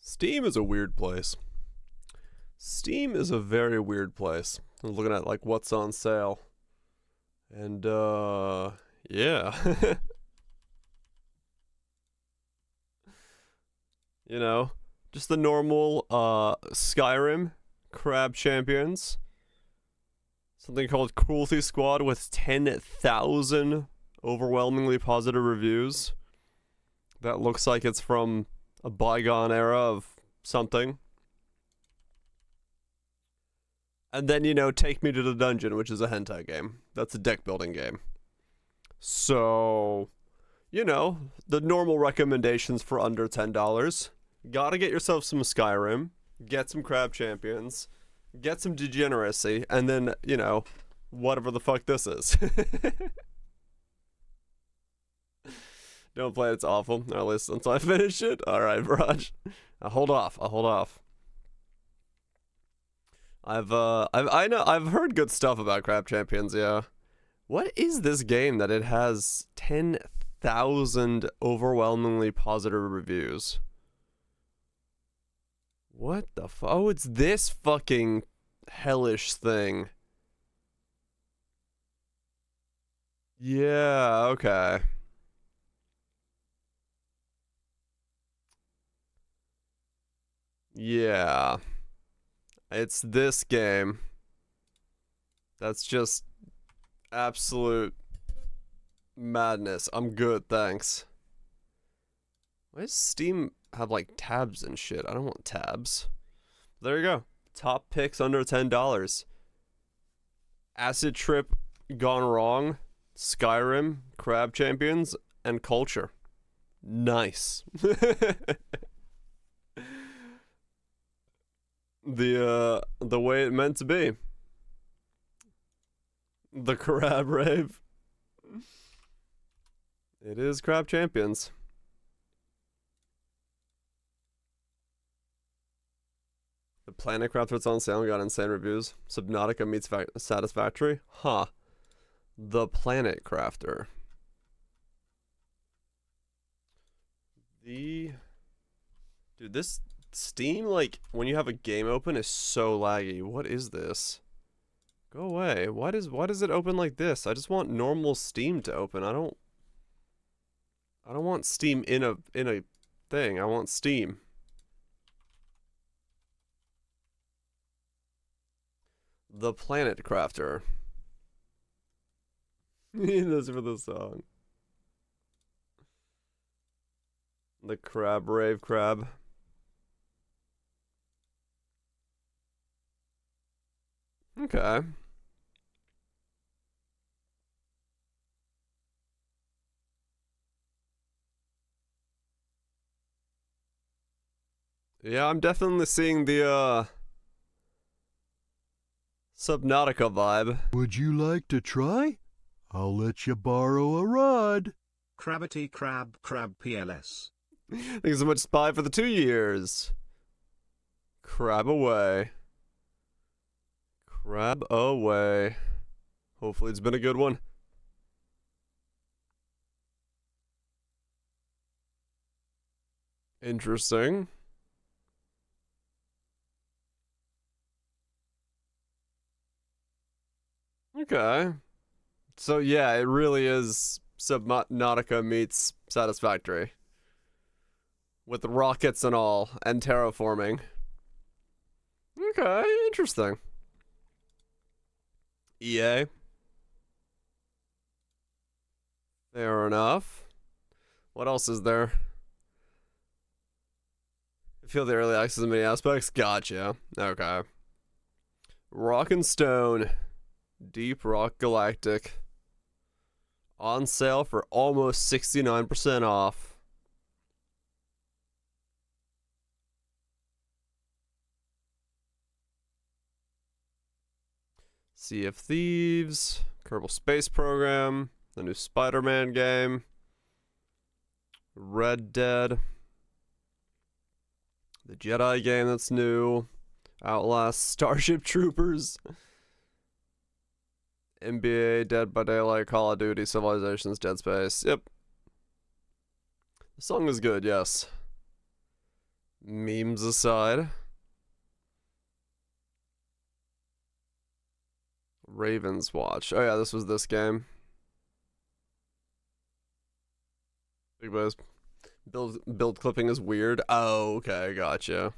Steam is a weird place. Steam is a very weird place. I was looking at like what's on sale. And yeah. you know, just the normal Skyrim Crab Champions. Something called Cruelty Squad with 10,000 overwhelmingly positive reviews. That looks like it's from a bygone era of something. And then, Take Me to the Dungeon, which is a hentai game. That's a deck building game. So, the normal recommendations for under $10. Gotta get yourself some Skyrim, get some Crab Champions, get some Degeneracy, and then, whatever the fuck this is. Don't play it, it's awful. Or at least until I finish it. Alright, Viraj. I'll hold off. I've heard good stuff about Crab Champions, yeah. What is this game that it has 10,000 overwhelmingly positive reviews? What the fuck? Oh, it's this fucking hellish thing. Yeah, okay. Yeah. It's this game. That's just absolute madness. I'm good, thanks. Why does Steam have like tabs and shit? I don't want tabs. There you go. Top picks under $10. Acid Trip Gone Wrong, Skyrim, Crab Champions, and Culture. Nice. The way it meant to be. The Crab Rave. It is Crab Champions. The Planet Crafters on sale got insane reviews. Subnautica meets Satisfactory. Huh. The Planet Crafter. Dude, this Steam, like, when you have a game open, is so laggy. What is this? Go away. Why does it open like this? I just want normal Steam to open. I don't want Steam in a thing. I want Steam. The Planet Crafter. This for the song. The Crab Rave Crab. Okay. Yeah, I'm definitely seeing the Subnautica vibe. Would you like to try? I'll let you borrow a rod. Crabbity Crab PLS. Thanks so much, Spy, for the 2 years. Crab away. Crab away. Hopefully it's been a good one. Interesting. Okay. So yeah, it really is Subnautica meets Satisfactory. With rockets and all, and terraforming. Okay, interesting. EA. Fair enough. What else is there? I feel the early access in many aspects. Gotcha. Okay. Rock and Stone. Deep Rock Galactic. On sale for almost 69% off. Sea of Thieves, Kerbal Space Program, the new Spider-Man game, Red Dead, the Jedi game that's new, Outlast, Starship Troopers, NBA, Dead by Daylight, Call of Duty, Civilizations, Dead Space. Yep. The song is good, yes. Memes aside. Ravens Watch. Oh yeah, this was this game. Big Boys. Build clipping is weird. Oh, okay, gotcha.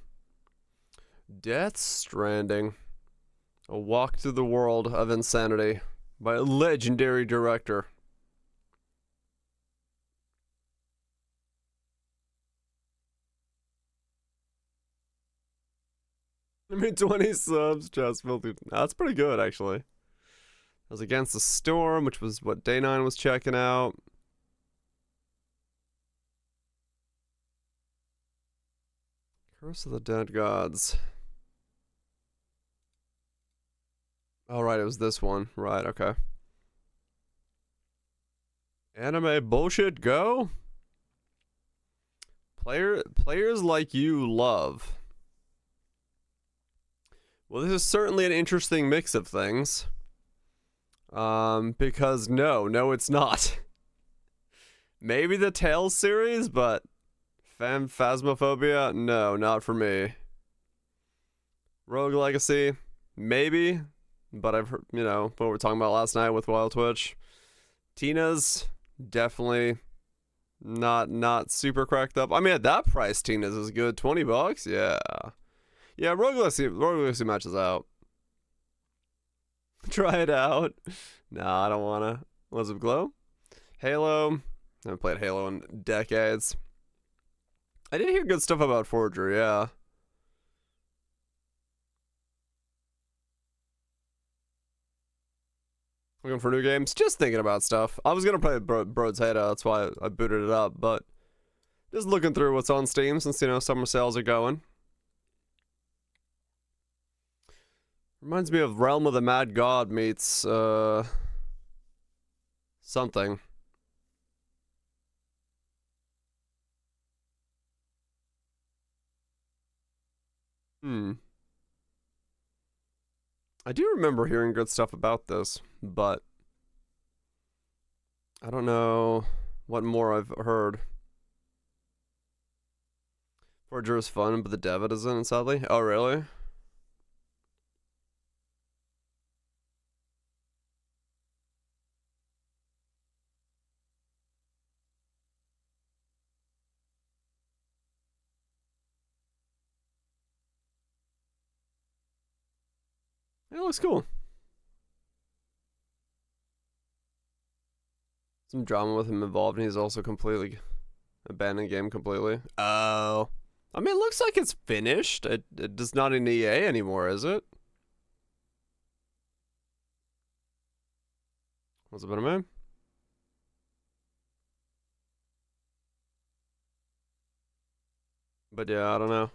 Death Stranding. A walk through the world of insanity by a legendary director. I mean, 20 subs, just filthy. That's pretty good, actually. I was Against the Storm, which was what Day9 was checking out. Curse of the Dead Gods. Oh, right, it was this one. Right, okay. Anime bullshit go? Players like you love. Well, this is certainly an interesting mix of things. Because no, it's not. Maybe the Tales series, but Phasmophobia, no, not for me. Rogue Legacy, maybe, but I've heard, you know, what we were talking about last night with Wild Twitch. Tina's, definitely not super cracked up. I mean, at that price, Tina's is good. $20, yeah. Yeah, Rogue Legacy matches out. Try it out. Nah, I don't wanna. Was it Glow? Halo. I haven't played Halo in decades. I did hear good stuff about Forger, yeah. Looking for new games? Just thinking about stuff. I was gonna play Broad's Head, that's why I booted it up, but just looking through what's on Steam since, you know, summer sales are going. Reminds me of Realm of the Mad God meets, something. I do remember hearing good stuff about this, but I don't know what more I've heard. Forger is fun, but the dev it isn't, sadly. Oh, really? It looks cool. Some drama with him involved, and he's also completely abandoned game completely. Oh. I mean, it looks like it's finished. It is not in EA anymore, is it? What's it been a minute? But yeah, I don't know.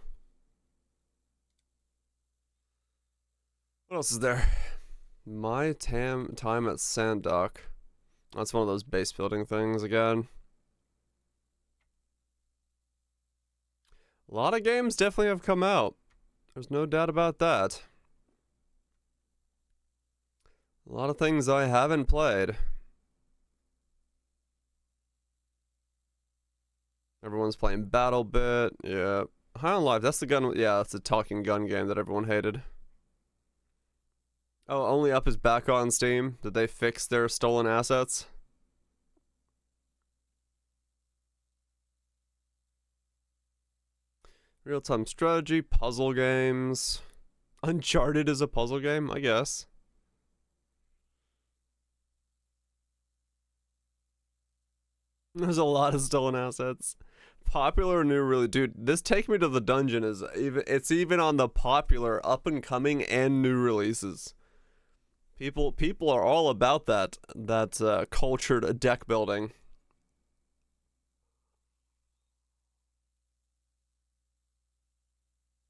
What else is there? My time at Sandock. That's one of those base building things again. A lot of games definitely have come out. There's no doubt about that. A lot of things I haven't played. Everyone's playing BattleBit. Yeah. High on Life, that's the gun. Yeah, that's the talking gun game that everyone hated. Oh, Only Up is back on Steam. Did they fix their stolen assets? Real-time strategy, puzzle games. Uncharted is a puzzle game, I guess. There's a lot of stolen assets. Popular or new, really, dude. This Take Me to the Dungeon is even on the popular, up and coming, and new releases. People are all about that cultured deck building.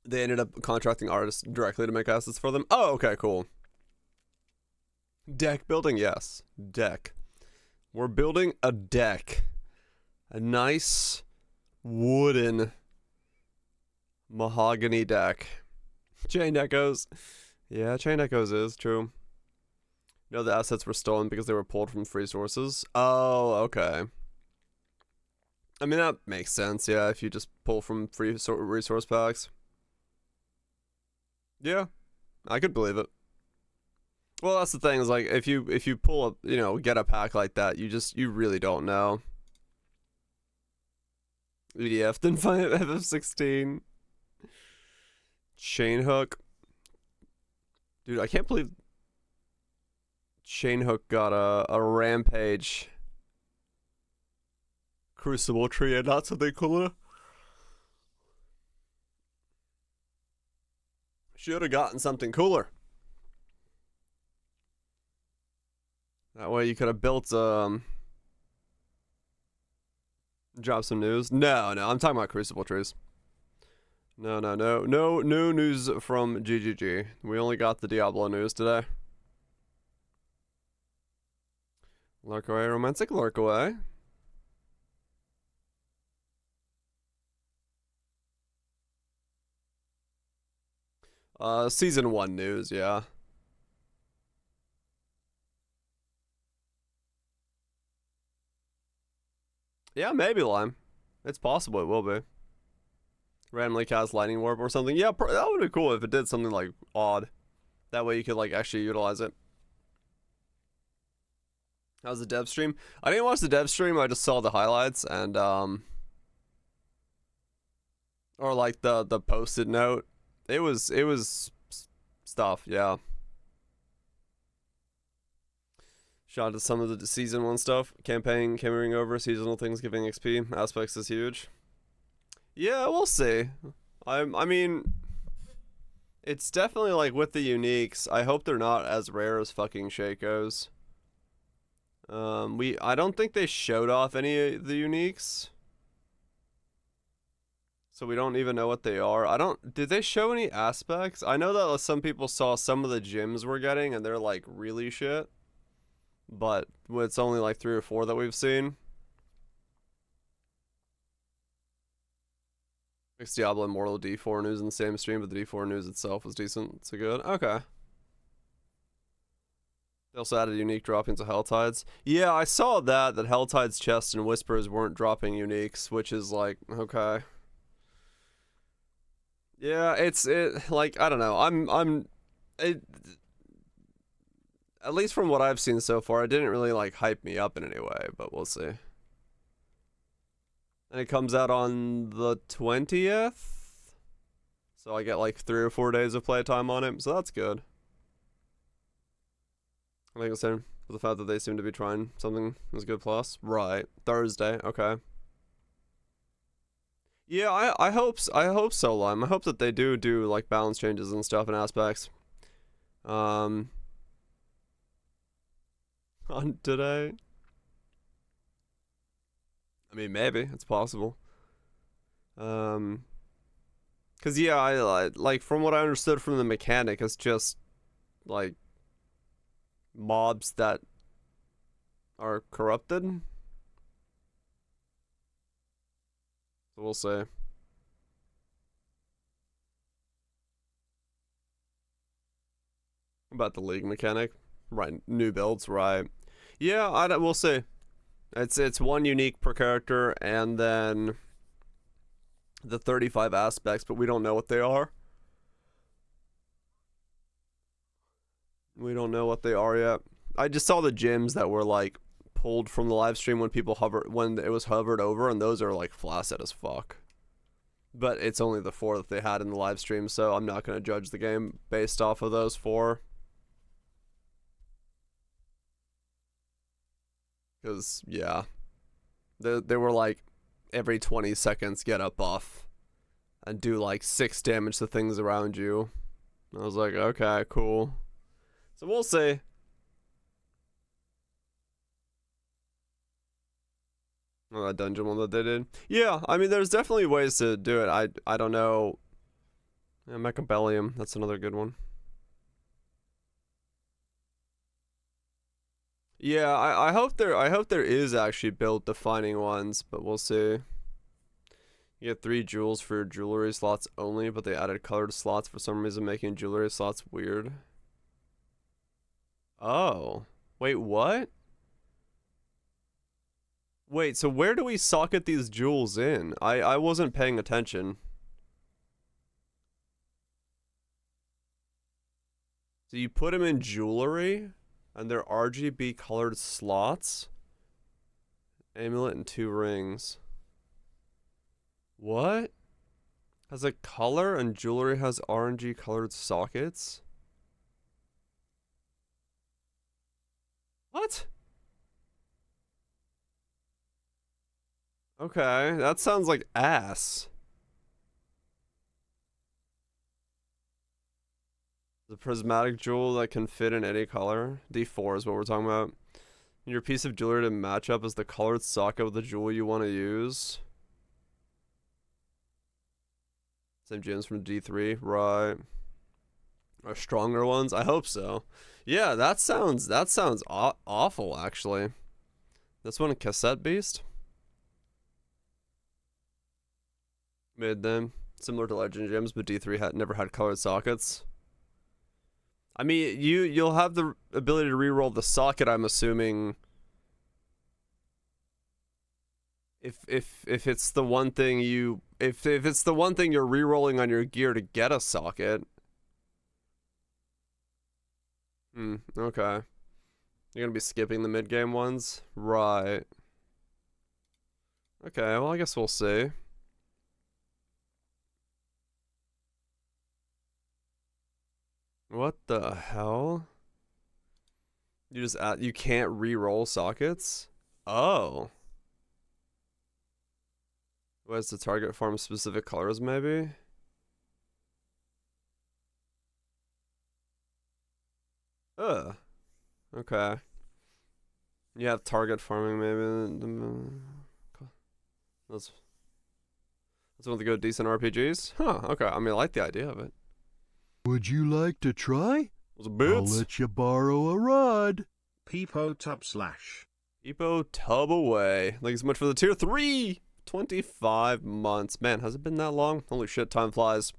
They ended up contracting artists directly to make assets for them. Oh, okay, cool. Deck building, yes. Deck. We're building a deck. A nice wooden mahogany deck. Chained Echoes. Yeah, Chained Echoes is true. No, the assets were stolen because they were pulled from free sources. Oh, okay. I mean, that makes sense, yeah, if you just pull from free resource packs. Yeah, I could believe it. Well, that's the thing, is like, if you pull up, get a pack like that, you really don't know. EDF didn't find it FF16. Chain Hook. Dude, I can't believe Chain Hook got a Rampage Crucible tree and not something cooler. Should have gotten something cooler. That way you could have built drop some news. No, I'm talking about Crucible trees. No news from GGG. We only got the Diablo news today. Lurk away, romantic lurk away. Season 1 news, yeah. Yeah, maybe Lime. It's possible it will be. Randomly cast Lightning Warp or something. Yeah, that would be cool if it did something like odd. That way you could like actually utilize it. How's the dev stream? I didn't watch the dev stream, I just saw the highlights and or like the posted note. It was stuff, yeah. Shout out to some of the season 1 stuff. Campaign carrying over, seasonal things giving XP. Aspects is huge. Yeah, we'll see. I mean, it's definitely like with the uniques. I hope they're not as rare as fucking Shaco's. I don't think they showed off any of the uniques. So we don't even know what they are. Did they show any aspects? I know that some people saw some of the gyms we're getting and they're like really shit. But it's only like 3 or 4 that we've seen. Mixed Diablo Immortal D4 news in the same stream, but the D4 news itself was decent. It's good. Okay. They also added unique droppings of Helltides. Yeah, I saw that Helltide's chest and Whispers weren't dropping uniques, which is like, okay. Yeah, it like, I don't know. At least from what I've seen so far, it didn't really like hype me up in any way, but we'll see. And it comes out on the 20th. So I get like 3 or 4 days of playtime on it, so that's good. Like I said, for the fact that they seem to be trying something is good plus. Right. Thursday, okay. Yeah, I hope so, Lime. I hope that they do like balance changes and stuff and aspects. On today. I mean, maybe it's possible. Cause yeah, I like from what I understood from the mechanic, it's just like mobs that are corrupted. So we'll see. About the league mechanic, right? New builds, right? Yeah, we'll see. It's 1 unique per character, and then the 35 aspects, but we don't know what they are. We don't know what they are yet. I just saw the gyms that were like pulled from the live stream when it was hovered over, and those are like flaccid as fuck. But it's only the 4 that they had in the live stream, so I'm not gonna judge the game based off of those 4. Because, yeah. They were like, every 20 seconds get a buff. And do like 6 damage to things around you. I was like, okay, cool. So we'll see. Oh, that dungeon one that they did. Yeah, I mean, there's definitely ways to do it. I don't know. Yeah, Mechabellium, that's another good one. Yeah, I hope there is actually build defining ones, but we'll see. You get 3 jewels for your jewelry slots only, but they added colored slots for some reason, making jewelry slots weird. Oh. Wait, what? Wait, so where do we socket these jewels in? I wasn't paying attention. So you put them in jewelry, and they're RGB colored slots. Amulet and 2 rings. What? Has a color and jewelry has RNG colored sockets? What? Okay, that sounds like ass. The prismatic jewel that can fit in any color. D4 is what we're talking about. Your piece of jewelry to match up as the colored socket of the jewel you want to use. Same gems from D3, right? Or stronger ones? I hope so. Yeah, that sounds awful actually. This one a cassette beast? Made them similar to Legend Gems, but D3 never had colored sockets. I mean, you'll have the ability to reroll the socket, I'm assuming. If it's the one thing if it's the one thing you're rerolling on your gear to get a socket. Okay. You're gonna be skipping the mid-game ones? Right. Okay, well I guess we'll see. What the hell? You can't re-roll sockets? Oh. What's the target farm specific colors maybe? Ugh. Okay. You have target farming maybe. That's one of the good decent RPGs? Huh, okay. I mean I like the idea of it. Would you like to try? Was it I'll boots? let you borrow a rod. Peepo tub slash. Peepo tub away. Thank you so much for the tier 3. 25 months. Man, has it been that long? Holy shit, time flies.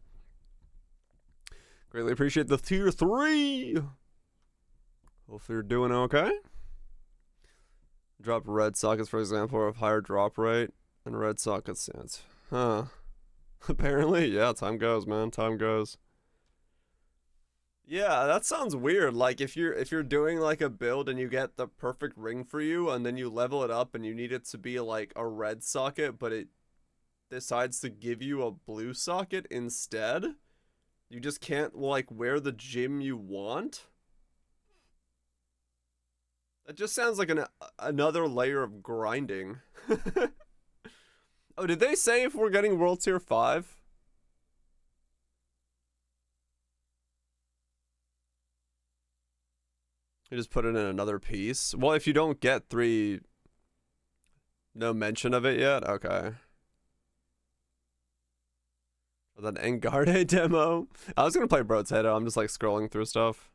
Greatly appreciate the tier 3. Hopefully you're doing okay. Drop red sockets, for example, have higher drop rate and red socket stance. Huh. Apparently, yeah, time goes, man. Time goes. Yeah, that sounds weird. Like if you're doing like a build and you get the perfect ring for you and then you level it up and you need it to be like a red socket, but it decides to give you a blue socket instead. You just can't like wear the gem you want. That just sounds like another layer of grinding. Oh, did they say if we're getting World Tier 5? You just put it in another piece. Well, if you don't get 3, no mention of it yet. Okay. That Engarde demo. I was gonna play Broadshead. I'm just like scrolling through stuff.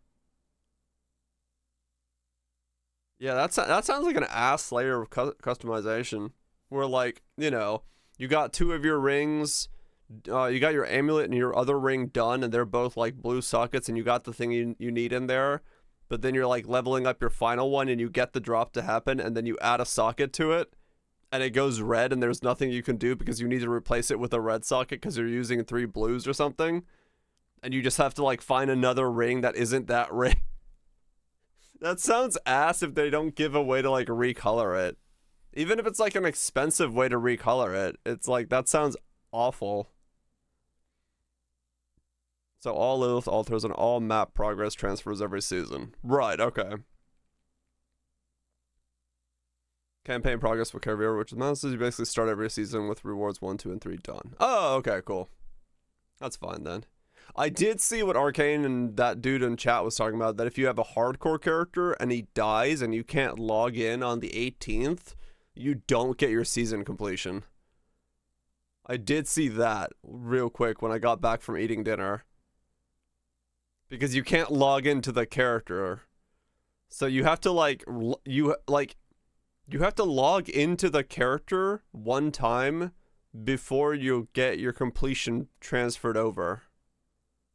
Yeah, that sounds like an ass layer of customization. Where like, you know, you got 2 of your rings. You got your amulet and your other ring done, and they're both like blue sockets, and you got the thing you need in there. But then you're like leveling up your final one and you get the drop to happen and then you add a socket to it and it goes red and there's nothing you can do because you need to replace it with a red socket because you're using 3 blues or something. And you just have to like find another ring that isn't that ring. That sounds ass if they don't give a way to like recolor it. Even if it's like an expensive way to recolor it, it's like that sounds awful. So all Lilith alters and all map progress transfers every season. Right, okay. Campaign progress for Career, which is you basically start every season with rewards 1, 2, and 3 done. Oh, okay, cool. That's fine then. I did see what Arcane and that dude in chat was talking about, that if you have a hardcore character and he dies and you can't log in on the 18th, you don't get your season completion. I did see that real quick when I got back from eating dinner. Because you can't log into the character. So you have to like you have to log into the character one time before you get your completion transferred over.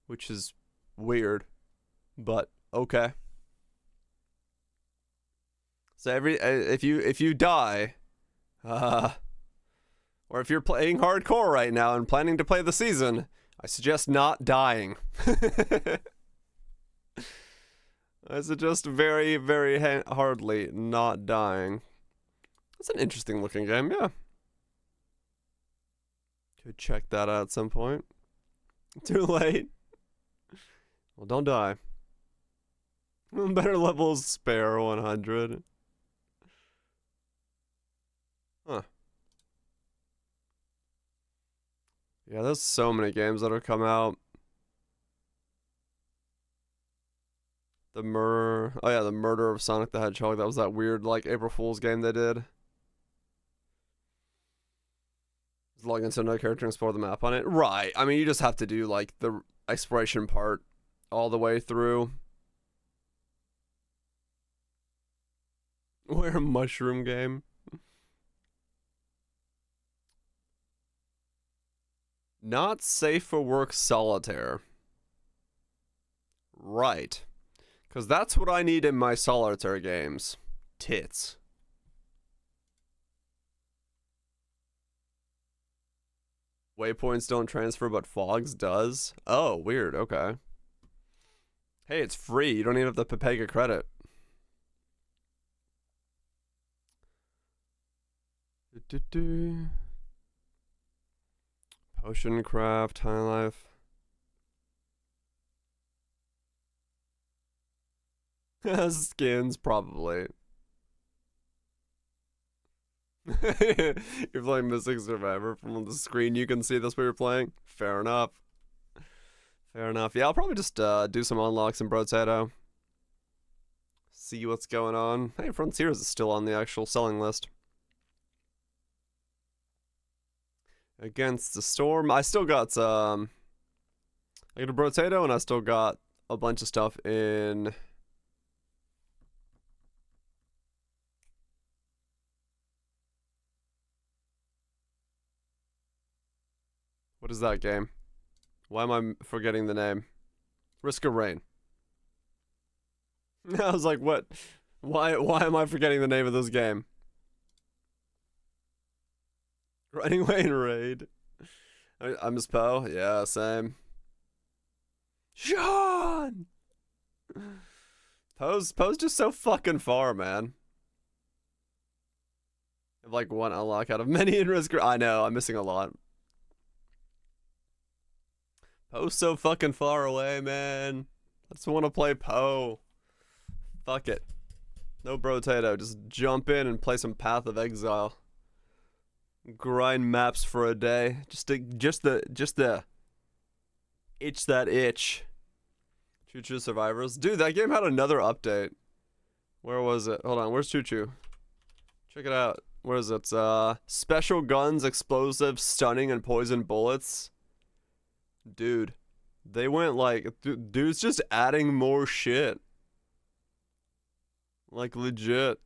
Which is weird. But okay. So if you die Or if you're playing hardcore right now and planning to play the season, I suggest not dying. I suggest very, very hardly not dying. It's an interesting looking game, yeah. Could check that out at some point. Too late. Well, don't die. Better levels spare 100. Huh. Yeah, there's so many games that have come out. The murder of Sonic the Hedgehog. That was that weird, like, April Fool's game they did. Just log into another character and explore the map on it. Right. I mean, you just have to do, like, the exploration part all the way through. We're a mushroom game. Not safe for work solitaire. Right. Because that's what I need in my solitaire games. Tits. Waypoints don't transfer, but Fogs does? Oh, weird. Okay. Hey, it's free. You don't even have the Pepega credit. Potion craft, high life. Skins, probably. You're playing Mystic Survivor from the screen. You can see that's what you're playing. Fair enough. Fair enough. Yeah, I'll probably just do some unlocks in Brotato. See what's going on. Hey, Frontiers is still on the actual selling list. Against the Storm. I still got I got a Brotato and I still got a bunch of stuff in. What is that game? Why am I forgetting the name? Risk of Rain. I was like, what? Why am I forgetting the name of this game? Running Away and Raid. I miss Poe. Yeah, same. Sean! Poe's just so fucking far, man. I have like one unlock out of many in Risk. I know, I'm missing a lot. Poe's so fucking far away, man. I just want to play Poe. Fuck it. No Brotato. Just jump in and play some Path of Exile. Grind maps for a day. Just the itch that itch. Choo Choo Survivors. Dude, that game had another update. Where was it? Hold on, where's Choo Choo? Check it out. Where is it? Special guns, explosives, stunning, and poison bullets. Dude, they went like, dude's just adding more shit. Like, legit.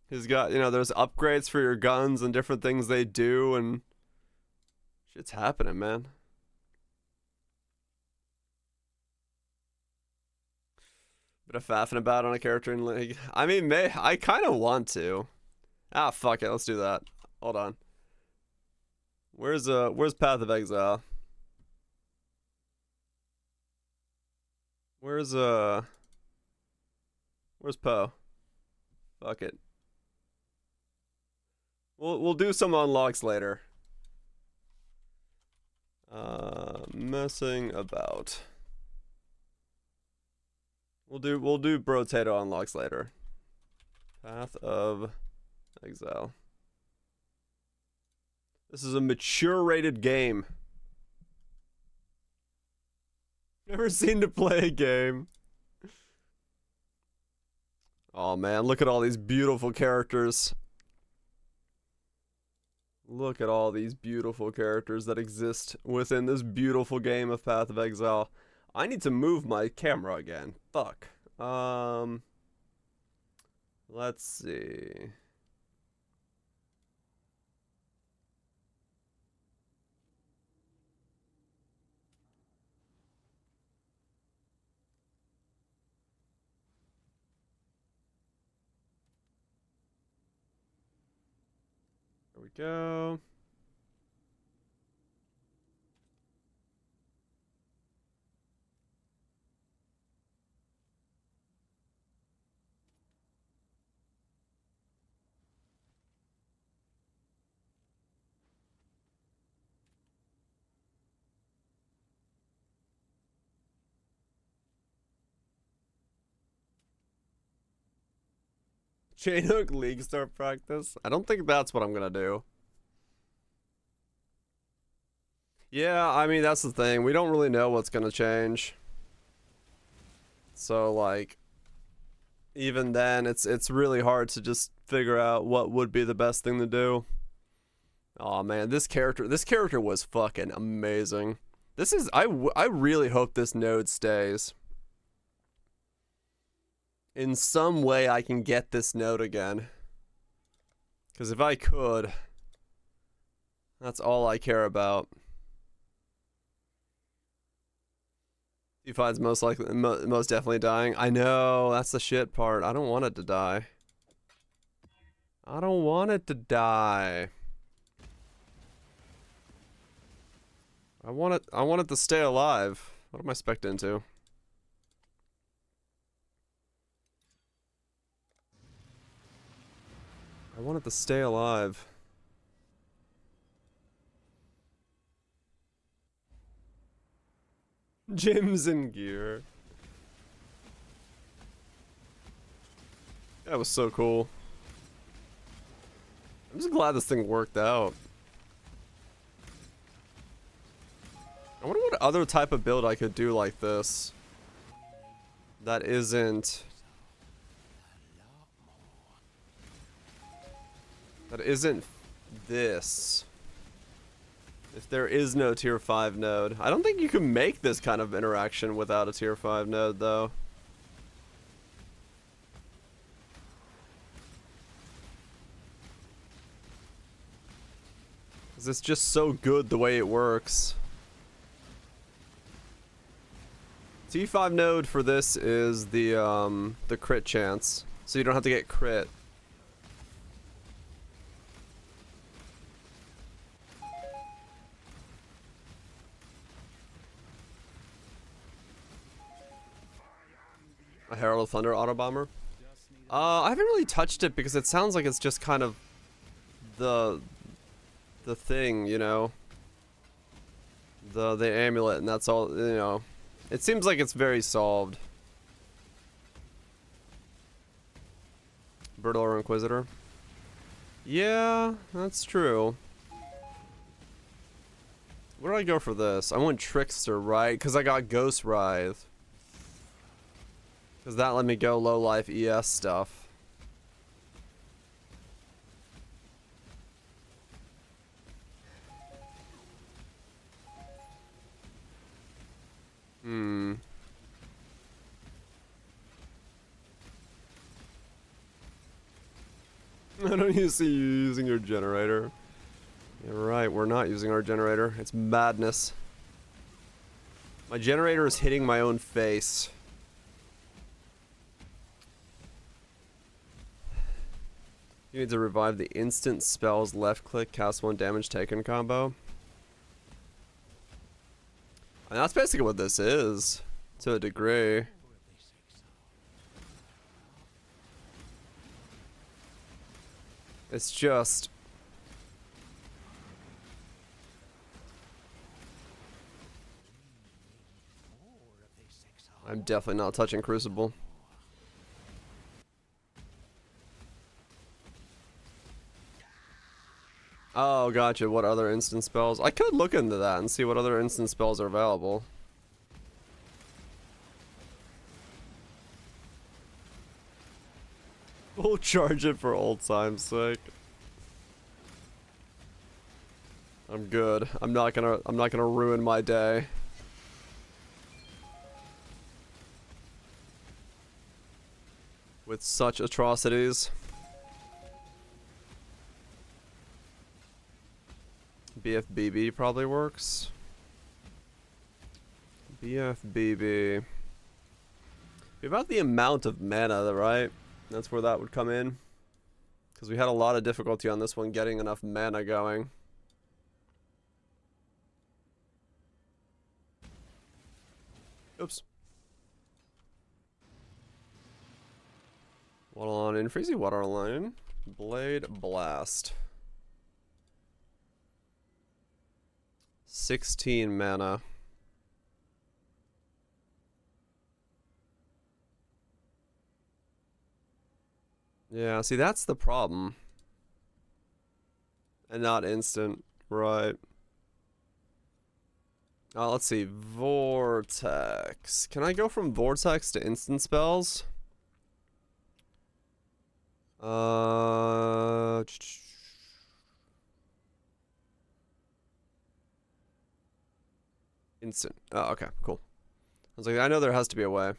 He's got, there's upgrades for your guns and different things they do, and shit's happening, man. Bit of faffing about on a character in League. I mean, I kind of want to. Ah, fuck it, let's do that. Hold on. Where's Path of Exile? Where's Poe? Fuck it. We'll do some unlocks later. Messing about. We'll do Brotato unlocks later. Path of Exile. This is a mature rated game. Never seen to play a game. Oh man, look at all these beautiful characters. Look at all these beautiful characters that exist within this beautiful game of Path of Exile. I need to move my camera again. Fuck. Let's see. There we go. Chainhook League start practice? I don't think that's what I'm gonna do. Yeah, I mean, that's the thing. We don't really know what's gonna change. So, like, even then, it's really hard to just figure out what would be the best thing to do. Oh man, this character was fucking amazing. This is, I really hope this node stays. In some way I can get this node again. Because if I could, that's all I care about. D5's most likely, most definitely dying. I know, that's the shit part. I don't want it to die. I don't want it to die. I want it to stay alive. What am I spec'd into? I want it to stay alive. Gyms and gear. That was so cool. I'm just glad this thing worked out. I wonder what other type of build I could do like this. That isn't... That isn't this. If there is no tier 5 node. I don't think you can make this kind of interaction without a tier 5 node though. Cause it's just so good the way it works. T5 node for this is the crit chance. So you don't have to get crit. A Herald of Thunder auto bomber. I haven't really touched it because it sounds like it's just kind of the thing, you know. The amulet, and that's all, you know. It seems like it's very solved. Bertolor Inquisitor. Yeah, that's true. Where do I go for this? I went Trickster, right? Because I got Ghost Writhe. Because that let me go low life ES stuff. I don't see you using your generator. You're right, we're not using our generator. It's madness. My generator is hitting my own face. You need to revive the instant spells left click, cast 1 damage taken combo. And that's basically what this is, to a degree. It's just... I'm definitely not touching Crucible. Oh, gotcha. What other instant spells? I could look into that and see what other instant spells are available. We'll charge it for old time's sake. I'm good. I'm not gonna ruin my day. With such atrocities. BFBB probably works. BFBB. Be about the amount of mana, right? That's where that would come in. Because we had a lot of difficulty on this one getting enough mana going. Oops. Water line, Freezy water line. Blade Blast. 16 mana. Yeah, see, that's the problem. And not instant, right. Let's see, Vortex. Can I go from Vortex to instant spells? Instant. Oh, okay, cool. I was like, I know there has to be a way.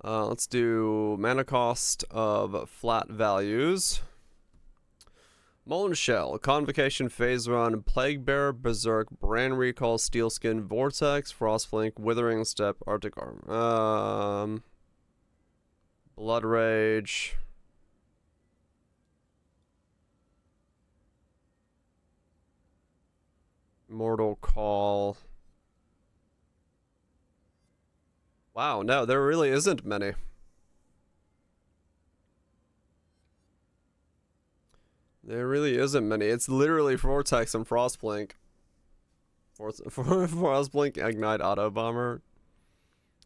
Let's do mana cost of flat values. Molten Shell, Convocation, Phase Run, Plague Bearer, Berserk, Brand Recall, Steelskin, Vortex, Frostblink, Withering Step, Arctic Arm. Blood Rage. Mortal Call. Wow, no, there really isn't many. There really isn't many. It's literally Vortex and Frostblink. Frostblink, Ignite, Auto Bomber.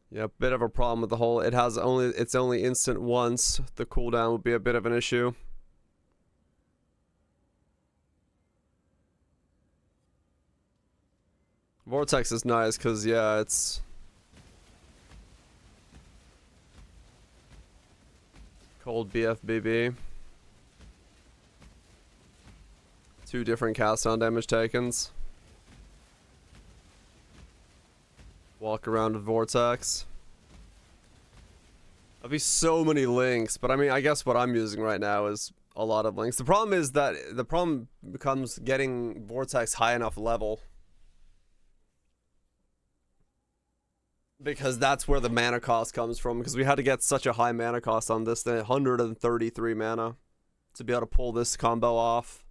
Yeah, bit of a problem with the whole. It's only instant once. The cooldown would be a bit of an issue. Vortex is nice because yeah, it's cold BFBB. 2 different cast on damage takens. Walk around with Vortex. There'll be so many links, but I mean, I guess what I'm using right now is a lot of links. The problem is that the problem becomes getting Vortex high enough level. Because that's where the mana cost comes from, because we had to get such a high mana cost on this thing, 133 mana, to be able to pull this combo off.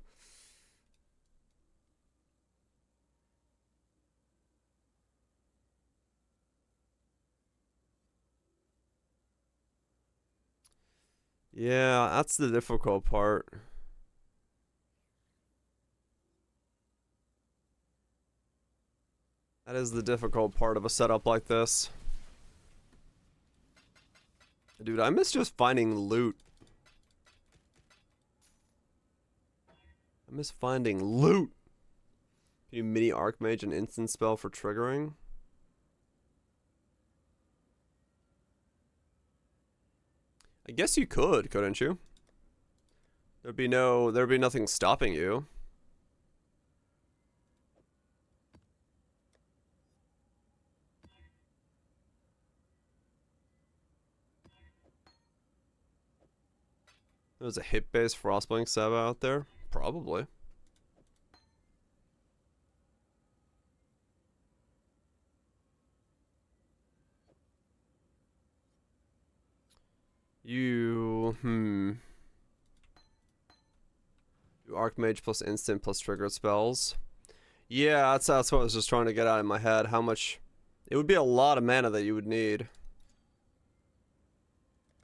Yeah, that's the difficult part. That is the difficult part of a setup like this. Dude, I miss just finding loot. I miss finding loot. Can you mini Archmage an instant spell for triggering? I guess you could, couldn't you? There'd be nothing stopping you. There's a hit-based Frostblink Saba out there? Probably. Do Archmage plus instant plus triggered spells. Yeah, that's what I was just trying to get out in my head. How much... It would be a lot of mana that you would need.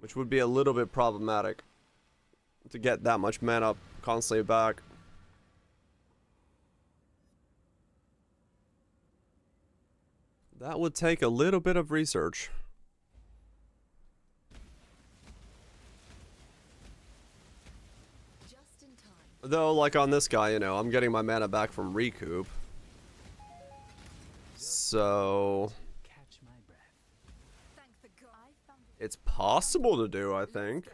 Which would be a little bit problematic. To get that much mana constantly back. That would take a little bit of research. Just in time. Though, like on this guy, you know, I'm getting my mana back from Recoup. So... Catch my breath. Thank the God. It's possible to do, I think.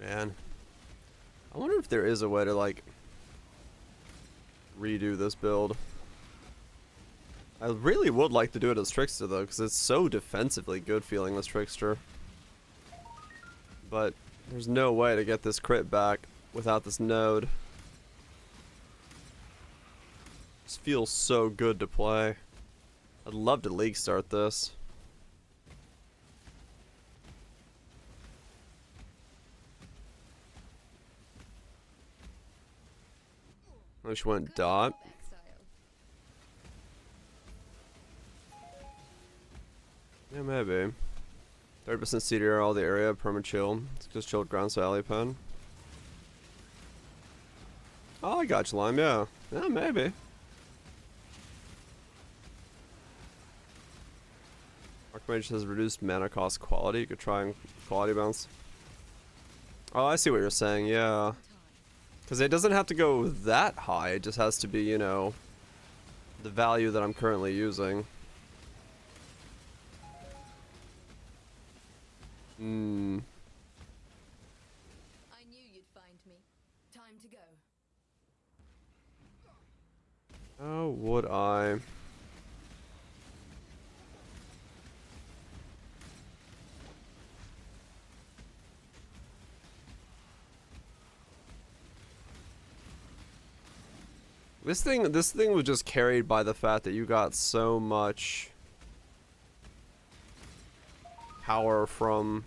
Man. I wonder if there is a way to, like, redo this build. I really would like to do it as Trickster, though, because it's so defensively good feeling as Trickster. But there's no way to get this crit back without this node. This feels so good to play. I'd love to league start this. I wish went dot. Yeah, maybe. 30% CDR all the area, perma chill. It's just chilled ground Sally pen. Oh, I got you, Lime, yeah. Yeah, maybe. Archmage has reduced mana cost quality. You could try and quality bounce. Oh, I see what you're saying, yeah. Because it doesn't have to go that high, it just has to be, you know, the value that I'm currently using. Hmm. I knew you'd find me. Time to go. How would I? This thing was just carried by the fact that you got so much power from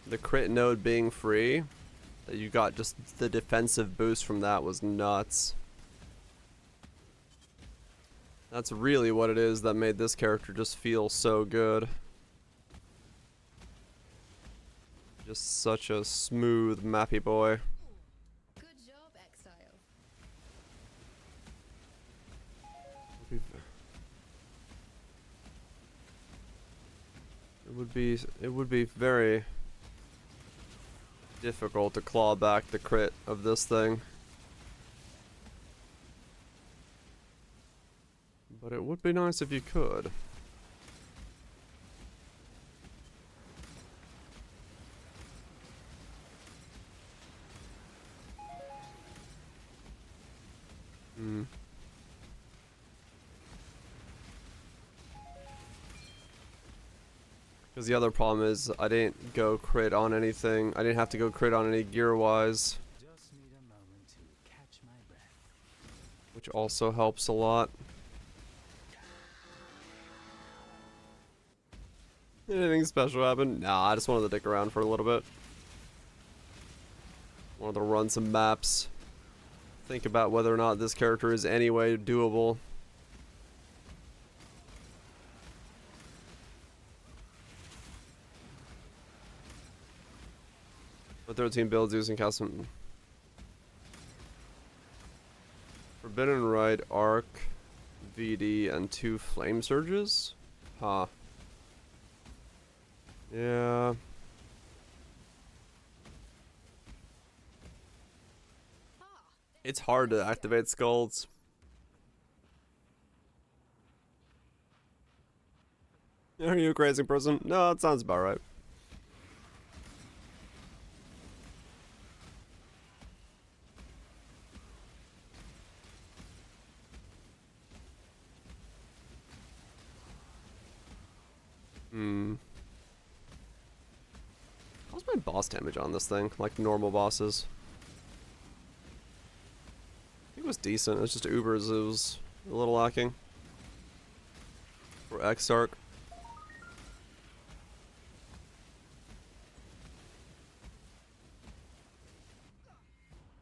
the crit node being free that you got just the defensive boost from that was nuts. That's really what it is that made this character just feel so good. Just such a smooth, mappy boy. Good job, Exile. It would be very difficult to claw back the crit of this thing. But it would be nice if you could. Hmm. Because the other problem is I didn't go crit on anything. I didn't have to go crit on any gear-wise. Just need a moment to catch my breath. Which also helps a lot. Anything special happen? Nah, I just wanted to dick around for a little bit. Wanted to run some maps. Think about whether or not this character is any way doable. The 13 builds using custom Forbidden Rite, Arc, VD, and 2 Flame Surges? Huh. Yeah. It's hard to activate skulls. Are you a crazy person? No, it sounds about right. How's my boss damage on this thing? Like normal bosses? I think it was decent. It was just Ubers. It was a little lacking. For Exarch.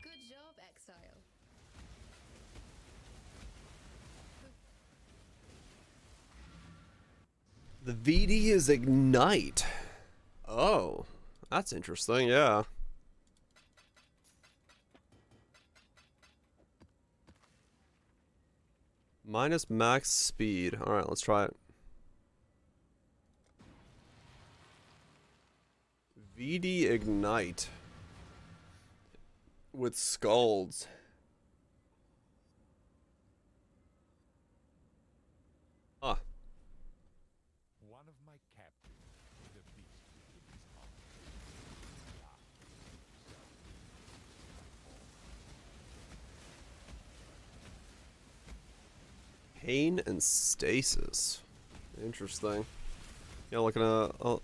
Good job, Exile. The VD is Ignite. Oh, that's interesting, yeah. Minus max speed. Alright, let's try it. VD Ignite. With skulls. Huh. One of my captives is a beast within his heart. Pain and stasis. Interesting. Yeah, looking at look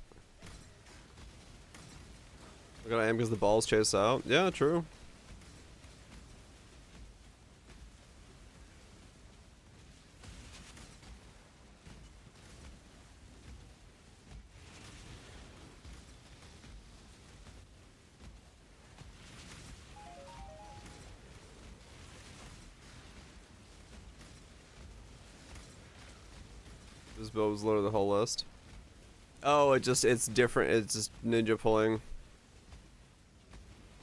at aim because the balls chase out. Yeah, true. This build was literally the whole list. Oh, it's different. It's just ninja pulling.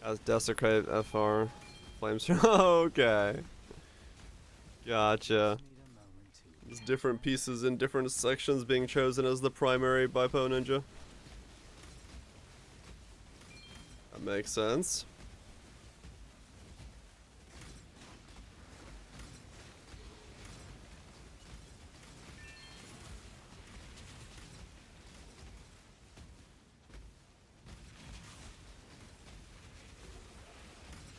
As Desecrate, FR, Flames. Okay. Gotcha. There's different pieces in different sections being chosen as the primary by Po Ninja. That makes sense.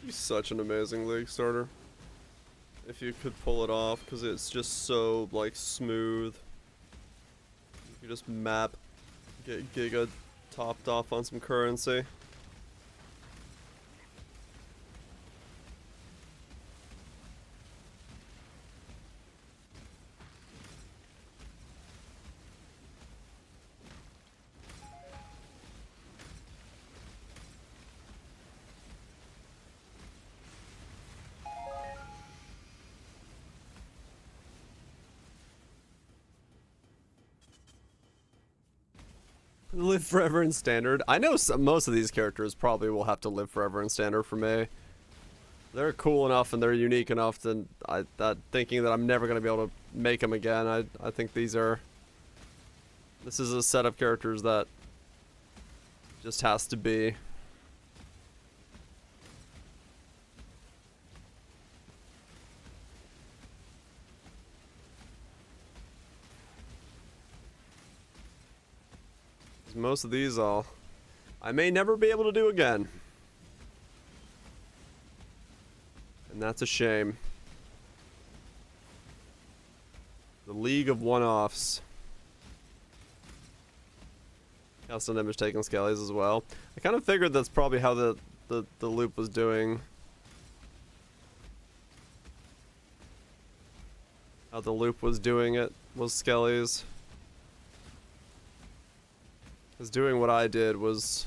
He's such an amazing league starter. If you could pull it off, because it's just so, like, smooth. You just map, get Giga topped off on some currency. Live forever in standard. I know most of these characters probably will have to live forever in standard for me. They're cool enough and they're unique enough that thinking that I'm never gonna be able to make them again. I think this is a set of characters that just has to be. Most of these I may never be able to do again. And that's a shame. The League of One-Offs. Custom damage taking Skellies as well. I kind of figured that's probably how the loop was doing. How the loop was doing it was Skellies. Because doing what I did was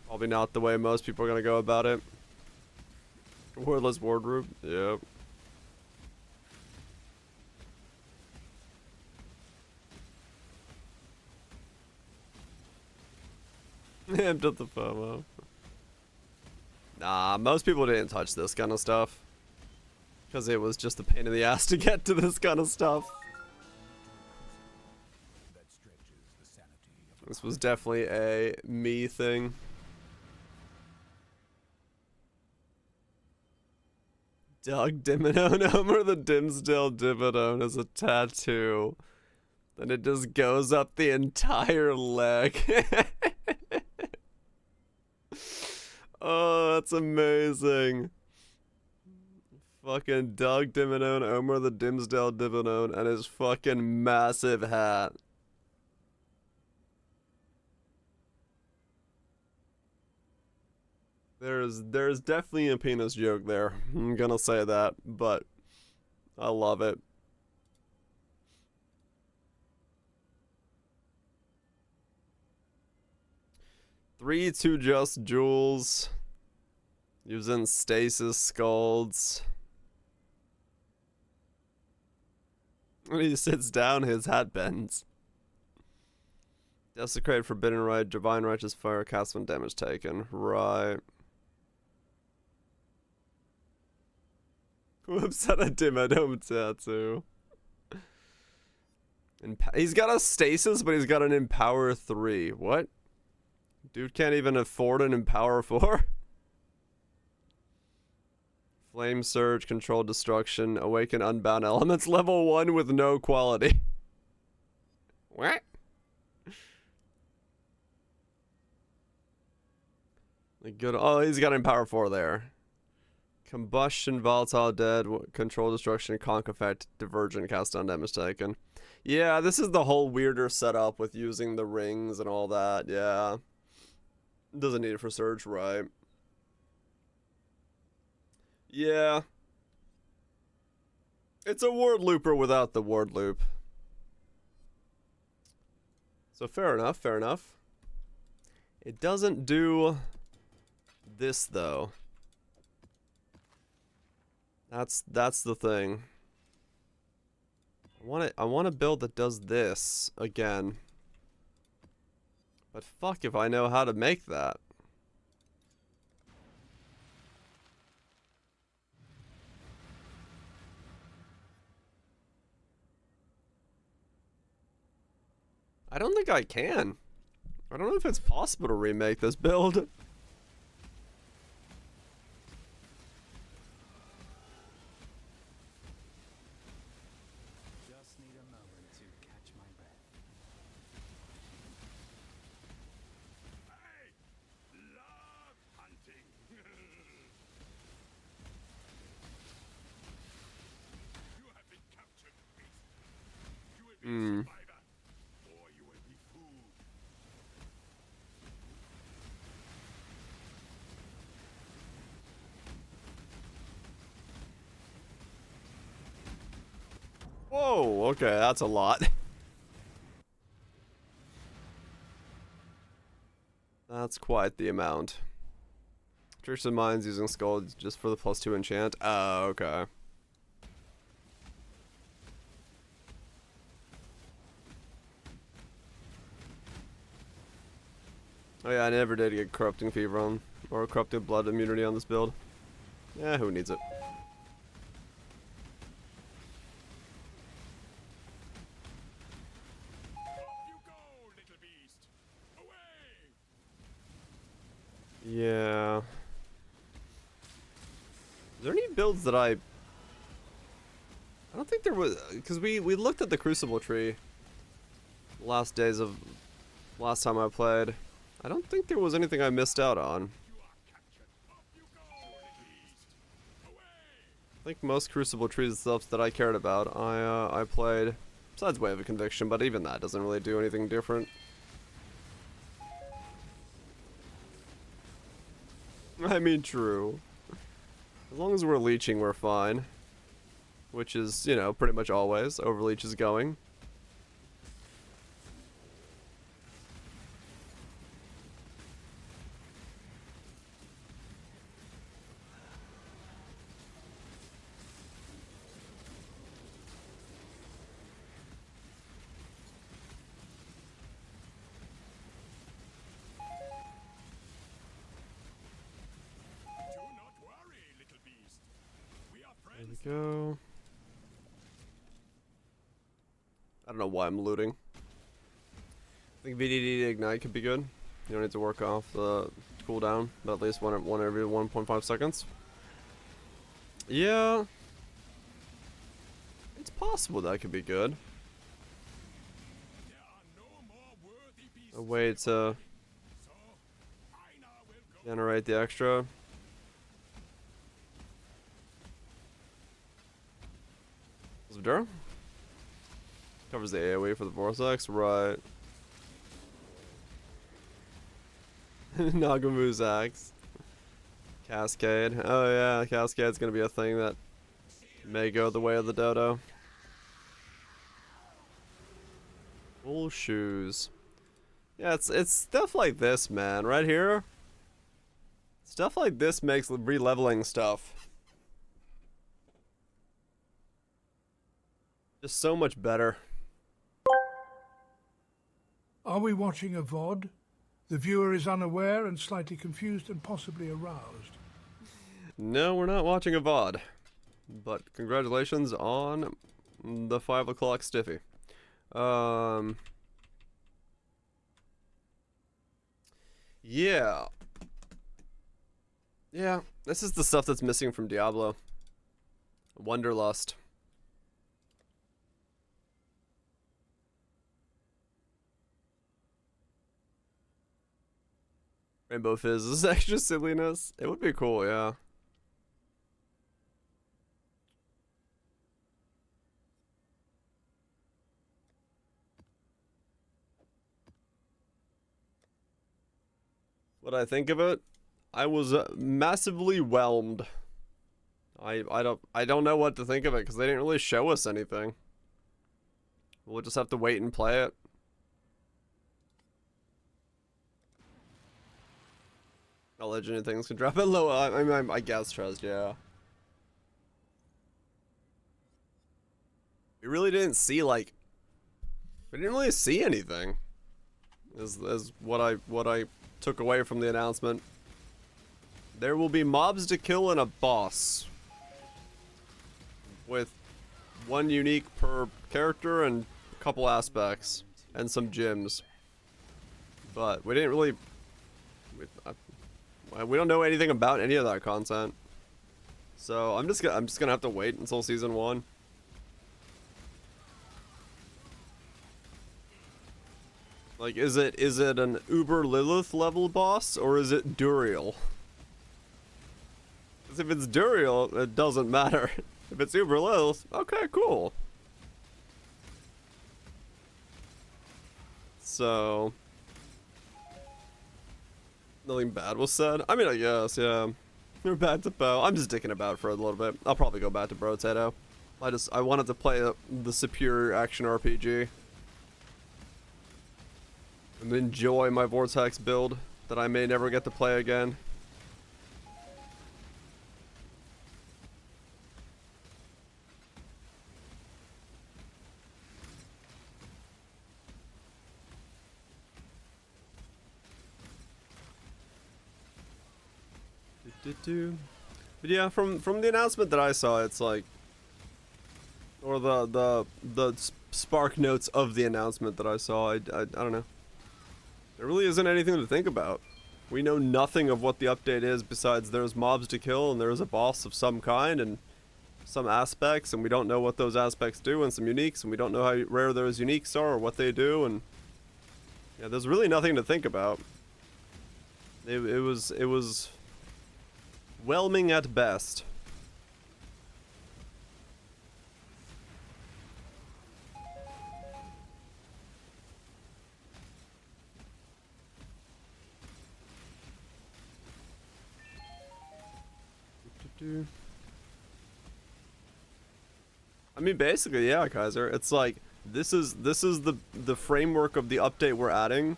probably not the way most people are going to go about it. Wordless wardrobe, yep. Amped up the FOMO. Nah, most people didn't touch this kind of stuff. Because it was just a pain in the ass to get to this kind of stuff. This was definitely a me thing. Doug Dimmadome, Homer the Dimsdale Dimmadome is a tattoo. Then it just goes up the entire leg. Oh, that's amazing. Fucking Doug Dimmadome, Homer the Dimsdale Dimmadome, and his fucking massive hat. There's definitely a penis joke there. I'm gonna say that, but I love it. Three to just jewels. Using stasis scalds. When he sits down, his hat bends. Desecrate, Forbidden Right, Divine Righteous Fire, cast when damage taken. Right. Whoops, at a Dimmadome tattoo. He's got a stasis, but he's got an Empower 3. What? Dude can't even afford an Empower 4? Flame Surge, Control Destruction, Awaken Unbound Elements, level 1 with no quality. What? Good. Oh, he's got an Empower 4 there. Combustion, Volatile Dead, Control Destruction, Conk Effect, Divergent, Cast on Damage Taken. Yeah, this is the whole weirder setup with using the rings and all that, yeah. Doesn't need it for Surge, right. Yeah. It's a ward looper without the ward loop. So fair enough, fair enough. It doesn't do this though. That's the thing. I want a build that does this again. But fuck if I know how to make that. I don't think I can. I don't know if it's possible to remake this build. Just need a moment to catch my breath. Love hunting. You have been captured, beast. You will be a survivor, or you will be food. Whoa, okay, that's a lot. That's quite the amount. Church of Minds using Skull just for the +2 enchant. Oh, okay. Oh yeah, I never did get Corrupting Fever on, or Corrupted Blood immunity on this build. Yeah, who needs it? Off you go, little beast. Away! Yeah. Is there any builds that I don't think there was, because we looked at the Crucible tree last days of last time I played. I don't think there was anything I missed out on. You are captured. Off you go, little beast. Away! I think most Crucible trees stuff that I cared about, I played. Besides Wave of Conviction, but even that doesn't really do anything different. I mean, true. As long as we're leeching, we're fine. Which is, you know, pretty much always. Overleech is going. Do not worry, little beast. We are There friends. we go. I don't know why I'm looting. I think VDD to Ignite could be good. You don't need to work off the cooldown, but at least one every 1.5 seconds. Yeah. It's possible that could be good. There are no more worthy beasts. A way to So, I now will go. generate the extra. Zubdura? Covers the AoE for the Vortex, right. Nagamu's axe. Cascade. Oh yeah, Cascade's gonna be a thing that may go the way of the dodo. Wool shoes. Yeah, it's stuff like this, man, right here. Stuff like this makes re-leveling stuff just so much better. Are we watching a VOD? The viewer is unaware and slightly confused and possibly aroused. No, we're not watching a VOD. But congratulations on the 5 o'clock stiffy. Yeah. Yeah, this is the stuff that's missing from Diablo. Wanderlust. Rainbow Fizz is extra silliness. It would be cool, yeah. What I think of it, I was massively whelmed. I don't know what to think of it because they didn't really show us anything. We'll just have to wait and play it. Legendary things can drop it low. I guess trust, yeah. we really didn't see like we didn't really see anything. Is what I took away from the announcement. There will be mobs to kill and a boss, with one unique per character and a couple aspects and some gyms. But we didn't really. We don't know anything about any of that content, so I'm just gonna have to wait until season 1. Like, is it an Uber Lilith level boss or is it Duriel? Because if it's Duriel, it doesn't matter. If it's Uber Lilith, okay, cool. So, nothing bad was said. I mean, I guess, yeah. We're back to Bow. I'm just dicking about for a little bit. I'll probably go back to Brotato. I wanted to play the superior action RPG. And enjoy my Vortex build that I may never get to play again. But yeah, from the announcement that I saw, it's like, or the spark notes of the announcement that I saw, I don't know. There really isn't anything to think about. We know nothing of what the update is besides there's mobs to kill and there's a boss of some kind and some aspects, and we don't know what those aspects do, and some uniques, and we don't know how rare those uniques are or what they do, and yeah, there's really nothing to think about. It was whelming at best. I mean, basically, yeah, Kaiser. It's like this is the framework of the update we're adding,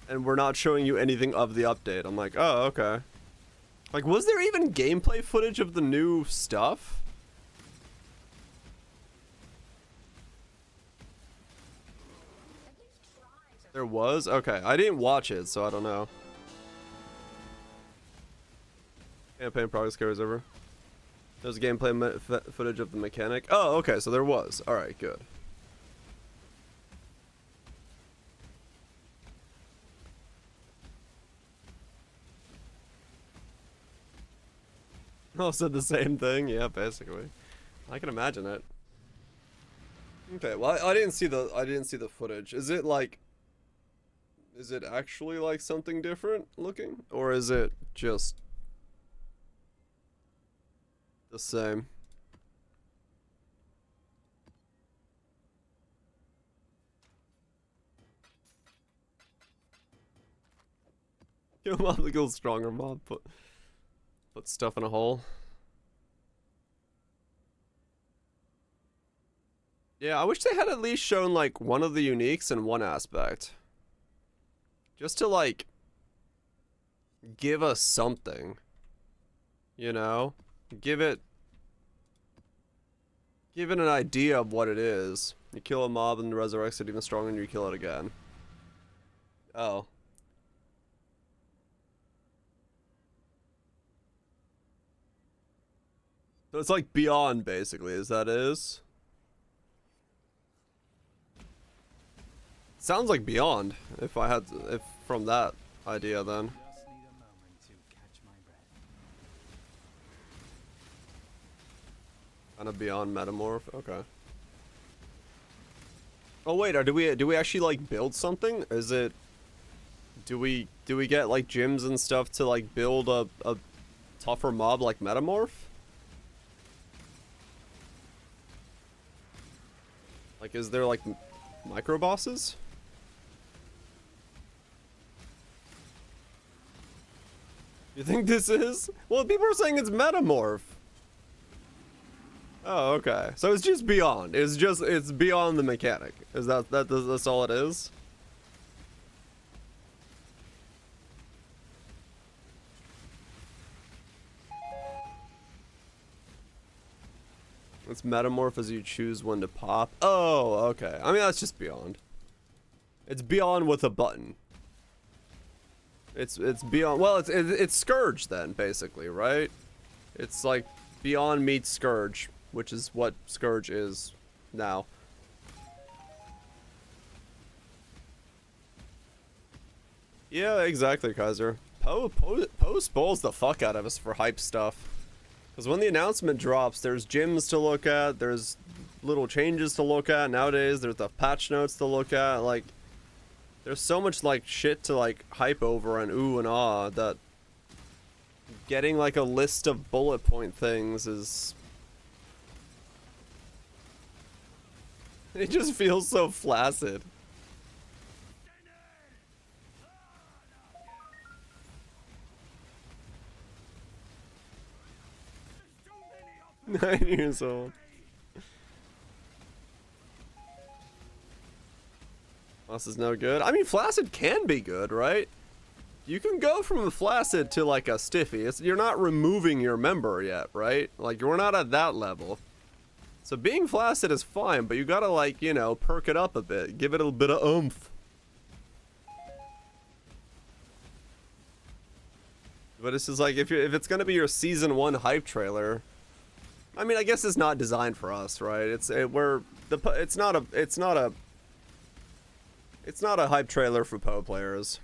and we're not showing you anything of the update. I'm like, oh, okay. Like, was there even gameplay footage of the new stuff? There was? Okay, I didn't watch it, so I don't know. Campaign progress carries over. There's gameplay footage of the mechanic. Oh, okay, so there was. Alright, good. All said the same thing. Yeah, basically. I can imagine it. Okay, well, I didn't see the footage. Is it like? Is it actually like something different looking, or is it just the same? Kill mob to kill stronger mob. Put stuff in a hole. Yeah, I wish they had at least shown like one of the uniques in one aspect. Just to like give us something. You know? Give it an idea of what it is. You kill a mob and it resurrects it even stronger and you kill it again. Oh. So it's like beyond, basically, is that is? Sounds like beyond, if from that idea then. Just need a moment to catch my breath. Kind of beyond metamorph, okay. Oh wait, do we actually like build something? Is it, do we get like gyms and stuff to like build a tougher mob like metamorph? Like, is there like micro bosses? You think this is? Well, people are saying it's metamorph. Oh, okay. So it's just beyond. It's beyond the mechanic. Is that's all it is? It's metamorph as you choose when to pop. Oh, okay. I mean, that's just beyond. It's beyond with a button. It's beyond. Well, it's Scourge then, basically, right? It's like Beyond meets Scourge, which is what Scourge is now. Yeah, exactly, Kaiser. Poe spoils the fuck out of us for hype stuff. Because when the announcement drops, there's gyms to look at, there's little changes to look at. Nowadays, there's the patch notes to look at. Like, there's so much, like, shit to, like, hype over and ooh and ah that getting, like, a list of bullet point things is... It just feels so flaccid. There's too many of them. 9 years old. Floss is no good. I mean, flaccid can be good, right? You can go from flaccid to like a stiffy. You're not removing your member yet, right? Like, we're not at that level. So being flaccid is fine, but you gotta, like, you know, perk it up a bit. Give it a bit of oomph. But it's just like, if it's gonna be your season 1 hype trailer, I mean, I guess it's not designed for us, right? It's not a hype trailer for Poe players.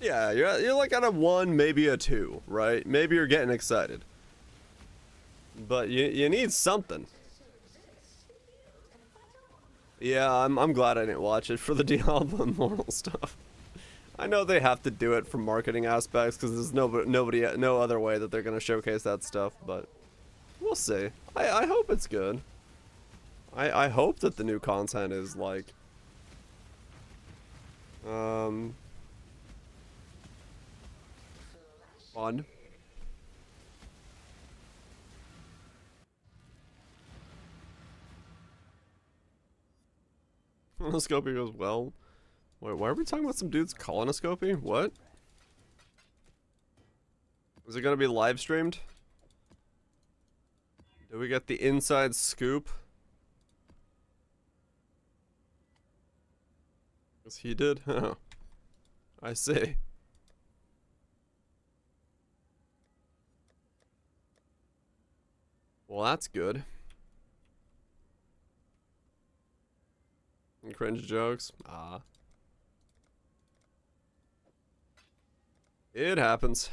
Yeah, you're like at a 1, maybe a 2, right? Maybe you're getting excited. But you need something. Yeah, I'm glad I didn't watch it for the Diablo Immortal stuff. I know they have to do it for marketing aspects because there's no other way that they're gonna showcase that stuff, but we'll see. I hope it's good. I hope that the new content is like fun. Colonoscopy goes well. Wait, why are we talking about some dude's colonoscopy? What? Is it gonna be live streamed? Do we get the inside scoop? Yes, he did? Oh. I see. Well, that's good. And cringe jokes? Ah. It happens.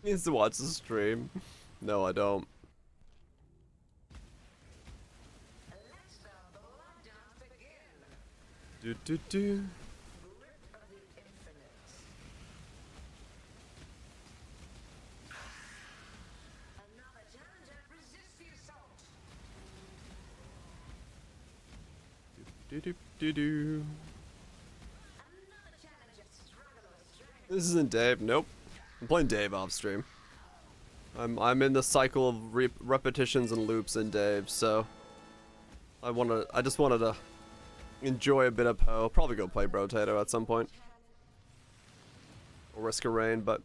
Needs to watch the stream. No, I don't. Do do do. Do do do do. This isn't Dave. Nope. I'm playing Dave off stream. I'm in the cycle of repetitions and loops in Dave, so I just wanted to enjoy a bit of Poe. Probably go play Brotato at some point. Or Risk of Rain, but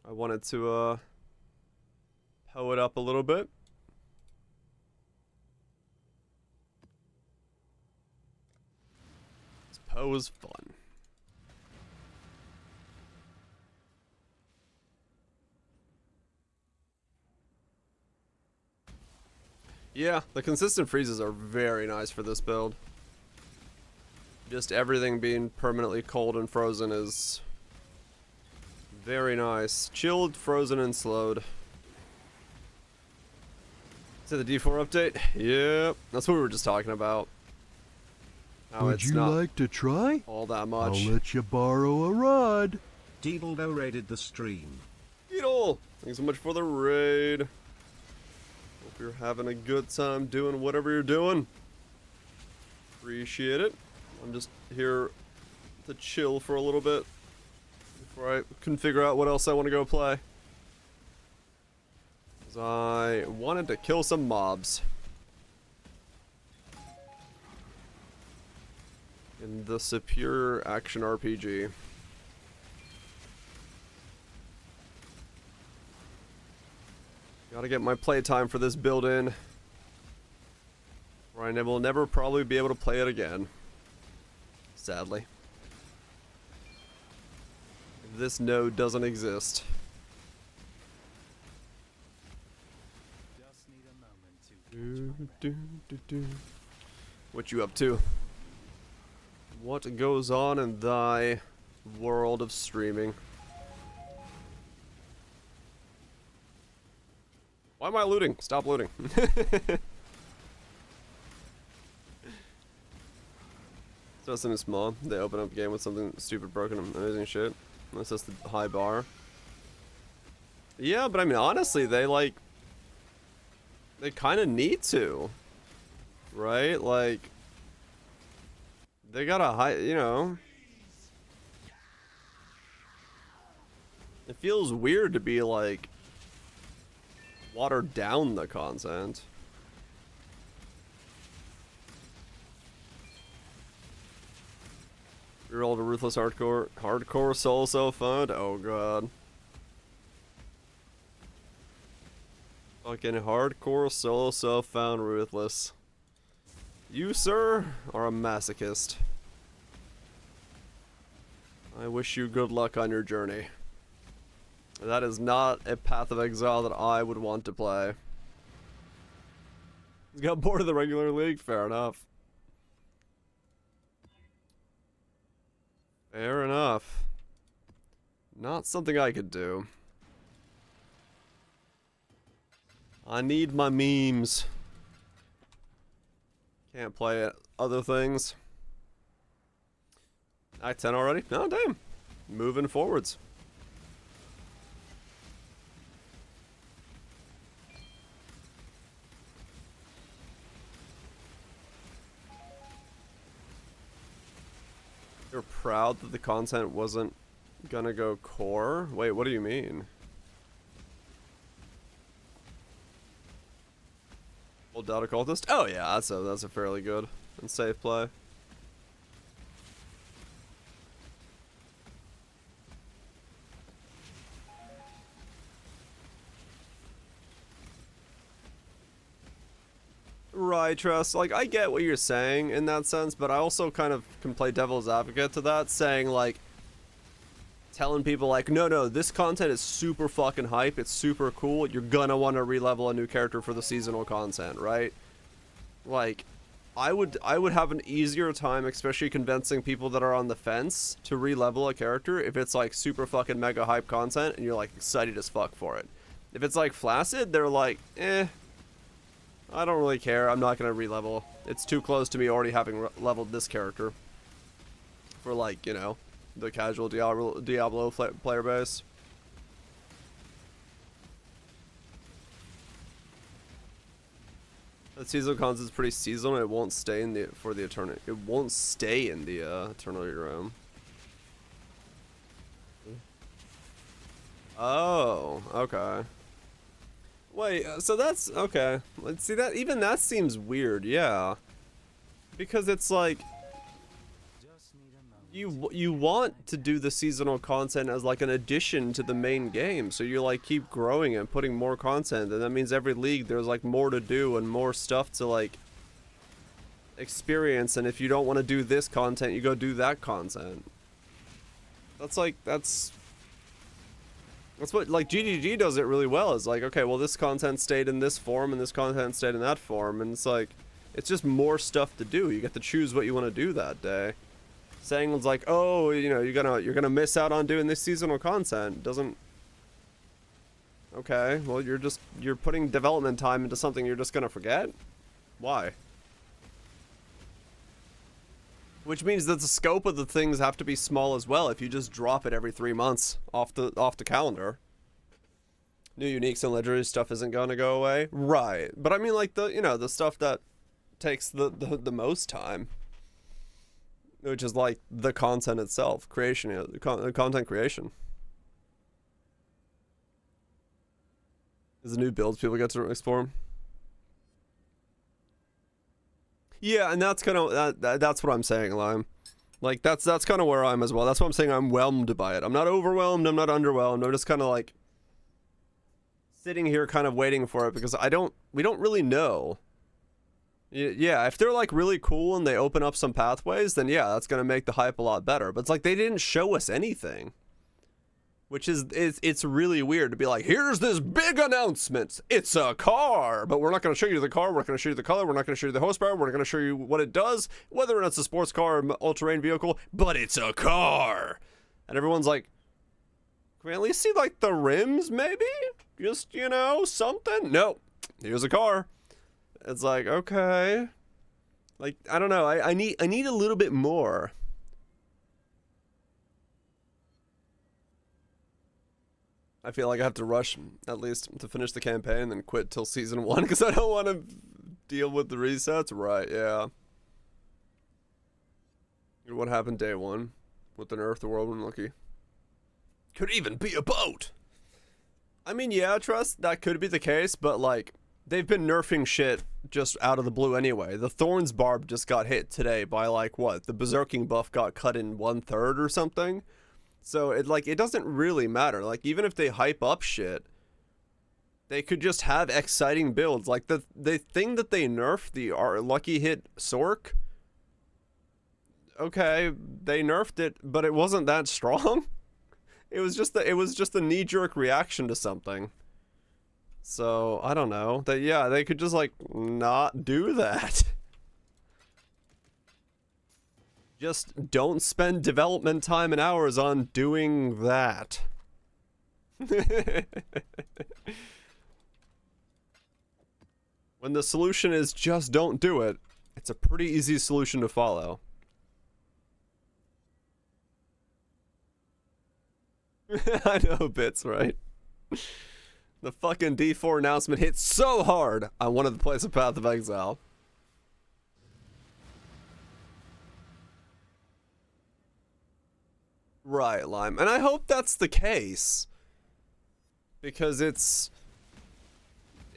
I wanted to Poe it up a little bit. Poe is fun. Yeah, the consistent freezes are very nice for this build. Just everything being permanently cold and frozen is very nice. Chilled, frozen, and slowed. Is it the D4 update? Yep, that's what we were just talking about. How Would it's you not like to try? all that I'll much. let you borrow a rod. Deedledo raided the stream. Beetle! Thanks so much for the raid. Hope you're having a good time doing whatever you're doing. Appreciate it. I'm just here to chill for a little bit before I can figure out what else I want to go play. 'Cause I wanted to kill some mobs. In the Superior Action RPG. Gotta get my playtime for this build in. Or I will never probably be able to play it again. Sadly. If this node doesn't exist. Just need a moment to catch my breath. What you up to? What goes on in thy world of streaming? Why am I looting? Stop looting. So something small. They open up a game with something stupid, broken, amazing shit. That's just the high bar. Yeah, but I mean, honestly, they kind of need to, right? Like, they got a high, you know. It feels weird to be like watered down the content. You're all the ruthless hardcore soul fun. Oh god. Fucking hardcore solo self-found ruthless. You, sir, are a masochist. I wish you good luck on your journey. That is not a Path of Exile that I would want to play. He's got bored of the regular league, fair enough. Fair enough. Not something I could do. I need my memes. Can't play other things. Act 10 already? Oh, damn. Moving forwards. You're proud that the content wasn't gonna go core? Wait, what do you mean? Old Data Cultist? Oh yeah, that's a fairly good and safe play. Right, Trust. Like, I get what you're saying in that sense, but I also kind of can play devil's advocate to that, saying, like, telling people, like, no, this content is super fucking hype, it's super cool, you're gonna want to re-level a new character for the seasonal content, right? Like, I would have an easier time, especially convincing people that are on the fence to re-level a character if it's, like, super fucking mega hype content and you're, like, excited as fuck for it. If it's, like, flaccid, they're like, I don't really care. I'm not gonna re-level. It's too close to me already having leveled this character. For, like, you know, the casual Diablo player base. The seasonal content is pretty seasonal. It won't stay in the eternity. It won't stay in the eternity realm. Oh, okay. Wait, so that's okay. Let's see that. Even that seems weird, yeah. Because it's like you want to do the seasonal content as like an addition to the main game, so you like keep growing and putting more content, and that means every league there's like more to do and more stuff to like experience. And if you don't want to do this content, you go do that content. That's what, like, GGG does it really well. Is like, okay, well, this content stayed in this form and this content stayed in that form, and it's like, it's just more stuff to do. You get to choose what you want to do that day. Saying it's like, oh, you know, you're gonna miss out on doing this seasonal content doesn't. Okay, well, you're putting development time into something you're just gonna forget. Why? Which means that the scope of the things have to be small as well. If you just drop it every 3 months off the calendar, new uniques and legendary stuff isn't gonna go away, right? But I mean, like, the stuff that takes the most time. which is like the content itself, creation, content creation. Is the new builds people get to explore. Yeah, and that's kind of that's what I'm saying, Lime. Like that's kind of where I'm as well. That's why I'm saying I'm whelmed by it. I'm not overwhelmed. I'm not underwhelmed. I'm just kind of like sitting here, kind of waiting for it because we don't really know. Yeah, if they're like really cool and they open up some pathways, then yeah, that's gonna make the hype a lot better. But it's like they didn't show us anything, which is it's really weird to be like, here's this big announcement. It's a car, but we're not gonna show you the car. We're not gonna show you the color. We're not gonna show you the horsepower. We're not gonna show you what it does, whether or not it's a sports car or all-terrain vehicle. But it's a car, and everyone's like, can we at least see like the rims, maybe? Just something. No, here's a car. It's like, okay, like I don't know. I need a little bit more. I feel like I have to rush at least to finish the campaign and then quit till season 1 because I don't want to deal with the resets. Right? Yeah. What happened day 1 with the nerf the world when lucky? Could even be a boat. I mean, yeah, trust that could be the case, but like. They've been nerfing shit just out of the blue anyway. The Thorns Barb just got hit today by like what? The Berserking buff got cut in 1/3 or something. So it doesn't really matter. Like even if they hype up shit, they could just have exciting builds. Like the thing that they nerfed, the lucky hit Sork. Okay, they nerfed it, but it wasn't that strong. It was just a knee-jerk reaction to something. So, I don't know. They could just, like, not do that. Just don't spend development time and hours on doing that. When the solution is just don't do it, it's a pretty easy solution to follow. I know, Bits, right? The fucking D4 announcement hit so hard, I wanted to play some Path of Exile. Right, Lime. And I hope that's the case. Because it's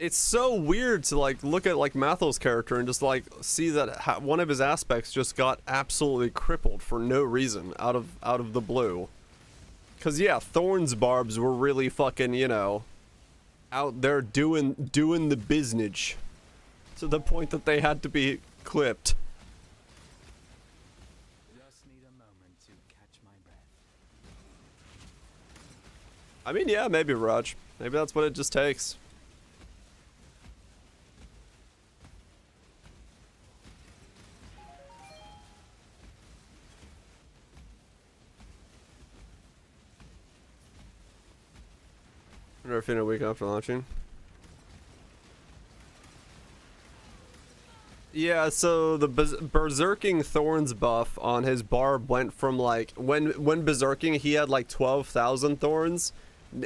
so weird to like look at like Mathel's character and just like see that one of his aspects just got absolutely crippled for no reason out of the blue. Cause yeah, Thorns Barbs were really fucking, out there doing the business to the point that they had to be clipped. Just need a moment to catch my breath. I mean, yeah, maybe Raj. Maybe that's what it just takes. Nerfing a week after launching. Yeah, so the Berserking Thorns buff on his barb went from like when Berserking he had like 12,000 thorns.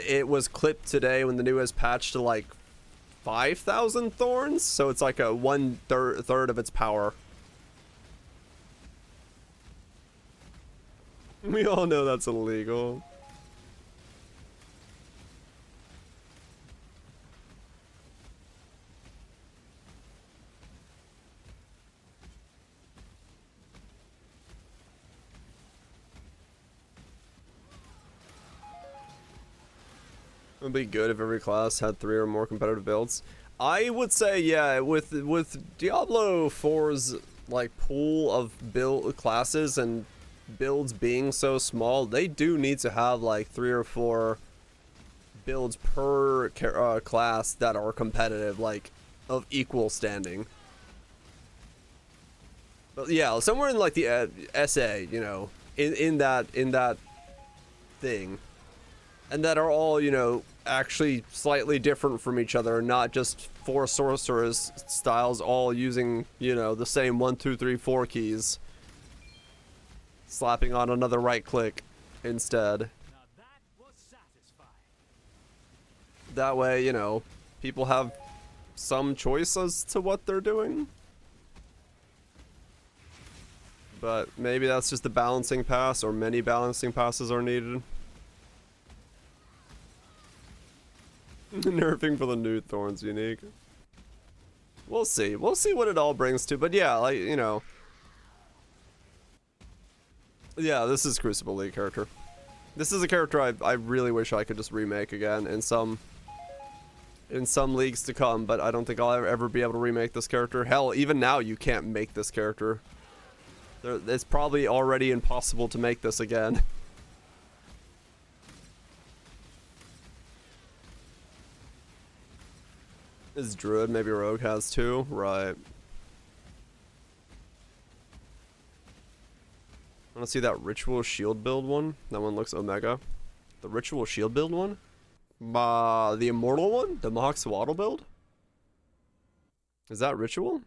It was clipped today when the newest patch to like 5,000 thorns, so it's like a third of its power. We all know that's illegal. It would be good if every class had 3 or more competitive builds. I would say, yeah, with Diablo 4's like pool of build classes and builds being so small, they do need to have like 3 or 4 builds per class that are competitive, like of equal standing. But yeah, somewhere in like the SA, in that thing. And that are all, actually slightly different from each other, not just 4 sorceress styles all using, the same 1, 2, 3, 4 keys. Slapping on another right click instead. Now that was satisfying. That way, people have some choice as to what they're doing. But maybe that's just a balancing pass, or many balancing passes are needed. Nerfing for the new Thorns unique. We'll see. We'll see what it all brings to. But yeah, like, you know. Yeah, this is Crucible League character. This is a character I really wish I could just remake again in some leagues to come, but I don't think I'll ever be able to remake this character. Hell, even now you can't make this character. It's probably already impossible to make this again. Is Druid, maybe Rogue has too? Right. I want to see that Ritual Shield build one. That one looks Omega. The Ritual Shield build one? The Immortal one? The Mahawk Swaddle build? Is that Ritual?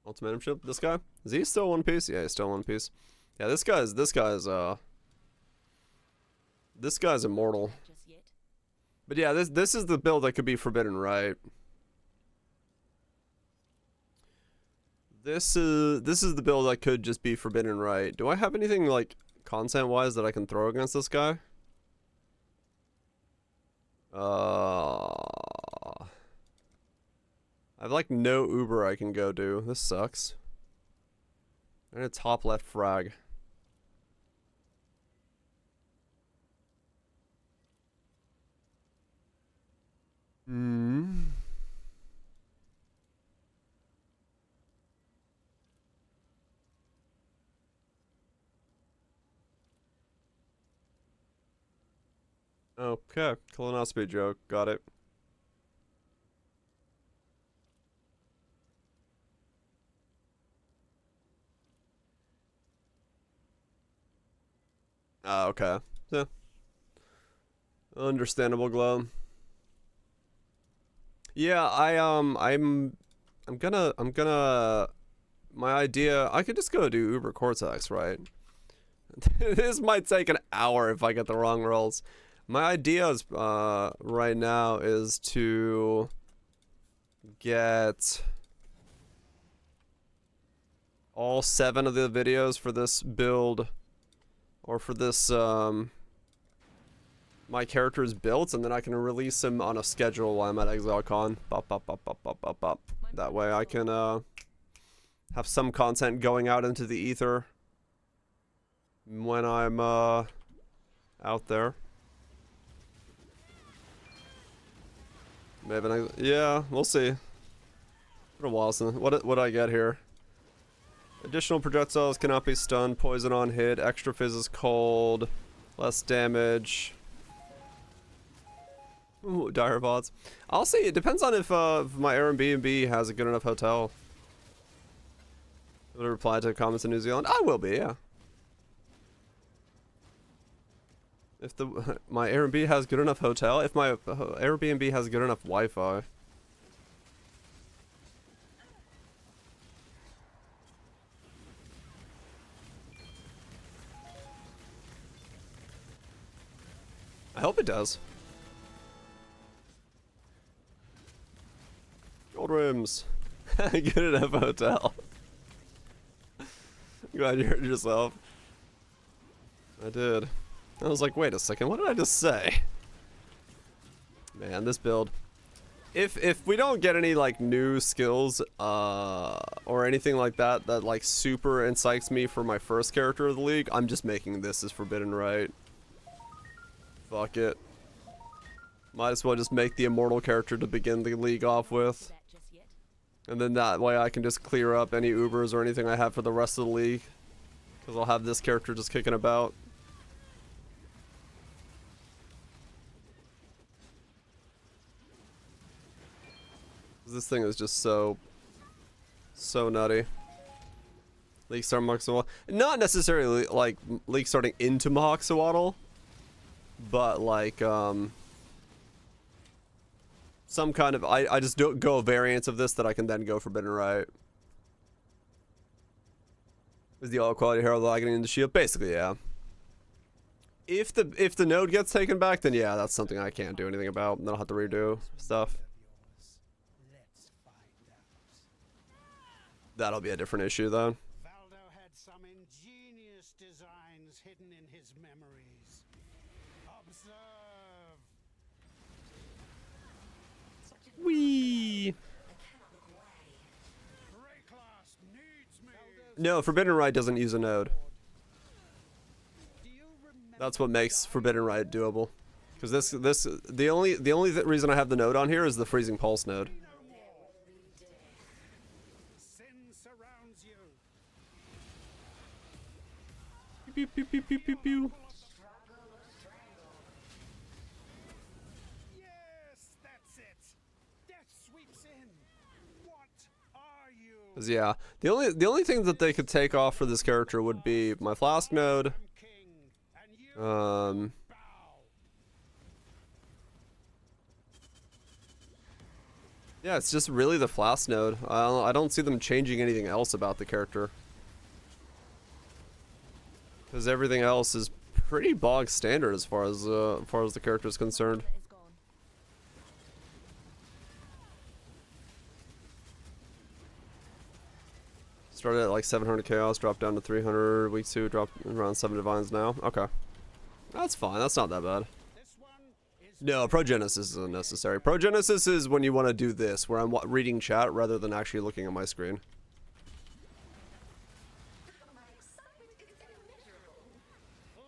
Ultimatum Shield? This guy? Is he still One Piece? Yeah, he's still One Piece. Yeah, this guy's immortal. But yeah, this is the build that could be forbidden, right? This is the build that could just be forbidden, right? Do I have anything like content wise that I can throw against this guy? I've like no Uber I can go do. This sucks. And a top left frag. Okay, colonoscopy joke. Got it. Okay. Yeah. Understandable, Glow. Yeah, I'm gonna my idea, I could just go do Uber Cortex, right? This might take an hour if I get the wrong rolls. My idea is right now is to get all 7 of the videos for this build, or for this my character's built, and then I can release him on a schedule while I'm at ExileCon. Bop, bop, bop, bop, bop, bop, bop. That way I can have some content going out into the ether when I'm out there. Maybe yeah, we'll see. Been a while since. What do I get here? Additional projectiles cannot be stunned. Poison on hit. Extra fizz is cold. Less damage. Ooh, dire bots. I'll say it depends on if my Airbnb has a good enough hotel. Will I reply to comments in New Zealand? I will be, yeah. If my Airbnb has good enough hotel, if my Airbnb has good enough Wi-Fi. I hope it does. Gold rims. Good enough hotel. Glad you heard yourself. I did. I was like, wait a second, what did I just say? Man, this build. If we don't get any like new skills or anything like that that like super incites me for my first character of the league, I'm just making this as Forbidden Right. Fuck it. Might as well just make the immortal character to begin the league off with. And then that way I can just clear up any Ubers or anything I have for the rest of the league. Because I'll have this character just kicking about. This thing is just so nutty. League start Mahawk Swaddle. Not necessarily like league starting into Mahawk Swaddle, but like some kind of I just don't go a variance of this that I can then go Forbidden Right. Is the all quality hero lagging in the shield? Basically, yeah. If the node gets taken back, then yeah, that's something I can't do anything about, and then I'll have to redo stuff. That'll be a different issue, though. Valdo had some ingenious designs hidden in his memories. Observe. Whee! Rayclass needs me. No, Forbidden Rite doesn't use a node. Do you remember That's what makes Forbidden Rite doable. Because the only reason I have the node on here is the Freezing Pulse node. no more? Sin surrounds you. Pew, pew, pew, pew, pew, pew. Yes, that's it. Death sweeps in. What are you? 'Cause yeah, the only thing that they could take off for this character would be my Flask node. I'm king, and you Um, bow. yeah, it's just really the Flask node. I don't see them changing anything else about the character. Because everything else is pretty bog standard as far as the character is concerned. Is gone. Started at like 700 chaos, dropped down to 300. Week 2 dropped around 7 divines now. Okay, that's fine. That's not that bad. This one is No, Progenesis isn't necessary. Progenesis is when you want to do this, where I'm reading chat rather than actually looking at my screen.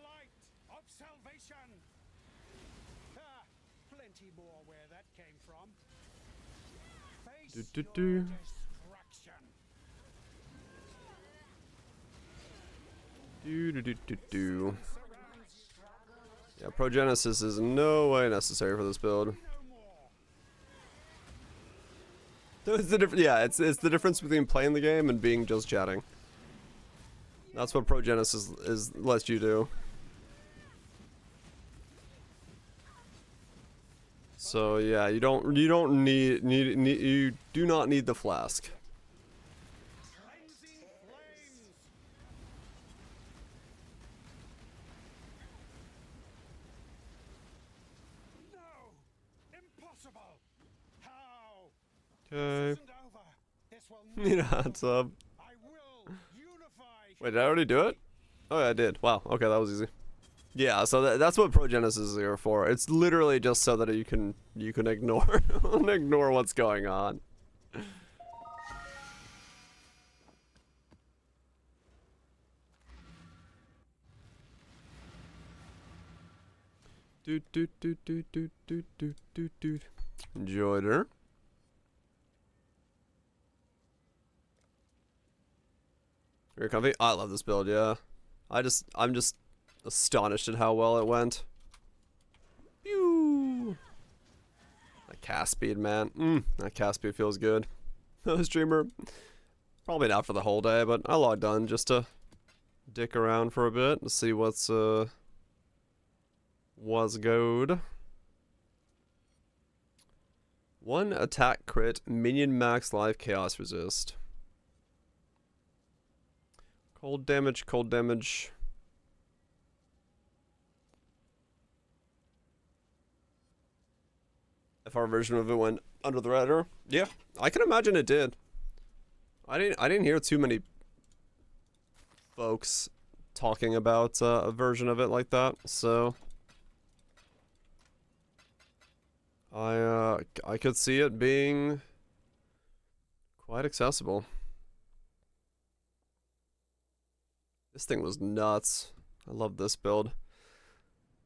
light of salvation. Ah, plenty more where that came from. Face Do. your destruction. Do. Yeah, Progenesis is no way necessary for this build. No more. So it's the yeah, it's the difference between playing the game and being just chatting. That's what Progenesis is lets you do. So yeah, you do not need the flask. Cleansing flames. No, impossible. How? Okay. Isn't over. This will You know, what's up? I will unify. Wait, did I already do it? Oh yeah, I did. Wow. Okay, that was easy. Yeah, so that's what Progenesis is here for. It's literally just so that you can ignore ignore what's going on. Enjoyed her. Very comfy. I love this build, yeah. I'm just astonished at how well it went. Pew! That cast speed, man. That cast speed feels good. Streamer. Probably not for the whole day, but I logged on just to dick around for a bit and see what's good. 1 attack crit, minion max life, chaos resist. Cold damage, cold damage. If our version of it went under the radar, yeah, I can imagine it did. I didn't hear too many folks talking about a version of it like that, so I could see it being quite accessible. This thing was nuts. I love this build.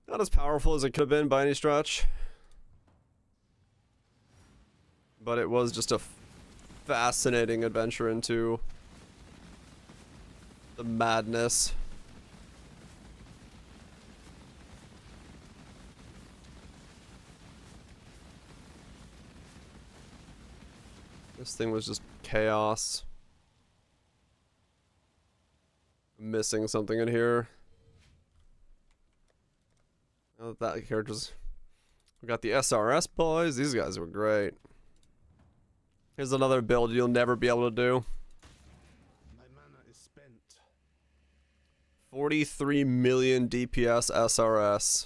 Not as powerful as it could have been by any stretch, but it was just a fascinating adventure into the madness. This thing was just chaos. Missing something in here. Oh, that character's. We got the SRS boys. These guys were great. Here's another build you'll never be able to do. My mana is spent. 43 million DPS SRS.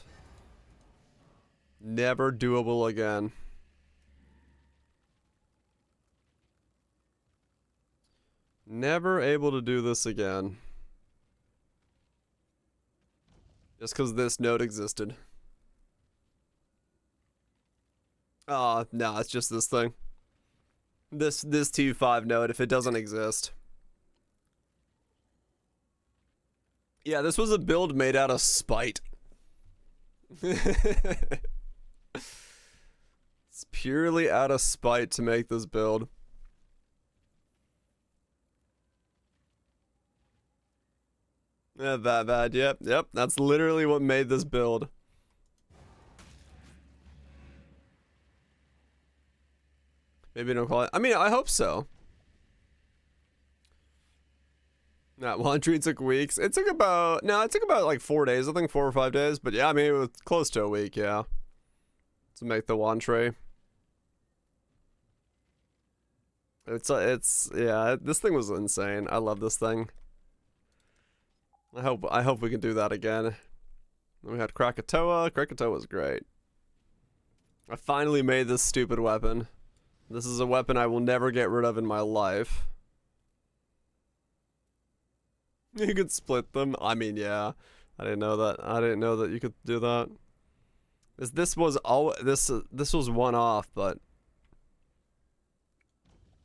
Never doable again. Never able to do this again. Just because this node existed. No, it's just this thing. This T5 node, if it doesn't exist. Yeah, this was a build made out of spite. It's purely out of spite to make this build. Yeah, that bad. Yep. That's literally what made this build. Maybe don't call it. I mean, I hope so. That laundry took weeks. It took about like 4 days. I think 4 or 5 days. But yeah, I mean, it was close to a week. Yeah, to make the wand tray. It's yeah. This thing was insane. I love this thing. I hope we can do that again. Then we had Krakatoa. Krakatoa was great. I finally made this stupid weapon. This is a weapon I will never get rid of in my life. You could split them. I mean, yeah. I didn't know that. I didn't know that you could do that. This was one off, but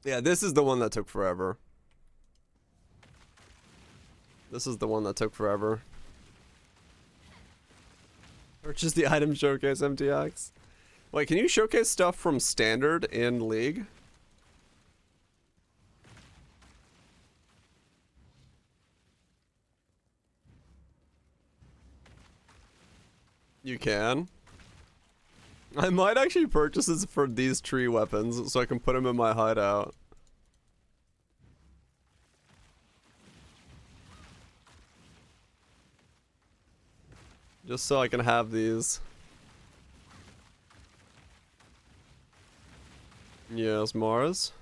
yeah, this is the one that took forever. This is the one that took forever. Purchase the item showcase MTX. Wait, can you showcase stuff from standard in League? You can. I might actually purchase this for these tree weapons so I can put them in my hideout. Just so I can have these. Yes, Mars.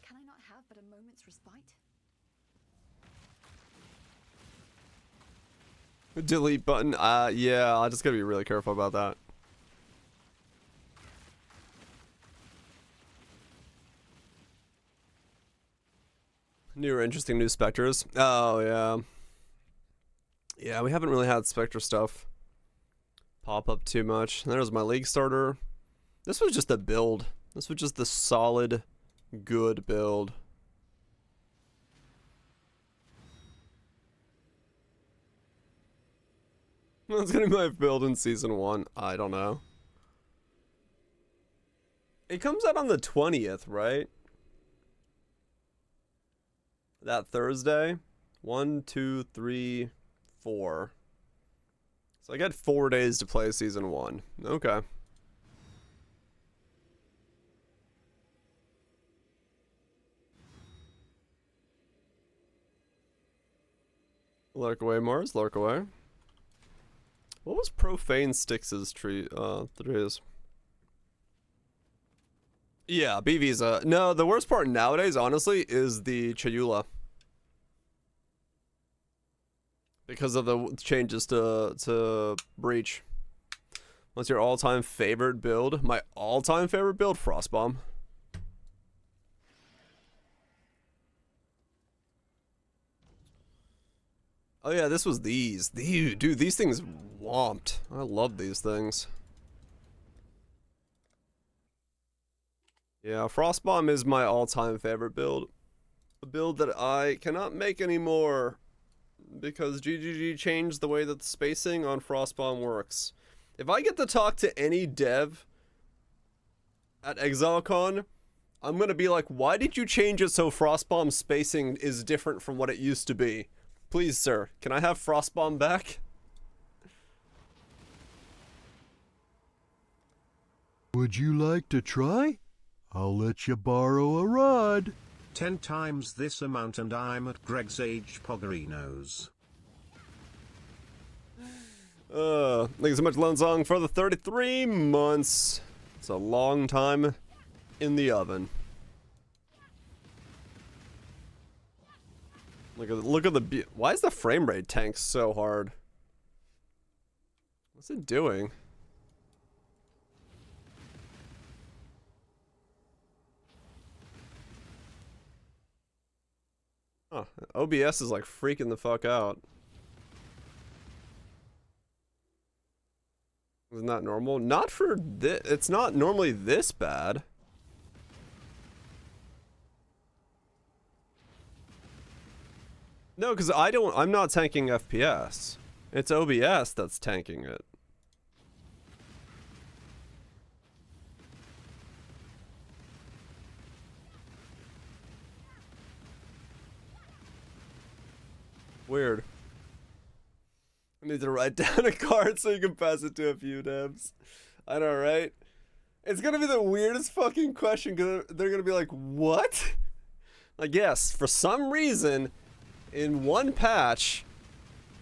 Can I not have but a moment's respite? Delete button. Yeah, I just gotta be really careful about that. New or interesting new specters. Oh yeah. Yeah, we haven't really had Spectre stuff pop up too much. There's my League starter. This was just a build. This was just the solid, good build. That's gonna be my build in Season 1. I don't know. It comes out on the 20th, right? That Thursday? 1, 2, 3, 4. So I got 4 days to play Season 1. Okay. Lurk away, Mars. Lurk away. What was Profane Styx's trees? Yeah, BV's no, the worst part nowadays, honestly, is the Chayula. Because of the changes to Breach. What's your all-time favorite build? My all-time favorite build? Frostbomb. Oh yeah, this was these. Dude, these things whomped. I love these things. Yeah, Frostbomb is my all-time favorite build. A build that I cannot make anymore because GGG changed the way that the spacing on Frostbomb works. If I get to talk to any dev at ExileCon, I'm gonna be like, why did you change it so Frostbomb spacing is different from what it used to be? Please, sir, can I have Frostbomb back? Would you like to try? I'll let you borrow a rod. 10 times this amount and I'm at Greg's age Poggerinos. Thank you so much, Lone Song, for the 33 months. It's a long time in the oven. Look at the why is the frame rate tank so hard? What's it doing? Huh, OBS is like freaking the fuck out. Isn't that normal? Not for this. It's not normally this bad. No, because I'm not tanking FPS. It's OBS that's tanking it. Weird. I need to write down a card so you can pass it to a few devs. I know, right? It's gonna be the weirdest fucking question because they're gonna be like, what? Like, yes, for some reason, in one patch,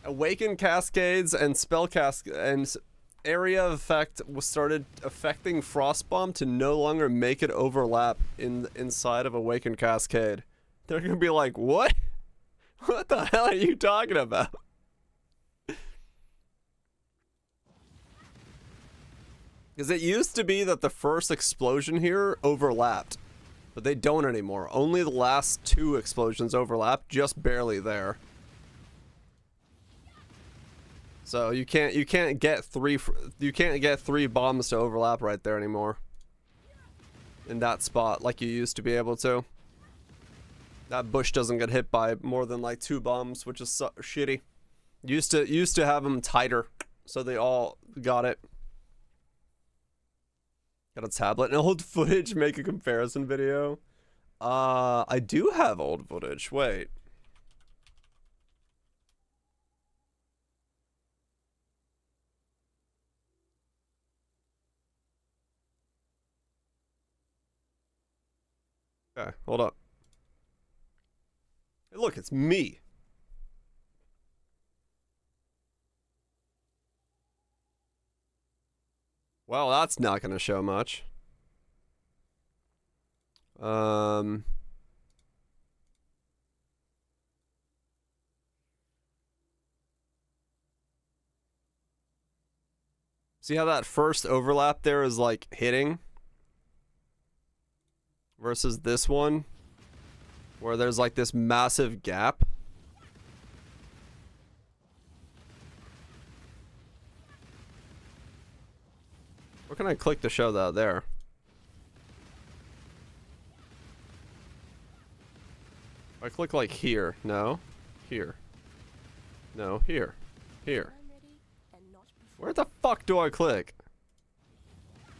Awaken Cascades and Spell and Area Effect was started affecting Frostbomb to no longer make it overlap inside of Awaken Cascade. They're gonna be like, what? What the hell are you talking about? Because it used to be that the first explosion here overlapped, but they don't anymore. Only the last 2 explosions overlap, just barely there. So you can't get 3 bombs to overlap right there anymore. In that spot, like you used to be able to. That bush doesn't get hit by more than like 2 bombs, which is shitty. Used to have them tighter, so they all got it. Got a tablet and old footage, make a comparison video. I do have old footage. Wait. Okay, hold up. Hey, look, it's me. Well, that's not going to show much. See how that first overlap there is like hitting? Versus this one, where there's like this massive gap. Where can I click to show that there? I click like here. No. Here. No, here. Here. Where the fuck do I click?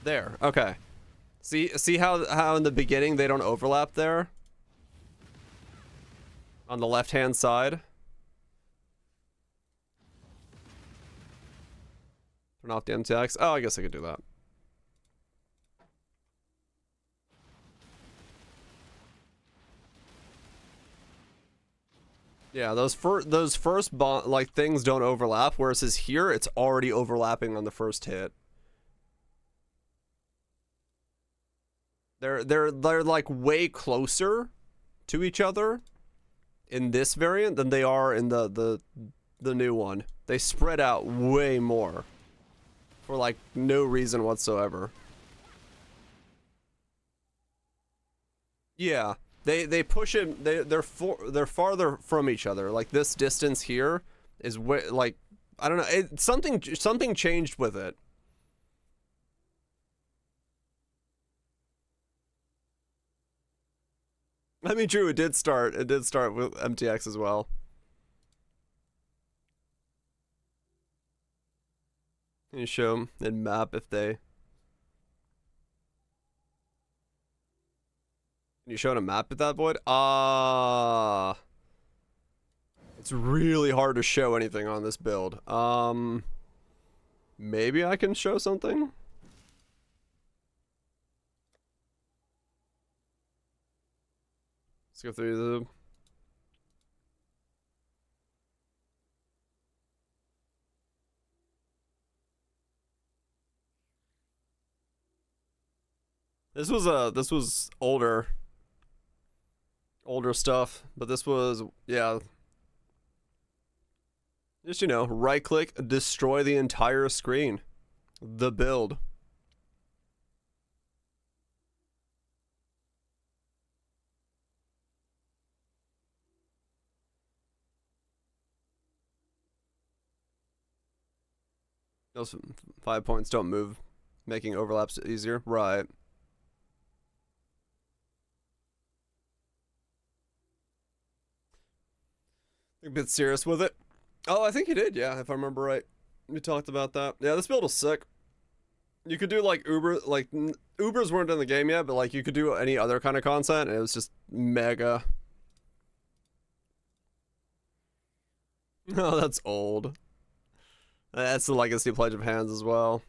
There. Okay. See how in the beginning they don't overlap there? On the left-hand side? Turn off the MTX. Oh, I guess I could do that. Yeah, those first like things don't overlap, whereas here it's already overlapping on the first hit. They're like way closer to each other in this variant than they are in the new one. They spread out way more for like no reason whatsoever. Yeah. They push it. They're farther from each other. Like this distance here is like I don't know. Something changed with it. I mean, true. It did start with MTX as well. Can you show them in map if they? Can you show a map at that point? It's really hard to show anything on this build. Maybe I can show something? Let's go through the... This was older stuff, but this was, yeah, Just, you know, right click, destroy the entire screen. The build. Those 5 points don't move, making overlaps easier. Right. A bit serious with it. Oh, I think you did, yeah, if I remember right. We talked about that. Yeah, this build was sick. You could do like Uber, like Ubers weren't in the game yet, but like you could do any other kind of content, and it was just mega. Oh, that's old. That's the Legacy Pledge of Hands as well.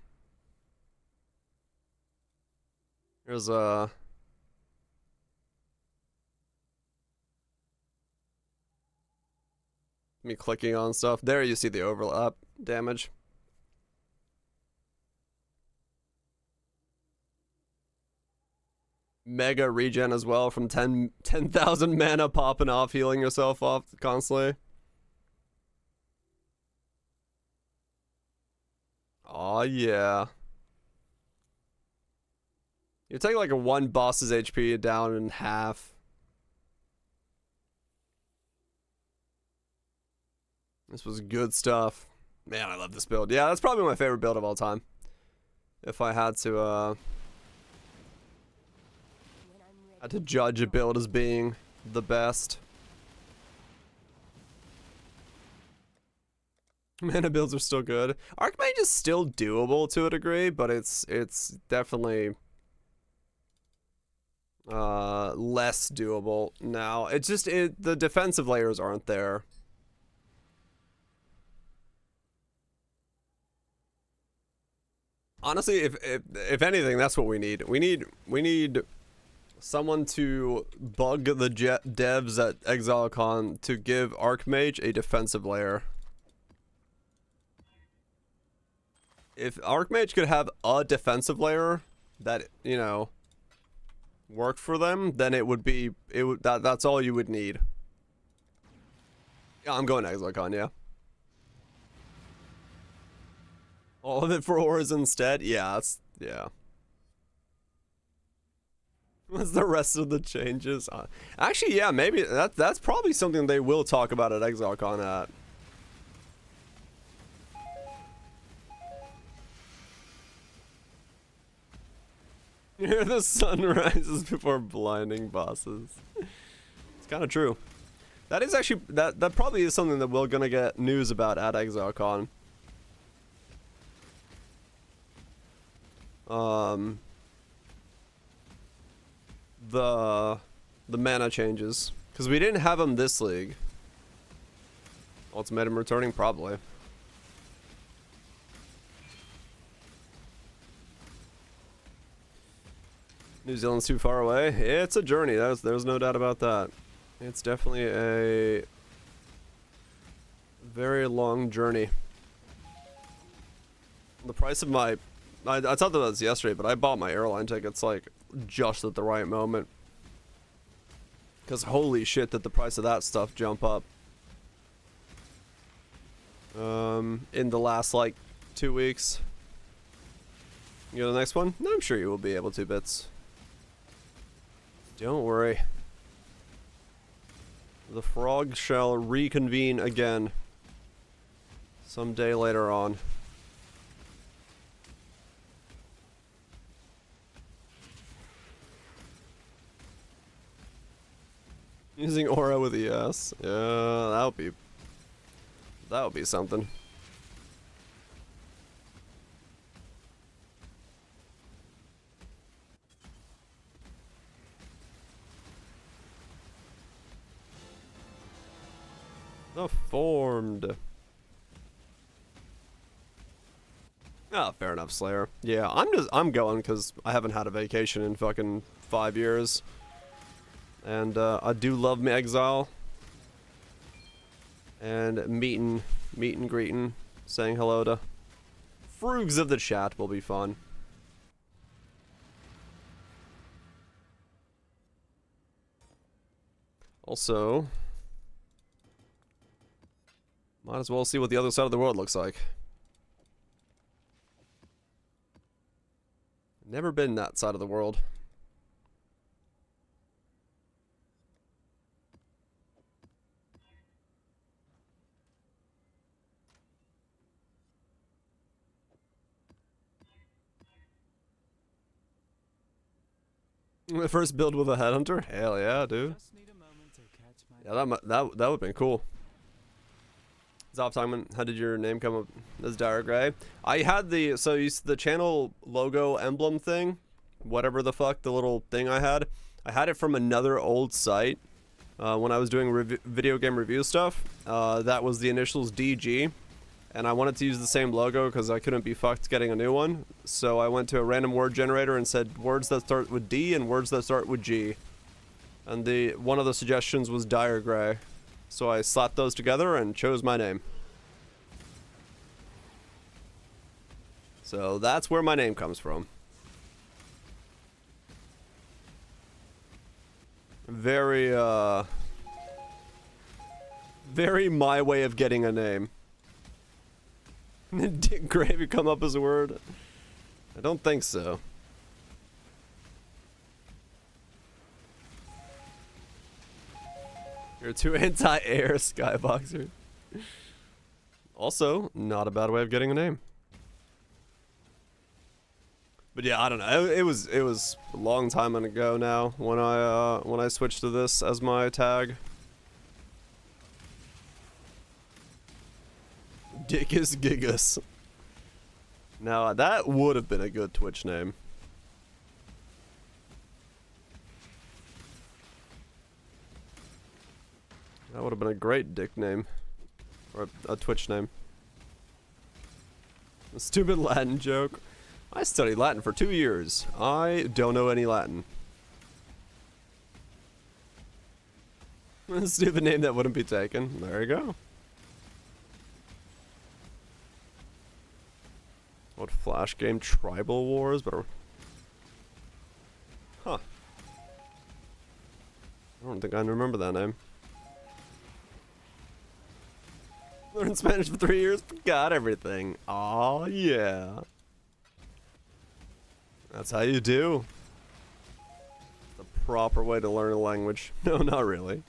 There's me clicking on stuff. There you see the overlap damage. Mega regen as well from 10,000 mana popping off, healing yourself off constantly. Aw, yeah. You take like a one boss's HP down in half. This was good stuff. Man, I love this build. Yeah, that's probably my favorite build of all time. If I had to judge a build as being the best. Mana builds are still good. Archmage is still doable to a degree, but it's definitely less doable now. It's just the defensive layers aren't there. Honestly, if anything, that's what we need. We need someone to bug the devs at ExileCon to give Archmage a defensive layer. If Archmage could have a defensive layer that, you know, worked for them, then that's all you would need. Yeah, I'm going to ExileCon, yeah. All of it for Auras instead? Yeah, yeah. What's the rest of the changes? Actually, yeah, maybe that's probably something they will talk about at ExileCon at. You hear the sun rises before blinding bosses. It's kind of true. That is actually that probably is something that we're gonna get news about at ExileCon. The mana changes, because we didn't have them this league. Ultimatum returning, probably. New Zealand's too far away. It's a journey. There's no doubt about that. It's definitely a very long journey. The price of my I talked about this yesterday, but I bought my airline tickets like just at the right moment. Because holy shit did the price of that stuff jump up. In the last like 2 weeks. You go to the next one? I'm sure you will be able to, Bits. Don't worry. The frog shall reconvene again. Someday later on. Using aura with ES. Yeah, that would be something. The formed. Ah, fair enough, Slayer. Yeah, I'm going because I haven't had a vacation in fucking 5 years. And I do love me Exile. And meet and greeting, saying hello to Froogs of the chat will be fun. Also, Might as well see what the other side of the world looks like. Never been that side of the world. My first build with a headhunter? Hell yeah, dude. Just need a moment to catch my Yeah, that would have been cool. Zop Simon, how did your name come up as Dire Gray? I had the the channel logo emblem thing, whatever the fuck, the little thing I had it from another old site when I was doing video game review stuff. That was the initials DG, and I wanted to use the same logo because I couldn't be fucked getting a new one. So I went to a random word generator and said words that start with D and words that start with G. And one of the suggestions was Dire Gray. So I slapped those together and chose my name. So that's where my name comes from. Very, very my way of getting a name. Did gravy come up as a word? I don't think so. You're too anti-air, Skyboxer. Also, not a bad way of getting a name. But yeah, I don't know. It was a long time ago now when I switched to this as my tag. Dickus Gigas. Now that would have been a good Twitch name. That would have been a great dick name. Or a Twitch name. A stupid Latin joke. I studied Latin for 2 years. I don't know any Latin. A stupid name that wouldn't be taken. There you go. What flash game? Tribal Wars? But huh. I don't think I remember that name. Learned Spanish for 3 years, forgot everything. Aw, yeah. That's how you do. The proper way to learn a language. No, not really.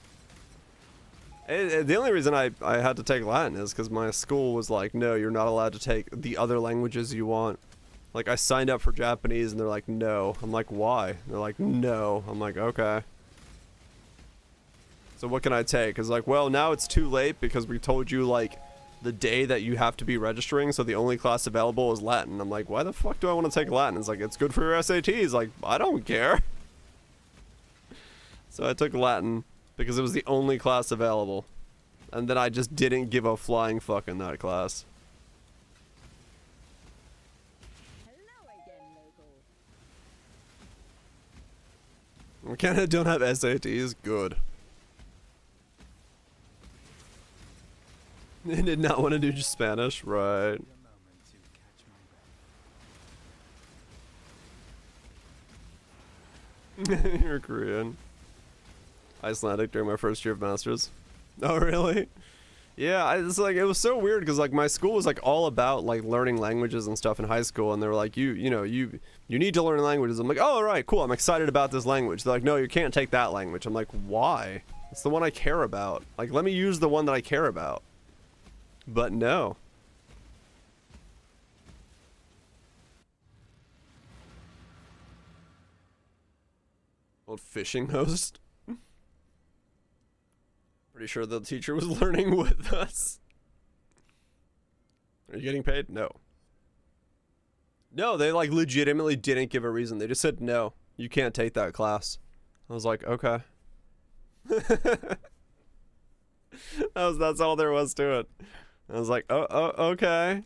The only reason I had to take Latin is because my school was like, no, you're not allowed to take the other languages you want. Like, I signed up for Japanese and they're like, no. I'm like, why? They're like, no. I'm like, okay. So what can I take? It's like, well, now it's too late because we told you, like, the day that you have to be registering, so the only class available is Latin. I'm like, why the fuck do I want to take Latin? It's like, it's good for your SATs. Like, I don't care. So I took Latin because it was the only class available. And then I just didn't give a flying fuck in that class. Hello again, local. We kinda don't have SATs. Good. They did not want to do just Spanish, right? need a moment to catch my breath. You're Korean. Icelandic during my first year of masters. Oh really? Yeah, it's like, it was so weird because like my school was like all about like learning languages and stuff in high school, and they were like, you know, you need to learn languages. I'm like, oh, all right, cool, I'm excited about this language. They're like, no, you can't take that language. I'm like, why? It's the one I care about. Like, let me use the one that I care about. But no. Old fishing host. Pretty sure the teacher was learning with us. Are you getting paid? No. No, they like legitimately didn't give a reason. They just said, no, you can't take that class. I was like, okay. That's all there was to it. I was like, oh, okay.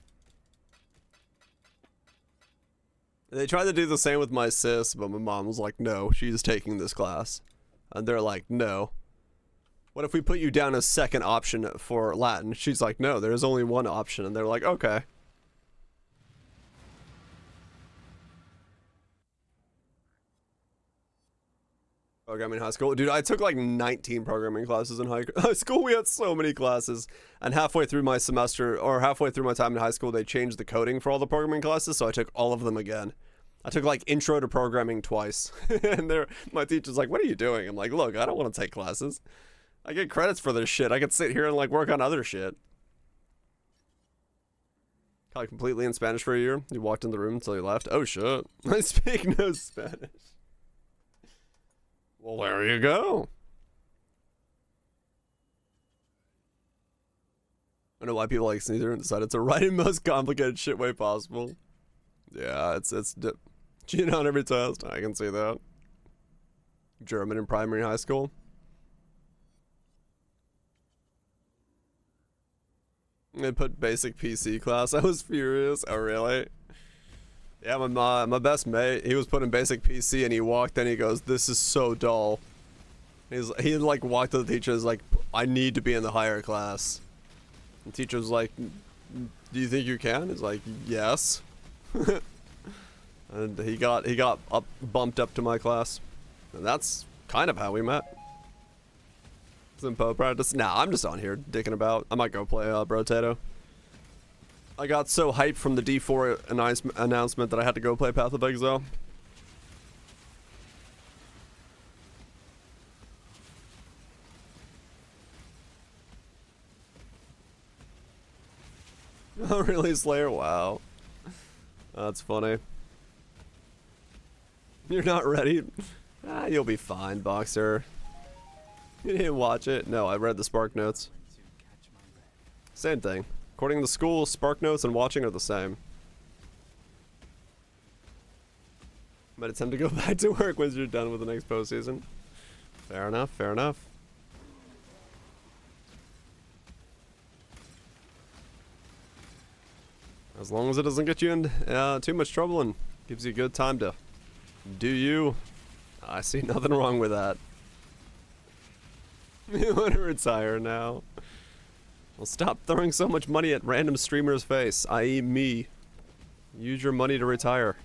They tried to do the same with my sis, but my mom was like, no, she's taking this class. And they're like, no. What if we put you down as second option for Latin? She's like, no, there's only one option. And they're like, okay. Programming in high school. Dude, I took like 19 programming classes in high school. We had so many classes. And halfway through my semester, or halfway through my time in high school, they changed the coding for all the programming classes, so I took all of them again. I took like intro to programming twice. And my teacher's like, what are you doing? I'm like, look, I don't want to take classes. I get credits for this shit. I could sit here and like work on other shit. Got completely in Spanish for a year. You walked in the room until you left. Oh shit. I speak no Spanish. Well, there you go. I know why people like Sneether and decided to write in most complicated shit way possible. Yeah, it's cheating on every test. I can see that. German in primary high school. They put basic PC class. I was furious. Oh really? Yeah, my best mate, he was putting basic PC and he walked in, he goes, this is so dull. He like walked to the teacher, was like, I need to be in the higher class. The teacher was like, do you think you can? He's like, yes. And he got bumped up to my class. And that's kind of how we met. Simpo practice. Nah, I'm just on here dicking about. I might go play Brotato. I got so hyped from the D4 announcement that I had to go play Path of Exile. Oh, really, Slayer? Wow. That's funny. You're not ready? Ah, you'll be fine, Boxer. You didn't watch it? No, I read the Spark Notes. Same thing. According to the school, Spark Notes and watching are the same. Might attempt to go back to work once you're done with the next postseason. Fair enough, fair enough. As long as it doesn't get you in too much trouble and gives you a good time to do you. I see nothing wrong with that. You want to retire now? Well, stop throwing so much money at random streamers' face, i.e. me. Use your money to retire.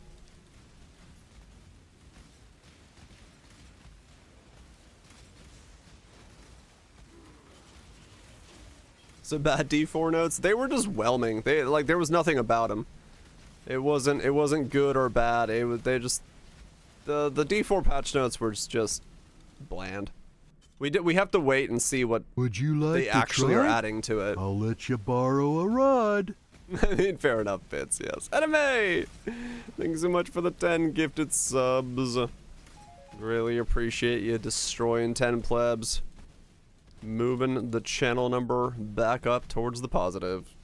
So bad D4 notes? They were just whelming. They like there was nothing about them. It wasn't good or bad. The D4 patch notes were just bland. We have to wait and see what Would you like they actually try? are adding to it. I'll let you borrow a rod. I mean, fair enough, Bits, yes. Anime! Thanks so much for the 10 gifted subs. Really appreciate you destroying 10 plebs. Moving the channel number back up towards the positive.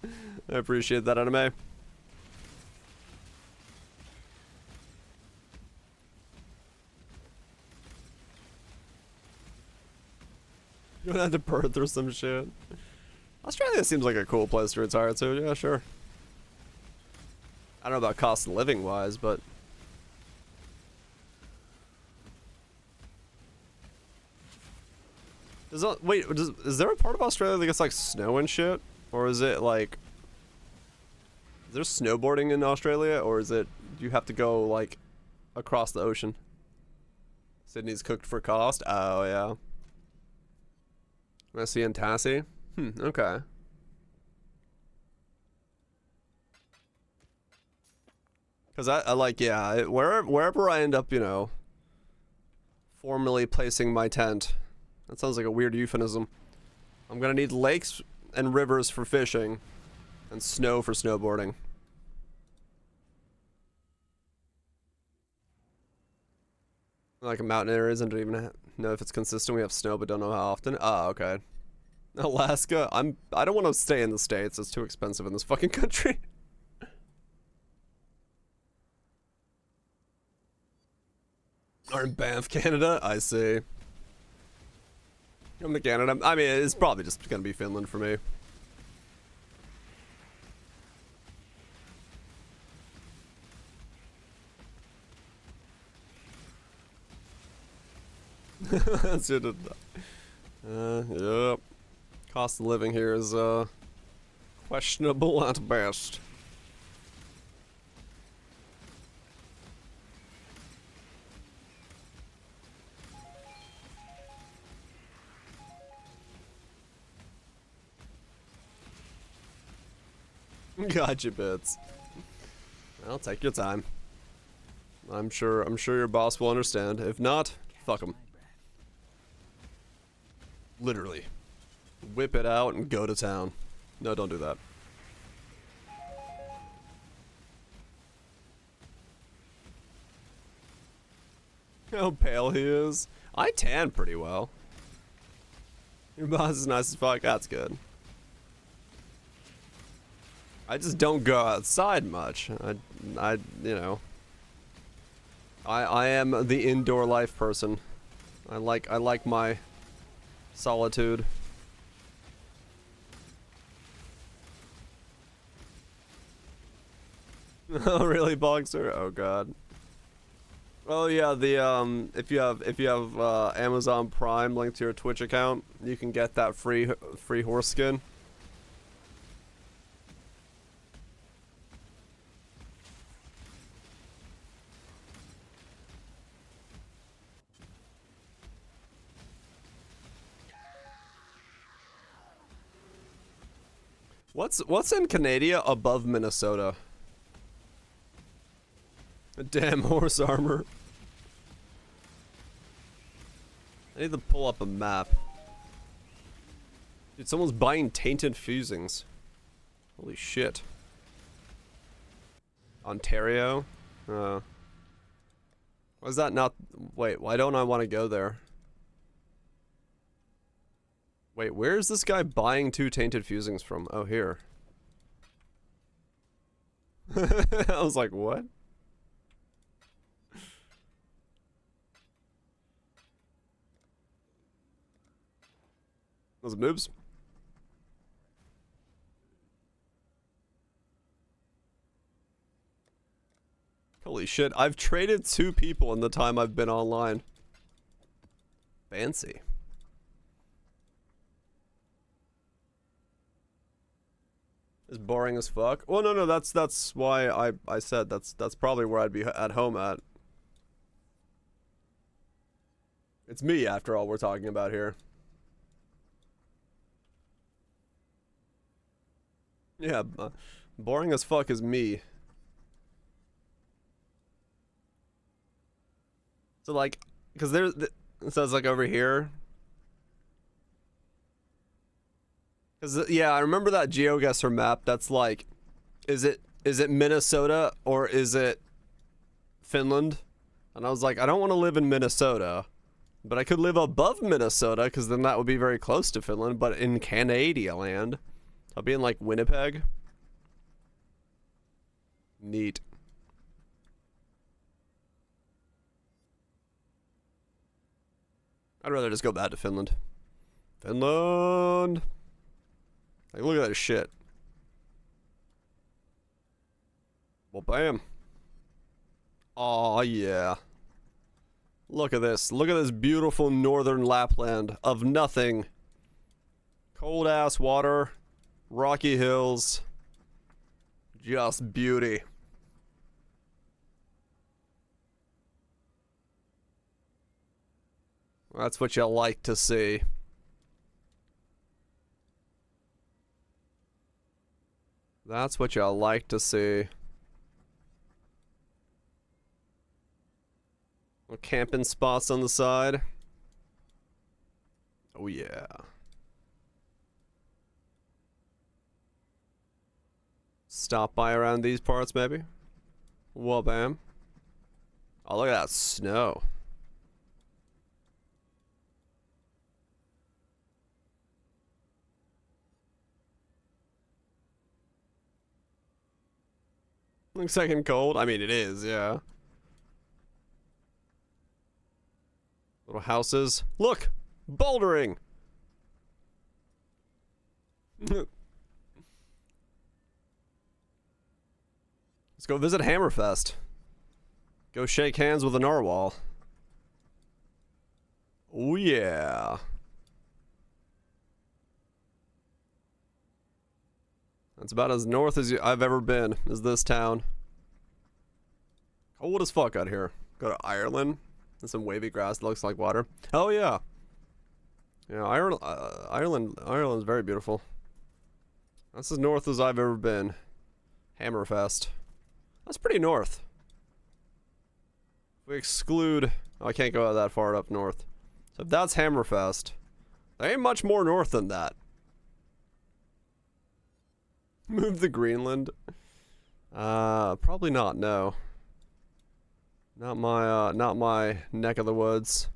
I appreciate that, Anime. You don't have to burn through some shit. Australia seems like a cool place to retire to. Yeah, sure. I don't know about cost of living wise, but is there a part of Australia that gets like snow and shit, or is it like is there snowboarding in Australia, or is it you have to go like across the ocean? Sydney's cooked for cost. Oh yeah. Messi and Tassie? Okay. Because I like, yeah, wherever I end up, you know, formally placing my tent. That sounds like a weird euphemism. I'm gonna need lakes and rivers for fishing, and snow for snowboarding. Like mountain areas, and don't even know if it's consistent. We have snow, but don't know how often. Ah, okay. Alaska. I don't want to stay in the States. It's too expensive in this fucking country. Or in Banff, Canada. I see. Come to Canada. I mean, it's probably just gonna be Finland for me. That's it. Yep. Cost of living here is questionable at best. Gotcha bits. Well, take your time. I'm sure your boss will understand. If not, fuck him. Literally. Whip it out and go to town. No, don't do that. How pale he is. I tan pretty well. Your boss is nice as fuck. That's good. I just don't go outside much. I you know. I am the indoor life person. I like my solitude. Oh really, Boxer? Oh god. Oh yeah, the if you have Amazon Prime linked to your Twitch account, you can get that free horse skin. What's in Canada above Minnesota? Damn horse armor. I need to pull up a map. Dude, someone's buying tainted fusings. Holy shit. Ontario? Why is that not... Wait, why don't I want to go there? Wait, where is this guy buying 2 tainted fusings from? Oh, here. I was like, what? Those moves. Holy shit, I've traded 2 people in the time I've been online. Fancy. It's boring as fuck. Well, no, that's why I said that's probably where I'd be at home at. It's me, after all, we're talking about here. Yeah, boring as fuck is me. So like, because there's, it says like over here. Because yeah, I remember that GeoGuessr map. That's like, is it Minnesota or is it Finland? And I was like, I don't want to live in Minnesota, but I could live above Minnesota because then that would be very close to Finland. But in Canada land, I'll be in like Winnipeg. Neat. I'd rather just go back to Finland. Finland. Like, look at that shit. Well, bam. Aw, yeah. Look at this. Look at this beautiful northern Lapland of nothing. Cold ass water. Rocky hills. Just beauty. That's what you like to see. That's what you like to see. Little camping spots on the side. Oh yeah. Stop by around these parts maybe. Well, bam. Oh, look at that snow. Looks second cold. I mean, it is, yeah. Little houses. Look! Bouldering! Let's go visit Hammerfest. Go shake hands with a narwhal. Oh, yeah. That's about as north as I've ever been, is this town. Cold as fuck out here. Go to Ireland. And some wavy grass that looks like water. Oh yeah. Yeah, Ireland's very beautiful. That's as north as I've ever been. Hammerfest. That's pretty north. If we exclude... Oh, I can't go that far up north. So if that's Hammerfest, there ain't much more north than that. Move to Greenland? Probably not, no. Not my neck of the woods.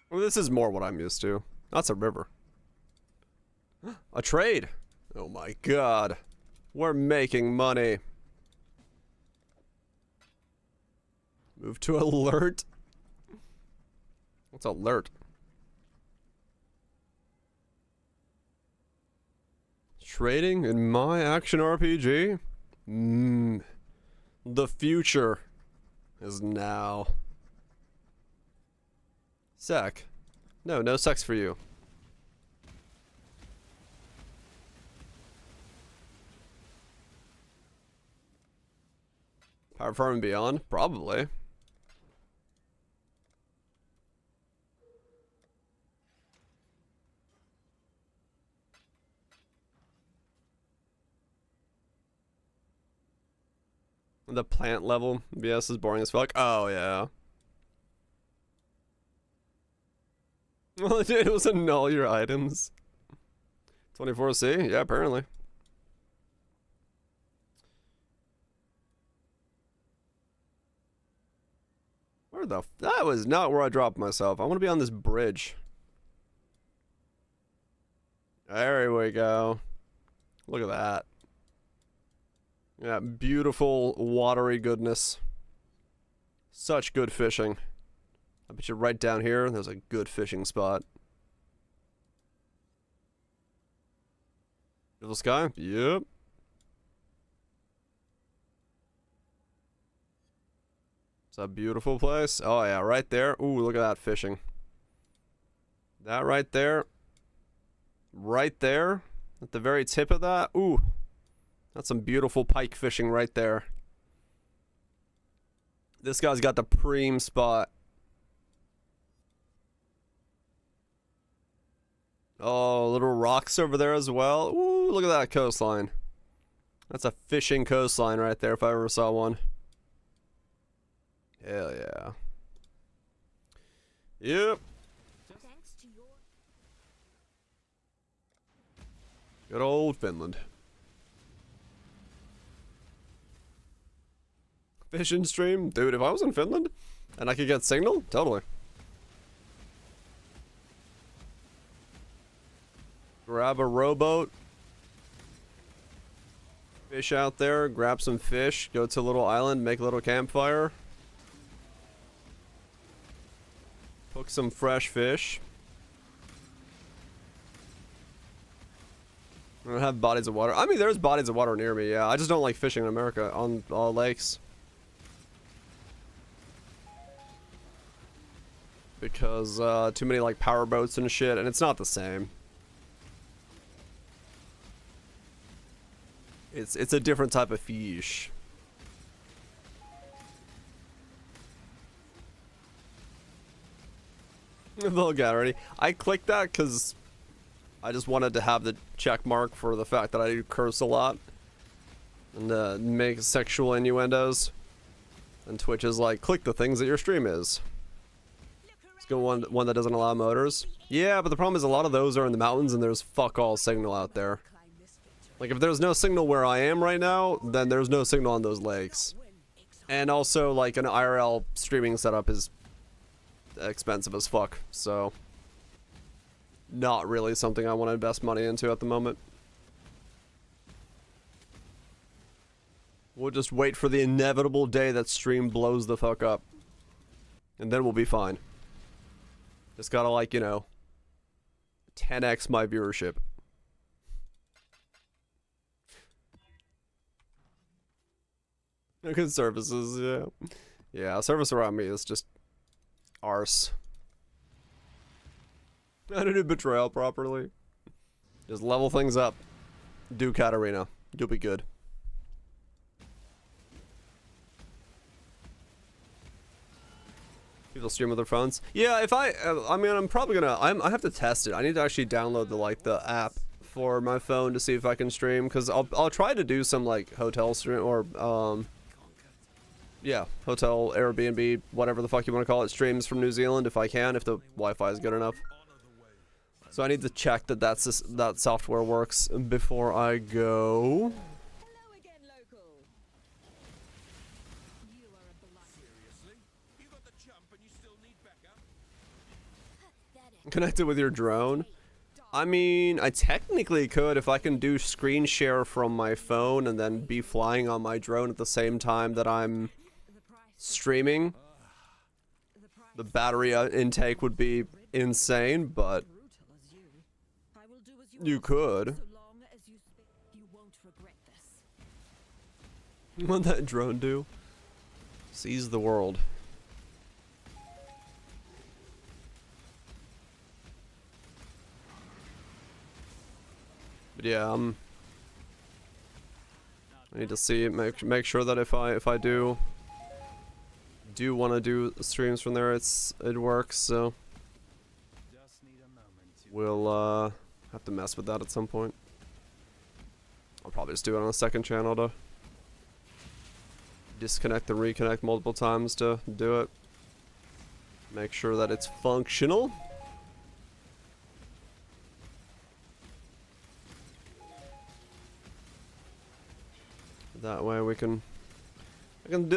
Well, this is more what I'm used to. That's a river. A trade. Oh my god. We're making money. Move to alert. What's alert? Trading in my action RPG? The future is now. Sec. No sex for you. Power Farm and Beyond? Probably. The plant level BS is boring as fuck. Oh, yeah. All it did was annul your items. 24C? Yeah, apparently. Where the... That was not where I dropped myself. I want to be on this bridge. There we go. Look at that. Yeah, beautiful, watery goodness. Such good fishing. I bet you right down here, there's a good fishing spot. Beautiful sky? Yep. It's a beautiful place. Oh yeah, right there. Ooh, look at that fishing. That right there. Right there. At the very tip of that. Ooh. That's some beautiful pike fishing right there. This guy's got the preem spot. Oh, little rocks over there as well. Ooh, look at that coastline. That's a fishing coastline right there if I ever saw one. Hell yeah. Yep. Thanks to your Good old Finland. Fishing stream? Dude, if I was in Finland and I could get signal, totally. Grab a rowboat. Fish out there, grab some fish, go to a little island, make a little campfire. Cook some fresh fish. I don't have bodies of water. I mean, there's bodies of water near me, yeah. I just don't like fishing in America on all lakes. Because too many like power boats and shit, and it's not the same. It's a different type of fish. Vulgarity. I clicked that because I just wanted to have the check mark for the fact that I do curse a lot and make sexual innuendos. And Twitch is like, click the things that your stream is. Let's go one that doesn't allow motors. Yeah, but the problem is a lot of those are in the mountains and there's fuck all signal out there. Like if there's no signal where I am right now, then there's no signal on those lakes. And also like an IRL streaming setup is expensive as fuck, so not really something I want to invest money into at the moment. We'll just wait for the inevitable day that stream blows the fuck up. And then we'll be fine. Just gotta, like, you know, 10x my viewership. Good services, yeah. Yeah, service around me is just arse. I didn't do betrayal properly. Just level things up. Do Katarina. You'll be good. People stream with their phones. Yeah, if I mean, I'm probably gonna. I have to test it. I need to actually download the app for my phone to see if I can stream, because I'll try to do some like hotel stream or yeah, hotel, Airbnb, whatever the fuck you want to call it, streams from New Zealand if I can, if the Wi-Fi is good enough. So I need to check that that software works before I go. Hello again, local. You are a blood. Seriously? You got the jump and you still need backup? Pathetic. Connected with your drone. I mean, I technically could if I can do screen share from my phone and then be flying on my drone at the same time that I'm The price. streaming. The price. The battery intake would be insane, but Brutal as you. I will do as you ask, could. So long as you you won't regret this. What'd that drone do? Seize the world. But yeah, I need to see make sure that if I do want to do streams from there, it works. So Just need a moment to we'll have to mess with that at some point. I'll probably just do it on a second channel to disconnect and reconnect multiple times to do it. Make sure that it's functional. That way I can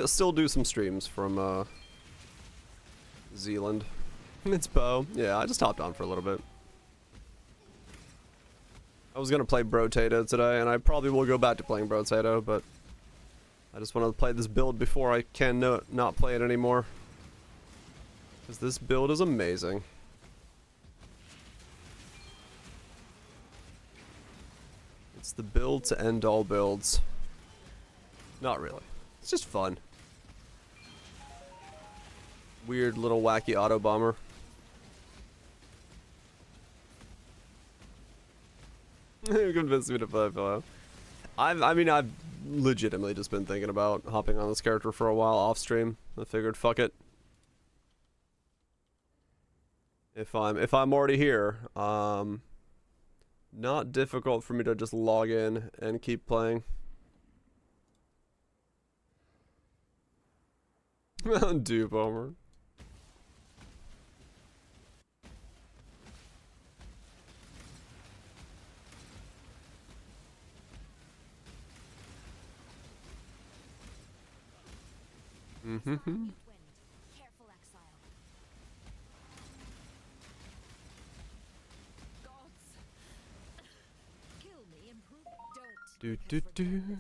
still do some streams from Zealand. It's Bo. Yeah, I just hopped on for a little bit. I was gonna play Brotato today, and I probably will go back to playing Brotato, but I just want to play this build before I can not play it anymore. Because this build is amazing. It's the build to end all builds. Not really. It's just fun. Weird little wacky auto bomber. You convinced me to play Pillow. I mean, I've legitimately just been thinking about hopping on this character for a while off stream. I figured, fuck it. If I'm already here, not difficult for me to just log in and keep playing. Do bomber. Wind. Careful, exile. Gods. Kill me, improve. Don't. Do do do.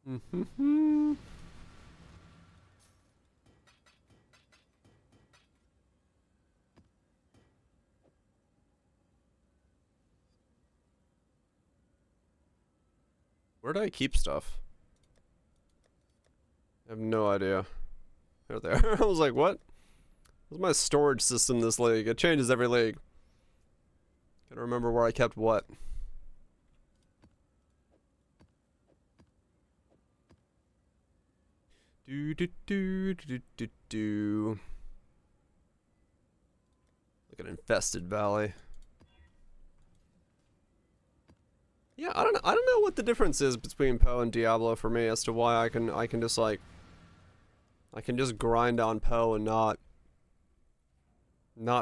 Mm-hmm. Where do I keep stuff? I have no idea. There they are. I was like, what? What's my storage system this league? It changes every league. Gotta remember where I kept what. Do do do do do do. Look at Infested Valley. Yeah, I don't know what the difference is between Poe and Diablo for me as to why I can just like I can just grind on Poe and not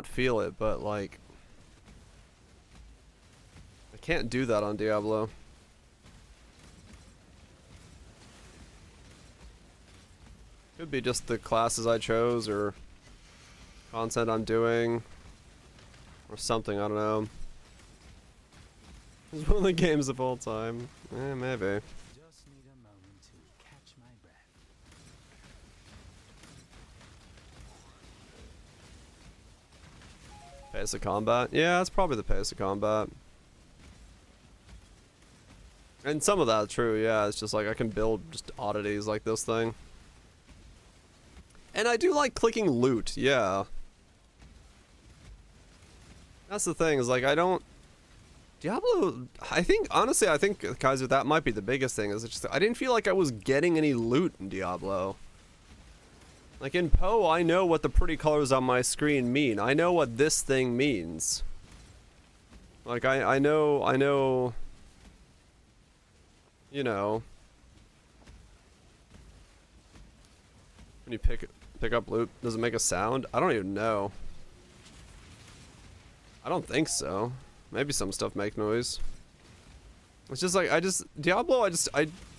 feel it, but like I can't do that on Diablo. Could be just the classes I chose or content I'm doing or something, I don't know. It's one of the games of all time. Maybe. just need a moment to catch my breath. Pace of combat? Yeah, it's probably the pace of combat. And some of that's true, yeah. It's just like I can build just oddities like this thing. And I do like clicking loot, yeah. That's the thing, is like I don't Diablo, I think, honestly, I think, Kaiser, that might be the biggest thing, is it's just, I didn't feel like I was getting any loot in Diablo. Like, in Poe, I know what the pretty colors on my screen mean. I know what this thing means. Like, I know, you know. When you pick up loot, does it make a sound? I don't even know. I don't think so. Maybe some stuff make noise. It's just like, Diablo,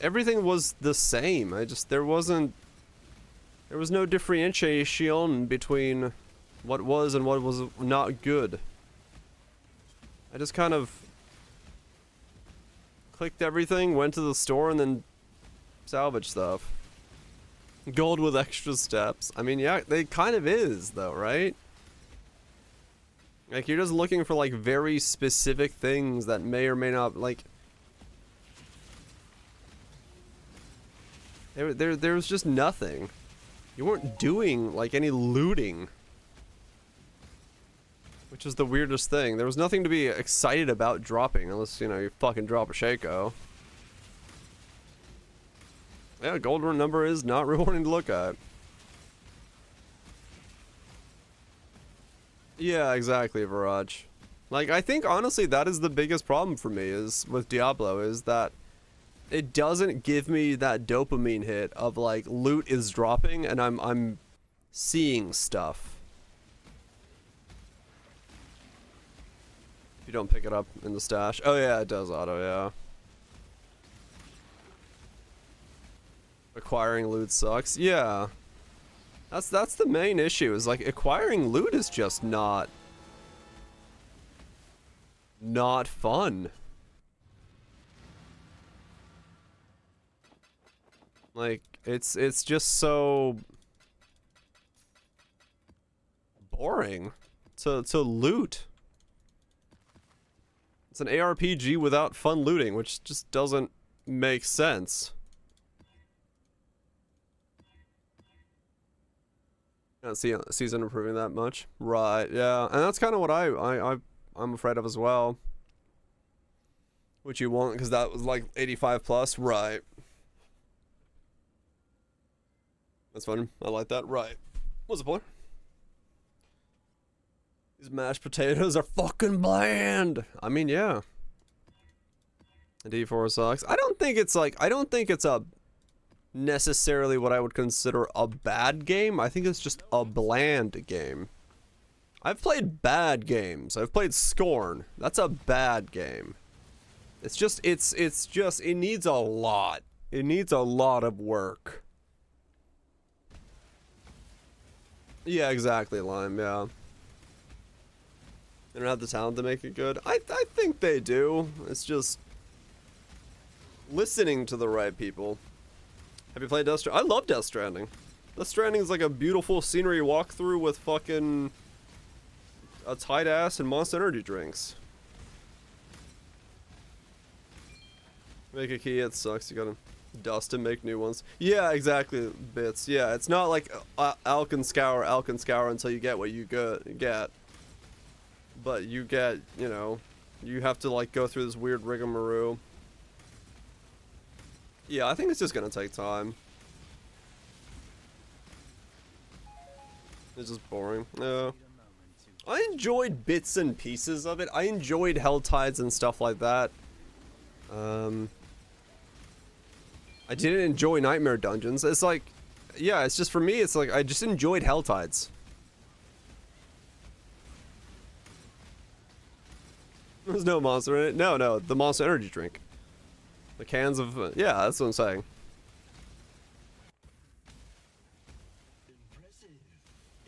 everything was the same. There was no differentiation between what was and what was not good. I just kind of clicked everything, went to the store, and then salvaged stuff. Gold with extra steps. I mean, yeah, they kind of is, though, right? Like, you're just looking for, like, very specific things that may or may not, like... There was just nothing. You weren't doing, like, any looting. Which is the weirdest thing. There was nothing to be excited about dropping, unless, you know, you fucking drop a Shaco. Yeah, gold number is not rewarding to look at. Yeah, exactly, Viraj. Like, I think, honestly, that is the biggest problem for me, is with Diablo, is that it doesn't give me that dopamine hit of, like, loot is dropping, and I'm seeing stuff. If you don't pick it up in the stash. Oh, yeah, it does auto, yeah. Acquiring loot sucks. Yeah. That's the main issue, is like acquiring loot is just not fun. Like it's just so boring to loot. It's an ARPG without fun looting, which just doesn't make sense. I don't see a season improving that much. Right, yeah. And that's kind of what I'm afraid of as well. Which you won't, because that was like 85 plus. Right. That's fun. I like that. Right. What's the point? These mashed potatoes are fucking bland. I mean, yeah. D4 sucks. I don't think it's a necessarily what I would consider a bad game. I think it's just a bland game. I've played bad games. I've played Scorn. That's a bad game. It's just it needs a lot. It needs a lot of work. Yeah, exactly, Lime, yeah. They don't have the talent to make it good. I think they do. It's just listening to the right people. Have you played Death Stranding? I love Death Stranding. Death Stranding is like a beautiful scenery walkthrough with fucking a tight ass and Monster Energy drinks. Make a key, it sucks. You gotta dust and make new ones. Yeah, exactly, Bits. Yeah, it's not like Alk and Scour until you get what you get. But you get, you know, you have to like go through this weird rigmarole. Yeah, I think it's just gonna take time. It's just boring. Yeah. I enjoyed bits and pieces of it. I enjoyed Helltides and stuff like that. I didn't enjoy Nightmare Dungeons. It's like, yeah, it's just for me, it's like, I just enjoyed Helltides. There's no monster in it. No, the Monster Energy drink. The cans of, yeah, that's what I'm saying.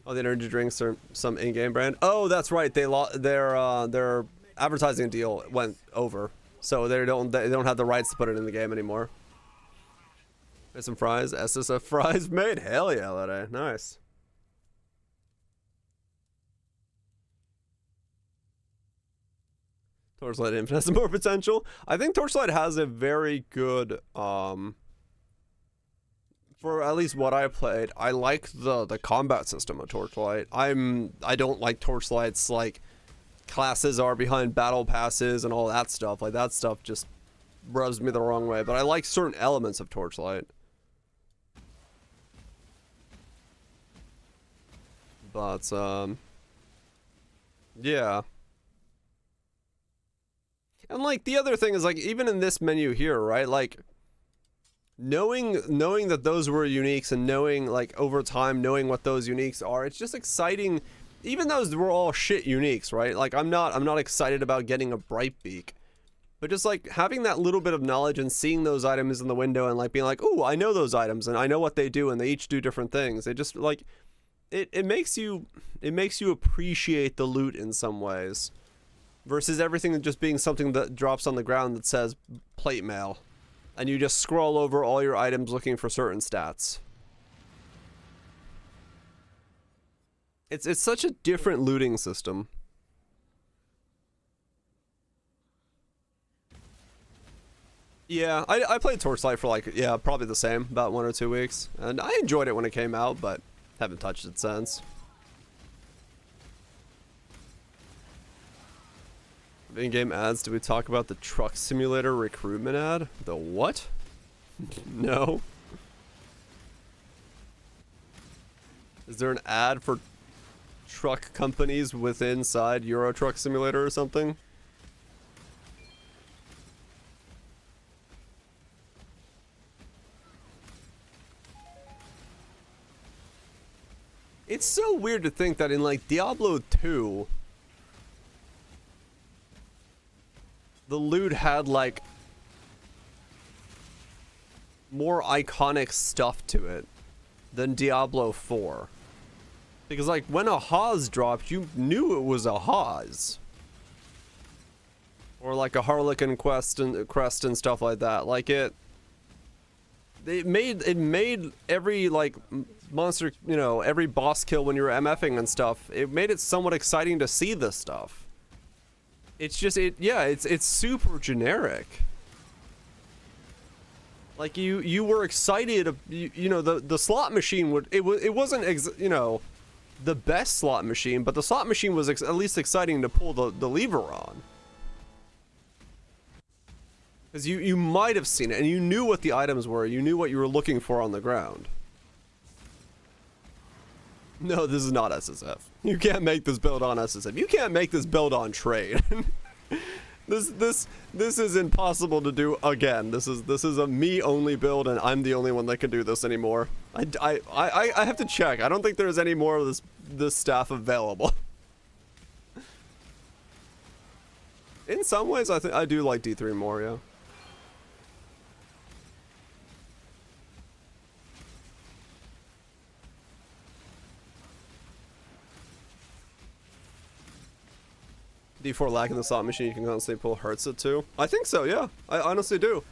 Oh, the energy drinks are some in-game brand. Oh, that's right. Their advertising deal went over, so they don't have the rights to put it in the game anymore. There's some fries. SSF fries made. Hell yeah, that nice. Torchlight Infinite has more potential. I think Torchlight has a very good, for at least what I played, I like the combat system of Torchlight. I don't like Torchlight's like classes are behind battle passes and all that stuff. Like, that stuff just rubs me the wrong way. But I like certain elements of Torchlight. But, yeah. And, like, the other thing is, like, even in this menu here, right? Like, knowing that those were uniques and knowing, like, over time, knowing what those uniques are, it's just exciting. Even those were all shit uniques, right? Like, I'm not excited about getting a Brightbeak. But just, like, having that little bit of knowledge and seeing those items in the window and, like, being like, ooh, I know those items and I know what they do and they each do different things. It just, like, it makes you appreciate the loot in some ways. Versus everything just being something that drops on the ground that says plate mail. And you just scroll over all your items looking for certain stats. It's such a different looting system. Yeah, I played Torchlight for like, yeah, probably the same, about 1 or 2 weeks. And I enjoyed it when it came out, but haven't touched it since. In-game ads, do we talk about the Truck Simulator recruitment ad? The what? No. Is there an ad for truck companies inside Euro Truck Simulator or something? It's so weird to think that in like Diablo 2, the loot had like more iconic stuff to it than Diablo 4. Because like when a Haas dropped, you knew it was a Haas. Or like a Harlequin crest and stuff like that. Like it made every like monster, you know, every boss kill when you were MFing and stuff, it made it somewhat exciting to see this stuff. It's just, it's super generic. Like you were excited, you know, the slot machine it wasn't you know, the best slot machine, but the slot machine was at least exciting to pull the lever on. Because you might have seen it, and you knew what the items were, you knew what you were looking for on the ground. No, this is not SSF. You can't make this build on SSF. You can't make this build on trade. This is impossible to do again. This is a me only build, and I'm the only one that can do this anymore. I have to check. I don't think there's any more of this staff available. In some ways, I do like D3 more, yeah. D4 lacking the slot machine, you can constantly pull hurts it too. I think so, yeah. I honestly do.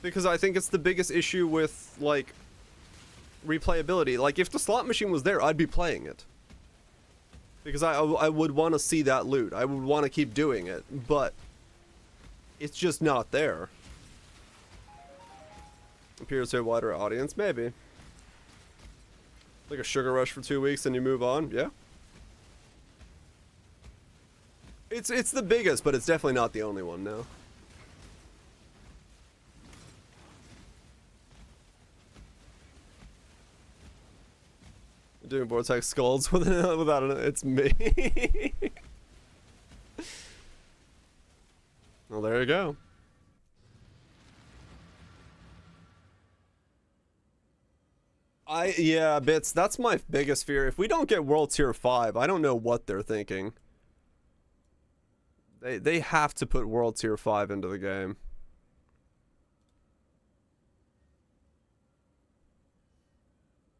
Because I think it's the biggest issue with, like, replayability. Like, if the slot machine was there, I'd be playing it. Because I would want to see that loot. I would want to keep doing it. But it's just not there. Appears to a wider audience, maybe. Like a sugar rush for 2 weeks and you move on, yeah. It's the biggest, but it's definitely not the only one now. Doing Vortex Skulls without an it's me. Well, there you go. Yeah, Bits, that's my biggest fear. If we don't get World Tier 5, I don't know what they're thinking. They have to put World Tier 5 into the game.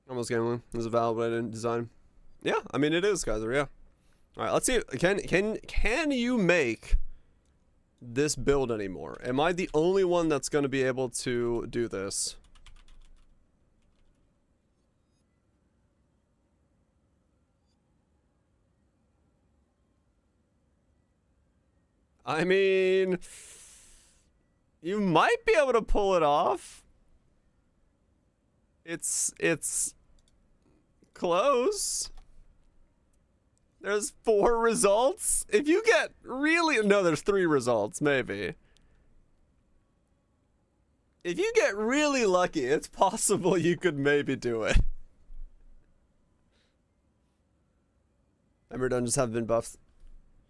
Almost gambling is a validated design. Yeah, I mean it is, guys. Yeah. All right, let's see. Can you make this build anymore? Am I the only one that's going to be able to do this? I mean, you might be able to pull it off. It's close. There's 4 results? If you get really... No, there's 3 results, maybe. If you get really lucky, it's possible you could maybe do it. Ember dungeons have been buffed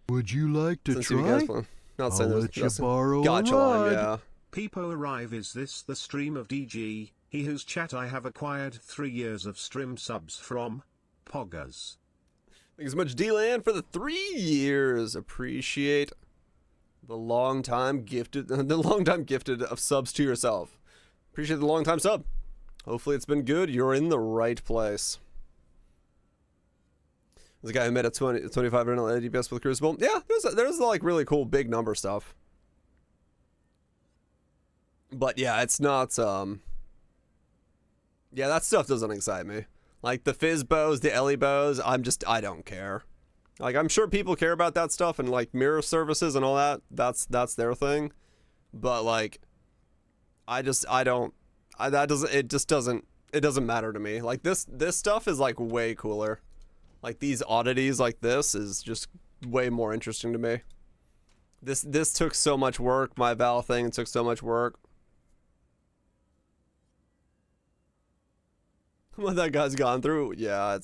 Would you like to since you guys try? play. Not I'll saying there's let you just borrow a Gacha line, ride. yeah. Peepo arrive. Is this the stream of DG? He whose chat I have acquired 3 years of stream subs from. Poggers. Thanks so much, D-Land, for the 3 years. Appreciate the long time gifted of subs to yourself. Appreciate the long time sub. Hopefully it's been good. You're in the right place. There's a guy who made a 25 DPS with Crucible. Yeah, there's like really cool big number stuff. But yeah, it's not yeah, that stuff doesn't excite me. Like the fizz bows, the Ellie bows, I don't care. Like I'm sure people care about that stuff and like mirror services and all that. That's their thing. But like it doesn't matter to me. Like this stuff is like way cooler. Like these oddities like this is just way more interesting to me. This took so much work. My Val thing took so much work. What that guy's gone through, yeah,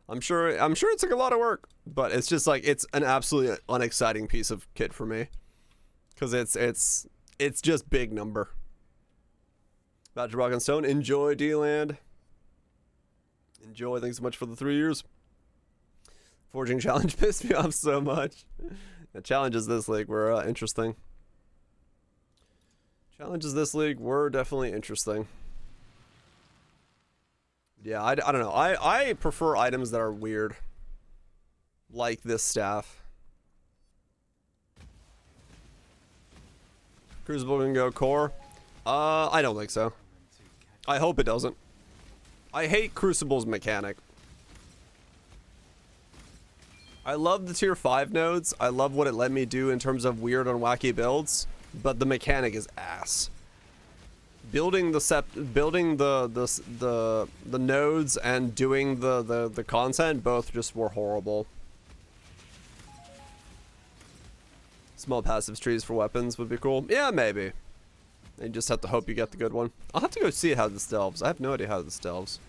I'm sure it took a lot of work, but it's just like it's an absolutely unexciting piece of kit for me, because it's just big number. Badger Rock and Stone, enjoy D-Land. Enjoy, thanks so much for the 3 years. Forging challenge pissed me off so much. The challenges this league were interesting. Challenges this league were definitely interesting. Yeah, I don't know. I prefer items that are weird. Like this staff. Crucible can go core. I don't think so. I hope it doesn't. I hate Crucible's mechanic. I love the tier 5 nodes. I love what it let me do in terms of weird and wacky builds, but the mechanic is ass. Building the nodes and doing the content both just were horrible. Small passive trees for weapons would be cool. Yeah, maybe. You just have to hope you get the good one. I'll have to go see how this delves. I have no idea how this delves.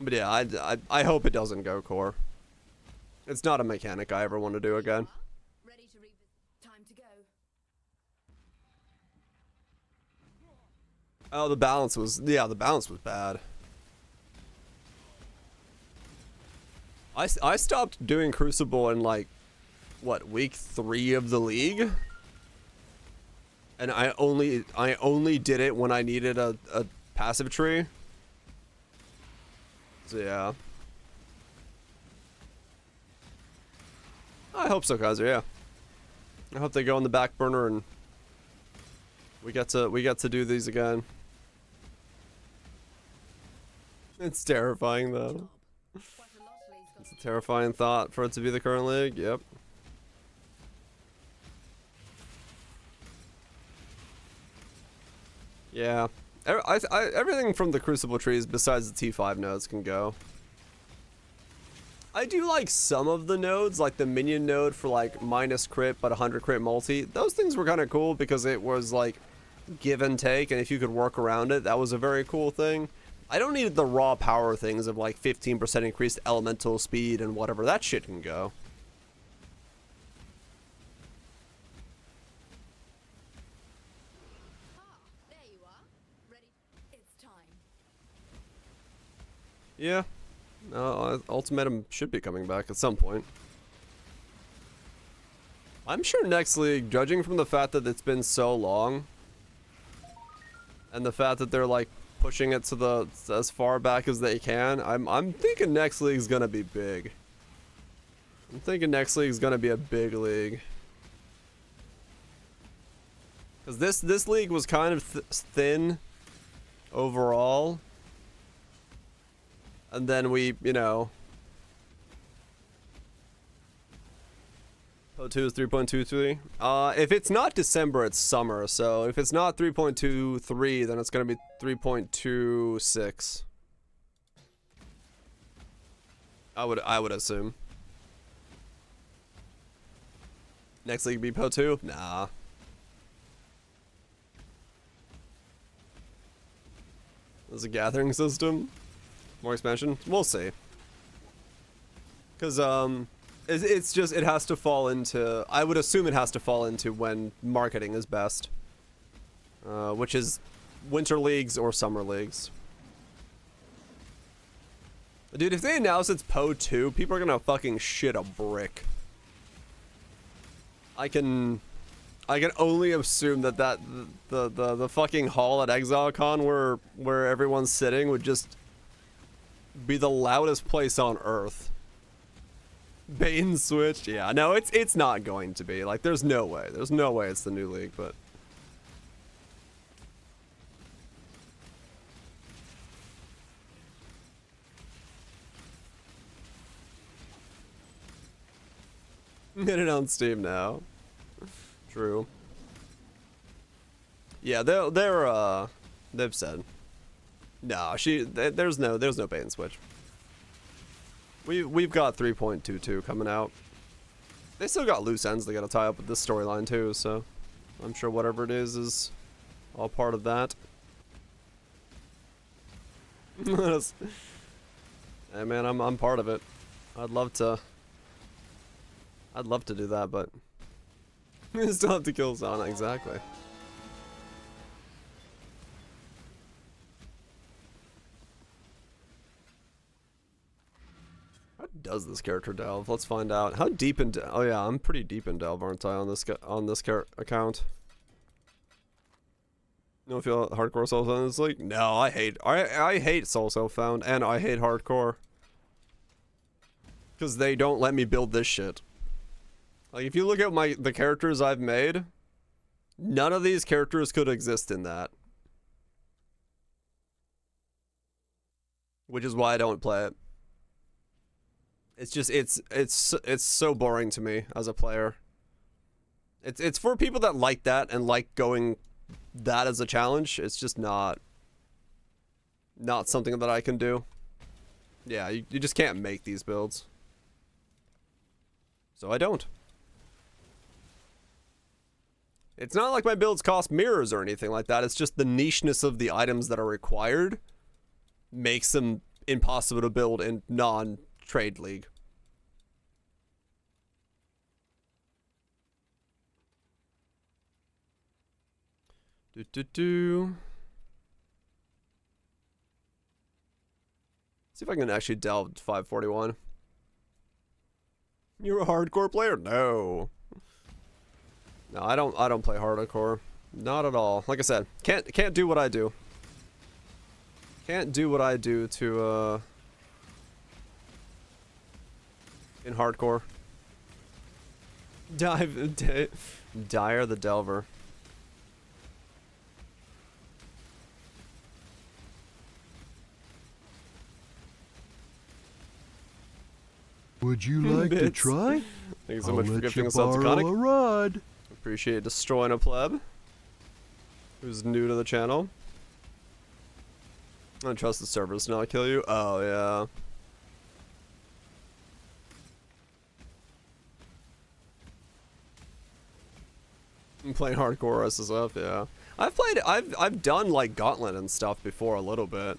But yeah, I hope it doesn't go core. It's not a mechanic I ever want to do again. Ready to revisit. Time to go. Oh, the balance was bad. I stopped doing Crucible in like, what, week 3 of the league? And I only did it when I needed a passive tree. So yeah. I hope so, Kaiser, yeah. I hope they go on the back burner and we get to do these again. It's terrifying though. It's a terrifying thought for it to be the current league, yep. Yeah. Everything from the Crucible trees besides the T5 nodes can go. I do like some of the nodes, like the minion node for like minus crit but 100 crit multi. Those things were kind of cool because it was like give and take, and if you could work around it, that was a very cool thing. I don't need the raw power things of like 15% increased elemental speed and whatever. That shit can go. There you are. Ready? It's time. Yeah. Ultimatum should be coming back at some point. I'm sure next league, judging from the fact that it's been so long, and the fact that they're like pushing it to as far back as they can, I'm thinking next league's gonna be big. I'm thinking next league's gonna be a big league. Cause this league was kind of thin overall. And then we, you know, O2 is 3.23. If it's not December, it's summer. So if it's not 3.23, then it's gonna be 3.26. I would assume. Next league be Po2? Nah. There's a gathering system. More expansion? We'll see. Because, it's just, it has to fall into, I would assume it has to fall into when marketing is best. Which is winter leagues or summer leagues. Dude, if they announce it's Po2, people are gonna fucking shit a brick. I can only assume that the fucking hall at ExileCon where everyone's sitting would just be the loudest place on earth. Bait and switch, yeah. No, it's not going to be. Like, there's no way. There's no way it's the new league, but. Get it on Steam now. True. Yeah, they've said. No, there's no bait and switch. We've got 3.22 coming out. They still got loose ends they gotta tie up with this storyline too, so I'm sure whatever it is all part of that. Hey man, I'm part of it. I'd love to do that, but we still have to kill Zana, exactly. How does this character delve? Let's find out. How deep in oh yeah, I'm pretty deep in delve, aren't I, on this account? You don't feel hardcore soul found is like? No, I hate soul found and I hate hardcore. Cause they don't let me build this shit. Like, if you look at the characters I've made, none of these characters could exist in that. Which is why I don't play it. It's just, it's so boring to me as a player. It's for people that like that and like going that as a challenge. It's just not something that I can do. Yeah, you just can't make these builds. So I don't. It's not like my builds cost mirrors or anything like that. It's just the nicheness of the items that are required makes them impossible to build in non-trade league. See if I can actually delve 541. You're a hardcore player? No. No, I don't play hardcore. Not at all. Like I said, can't do what I do. Can't do what I do to in hardcore. Dire the Delver. Would you like to try? Thank you so I'll much for let gifting you us up to borrow Conic. a rod. Appreciate destroying a pleb who's new to the channel. I don't trust the servers to not kill you. Oh yeah. I'm playing hardcore SSF, yeah. I've done like Gauntlet and stuff before a little bit.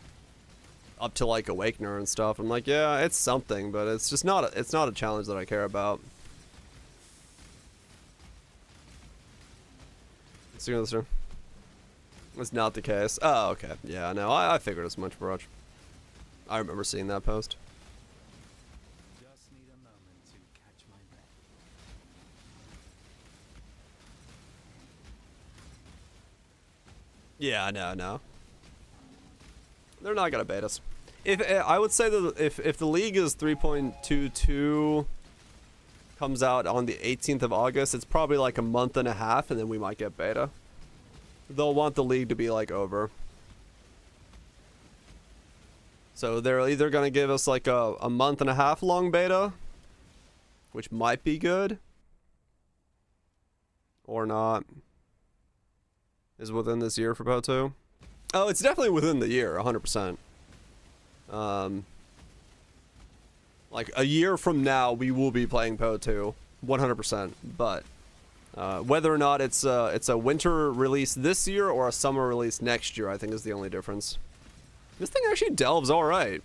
Up to like Awakener and stuff. I'm like, yeah, it's something, but it's just not it's not a challenge that I care about. It's not the case. Oh, okay. Yeah, no, I figured as much, Baruch. I remember seeing that post. Just need a moment to catch my breath. Yeah, no. They're not gonna bait us. If I would say that if the league is 3.22 comes out on the 18th of August, it's probably like a month and a half, and then we might get beta. They'll want the league to be like over. So they're either gonna give us like a month and a half long beta, which might be good, or not. Is within this year for Po2. Oh, it's definitely within the year, 100%. Like a year from now, we will be playing Poe 2, 100%. But whether or not it's a winter release this year or a summer release next year, I think is the only difference. This thing actually delves all right.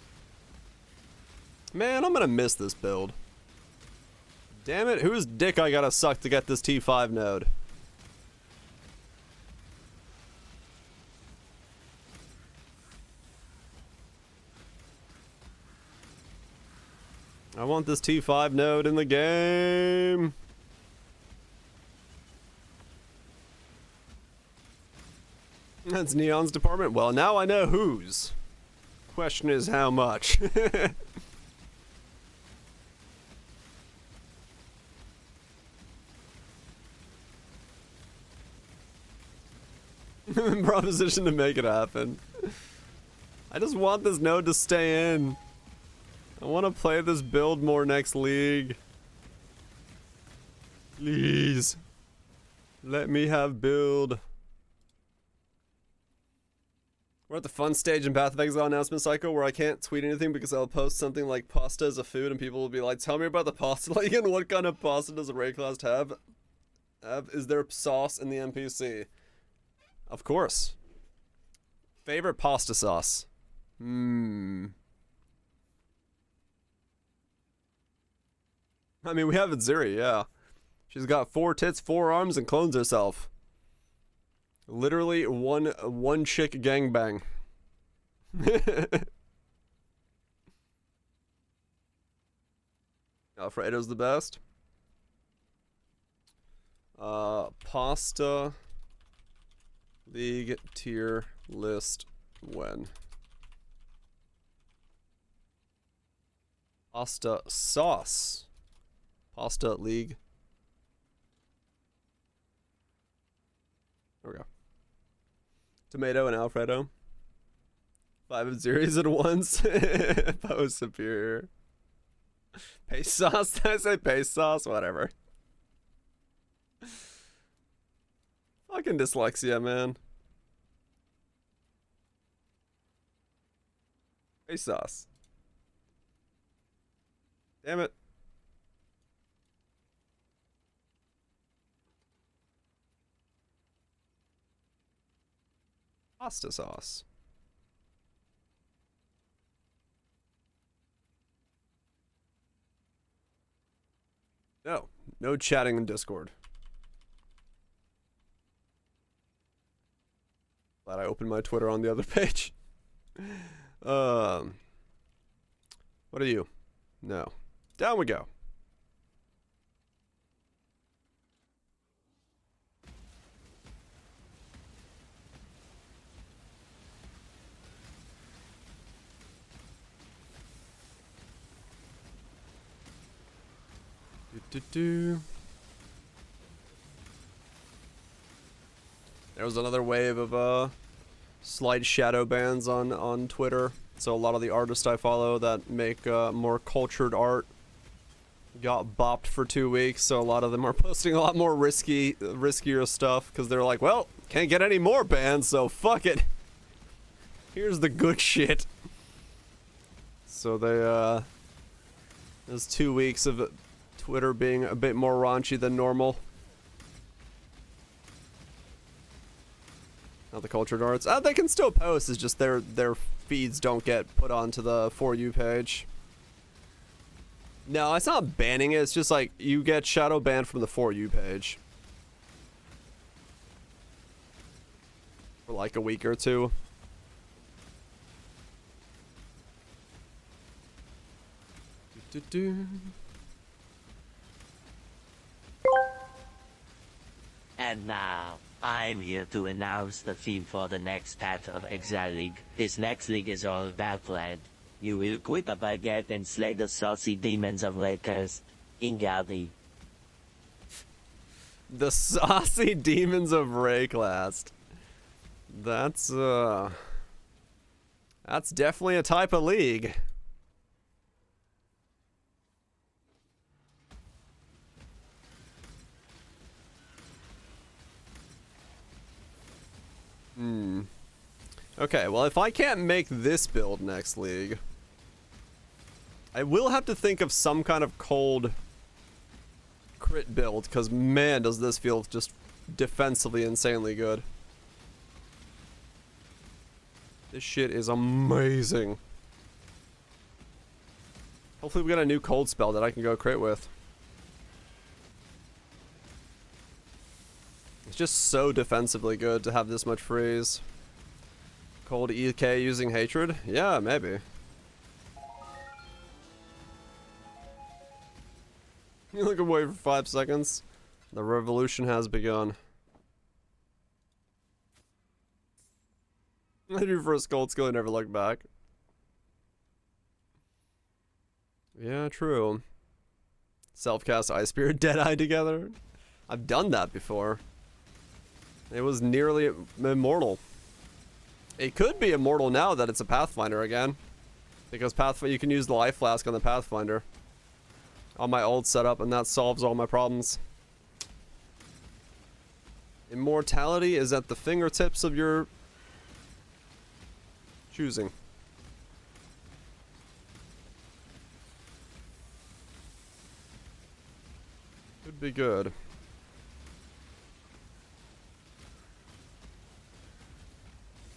Man, I'm gonna miss this build. Damn it, whose dick I gotta suck to get this T5 node? I want this T5 node in the game. That's Neon's department. Well, now I know whose. Question is how much. Proposition to make it happen. I just want this node to stay in. I want to play this build more next league. Please. Let me have build. We're at the fun stage in Path of Exile announcement cycle where I can't tweet anything because I'll post something like pasta as a food and people will be like, tell me about the pasta league and what kind of pasta does a Rayclast have? Is there sauce in the NPC? Of course. Favorite pasta sauce? I mean, we have Ziri, yeah. She's got 4 tits, 4 arms, and clones herself. Literally one chick gangbang. Alfredo's the best. Pasta League tier list when. Pasta sauce. Pasta League. There we go. Tomato and Alfredo. 5 of Zeros at once. Poe superior. Paste sauce? Did I say paste sauce? Whatever. Fucking dyslexia, man. Paste sauce. Damn it. Pasta sauce. No chatting in Discord. Glad I opened my Twitter on the other page. What are you? No. Down we go. There was another wave of slight shadow bans on Twitter. So a lot of the artists I follow that make more cultured art got bopped for 2 weeks. So a lot of them are posting a lot more riskier stuff because they're like, well, can't get any more bans, so fuck it. Here's the good shit. So they there's 2 weeks of Twitter being a bit more raunchy than normal. Not the cultured arts. They can still post, it's just their feeds don't get put onto the For You page. No, it's not banning it, it's just like you get shadow banned from the For You page. For like a week or two. And now, I'm here to announce the theme for the next Path of Exile League. This next league is all about blood. You will equip a baguette and slay the saucy demons of Lakers. Ingaldi. The saucy demons of Rayclast. That's definitely a type of league. Okay, well if I can't make this build next league, I will have to think of some kind of cold crit build, because man, does this feel just defensively insanely good. This shit is amazing. Hopefully we got a new cold spell that I can go crit with. It's just so defensively good to have this much freeze. Cold EK using hatred? Yeah, maybe. You look away for 5 seconds. The revolution has begun. I do first cold skill and never look back. Yeah, true. Self-cast Ice Spirit Deadeye together. I've done that before. It was nearly immortal. It could be immortal now that it's a Pathfinder again. Because you can use the Life Flask on the Pathfinder. On my old setup, and that solves all my problems. Immortality is at the fingertips of your choosing. Could be good.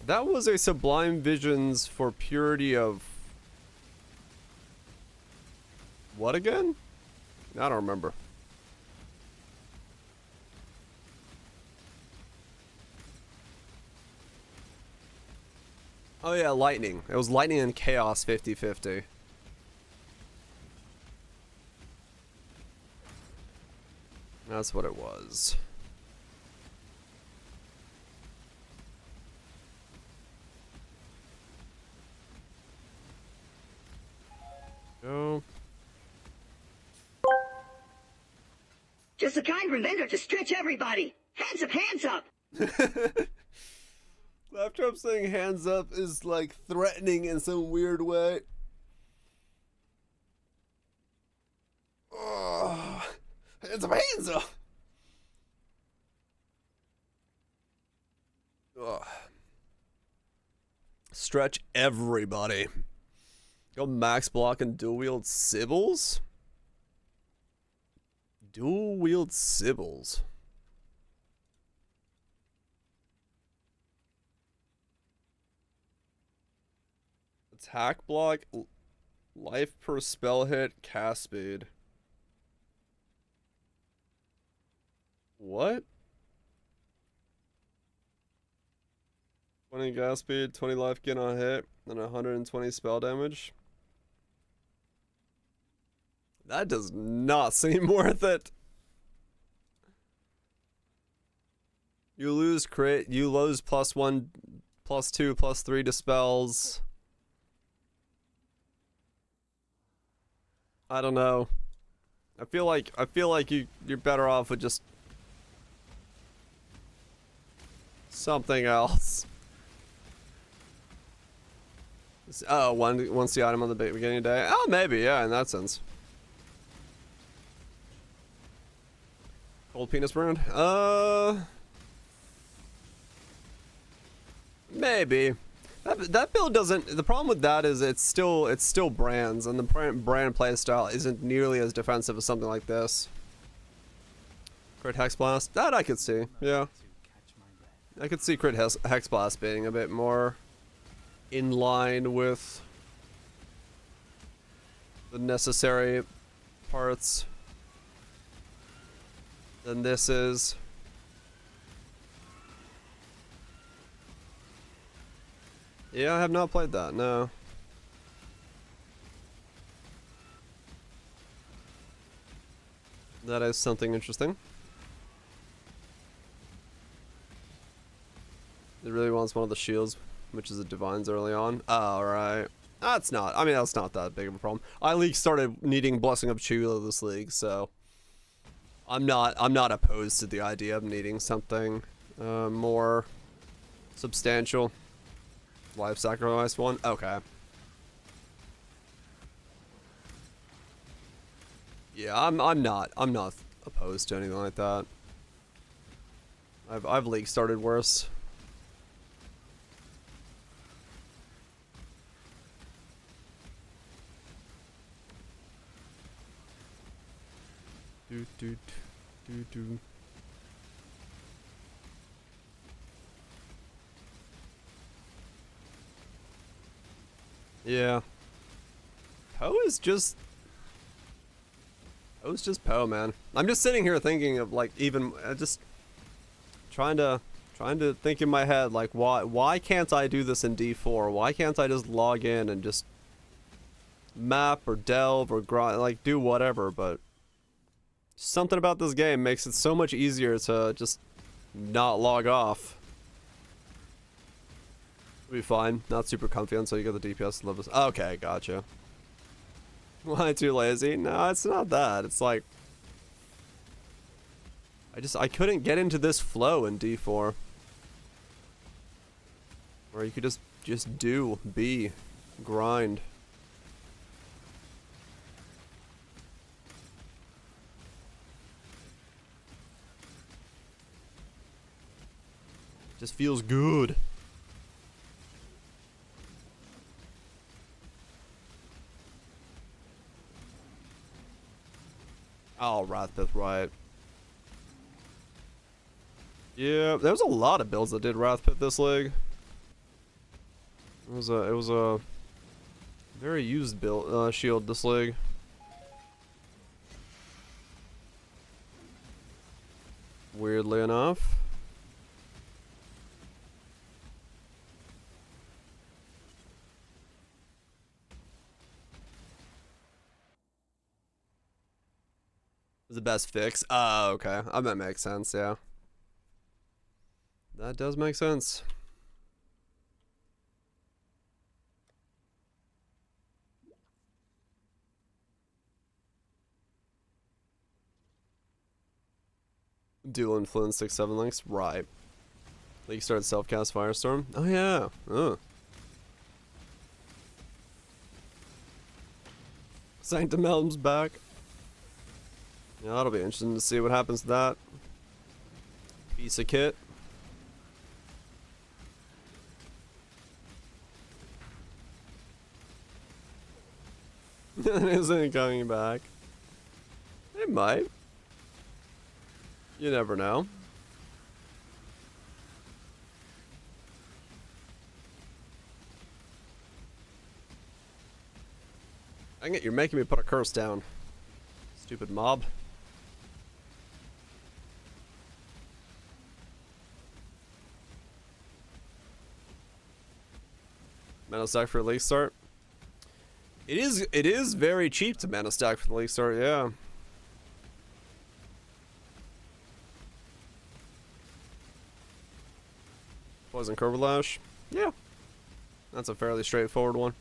That was a Sublime Visions for purity of... what again? I don't remember. Oh yeah, lightning. It was lightning and chaos 50-50. That's what it was. Go. Just a kind reminder to stretch everybody. Hands up, hands up. After I'm saying hands up is like threatening in some weird way. Oh, hands up, hands up. Ugh. Stretch everybody. Go max block and dual wield Sybils? Dual wield Sybils. Attack block, life per spell hit, cast speed. What? 20 gas speed, 20 life gain on hit, and 120 spell damage. That does not seem worth it. You lose crit, you lose +1, +2, +3 to spells. I don't know. I feel like you're better off with just something else. Oh, once the item on the beginning of the day. Oh, maybe, yeah, in that sense. Cold penis brand? Maybe. That build doesn't. The problem with that is it's still brands, and the brand playstyle isn't nearly as defensive as something like this. Crit Hex Blast. That I could see. Yeah. I could see Crit Hex Blast being a bit more in line with the necessary parts than this is. Yeah, I have not played that, no. That is something interesting. It really wants one of the shields, which is the Divines early on. Oh, right. That's not, I mean, that's not that big of a problem. iLeague started needing Blessing of Chula this league, so I'm not opposed to the idea of needing something more substantial. Life sacrifice one? Okay. Yeah, I'm not opposed to anything like that. I've league started worse. Do do do do. Yeah. Poe is just Poe, man. I'm just sitting here thinking of like even just trying to think in my head like why can't I do this in D4? Why can't I just log in and just map or delve or grind, like do whatever? But something about this game makes it so much easier to just not log off. It'll be fine. Not super comfy until you get the DPS levels. Okay, gotcha. Why too lazy? No, it's not that. It's like I couldn't get into this flow in D4. Where you could just do, be, grind. Just feels good. Oh, Wrathpith, right. Yeah, there was a lot of builds that did Wrathpith this league. It was a very used build shield this league. Weirdly enough. The best fix. Oh, okay. That makes sense, yeah. That does make sense. Dual influence 6-7 links, right. Like started self-cast Firestorm. Oh yeah. Oh. Sanctum Helm's back. Yeah, that'll be interesting to see what happens to that. Piece of kit. Isn't coming back. It might. You never know. Dang it, you're making me put a curse down. Stupid mob. Mana stack for a league start. It is very cheap to mana stack for the league start, yeah. Poison Curve Lash. Yeah. That's a fairly straightforward one.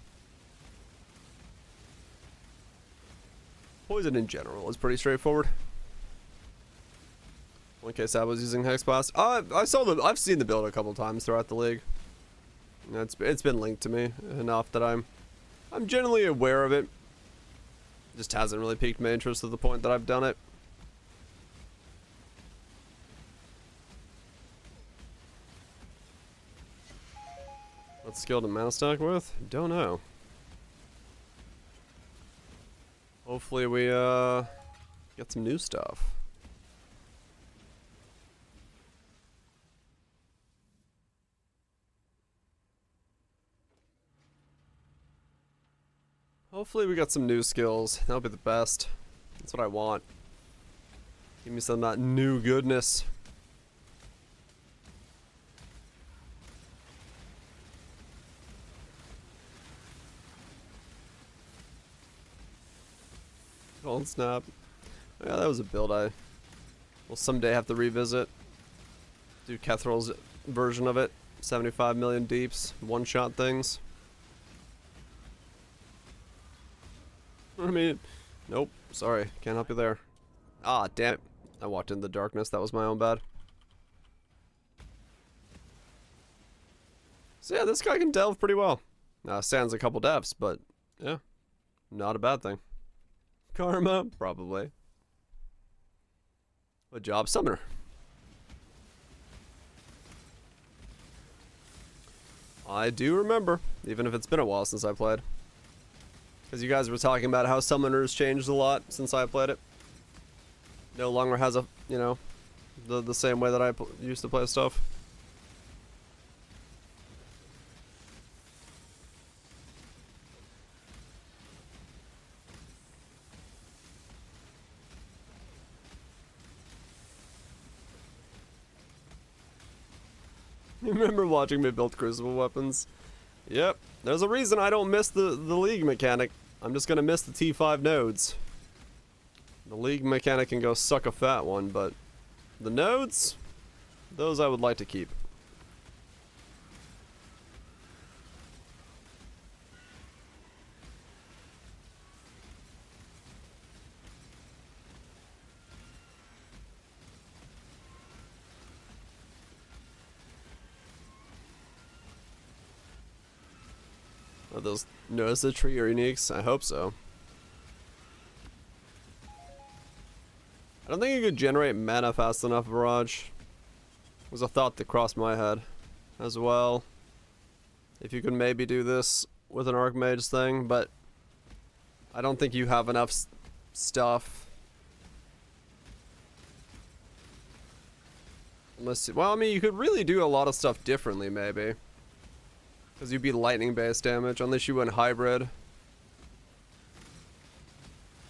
Poison in general is pretty straightforward. In case I was using Hexblast. I've seen the build a couple times throughout the league. It's been linked to me enough that I'm generally aware of it. Just hasn't really piqued my interest to the point that I've done it. What skill to mana stack with? Don't know. Hopefully we get some new stuff. Hopefully we got some new skills. That'll be the best. That's what I want. Give me some of that new goodness. Cold Snap. Yeah, that was a build I will someday have to revisit. Do Kethral's version of it. 75 million deeps. One-shot things. I mean, nope. Sorry. Can't help you there. Ah, damn it. I walked in the darkness. That was my own bad. So yeah, this guy can delve pretty well. Sans a couple deaths, but yeah, not a bad thing. Karma, probably. Good job, Summoner. I do remember, even if it's been a while since I played. Because you guys were talking about how Summoners changed a lot since I played it. no longer has a, you know, the same way that I used to play stuff. You remember watching me build Crucible weapons? Yep, there's a reason I don't miss the League mechanic. I'm just gonna miss the T5 nodes. The League mechanic can go suck a fat one, but the nodes, those I would like to keep. Are those Notice the Tree or uniques? I hope so. I don't think you could generate mana fast enough, Barrage. Was a thought that crossed my head as well. If you could maybe do this with an Archmage thing, but I don't think you have enough stuff. Unless, well, I mean, you could really do a lot of stuff differently, maybe. Because you'd be lightning-based damage, unless you went hybrid.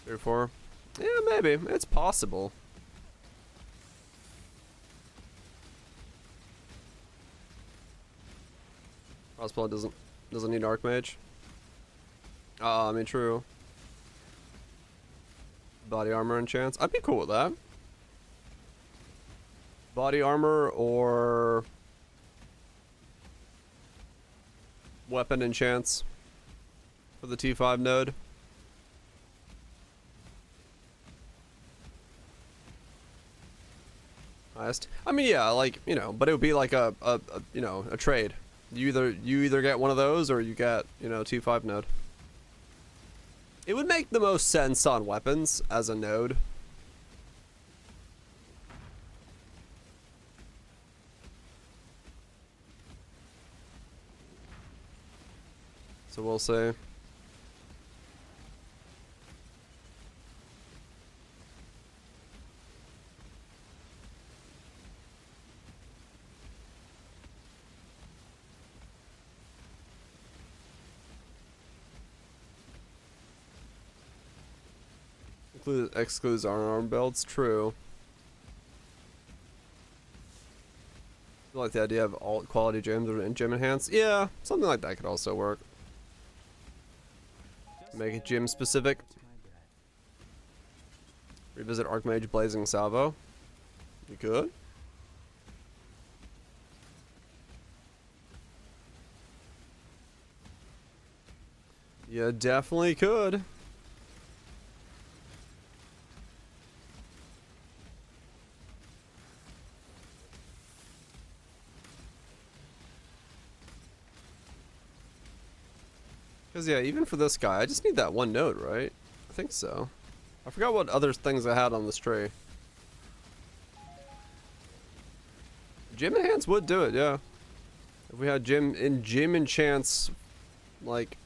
3 or 4. Yeah, maybe. It's possible. Frostblood doesn't need Archmage. I mean, true. Body armor enchants. I'd be cool with that. Body armor or weapon enchants for the T5 node. Highest. I mean, yeah, like, you know, but it would be like a you know, a trade. You either get one of those or you get, you know, T5 node. It would make the most sense on weapons as a node. So we'll see. Excludes unarmed builds, true. I like the idea of alt quality gems and gem enhance. Yeah, something like that could also work. Make it gym specific. Revisit Archmage Blazing Salvo. You could. You definitely could. Because, yeah, even for this guy, I just need that one node, right? I think so. I forgot what other things I had on this tree. Gym Enhance would do it, yeah. If we had gym enchants, like,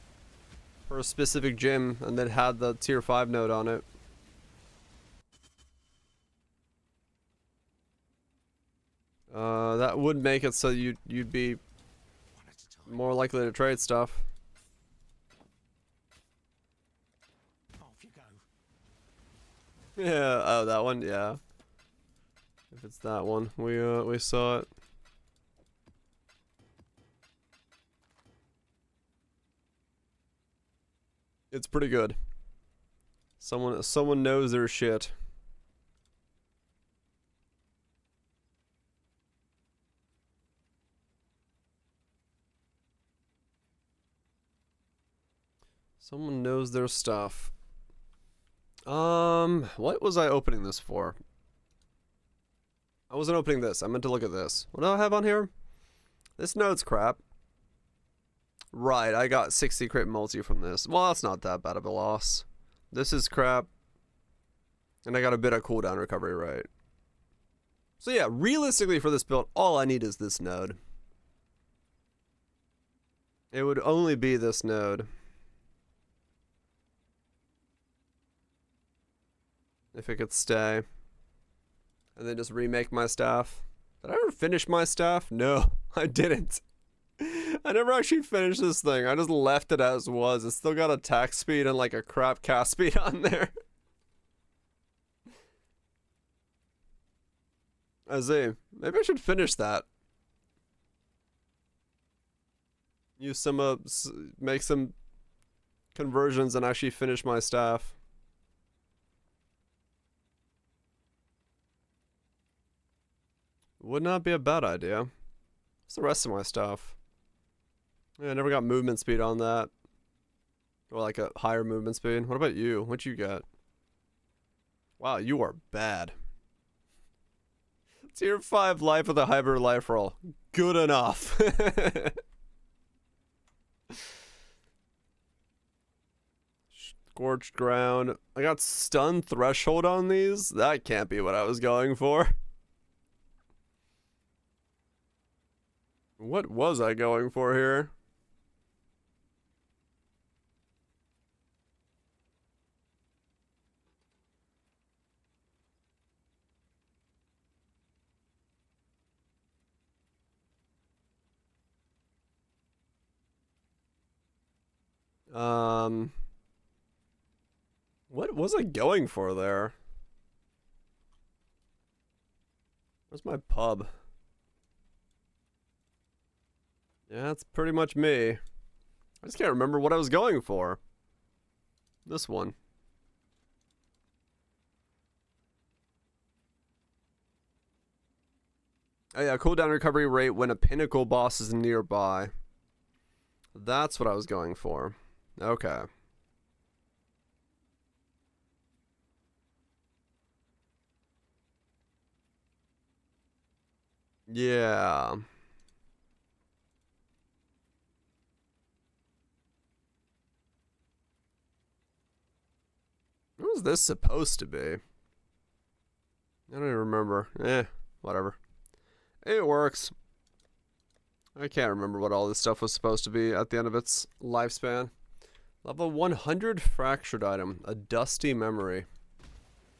for a specific gym, and then had the tier 5 node on it. That would make it so you'd be more likely to trade stuff. Yeah, oh, that one, yeah. If it's that one, we saw it. It's pretty good. Someone knows their shit. Someone knows their stuff. What was I opening this for? I wasn't opening this. I meant to look at this. What do I have on here? This node's crap. Right, I got 60 crit multi from this. Well, that's not that bad of a loss. This is crap. And I got a bit of cooldown recovery, right? So yeah, realistically for this build, all I need is this node. It would only be this node. If it could stay. And then just remake my staff. Did I ever finish my staff? No, I didn't. I never actually finished this thing. I just left it as was. It's still got attack speed and like a crap cast speed on there. I see. Maybe I should finish that. Use some, make some conversions and actually finish my staff. Would not be a bad idea. What's the rest of my stuff? Yeah, I never got movement speed on that. Or like a higher movement speed. What about you? What you got? Wow, you are bad. Tier 5 life with a hybrid life roll. Good enough. Scorched ground. I got stun threshold on these? That can't be what I was going for. What was I going for here? What was I going for there? Where's my pub? Yeah, that's pretty much me. I just can't remember what I was going for. This one. Oh yeah, cooldown recovery rate when a pinnacle boss is nearby. That's what I was going for. Okay. Yeah. What was this supposed to be? I don't even remember. Whatever. It works. I can't remember what all this stuff was supposed to be at the end of its lifespan. Level 100 fractured item. A dusty memory.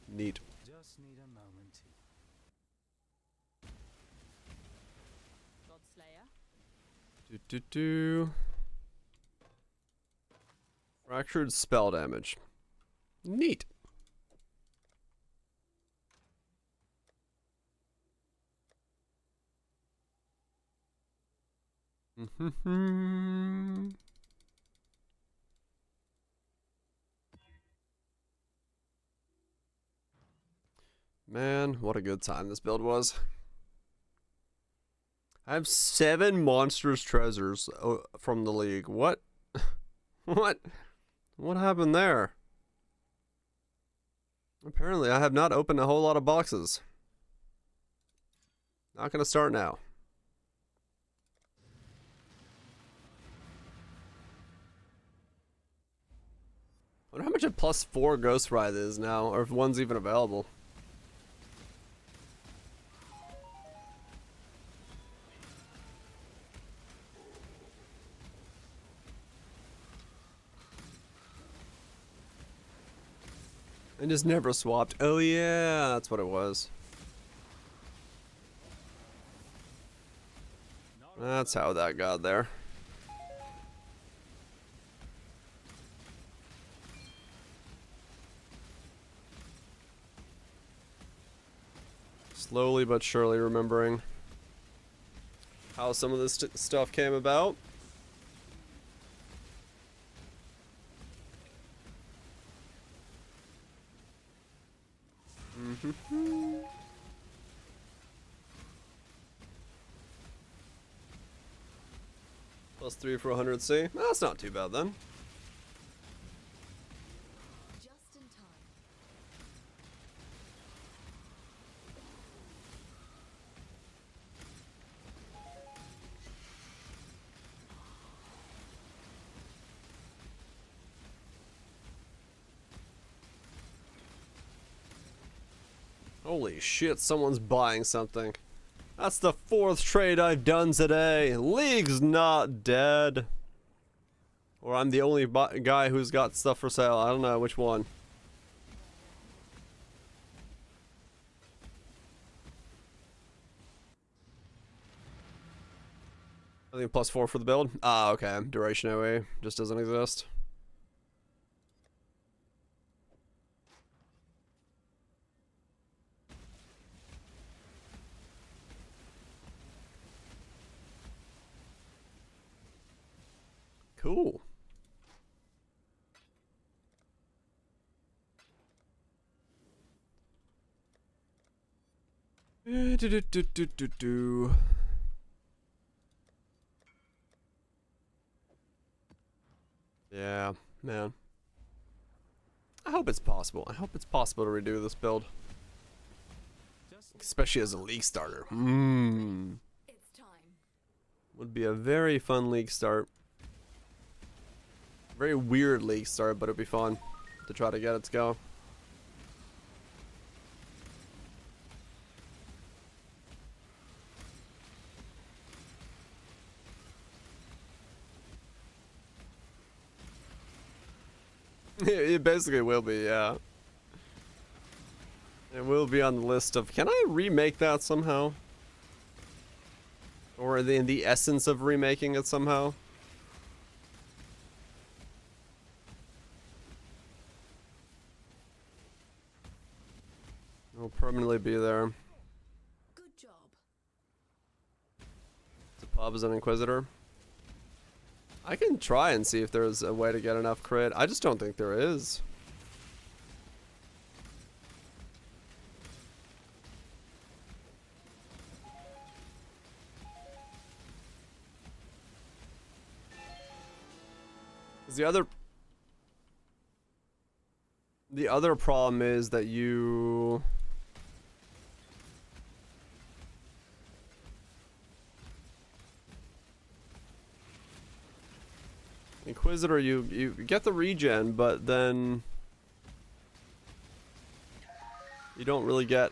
Neat. Just need a moment to... Fractured spell damage. Neat. Man, what a good time this build was. I have 7 monstrous treasures from the league. What? What? What happened there? Apparently, I have not opened a whole lot of boxes. Not gonna start now. I wonder how much a +4 Ghost Ride is now, or if one's even available. I just never swapped. Oh yeah, that's what it was. That's how that got there. Slowly but surely remembering how some of this stuff came about. +3 for 100C. That's not too bad then. Just in time. Holy shit, someone's buying something. That's the 4th trade I've done today. League's not dead. Or I'm the only guy who's got stuff for sale. I don't know which one. I think +4 for the build. Ah, okay. Duration AoE just doesn't exist. Cool. Do. Yeah, man. I hope it's possible. I hope it's possible to redo this build. Especially as a league starter. It's time. Would be a very fun league start. Very weird league start, but it'd be fun to try to get it to go. It basically will be, yeah. It will be on the list of, can I remake that somehow? Or in the essence of remaking it somehow? It'll permanently be there. Good job. The pub is an Inquisitor. I can try and see if there's a way to get enough crit. I just don't think there is. The other problem is that you Inquisitor, you get the regen, but then you don't really get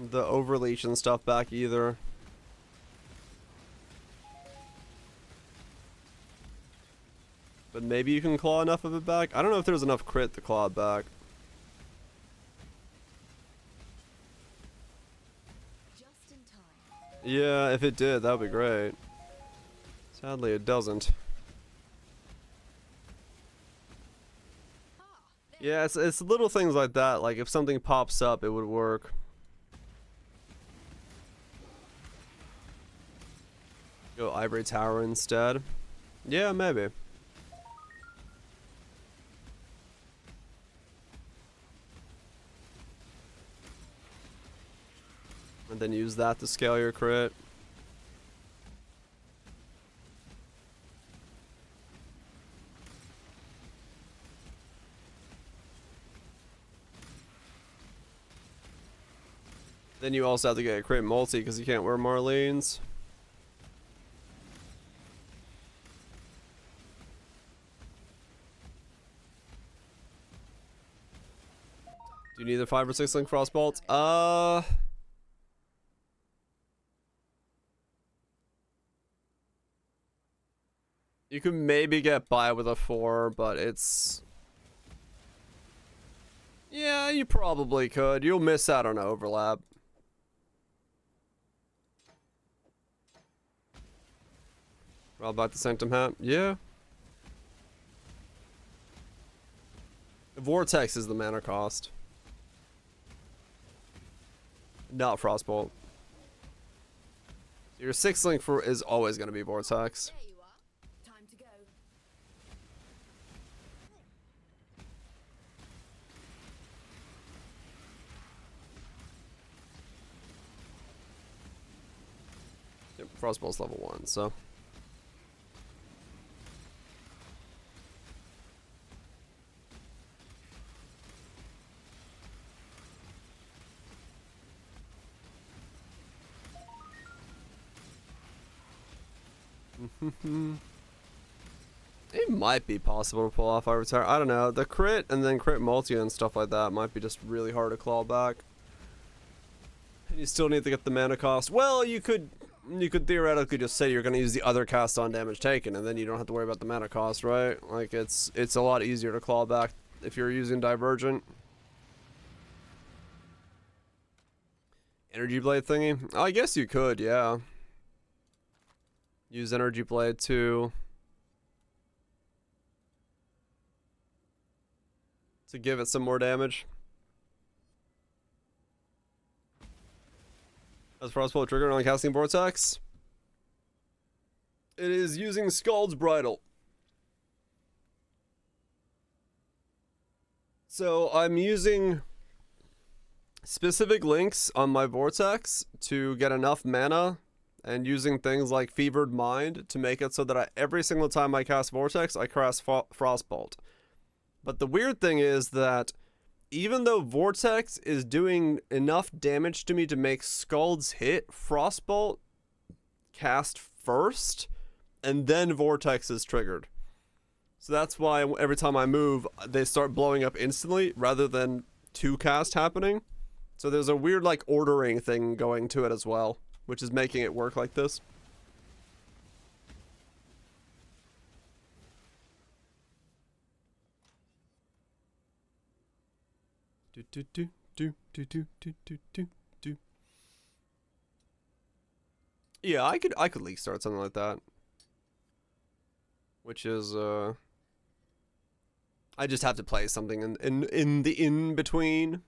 the overleach and stuff back either. But maybe you can claw enough of it back. I don't know if there's enough crit to claw it back. Just in time. Yeah, if it did, that would be great. Sadly, it doesn't. Yeah, it's little things like that. Like if something pops up, it would work. Go Ivory Tower instead. Yeah, maybe. And then use that to scale your crit. Then you also have to get a crit multi because you can't wear Marlene's. Do you need a 5 or 6 link frostbolt? You can maybe get by with a 4, but it's... Yeah, you probably could. You'll miss out on overlap. Roll back the Sanctum Hat? Yeah. The Vortex is the mana cost. Not Frostbolt. Your 6 link for is always going to be Vortex. There you are. Time to go. Yep, Frostbolt's level 1, so. It might be possible to pull off Ivory Tower. I don't know. The crit and then crit multi and stuff like that might be just really hard to claw back. And you still need to get the mana cost. Well, you could theoretically just say you're going to use the other cast on damage taken, and then you don't have to worry about the mana cost, right? Like it's a lot easier to claw back if you're using Divergent. Energy Blade thingy? I guess you could, yeah. Use Energy Blade to give it some more damage. As Frostbolt triggered on casting Vortex, it is using Scald's Bridle. So I'm using specific links on my Vortex to get enough mana, and using things like Fevered Mind to make it so that every single time I cast Vortex, I cast Frostbolt. But the weird thing is that even though Vortex is doing enough damage to me to make Scald's hit, Frostbolt cast first, and then Vortex is triggered. So that's why every time I move, they start blowing up instantly, rather than 2 cast happening. So there's a weird, like, ordering thing going to it as well, which is making it work like this. Yeah, I could leak start something like that. Which is I just have to play something in the in between.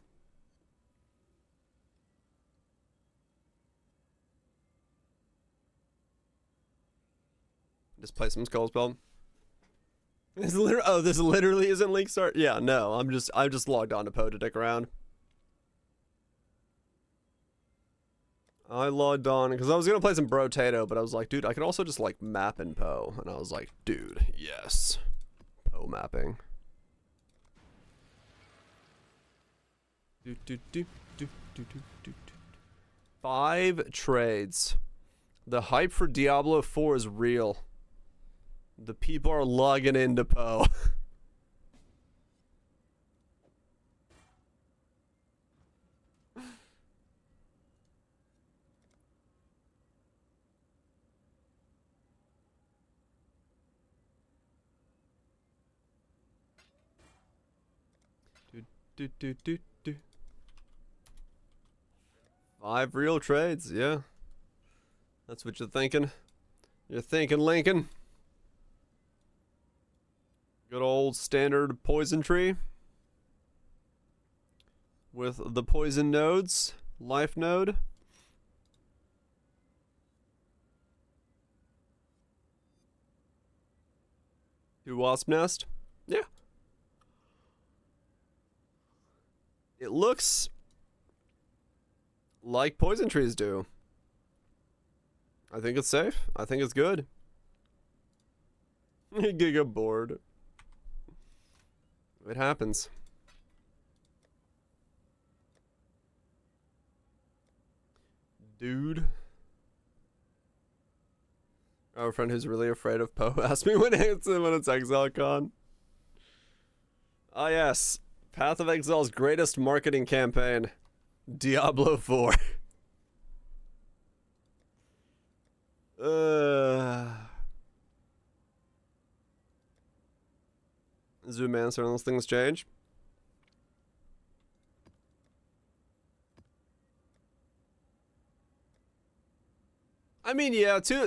Just play some Skull Spell. This literally isn't leak start. Yeah, no, I'm just logged on to Poe to dick around. I logged on because I was gonna play some Brotato, but I was like, dude, I could also just like map in Poe, and I was like, dude, yes, Poe mapping. 5 trades. The hype for Diablo 4 is real. The people are logging into Poe. do. 5 real trades, yeah. That's what you're thinking. You're thinking, Lincoln. Good old standard poison tree. With the poison nodes. Life node. Do wasp nest. Yeah. It looks like poison trees do. I think it's safe. I think it's good. Giga bored. It happens. Dude. Our friend who's really afraid of Poe asked me when it's ExileCon. Ah yes. Path of Exile's greatest marketing campaign. Diablo 4. Zoom answer unless things change. I mean, yeah, to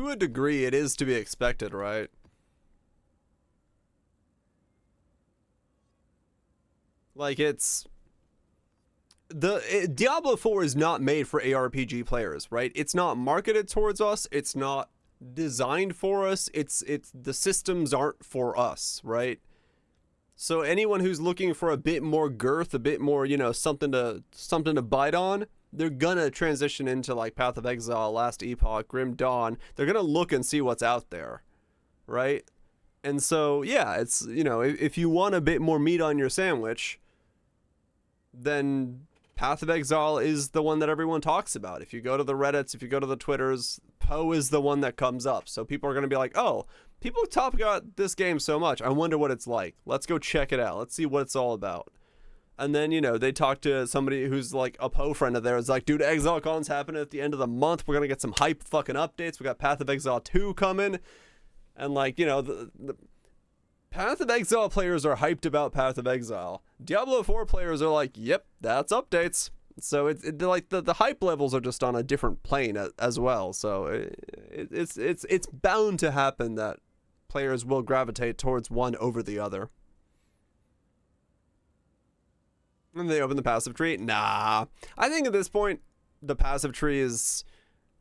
a degree, it is to be expected, right? Like, it's... Diablo 4 is not made for ARPG players, right? It's not marketed towards us. It's not designed for us. It's the systems aren't for us, right? So anyone who's looking for a bit more girth, a bit more, you know, something to bite on, they're gonna transition into like Path of Exile, Last Epoch, Grim Dawn. They're gonna look and see what's out there, right? And so, yeah, it's, you know, if you want a bit more meat on your sandwich, then Path of Exile is the one that everyone talks about. If you go to the Reddits, if you go to the Twitters, Poe is the one that comes up. So people are going to be like, oh, people talk about this game so much. I wonder what it's like. Let's go check it out. Let's see what it's all about. And then, you know, they talk to somebody who's like a Poe friend of theirs. Like, dude, ExileCon's happening at the end of the month. We're going to get some hype fucking updates. We got Path of Exile 2 coming. And like, you know, the Path of Exile players are hyped about Path of Exile. Diablo 4 players are like, yep, that's updates. So like the hype levels are just on a different plane as well. So it's bound to happen that players will gravitate towards one over the other. And they open the passive tree? Nah. I think at this point, the passive tree is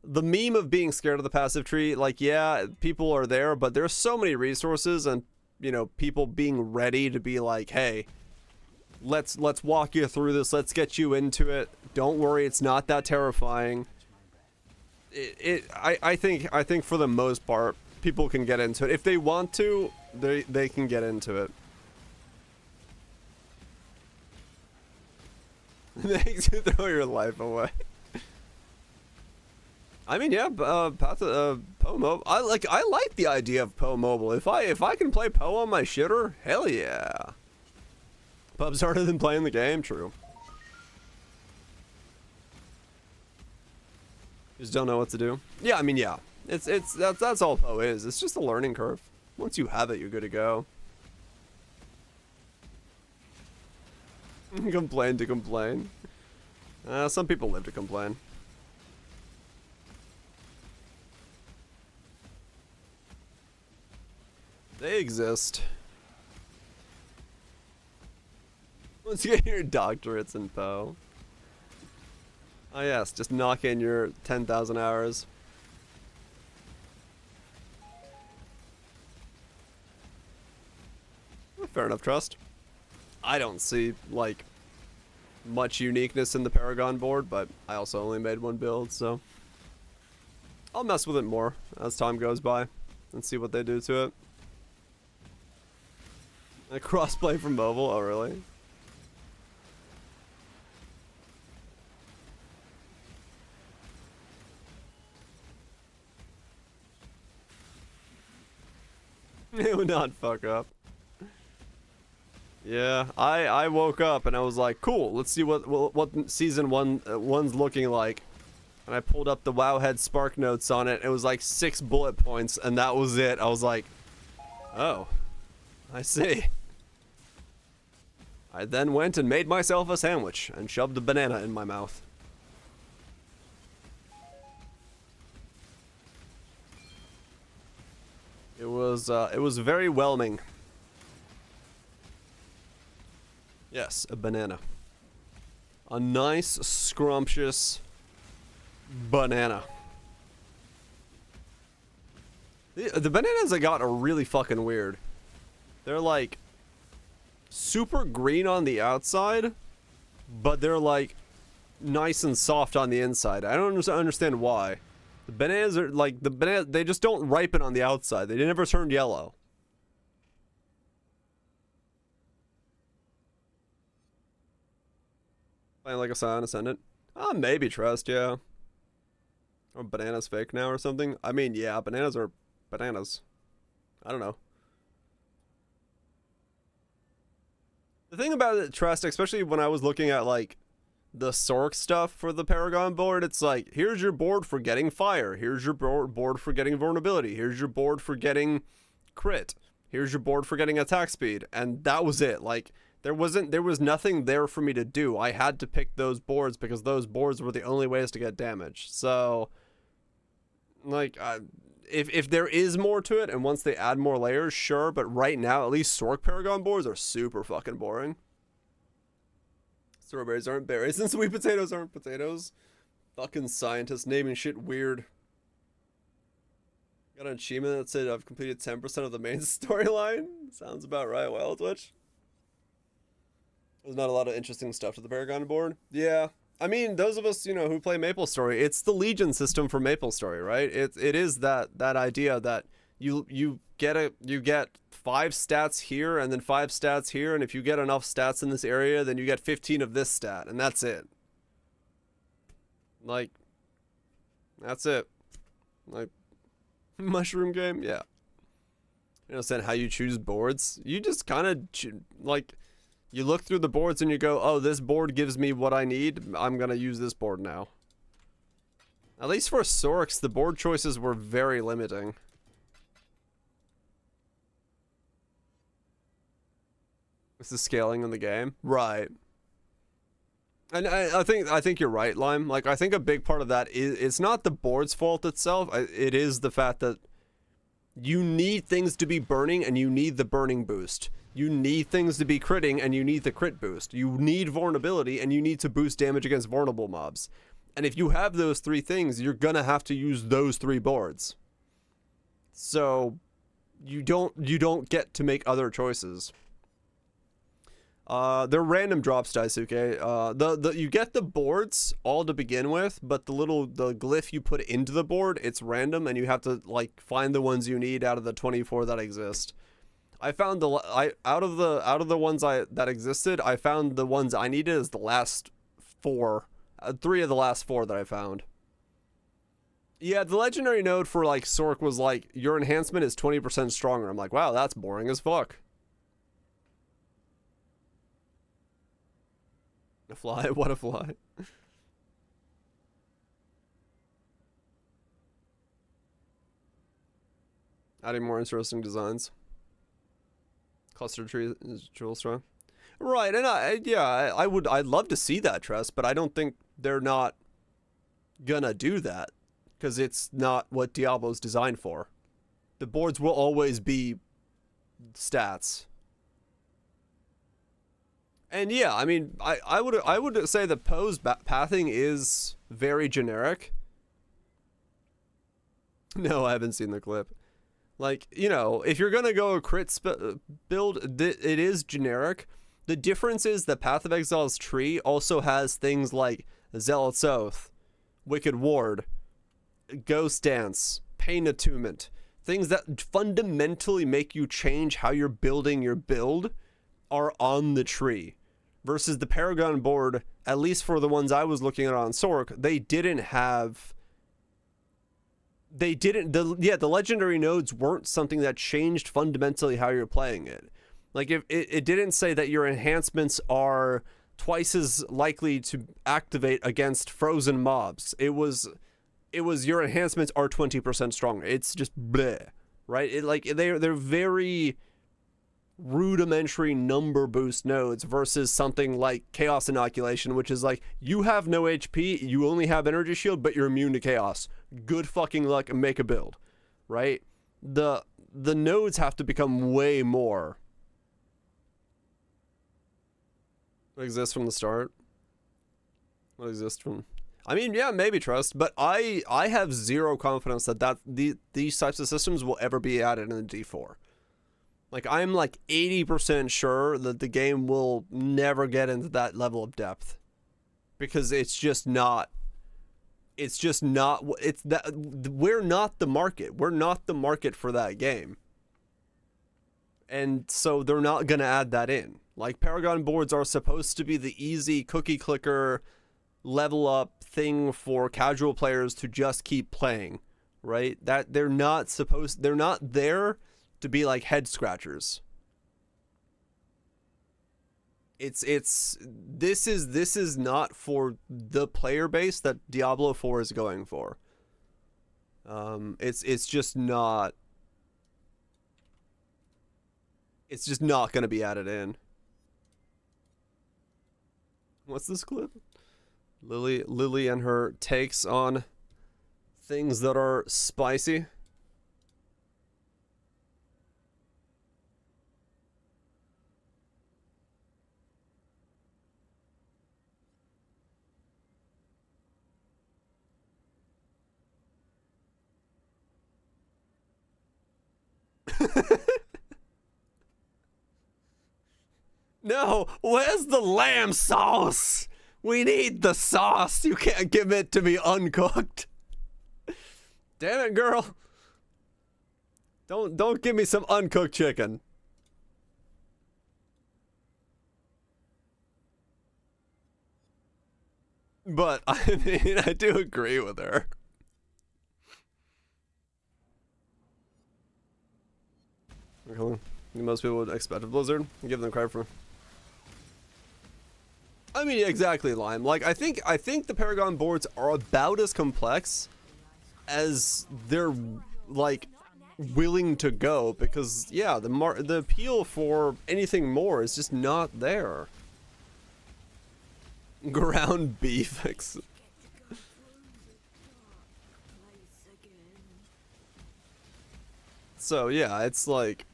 the meme of being scared of the passive tree. Like, yeah, people are there, but there's so many resources and, you know, people being ready to be like, hey, let's walk you through this. Let's get you into it. Don't worry, it's not that terrifying. I think for the most part, people can get into it. If they want to, they can get into it. Makes you throw your life away. I mean, yeah, Poe Mobile. I like the idea of Poe Mobile. If I can play Poe on my shitter, hell yeah. Pub's harder than playing the game. True. Just don't know what to do. Yeah, I mean, yeah. That's all Poe is. It's just a learning curve. Once you have it, you're good to go. Complain to complain. Some people live to complain. They exist. Once you get your doctorates in Poe. Oh yes, just knock in your 10,000 hours. Fair enough, Trust. I don't see, like, much uniqueness in the Paragon board, but I also only made one build, so I'll mess with it more as time goes by and see what they do to it. A crossplay from mobile? Oh, really? It would not fuck up. Yeah, I woke up and I was like, cool, let's see what season one's looking like. And I pulled up the Wowhead Spark notes on it. It was like 6 bullet points, and that was it. I was like, oh, I see. I then went and made myself a sandwich and shoved a banana in my mouth. It was very whelming. Yes, a banana. A nice, scrumptious banana. The bananas I got are really fucking weird. They're like super green on the outside, but they're like nice and soft on the inside. I don't understand why. The bananas are like they just don't ripen on the outside. They never turn yellow. Playing like a Scion Ascendant? Maybe Trust, yeah. Or bananas fake now or something? I mean, yeah, bananas are bananas. I don't know. The thing about it, Trust, especially when I was looking at, like, the Sorc stuff for the Paragon board, it's like, here's your board for getting fire. Here's your board for getting vulnerability. Here's your board for getting crit. Here's your board for getting attack speed. And that was it. Like, there was nothing there for me to do. I had to pick those boards because those boards were the only ways to get damage. So, like, if there is more to it, and once they add more layers, sure. But right now, at least Sorc Paragon boards are super fucking boring. Strawberries aren't berries, and sweet potatoes aren't potatoes. Fucking scientists naming shit weird. Got an achievement that said I've completed 10% of the main storyline. Sounds about right. Well, Twitch. There's not a lot of interesting stuff to the Paragon board. Yeah. I mean, those of us, you know, who play MapleStory, it's the Legion system for MapleStory, right? It is that idea that you get 5 stats here and then 5 stats here, and if you get enough stats in this area, then you get 15 of this stat, and that's it. Like, that's it. Like, mushroom game, yeah. You know, said how you choose boards. You just kind of like. You look through the boards and you go, oh, this board gives me what I need. I'm going to use this board now. At least for Sorcs, the board choices were very limiting. This is scaling in the game? Right. And I think you're right, Lime. Like, I think a big part of that is it's not the board's fault itself. It is the fact that you need things to be burning, and you need the burning boost. You need things to be critting, and you need the crit boost. You need vulnerability, and you need to boost damage against vulnerable mobs. And if you have those three things, you're gonna have to use those three boards. So you don't get to make other choices. They're random drops, Daisuke. You get the boards all to begin with, but the glyph you put into the board, it's random, and you have to like find the ones you need out of the 24 that exist. I found out of the ones that existed, I found the ones I needed as the last 4, 3 of the last 4 that I found. Yeah, the legendary node for like Sork was like, your enhancement is 20% stronger. I'm like, wow, that's boring as fuck. A fly? What a fly. Adding more interesting designs. Cluster tree is jewel strong. Right, and I'd love to see that, Tress, but I don't think they're not gonna do that, because it's not what Diablo's designed for. The boards will always be stats. And yeah, I mean, I would say the pose pathing is very generic. No, I haven't seen the clip. Like, you know, if you're gonna go a crit build, it is generic. The difference is that Path of Exile's tree also has things like Zealot's Oath, Wicked Ward, Ghost Dance, Pain Attunement, things that fundamentally make you change how you're building your build are on the tree. Versus the Paragon board, at least for the ones I was looking at on Sork, the legendary nodes weren't something that changed fundamentally how you're playing it. Like, if it didn't say that your enhancements are twice as likely to activate against frozen mobs. It was your enhancements are 20% stronger. It's just bleh, right? They're very rudimentary number boost nodes versus something like Chaos Inoculation, which is like, you have no HP, you only have energy shield, but you're immune to chaos. Good fucking luck and make a build, right? The nodes have to become way more. What exists from the start? What exists from... I mean, yeah, maybe Trust, but I have zero confidence that these types of systems will ever be added in the D4. Like, I'm like 80% sure that the game will never get into that level of depth. Because it's just not... we're not the market. We're not the market for that game. And so they're not going to add that in. Like, Paragon boards are supposed to be the easy cookie clicker level up thing for casual players to just keep playing, right? That they're not there to be like head scratchers. This is not for the player base that Diablo 4 is going for. It's just not going to be added in. What's this clip? Lily and her takes on things that are spicy. No, where's the lamb sauce? We need the sauce. You can't give it to me uncooked. Damn it, girl. Don't give me some uncooked chicken. But I mean, I do agree with her. Most people would expect a Blizzard. Give them credit for. I mean, exactly, Lime. Like, I think the Paragon boards are about as complex as they're like willing to go, because yeah, the appeal for anything more is just not there. Ground beef. So yeah, it's like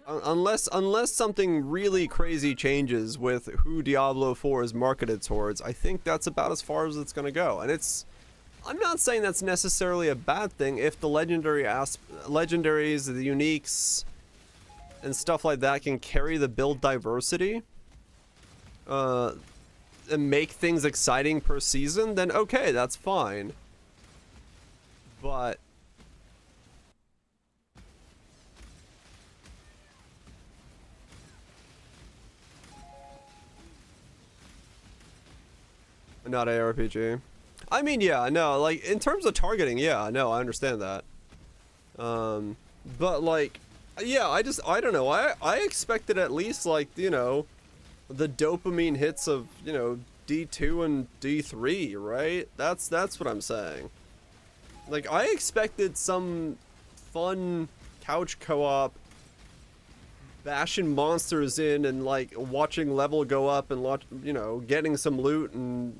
unless something really crazy changes with who Diablo 4 is marketed towards, I think that's about as far as it's gonna go. And I'm not saying that's necessarily a bad thing if the legendaries, the uniques, and stuff like that can carry the build diversity, and make things exciting per season, then okay, that's fine. But not ARPG. I mean, yeah, no, like, in terms of targeting, yeah, no, I understand that. But, like, yeah, I don't know, I expected at least, like, you know, the dopamine hits of, you know, D2 and D3, right? That's what I'm saying. Like, I expected some fun couch co-op, bashing monsters in and, like, watching level go up and, you know, getting some loot and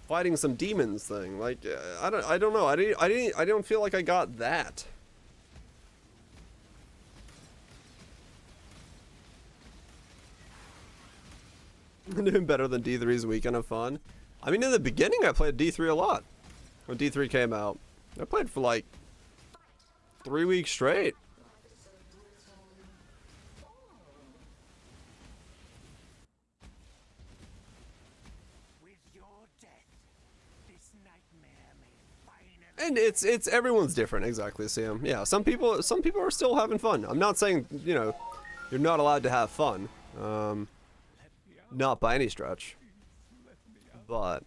fighting some demons thing. Like, I don't know. I don't feel like I got that. Doing better than D3's Weekend of Fun. I mean, in the beginning, I played D3 a lot. When D3 came out, I played for like 3 weeks straight. And it's everyone's different, exactly, Sam. Yeah, some people are still having fun. I'm not saying, you know, you're not allowed to have fun. Not by any stretch. But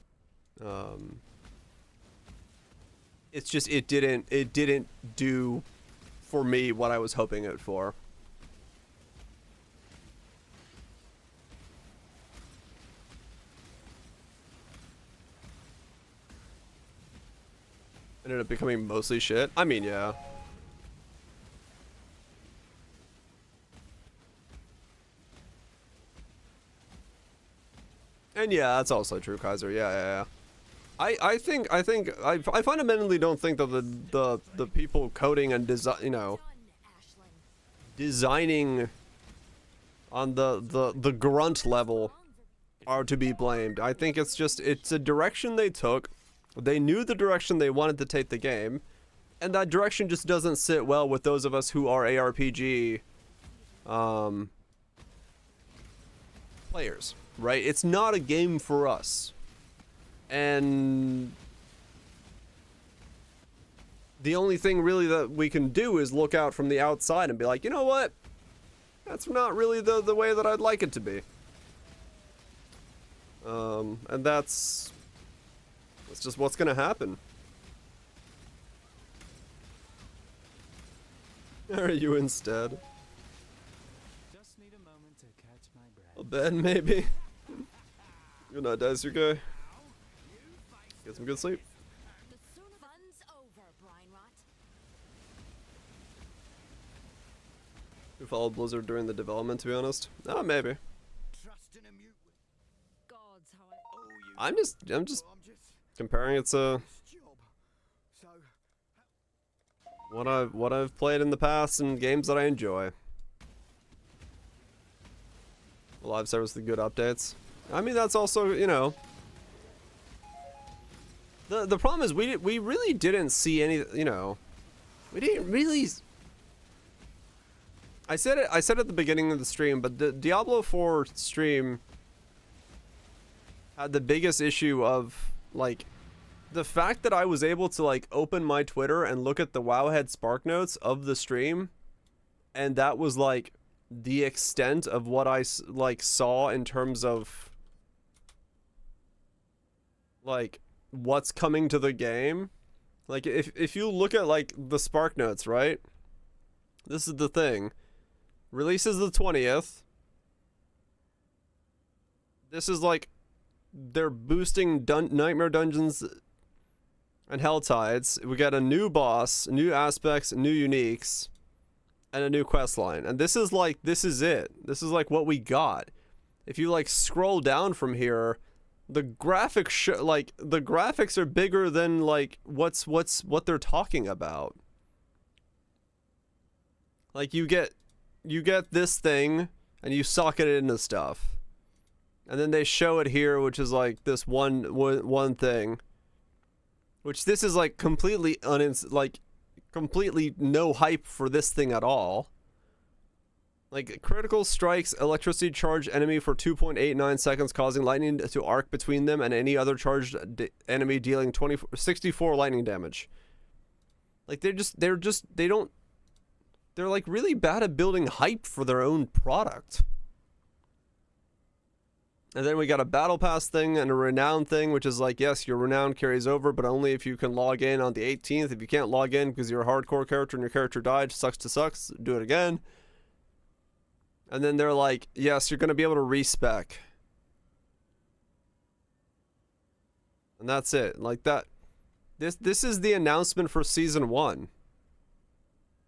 it's just it didn't do for me what I was hoping it for. Ended up becoming mostly shit. I mean, yeah. And yeah, that's also true, Kaiser. Yeah. I fundamentally don't think that the people coding and designing on the grunt level are to be blamed. I think it's a direction they took. They knew the direction they wanted to take the game, and that direction just doesn't sit well with those of us who are ARPG players, right? It's not a game for us. And the only thing really that we can do is look out from the outside and be like, you know what? That's not really the way that I'd like it to be. And that's just what's gonna happen. Are you instead? Just need a moment to catch my breath. A bed, maybe? Good night, Daisuke. Get some good sleep. The fun's over, Brine Rot. Who followed Blizzard during the development, to be honest? Oh, maybe. Gods, how I I'm just comparing it to what I've played in the past and games that I enjoy. Live service with good updates. I mean, that's also, you know, the problem is we really didn't see any, you know, we didn't really. I said it at the beginning of the stream, but the Diablo 4 stream had the biggest issue of, like, the fact that I was able to, like, open my Twitter and look at the Wowhead Spark Notes of the stream, and that was, like, the extent of what I, like, saw in terms of, like, what's coming to the game. Like, if you look at, like, the Spark Notes, right? This is the thing. Releases the 20th. This is, like, they're boosting Nightmare Dungeons and Helltides. We got a new boss, new aspects, new uniques, and a new quest line. And this is like, this is it. This is like what we got. if you like scroll down from here, the graphics the graphics are bigger than like what they're talking about. Like you get this thing and you socket it into stuff. And then they show it here, which is like this one thing. Which this is like completely completely no hype for this thing at all. Like, critical strikes electricity charged enemy for 2.89 seconds, causing lightning to arc between them and any other charged enemy, dealing 64 lightning damage. Like, they're like really bad at building hype for their own product. And then we got a battle pass thing and a renown thing, which is like, yes, your renown carries over, but only if you can log in on the 18th. If you can't log in because you're a hardcore character and your character died, sucks, do it again. And then they're like, yes, you're going to be able to respec. And that's it. Like that. This is the announcement for season 1.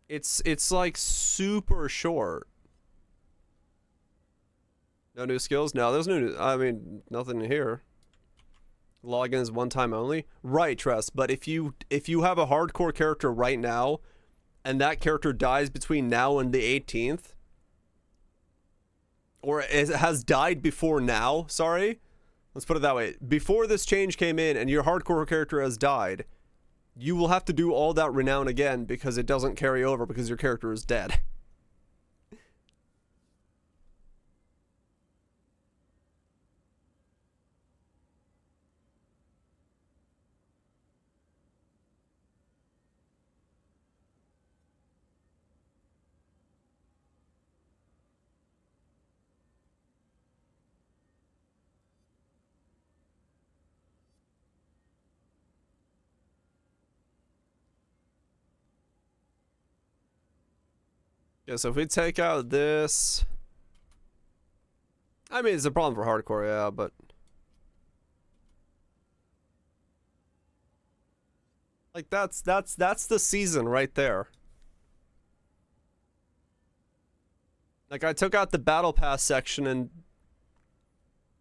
It's like super short. No new skills? No, there's no new, I mean, nothing here. Login is one time only? Right, Tress, but if you have a hardcore character right now and that character dies between now and the 18th, or it has died before now, sorry. Let's put it that way. Before this change came in and your hardcore character has died, you will have to do all that renown again because it doesn't carry over because your character is dead. Yeah, so if we take out this, I mean, it's a problem for hardcore, yeah, but like that's the season right there. Like, I took out the battle pass section and,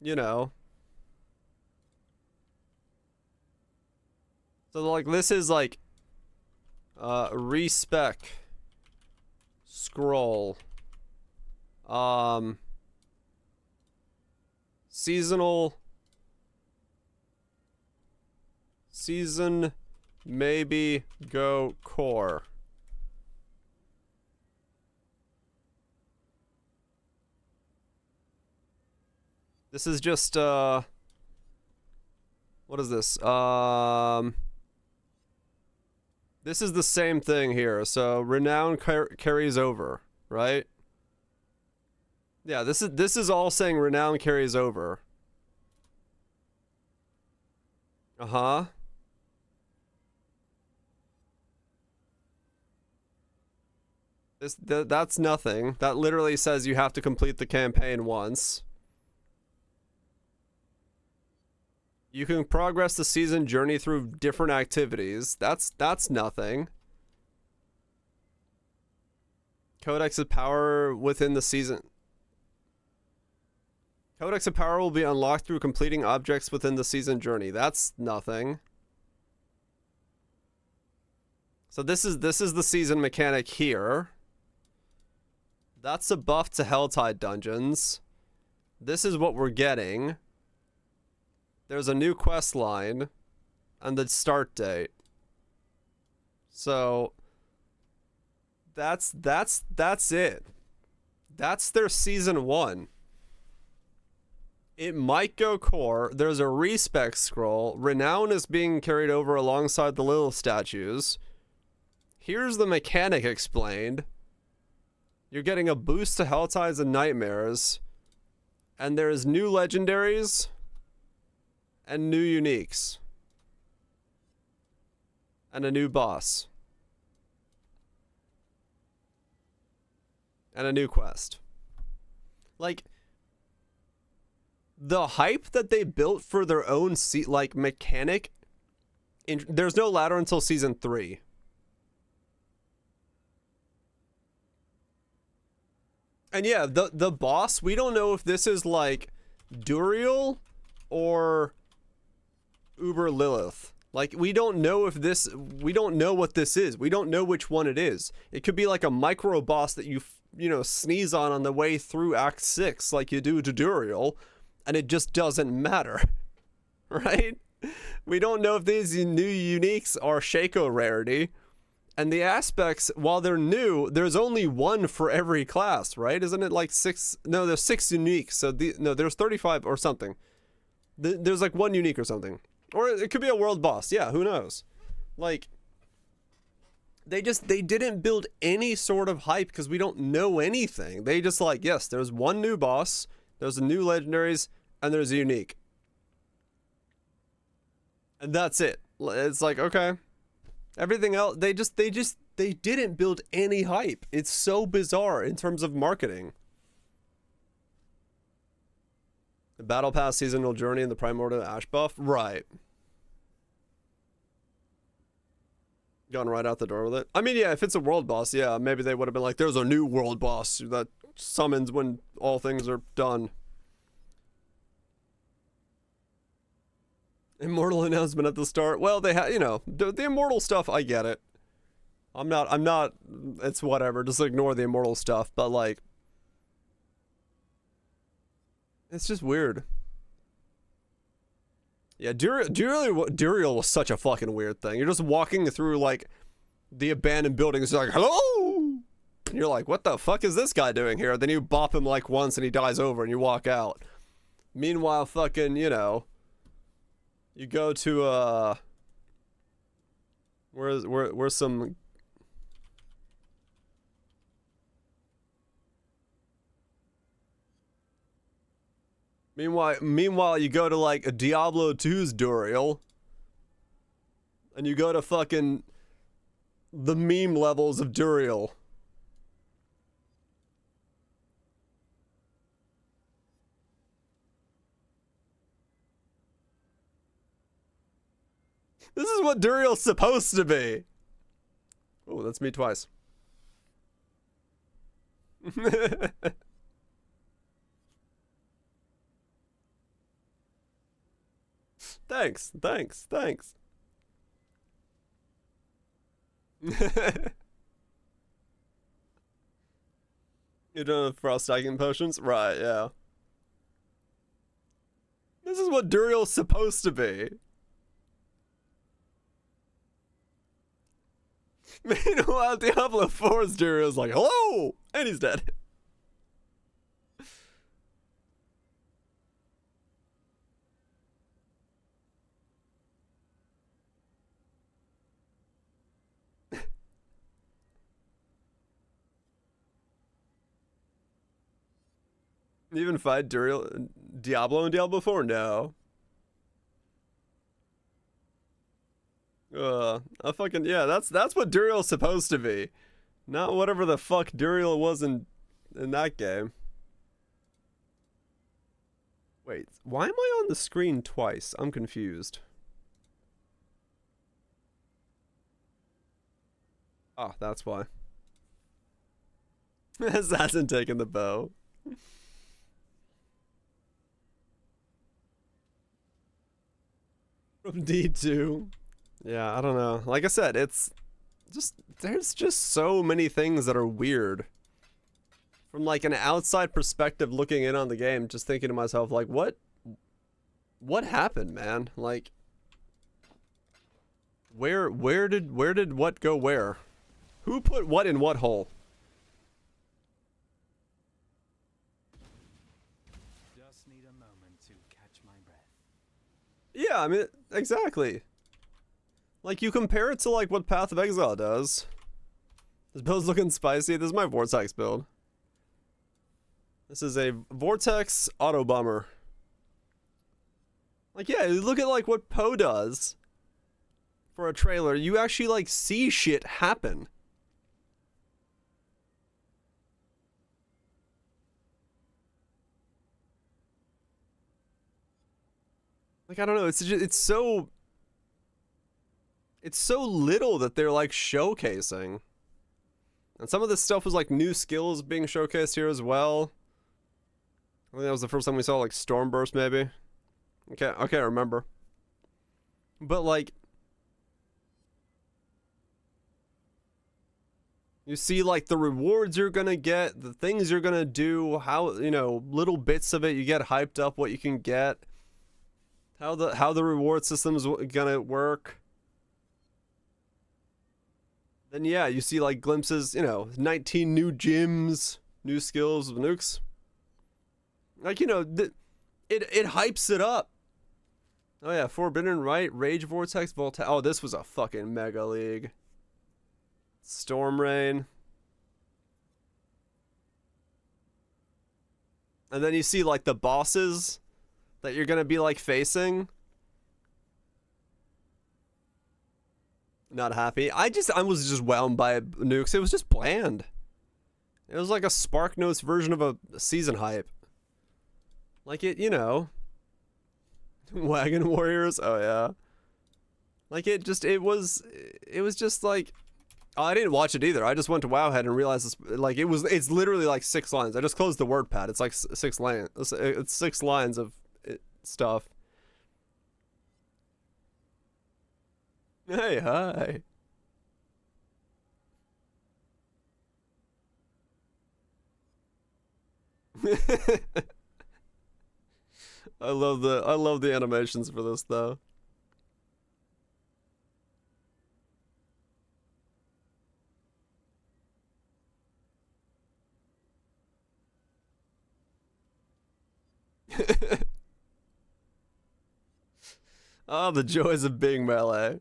you know, so like this is like respec. Scroll. Seasonal. Season. Maybe go core. This is just, what is this? This is the same thing here. So renown carries over, right? Yeah, this is all saying renown carries over. Uh-huh. That's nothing. That literally says you have to complete the campaign once. You can progress the season journey through different activities. That's nothing. Codex of Power within the season. Codex of Power will be unlocked through completing objects within the season journey. That's nothing. So this is the season mechanic here. That's a buff to Helltide dungeons. This is what we're getting. There's a new quest line and the start date. So that's it. That's their season 1. It might go core. There's a respec scroll. Renown is being carried over alongside the Lilith statues. Here's the mechanic explained. You're getting a boost to Helltides and Nightmares. And there's new legendaries and new uniques. And a new boss. And a new quest. Like, the hype that they built for their own mechanic, there's no ladder until season 3. And yeah, the boss, we don't know if this is like Duriel or Uber Lilith. Like, we don't know what this is. We don't know which one it is. It could be like a micro boss that you know, sneeze on the way through Act 6 like you do to Duriel, and it just doesn't matter. Right? We don't know if these new uniques are Shaco rarity. And the aspects, while they're new, there's only one for every class, right? Isn't it like 6? No, there's 6 unique. So no, there's 35 or something. There's like 1 unique or something. Or it could be a world boss. Yeah, who knows? Like, they didn't build any sort of hype because we don't know anything. They just like, yes, there's 1 new boss, there's a new legendaries, and there's a unique. And that's it. It's like, okay. Everything else, they didn't build any hype. It's so bizarre in terms of marketing. The Battle Pass seasonal journey and the Primordial Ash buff? Right. Gone right out the door with it. I mean, yeah, if it's a world boss, yeah, maybe they would have been like, there's a new world boss that summons when all things are done. Immortal announcement at the start. Well, they had, you know, the immortal stuff, I get it. I'm not, it's whatever, just ignore the immortal stuff, but like, it's just weird. Yeah, Duriel was such a fucking weird thing. You're just walking through like the abandoned buildings, like, hello! And you're like, what the fuck is this guy doing here? Then you bop him like once and he dies over and you walk out. Meanwhile, fucking, you know, you go to where's some Meanwhile, you go to like a Diablo 2's Duriel, and you go to fucking the meme levels of Duriel. This is what Duriel's supposed to be. Oh, that's me twice. Thanks. You don't have frost stacking potions? Right, yeah. This is what Duriel's supposed to be. Meanwhile, Diablo 4's Duriel's like, hello! And he's dead. You even fight Diablo in Diablo 4? No. I fucking, yeah, that's what Duriel's supposed to be. Not whatever the fuck Duriel was in that game. Wait, why am I on the screen twice? I'm confused. Ah, that's why. Assassin taking the bow. From D2. Yeah, I don't know. Like I said, it's just, there's just so many things that are weird. From like an outside perspective looking in on the game, just thinking to myself, like, what happened, man? Like, where did what go where? Who put what in what hole? Just need a moment to catch my breath. Yeah, I mean, exactly. Like, you compare it to, like, what Path of Exile does. This build's looking spicy. This is my Vortex build. This is a Vortex Auto Bomber. Like, yeah, look at, like, what Poe does for a trailer. You actually, like, see shit happen. Like, I don't know, it's just, it's so little that they're like showcasing. And some of this stuff was like new skills being showcased here as well. I think that was the first time we saw like Stormburst maybe. Okay, I can't remember. But like, you see like the rewards you're gonna get, the things you're gonna do, how, you know, little bits of it, you get hyped up what you can get. How the reward system's gonna work. Then yeah, you see like glimpses, you know, 19 new gyms, new skills with nukes. Like, you know, it hypes it up. Oh yeah, Forbidden Right, Rage Vortex, Volta. Oh, this was a fucking mega league. Storm Rain. And then you see like the bosses that you're gonna be like facing. Not happy. I was just whelmed by nukes. It was just bland. It was like a Spark Notes version of a season hype. Like it, you know. Wagon Warriors. Oh yeah. Like it was just like, oh, I didn't watch it either. I just went to Wowhead and realized this, like it's literally like 6 lines. I just closed the word pad. It's like 6 lines. It's 6 lines of stuff. Hey, hi. I love the animations for this though. Oh, the joys of being melee.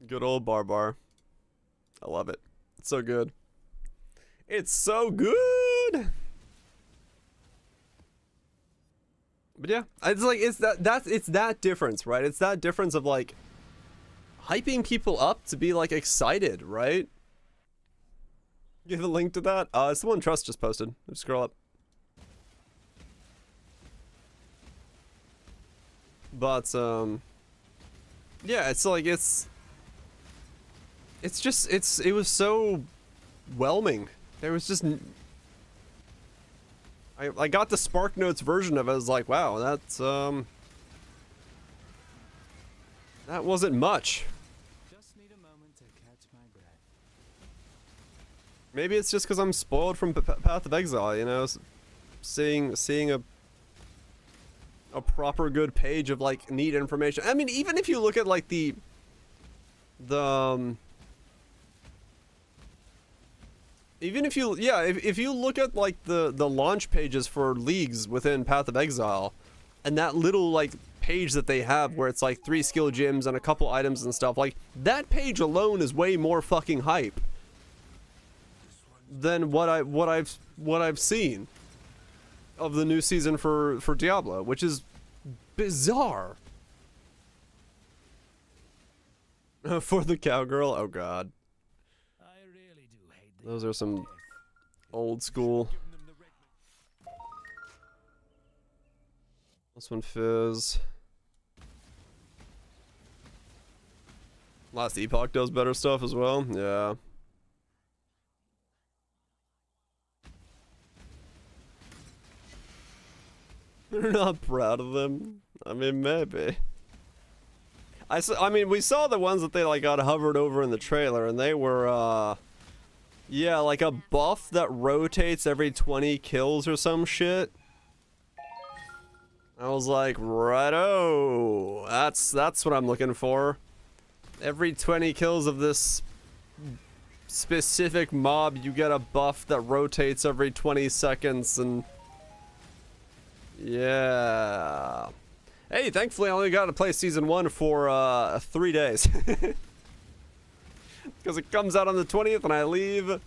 Good old Barbar. I love it. It's so good. It's so good. But yeah, it's like it's that difference, right? It's that difference of like hyping people up to be like excited, right? Give a link to that. It's the one Trust just posted. Just scroll up. But yeah, it's like it was so whelming. There was just I got the Spark Notes version of it. I was like, wow, that's that wasn't much. Just need a moment to catch my breath. Maybe it's just because I'm spoiled from Path of Exile, you know, seeing a proper good page of like neat information. I mean, even if you look at like if you look at like the launch pages for leagues within Path of Exile, and that little like page that they have where it's like 3 skill gyms and a couple items and stuff, like that page alone is way more fucking hype than what I've seen of the new season for Diablo, which is bizarre. For the cowgirl, oh god. I really do hate Those are some old school. This one Fizz. Last Epoch does better stuff as well. Yeah. They're not proud of them. I mean, maybe. I mean, we saw the ones that they like got hovered over in the trailer, and they were, yeah, like a buff that rotates every 20 kills or some shit. I was like, righto, that's what I'm looking for. Every 20 kills of this specific mob, you get a buff that rotates every 20 seconds, and yeah. Hey, thankfully I only got to play Season 1 for 3 days. Because it comes out on the 20th and I leave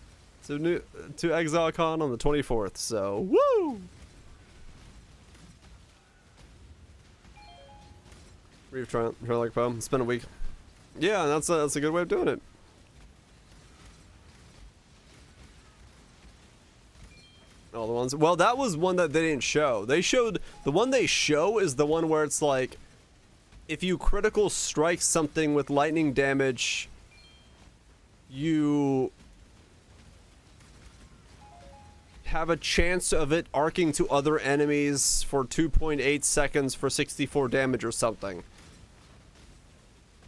to ExileCon on the 24th. So woo! Reef try like Poe. It's been a week. Yeah, that's a good way of doing it. All the ones. Well, that was one that they didn't show. They showed the one they show is the one where it's like, if you critical strike something with lightning damage, you have a chance of it arcing to other enemies for 2.8 seconds for 64 damage or something.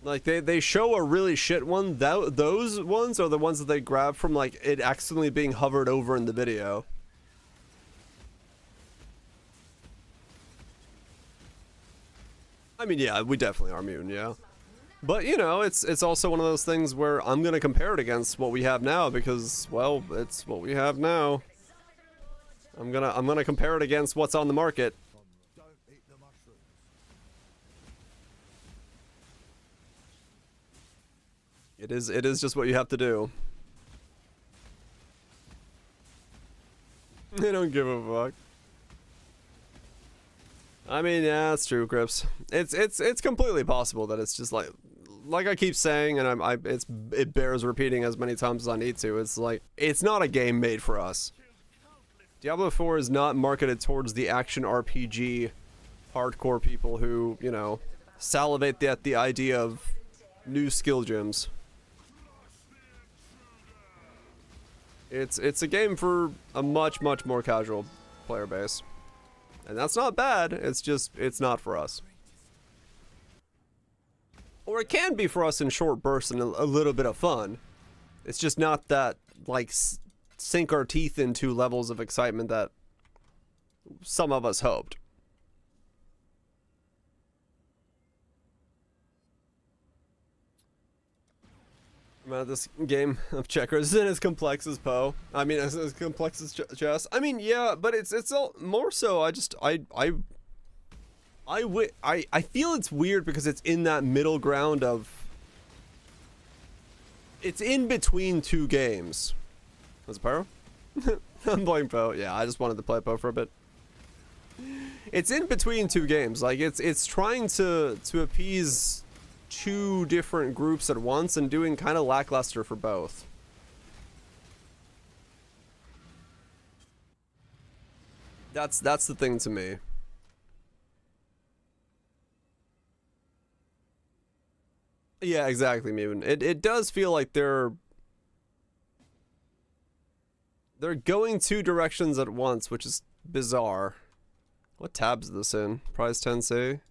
Like, they show a really shit one. Those ones are the ones that they grab from, like, it accidentally being hovered over in the video. I mean, yeah, we definitely are immune, yeah. But, you know, it's also one of those things where I'm going to compare it against what we have now because, well, it's what we have now. I'm gonna compare it against what's on the market. It is just what you have to do. They don't give a fuck. I mean, yeah, that's true, Crips. It's completely possible that it's just like I keep saying, and it bears repeating as many times as I need to. It's like it's not a game made for us. Diablo 4 is not marketed towards the action RPG hardcore people who, you know, salivate at the idea of new skill gems. It's a game for a much more casual player base. And that's not bad, it's just, it's not for us. Or it can be for us in short bursts and a little bit of fun. It's just not that, like, sink our teeth into levels of excitement that some of us hoped. This game of checkers isn't as complex as Poe. I mean, as complex as chess. I mean, yeah, but it's all more so. I feel it's weird because it's in that middle ground of. It's in between two games. Was it Pyro? I'm playing Poe. Yeah, I just wanted to play Poe for a bit. It's in between two games. Like it's trying to appease two different groups at once and doing kind of lackluster for both. That's the thing to me. Yeah, exactly, Mutant. It does feel like they're going two directions at once, which is bizarre. What tab is this in? Prize 10C?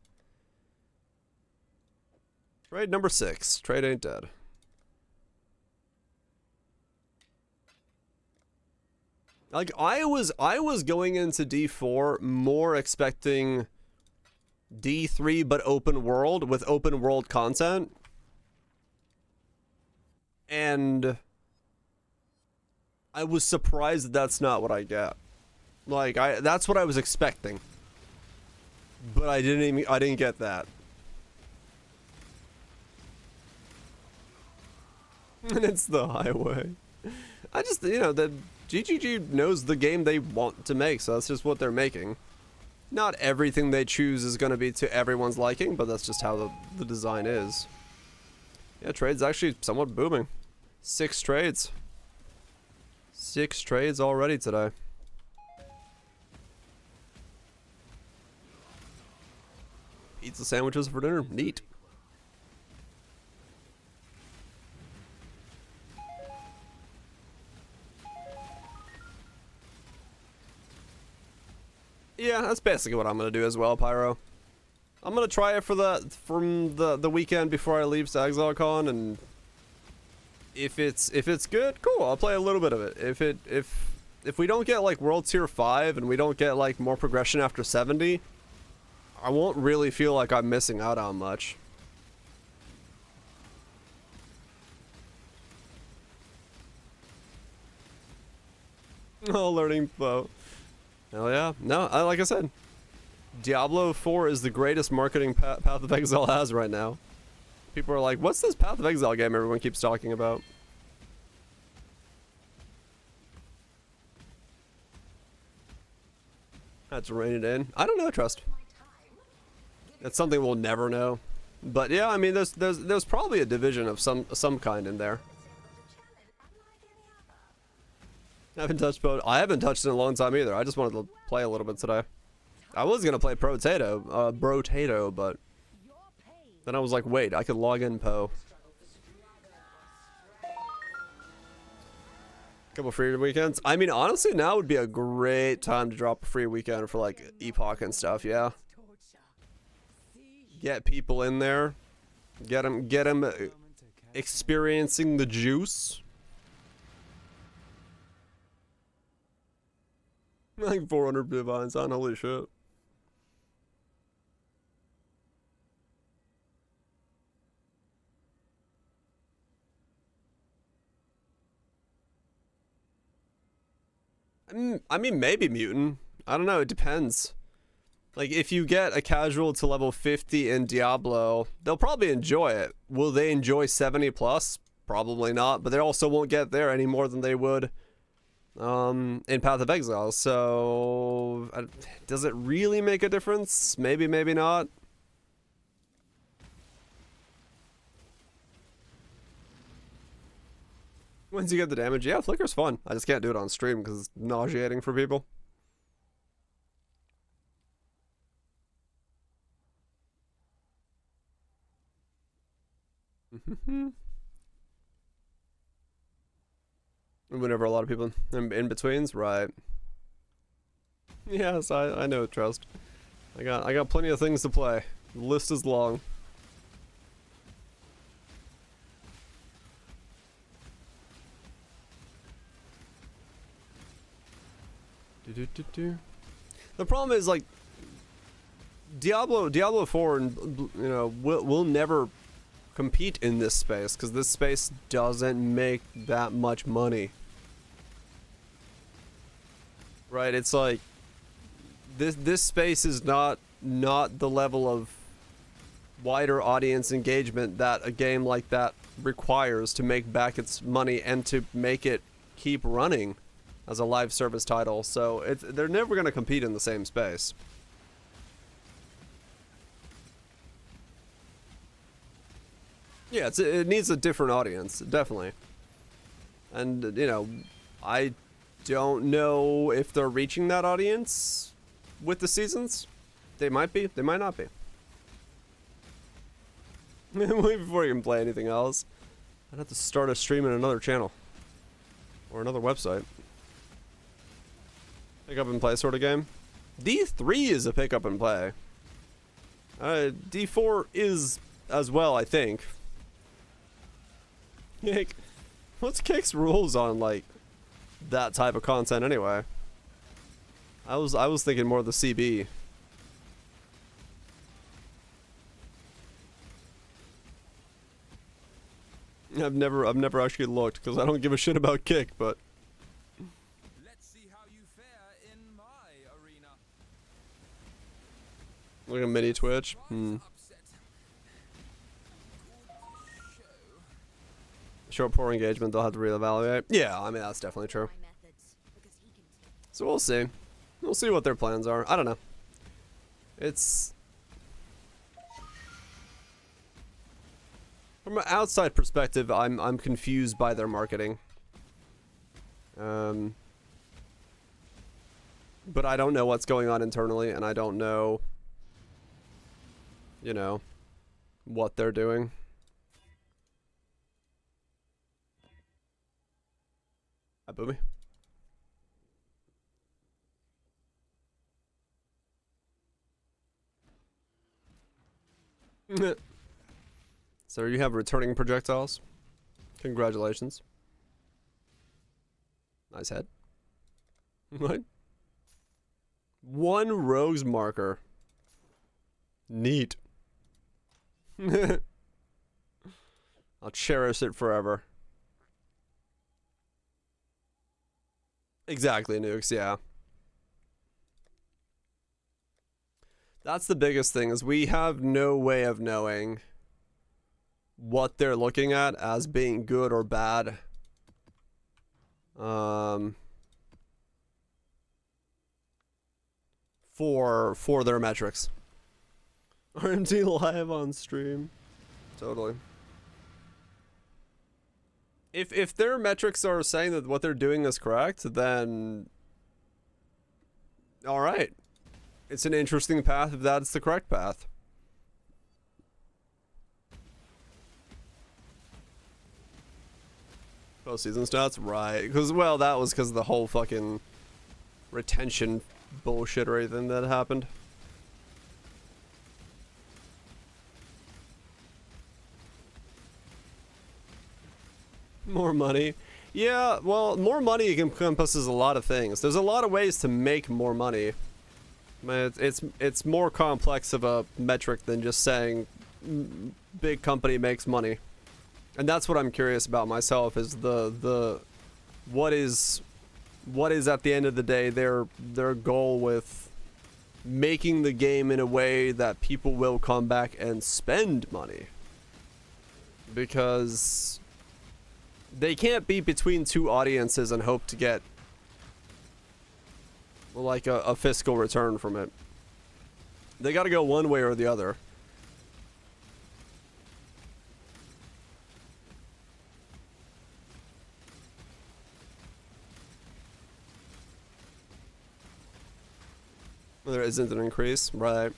Trade number 6. Trade ain't dead. Like I was going into D4 more expecting D3 but open world with open world content. And I was surprised that that's not what I get. Like that's what I was expecting. But I didn't get that. And it's the highway. I just, you know, the GGG knows the game they want to make, so that's just what they're making. Not everything they choose is going to be to everyone's liking, but that's just how the design is. Yeah, trade's actually somewhat booming. 6 trades. 6 trades already today. Pizza sandwiches for dinner. Neat. Yeah, that's basically what I'm gonna do as well, Pyro. I'm gonna try it from the weekend before I leave to ExileCon, and if it's good, cool. I'll play a little bit of it. If we don't get like World Tier 5 and we don't get like more progression after 70, I won't really feel like I'm missing out on much. Oh, learning Poe. Hell yeah. No, like I said, Diablo 4 is the greatest marketing Path of Exile has right now. People are like, what's this Path of Exile game everyone keeps talking about? That's rein it in. I don't know, Trust. That's something we'll never know. But yeah, I mean, there's probably a division of some kind in there. I haven't touched Pro. I haven't touched it in a long time either. I just wanted to play a little bit today. I was gonna play Brotato, but then I was like, wait, I could log in Poe. Couple free weekends. I mean, honestly, now would be a great time to drop a free weekend for like Epoch and stuff. Yeah. Get people in there. Get them experiencing the juice. Like 400 divines on, holy shit. I mean, maybe Mutant. I don't know, it depends. Like, if you get a casual to level 50 in Diablo, they'll probably enjoy it. Will they enjoy 70 plus? Probably not, but they also won't get there any more than they would in Path of Exile. So, does it really make a difference? Maybe, maybe not. Once you get the damage, yeah, Flicker's fun. I just can't do it on stream because it's nauseating for people. Whenever a lot of people in betweens, right? Yes, I know, Trust. I got plenty of things to play. The list is long. The problem is, like, Diablo 4 and, you know, will never compete in this space because this space doesn't make that much money. Right? It's like this space is not the level of wider audience engagement that a game like that requires to make back its money and to make it keep running as a live service title. So they're never going to compete in the same space. Yeah, it needs a different audience, definitely. And, you know, I don't know if they're reaching that audience with the seasons. They might be, they might not be. Wait before you can play anything else. I'd have to start a stream in another channel. Or another website. Pick up and play sort of game. D3 is a pick up and play. D4 is as well, I think. Like, what's Kick's rules on, like, that type of content anyway? I was thinking more of the CB. I've never actually looked because I don't give a shit about Kick, but Let's see how you fare in my arena. look at mini Twitch. Short poor engagement, they'll have to reevaluate. Yeah, I mean that's definitely true. So we'll see. We'll see what their plans are. I don't know. It's from an outside perspective, I'm confused by their marketing. But I don't know what's going on internally, and I don't know, you know, what they're doing. Hi, Boomy. So you have returning projectiles. Congratulations. Nice head. What? One rogue's marker. Neat. I'll cherish it forever. Exactly, Nukes, yeah. That's the biggest thing, is we have no way of knowing what they're looking at as being good or bad. for their metrics. RMT live on stream. Totally. If their metrics are saying that what they're doing is correct, then all right. It's an interesting path if that's the correct path. Postseason stats, right? Because, well, that was because of the whole fucking retention bullshit or anything that happened. More money. Yeah, well, more money encompasses a lot of things. There's a lot of ways to make more money. It's more complex of a metric than just saying big company makes money. And that's what I'm curious about myself, is what is at the end of the day their goal with making the game in a way that people will come back and spend money. Because they can't be between two audiences and hope to get like a fiscal return from it. They gotta go one way or the other. There isn't an increase, right?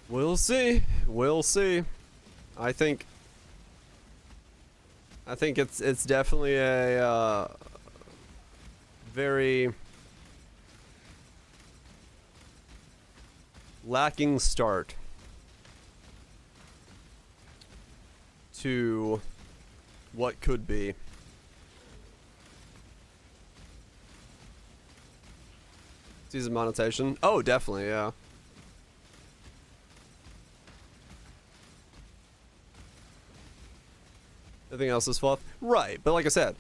We'll see. We'll see. I think it's definitely a very lacking start to what could be. Season monetization. Oh, definitely, yeah. Everything else is fluff. Right, but like I said,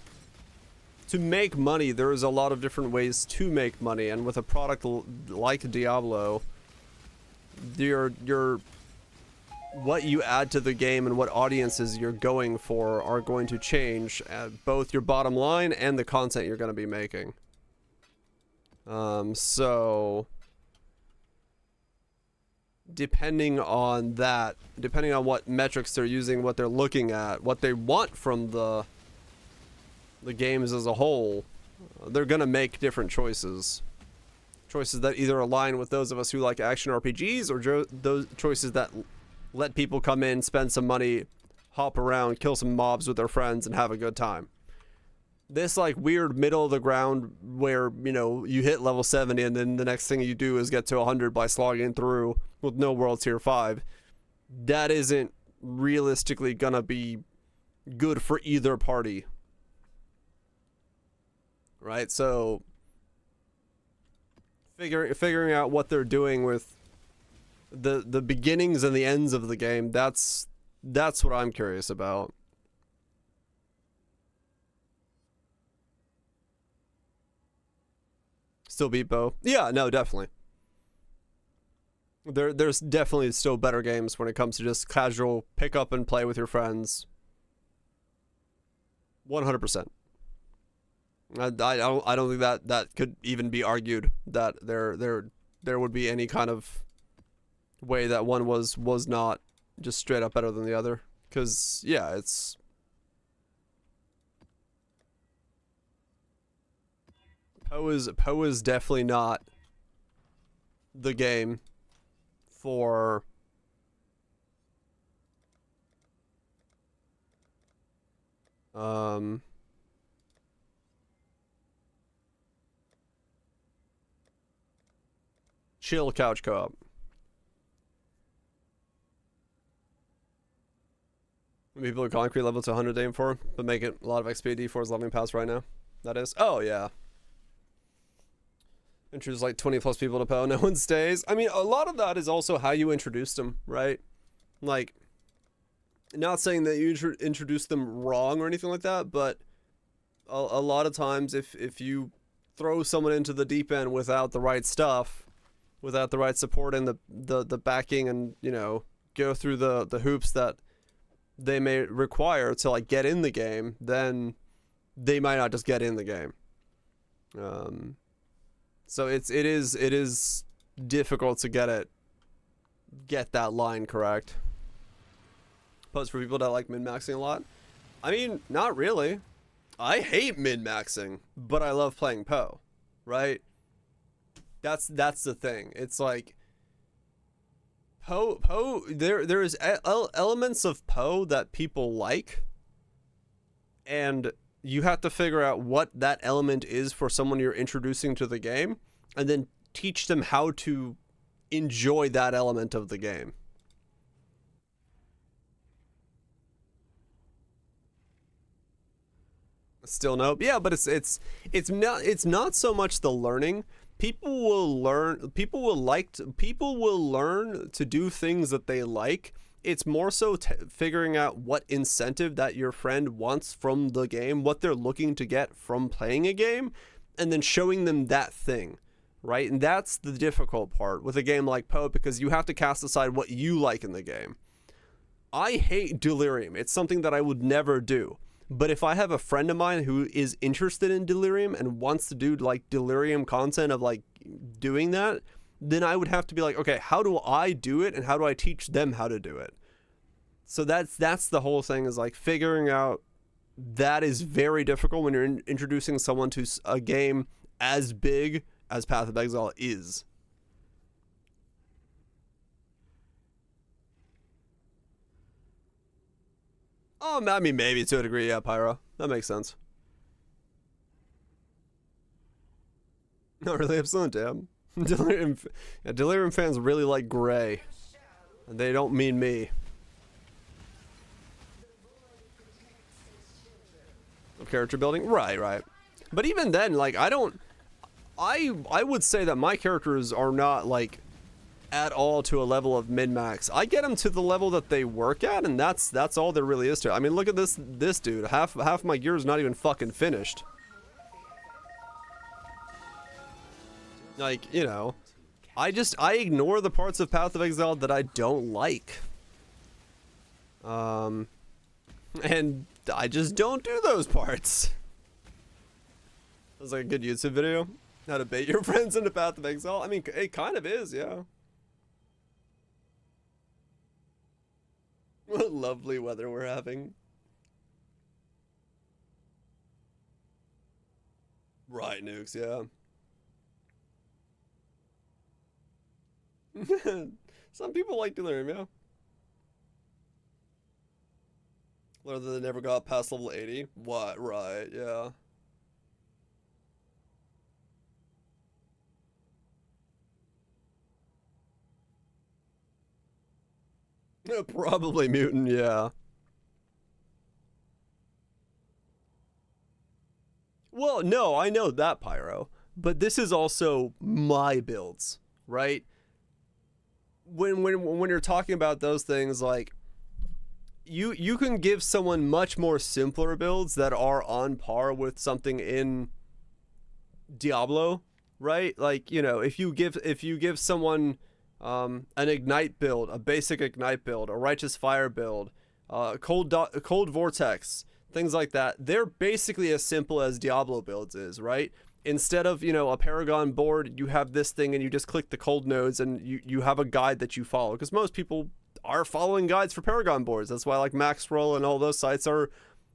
to make money, there is a lot of different ways to make money, and with a product like Diablo, your what you add to the game and what audiences you're going for are going to change both your bottom line and the content you're going to be making. So depending on that, depending on what metrics they're using, what they're looking at, what they want from the games as a whole, they're gonna make different choices. Choices that either align with those of us who like action RPGs, or those choices that let people come in, spend some money, hop around, kill some mobs with their friends, and have a good time. This like weird middle of the ground where, you know, you hit level 70 and then the next thing you do is get to 100 by slogging through with no world tier 5. That isn't realistically gonna be good for either party. Right? So figuring out what they're doing with the beginnings and the ends of the game, that's what I'm curious about. Still beat Bo? Yeah, no, definitely. There's definitely still better games when it comes to just casual pick up and play with your friends. 100%. I don't think that could even be argued, that there would be any kind of way that one was not just straight up better than the other. Because yeah, it's Poe is definitely not the game for chill couch co-op. People are concrete level to 100 aim for, but make it a lot of XP. D4's leveling pass right now. That is. Oh yeah. Introduce like 20 plus people to Poe, no one stays. I mean, a lot of that is also how you introduced them, right? Like, not saying that you introduced them wrong or anything like that, but a lot of times if you throw someone into the deep end without the right stuff, without the right support and the backing, and, you know, go through the hoops that they may require to like get in the game, then they might not just get in the game. So it is difficult to get that line correct. Post for people that like min-maxing a lot. I mean, not really. I hate min-maxing, but I love playing Poe, right? That's the thing. It's like Poe there is elements of Poe that people like, and you have to figure out what that element is for someone you're introducing to the game, and then teach them how to enjoy that element of the game. Still no. Yeah, but it's not so much the learning. People will learn to do things that they like. It's more so figuring out what incentive that your friend wants from the game, what they're looking to get from playing a game, and then showing them that thing, right? And that's the difficult part with a game like Poe, because you have to cast aside what you like in the game. I hate Delirium. It's something that I would never do. But if I have a friend of mine who is interested in Delirium and wants to do like Delirium content of like doing that, then I would have to be like, okay, how do I do it and how do I teach them how to do it? So that's the whole thing, is like figuring out. That is very difficult when you're introducing someone to a game as big as Path of Exile is. Oh, I mean, maybe to a degree, yeah, Pyro. That makes sense. Not really absolute, damn. Delirium fans really like Gray. And they don't mean me. Character building? Right. But even then, like, I would say that my characters are not, like, at all to a level of min-max. I get them to the level that they work at, and that's all there really is to it. I mean, look at this dude. Half my gear is not even fucking finished. Like, you know, I ignore the parts of Path of Exile that I don't like. And I just don't do those parts. That's like a good YouTube video. How to bait your friends into Path of Exile. I mean, it kind of is, yeah. What lovely weather we're having. Right, Nukes, yeah. Some people like Delirium, yeah. Whether they never got past level 80. What? Right, yeah. Probably Mutant, yeah. Well, no, I know that, Pyro. But this is also my builds, right? When you're talking about those things, like, you can give someone much more simpler builds that are on par with something in Diablo, right? Like, you know, if you give someone an Ignite build, a basic Ignite build, a Righteous Fire build, Cold Vortex, things like that, they're basically as simple as Diablo builds is, right? Instead of, you know, a Paragon board, you have this thing and you just click the cold nodes and you have a guide that you follow, because most people are following guides for Paragon boards. That's why like Maxroll and all those sites are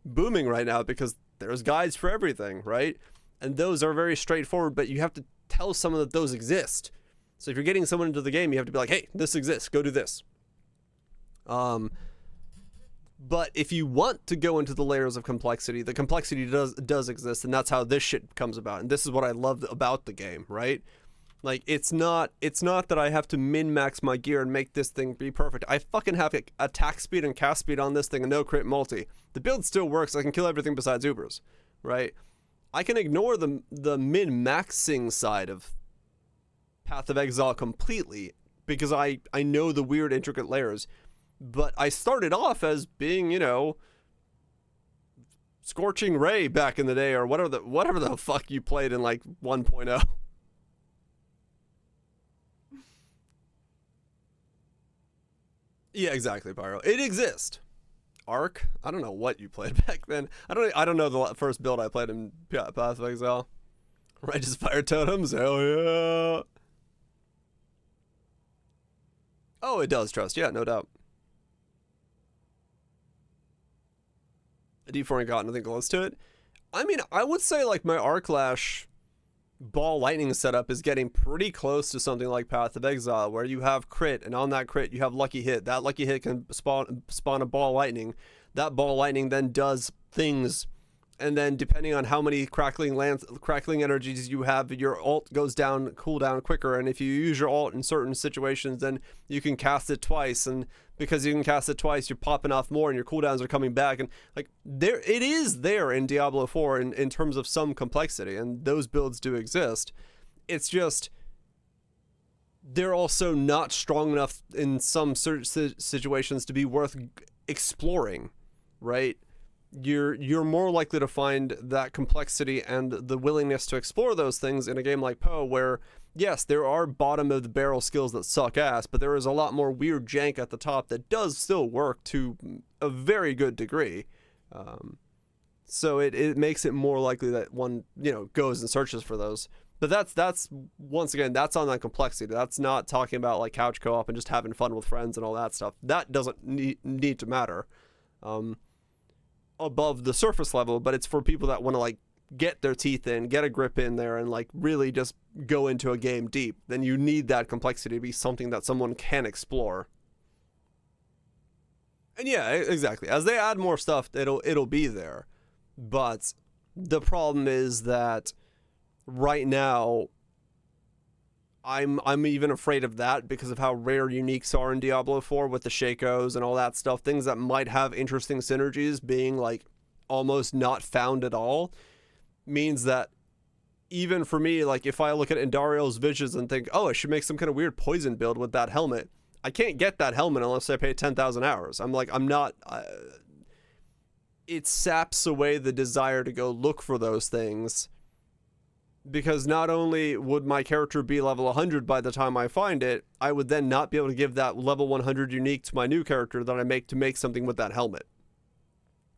booming right now, because there's guides for everything, right? And those are very straightforward, but you have to tell someone that those exist. So if you're getting someone into the game, you have to be like, hey, this exists, go do this. But if you want to go into the layers of complexity, the complexity does exist, and that's how this shit comes about. And this is what I love about the game, right? Like, it's not that I have to min-max my gear and make this thing be perfect. I fucking have attack speed and cast speed on this thing and no crit multi. The build still works. I can kill everything besides Ubers, right? I can ignore the min-maxing side of Path of Exile completely, because I know the weird intricate layers. But I started off as being, you know, Scorching Ray back in the day, or whatever the fuck you played in like 1.0. Yeah, exactly, Pyro. It exists. Arc? I don't know what you played back then. I don't know the first build I played in Path of Exile. Righteous fire totems? Hell yeah. Oh, it does trust. Yeah, no doubt. D4 ain't got nothing close to it. I mean, I would say like my Arclash ball lightning setup is getting pretty close to something like Path of Exile, where you have crit, and on that crit you have lucky hit. That lucky hit can spawn a ball lightning. That ball lightning then does things, and then depending on how many crackling energies you have, your ult goes down, cooldown quicker. And if you use your ult in certain situations, then you can cast it twice, and because you can cast it twice, you're popping off more, and your cooldowns are coming back. And like it is there in Diablo 4 in terms of some complexity, and those builds do exist. It's just they're also not strong enough in some certain situations to be worth exploring, right? You're more likely to find that complexity and the willingness to explore those things in a game like Poe, where yes, there are bottom of the barrel skills that suck ass, but there is a lot more weird jank at the top that does still work to a very good degree. So it makes it more likely that one, you know, goes and searches for those. But that's once again, that's on that complexity. That's not talking about like couch co-op and just having fun with friends and all that stuff. That doesn't need to matter above the surface level, but it's for people that want to like get their teeth in, get a grip in there, and like really just go into a game deep. Then you need that complexity to be something that someone can explore. And yeah, exactly. As they add more stuff, it'll be there. But the problem is that right now I'm even afraid of that because of how rare uniques are in Diablo 4 with the Shakos and all that stuff. Things that might have interesting synergies being like almost not found at all means that even for me, like if I look at Indario's visions and think, oh, I should make some kind of weird poison build with that helmet, I can't get that helmet unless I pay 10,000 hours. I'm not. It saps away the desire to go look for those things. Because not only would my character be level 100 by the time I find it, I would then not be able to give that level 100 unique to my new character that I make to make something with that helmet.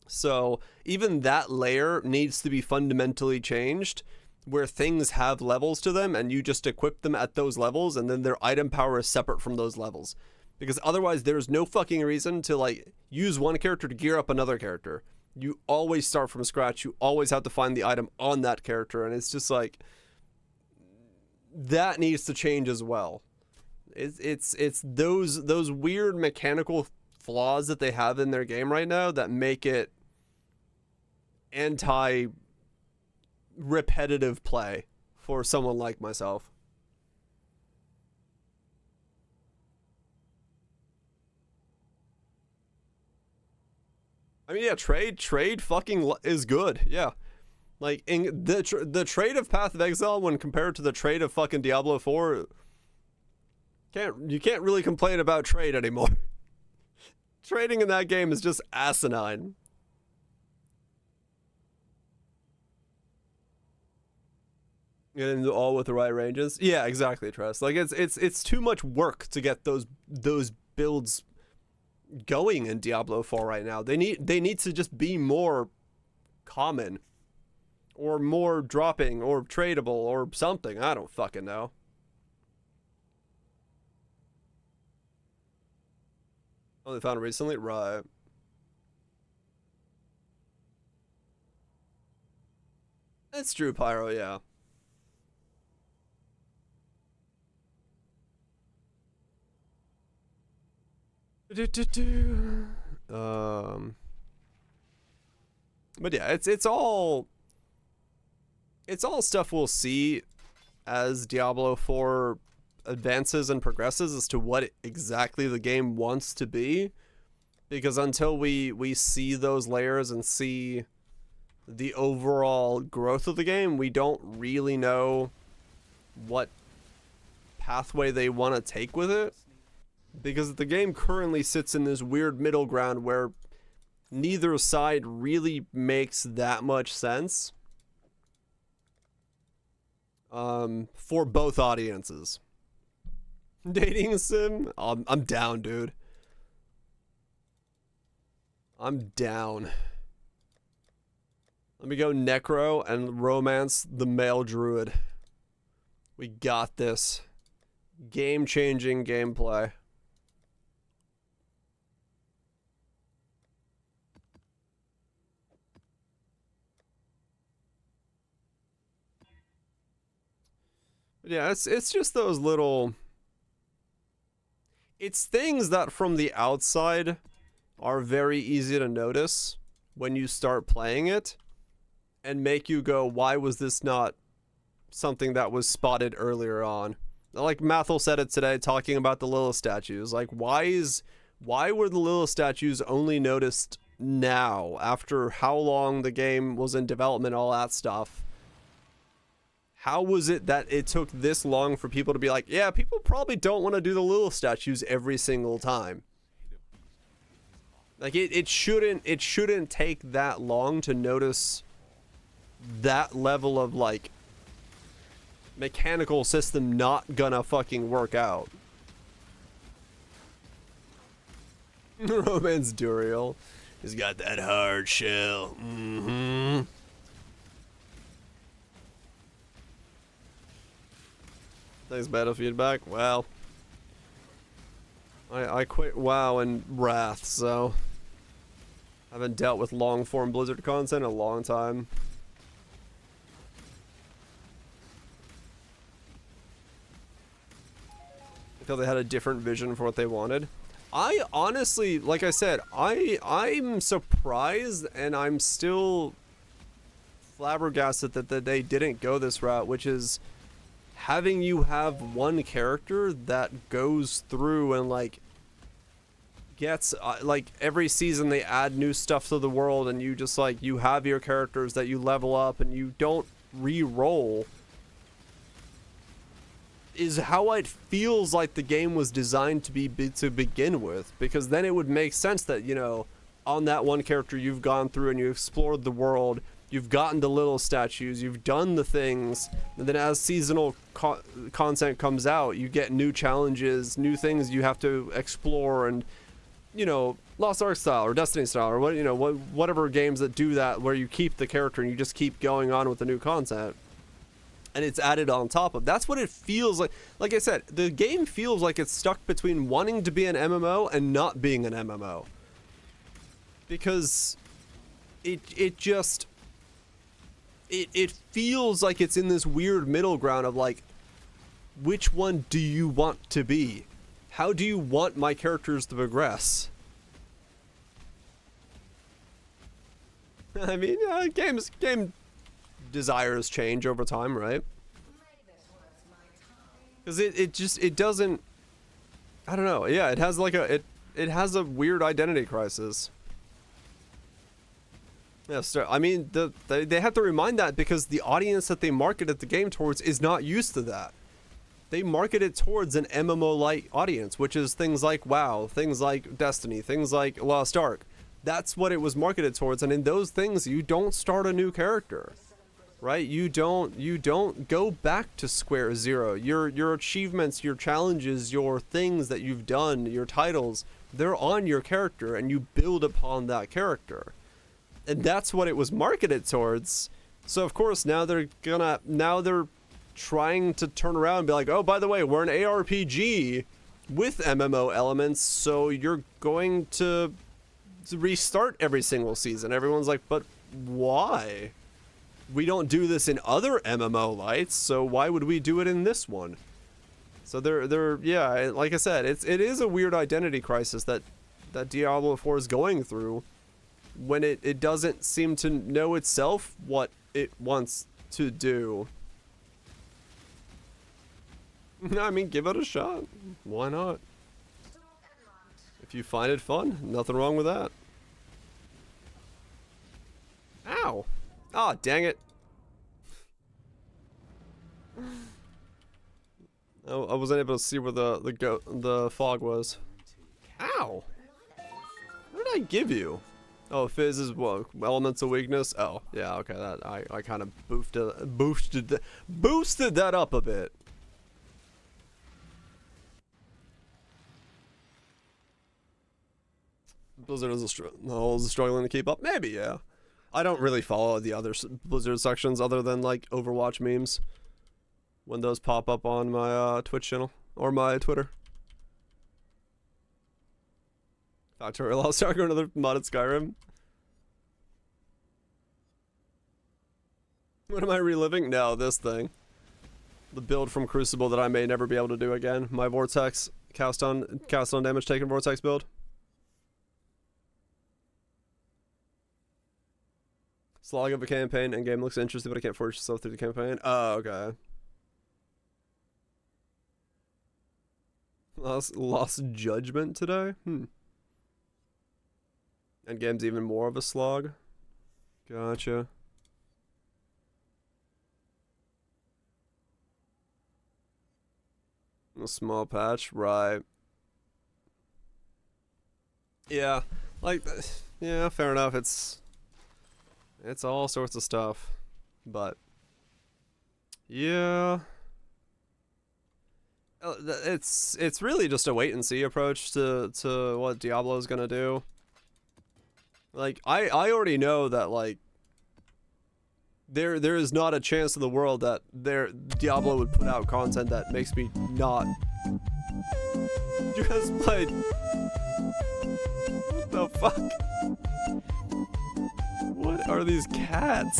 So even that layer needs to be fundamentally changed, where things have levels to them and you just equip them at those levels, and then their item power is separate from those levels. Because otherwise there's no fucking reason to like use one character to gear up another character. You always start from scratch. You always have to find the item on that character. And it's just like, that needs to change as well. It's those weird mechanical flaws that they have in their game right now that make it anti-repetitive play for someone like myself. I mean, yeah, trade fucking is good. Yeah. Like, in the trade of Path of Exile when compared to the trade of fucking Diablo 4, you can't really complain about trade anymore. Trading in that game is just asinine. Getting all with the right ranges. Yeah, exactly, Tress. Like it's too much work to get those builds going in Diablo 4 right now. They need to just be more common or more dropping or tradable or something. I don't fucking know. Only found it recently? Right. It's true, Pyro, yeah. But yeah, it's all stuff we'll see as Diablo 4 advances and progresses as to what exactly the game wants to be, because until we see those layers and see the overall growth of the game, we don't really know what pathway they want to take with it. Because the game currently sits in this weird middle ground where neither side really makes that much sense for both audiences. Dating sim? I'm down, dude. I'm down. Let me go Necro and romance the male druid. We got this. Game-changing gameplay. Yeah, it's just those little... It's things that from the outside are very easy to notice when you start playing it and make you go, why was this not something that was spotted earlier on? Like Mathel said it today talking about the Lilith statues. Like, why were the Lilith statues only noticed now after how long the game was in development, all that stuff? How was it that it took this long for people to be like, yeah, people probably don't want to do the Lilith statues every single time? Like, it shouldn't take that long to notice that level of, like, mechanical system not gonna fucking work out. Romance Duriel. He's got that hard shell. Mm-hmm. Thanks, Battle Feedback. Well, I quit WoW and Wrath, so I haven't dealt with long-form Blizzard content in a long time. I feel they had a different vision for what they wanted. I honestly, like I said, I'm surprised and I'm still flabbergasted that they didn't go this route, which is having you have one character that goes through and like gets like every season they add new stuff to the world, and you just like you have your characters that you level up and you don't re-roll, is how it feels like the game was designed to be to begin with, because then it would make sense that, you know, on that one character you've gone through and you explored the world, you've gotten the little statues, you've done the things, and then as seasonal content comes out, you get new challenges, new things you have to explore, and, you know, Lost Ark style or Destiny style or what, you know, whatever games that do that, where you keep the character and you just keep going on with the new content, and it's added on top of. That's what it feels like. Like I said, the game feels like it's stuck between wanting to be an MMO and not being an MMO, because it just it feels like it's in this weird middle ground of like, which one do you want to be? How do you want my characters to progress? I mean, game desires change over time, right? Because it doesn't, I don't know, yeah, it has like it has a weird identity crisis. Yeah, so, I mean, they have to remind that, because the audience that they marketed the game towards is not used to that. They market it towards an MMO-like audience, which is things like WoW, things like Destiny, things like Lost Ark. That's what it was marketed towards, and in those things, you don't start a new character, right? You don't go back to square zero. Your achievements, your challenges, your things that you've done, your titles, they're on your character, and you build upon that character. And that's what it was marketed towards. So of course now they're trying to turn around and be like, oh, by the way, we're an ARPG with MMO elements, so you're going to restart every single season. Everyone's like, but why? We don't do this in other MMO lights, so why would we do it in this one? So they're yeah, like I said, it is a weird identity crisis that Diablo 4 is going through, when it doesn't seem to know itself what it wants to do. I mean, give it a shot. Why not? If you find it fun, nothing wrong with that. Ow! Ah, dang it. I wasn't able to see where the fog was. Ow! What did I give you? Oh, Fizz is what? Elemental weakness? Oh, yeah, okay, that I kind of boosted that up a bit. Blizzard is struggling to keep up? Maybe, yeah. I don't really follow the other Blizzard sections other than like Overwatch memes when those pop up on my Twitch channel or my Twitter. Factorial Lost Ark or another modded Skyrim. What am I reliving? No, this thing. The build from Crucible that I may never be able to do again. My Vortex cast on damage taken Vortex build. Slog of a campaign and game looks interesting, but I can't force yourself through the campaign. Oh, okay. Lost Judgment today? And game's even more of a slog. Gotcha. A small patch, right. Yeah, like, yeah, fair enough, it's all sorts of stuff, but, yeah. It's really just a wait and see approach to what Diablo's gonna do. Like, I already know that, like, there is not a chance in the world that Diablo would put out content that makes me not. You guys played. What the fuck? What are these cats?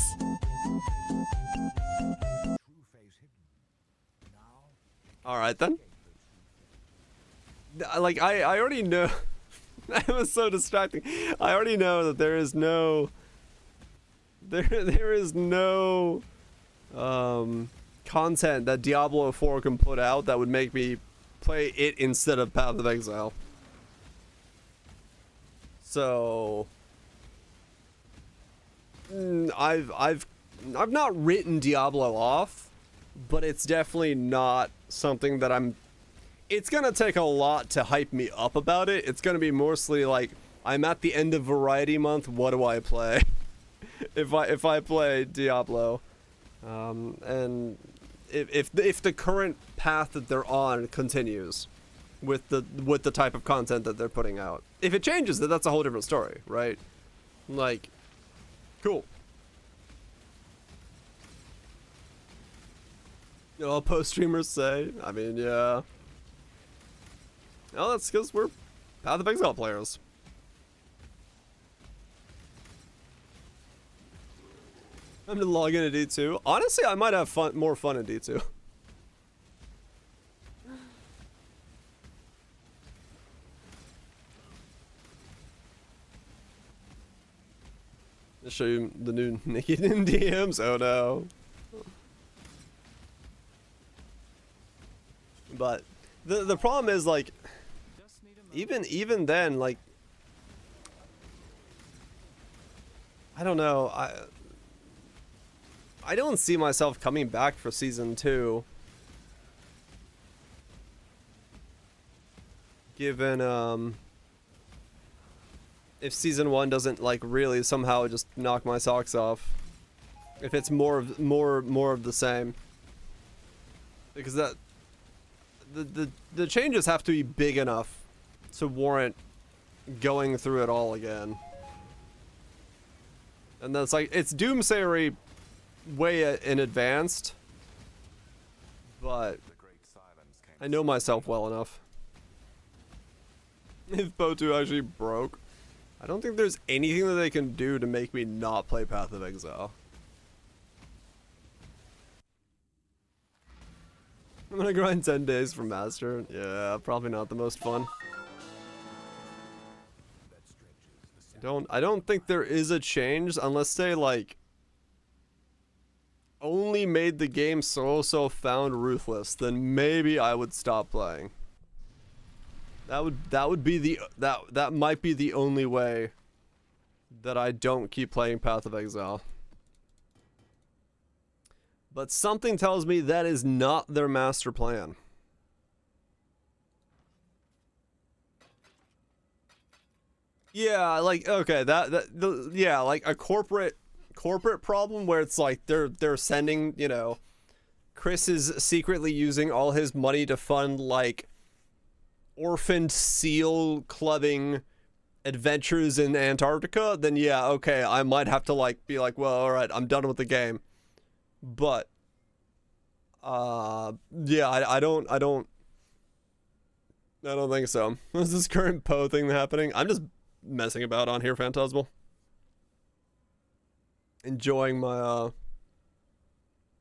Alright then. Like, I already know. That was so distracting. I already know that there is no content that Diablo 4 can put out that would make me play it instead of Path of Exile. So I've not written Diablo off, but it's definitely not something that it's gonna take a lot to hype me up about it. It's gonna be mostly like, I'm at the end of Variety Month, what do I play? if I play Diablo, and if the current path that they're on continues with the type of content that they're putting out. If it changes, that's a whole different story, right? Like, cool. You know, all post streamers say. I mean, yeah. No, that's because we're Path of Exile players. I'm gonna log into D2. Honestly, I might have more fun in D2. I'll show you the new Naked in DMs. Oh no. But the problem is, like, even then, like, I don't know. I don't see myself coming back for season 2. Given if season 1 doesn't, like, really somehow just knock my socks off. If it's more of the same. Because that the changes have to be big enough to warrant going through it all again. And that's like, it's doomsayery way in advanced, but I know myself well enough. If Bo2 actually broke, I don't think there's anything that they can do to make me not play Path of Exile. I'm gonna grind 10 days for Master. Yeah, probably not the most fun. I don't think there is a change unless they, like, only made the game so found ruthless. Then maybe I would stop playing. That would be that might be the only way that I don't keep playing Path of Exile. But something tells me that is not their master plan. Yeah, like, okay, yeah, like a corporate problem where it's like they're sending, you know, Chris is secretly using all his money to fund, like, orphaned seal clubbing adventures in Antarctica, then yeah, okay, I might have to like be like, well, all right, I'm done with the game. But yeah, I don't think so. Is this current Poe thing happening? I'm just messing about on here, Phantasmal. Enjoying my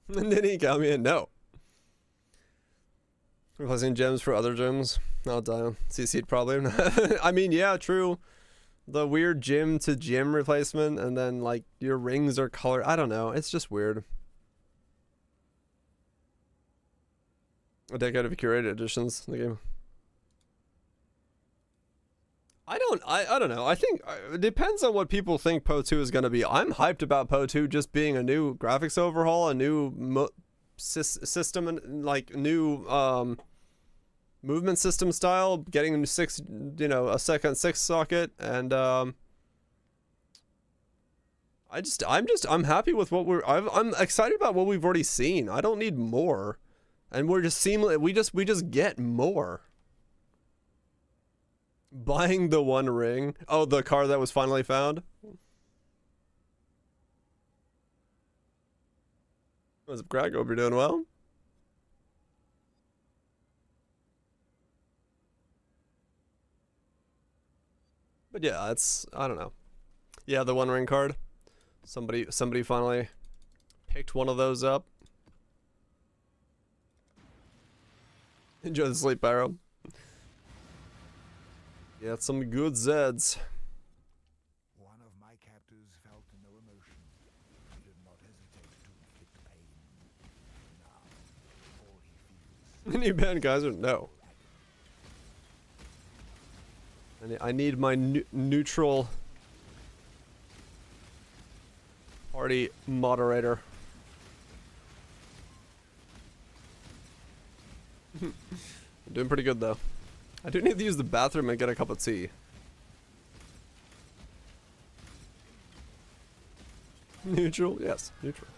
and then he got me in. No. Replacing gems for other gems. I'll die. CC'd probably. I mean, yeah, true. The weird gym to gym replacement, and then like your rings are colored. I don't know. It's just weird. A decade of curated editions in the game. I don't know. I think it depends on what people think Poe 2 is going to be. I'm hyped about Poe 2 just being a new graphics overhaul, a new system, and like new movement system style, getting a new a second 6 socket, and I'm happy with what I'm excited about what we've already seen. I don't need more, and we're just seamless. We just get more. Buying the One Ring. Oh, the car that was finally found. What's up, Greg? Hope you're doing well. But yeah, it's, I don't know. Yeah, the One Ring card. Somebody finally picked one of those up. Enjoy the sleep, Barrow. Yeah, it's some good Zeds. One of my captors felt no emotion. He did not hesitate to inflict pain. Now, all he feels. Any bad guys or no? I need my neutral party moderator. I'm doing pretty good though. I do need to use the bathroom and get a cup of tea. Neutral? Yes, neutral.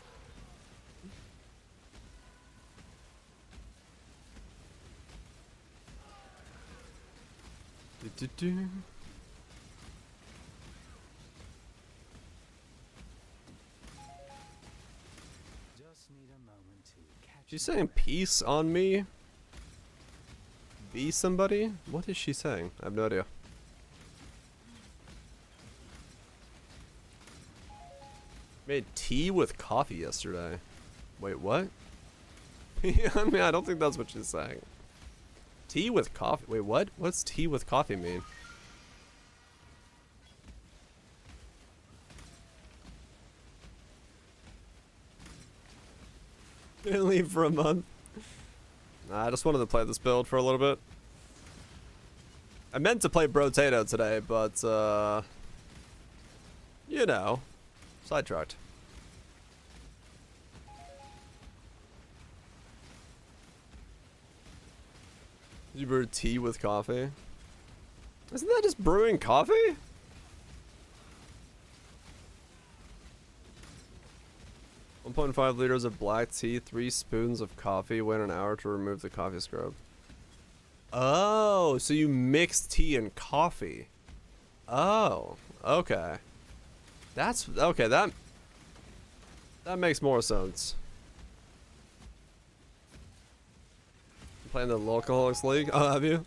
She's saying peace on me? Be somebody? What is she saying? I have no idea. Made tea with coffee yesterday. Wait, what? I mean, I don't think that's what she's saying. Tea with coffee? Wait, what? What's tea with coffee mean? Didn't leave for a month. Nah, I just wanted to play this build for a little bit. I meant to play Brotato today, but, you know, sidetracked. Did you brew tea with coffee? Isn't that just brewing coffee? .5 liters of black tea, 3 spoons of coffee, wait an hour to remove the coffee scrub. Oh, so you mix tea and coffee. Oh, okay. That's, okay, that makes more sense. You playing the Alcoholics League? Oh, have you?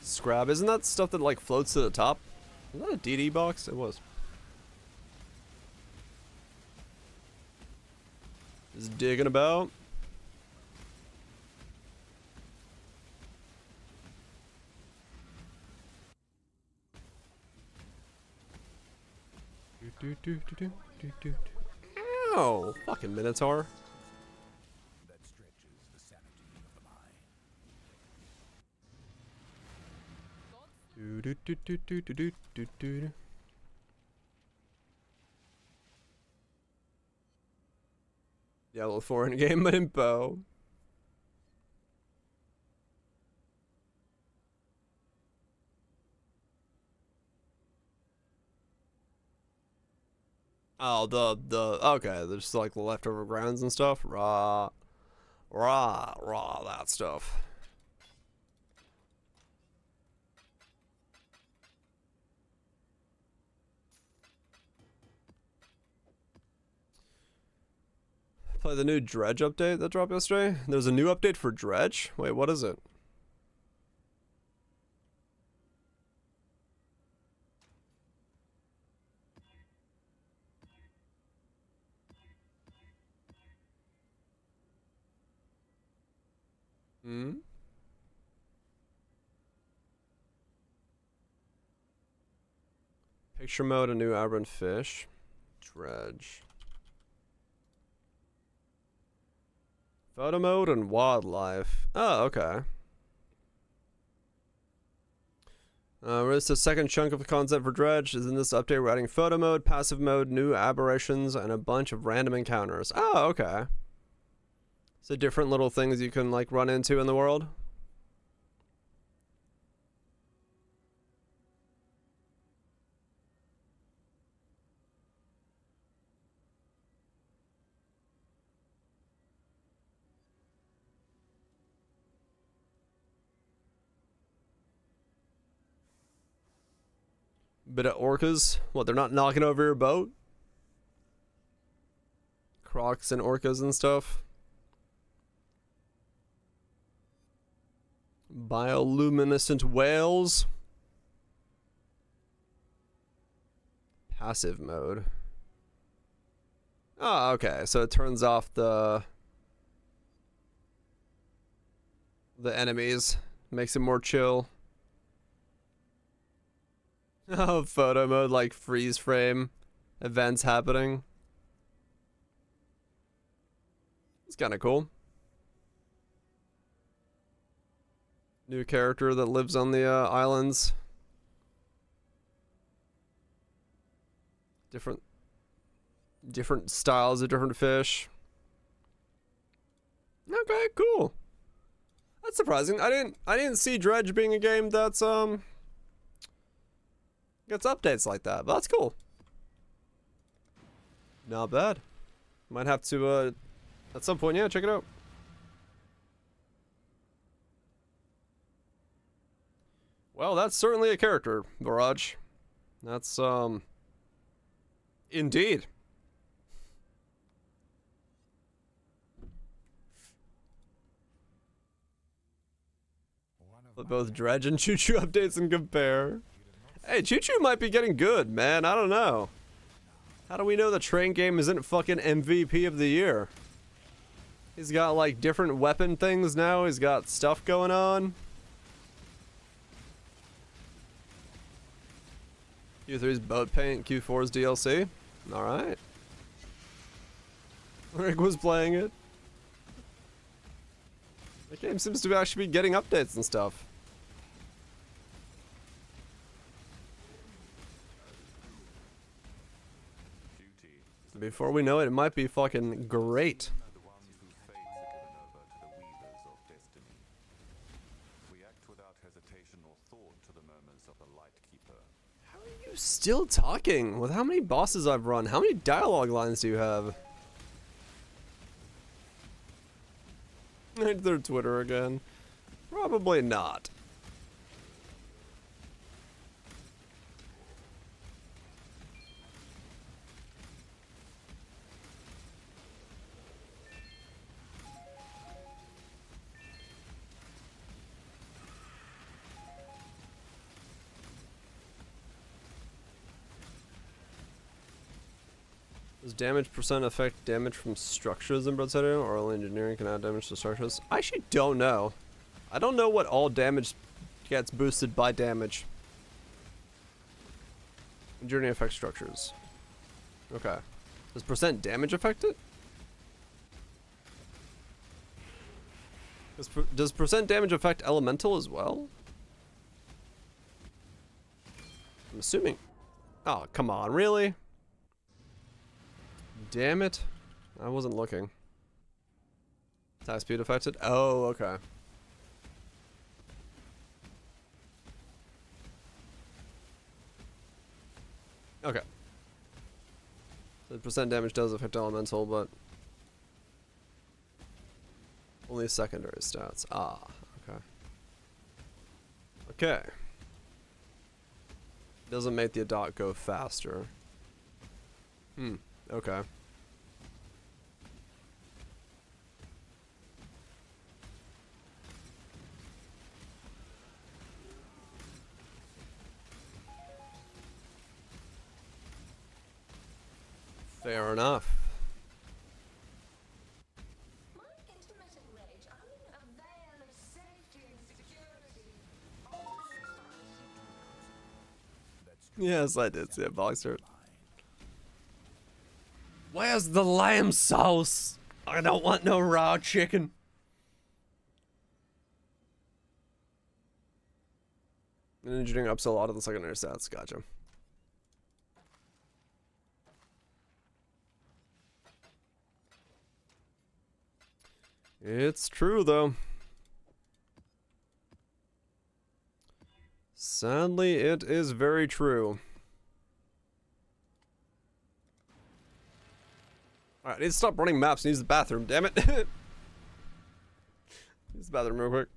Scrab, isn't that stuff that like floats to the top? Is that a DD box? It was. Just digging about. Ow! Fucking Minotaur. That stretches the sanity of the mind. Yeah, a little foreign game, but in bow. Oh, okay, there's like the leftover grounds and stuff. Raw, that stuff. Play the new Dredge update that dropped yesterday. There's a new update for Dredge? Wait, what is it? Hmm? Picture mode, a new aberrant fish. Dredge. Photo mode and wildlife. Oh, okay. Released the second chunk of the concept for Dredge. Is in this update, we're adding photo mode, passive mode, new aberrations, and a bunch of random encounters. Oh, okay. So different little things you can like run into in the world. Bit of orcas. What, they're not knocking over your boat? Crocs and orcas and stuff. Bioluminescent whales. Passive mode. Oh, okay. So it turns off the enemies. Makes it more chill. Oh, photo mode, like freeze frame events happening. It's kind of cool. New character that lives on the islands. Different styles of different fish. Okay, cool. That's surprising. I didn't see Dredge being a game that's gets updates like that, but that's cool. Not bad. Might have to at some point, yeah, check it out. Well, that's certainly a character, Barrage. That's indeed. Both Dredge and Choo Choo updates and compare. Hey, Choo Choo might be getting good, man. I don't know. How do we know the train game isn't fucking MVP of the year? He's got like different weapon things now. He's got stuff going on. Q3's boat paint, Q4's DLC. Alright. Rick was playing it. The game seems to actually be getting updates and stuff. Before we know it, it might be fucking great. The ones whose fates are given over to the weavers of destiny. We act without hesitation or thought to the murmurs of the Light Keeper. How are you still talking? With how many bosses I've run, how many dialogue lines do you have? Their Twitter again. Probably not. Does damage percent affect damage from structures in Blood Setting, or only engineering can add damage to structures? I actually don't know. I don't know what all damage gets boosted by damage. Engineering affects structures. Okay. Does percent damage affect it? Does percent damage affect elemental as well? I'm assuming. Oh, come on, really? Damn it. I wasn't looking. Attack speed affected? Oh, okay. Okay. The percent damage does affect elemental, but only secondary stats. Ah, okay. Okay. Doesn't make the dot go faster. Okay. Fair enough. My intermittent rage only a veil of safety and security. Yes, I did see a boxer. Where's the lamb sauce? I don't want no raw chicken. And engineering ups a lot of the secondary stats. Gotcha. It's true, though. Sadly, it is very true. Alright, I need to stop running maps and use the bathroom, damn it. Use the bathroom real quick.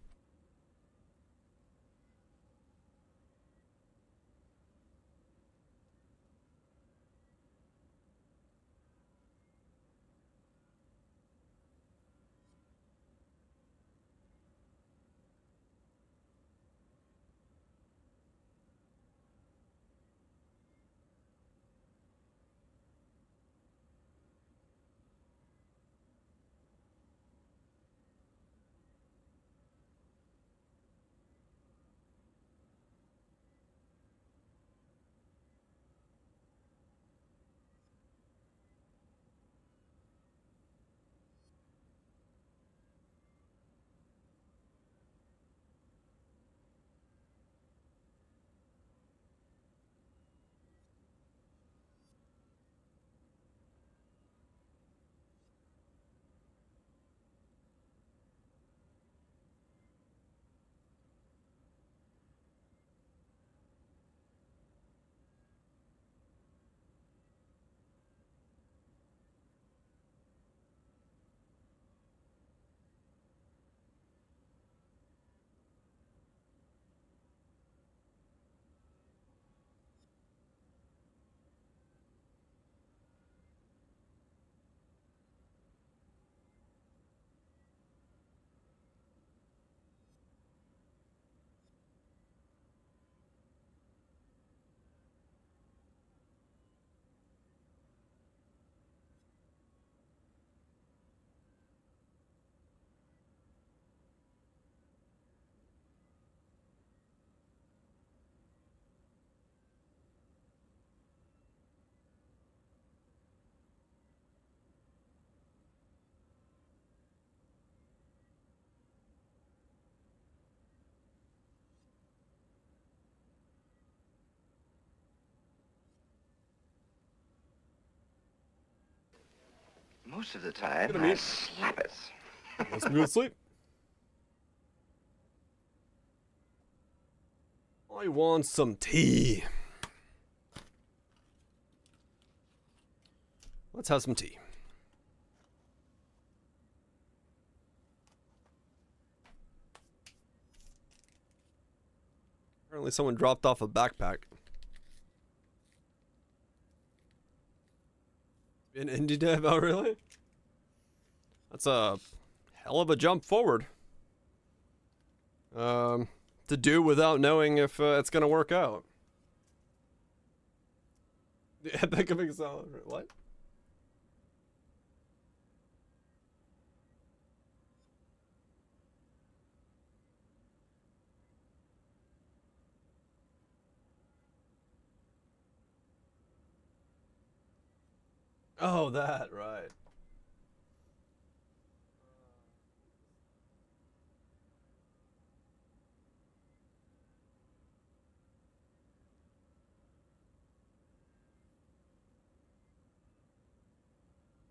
Most of the time, Gonna I meet. slap it. Let's go to sleep. I want some tea. Let's have some tea. Apparently someone dropped off a backpack. An indie dev, oh really? That's a hell of a jump forward. To do without knowing if it's gonna work out. The Epic of Accelerate, what? Oh, that, right.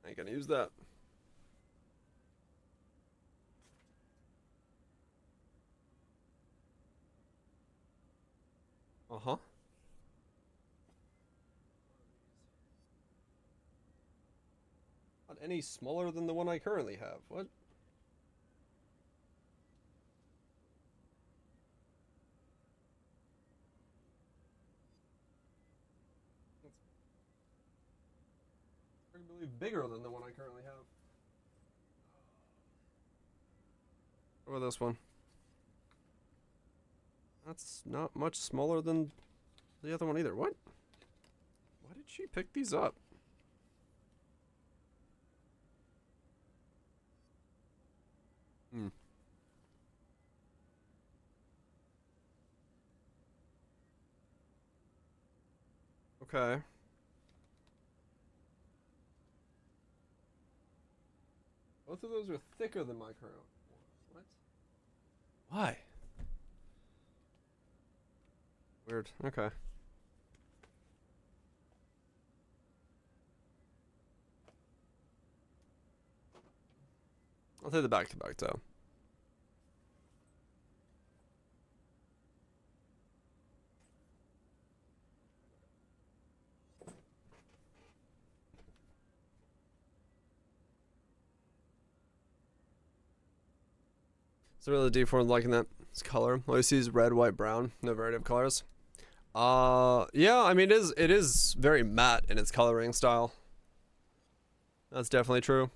Ain't gonna use that. Uh-huh. any smaller than the one I currently have. What? Arguably bigger than the one I currently have. What about this one? That's not much smaller than the other one either. What? Why did she pick these up? Hmm. Okay. Both of those are thicker than my current one. What? Why? Weird. Okay. I'll take the back-to-back though. So really D4 liking that it's color. All you see is red, white, brown, no variety of colors. Yeah, I mean it is very matte in its coloring style. That's definitely true.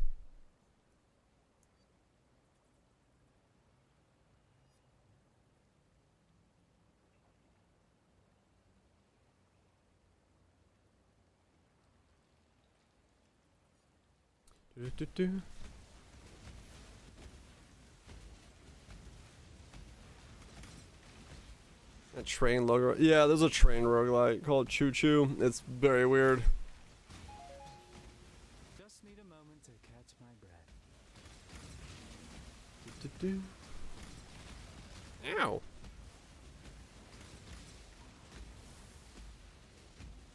Do. A train logo. Yeah, there's a train roguelike called Choo Choo. It's very weird. Just need a moment to catch my breath. Ow.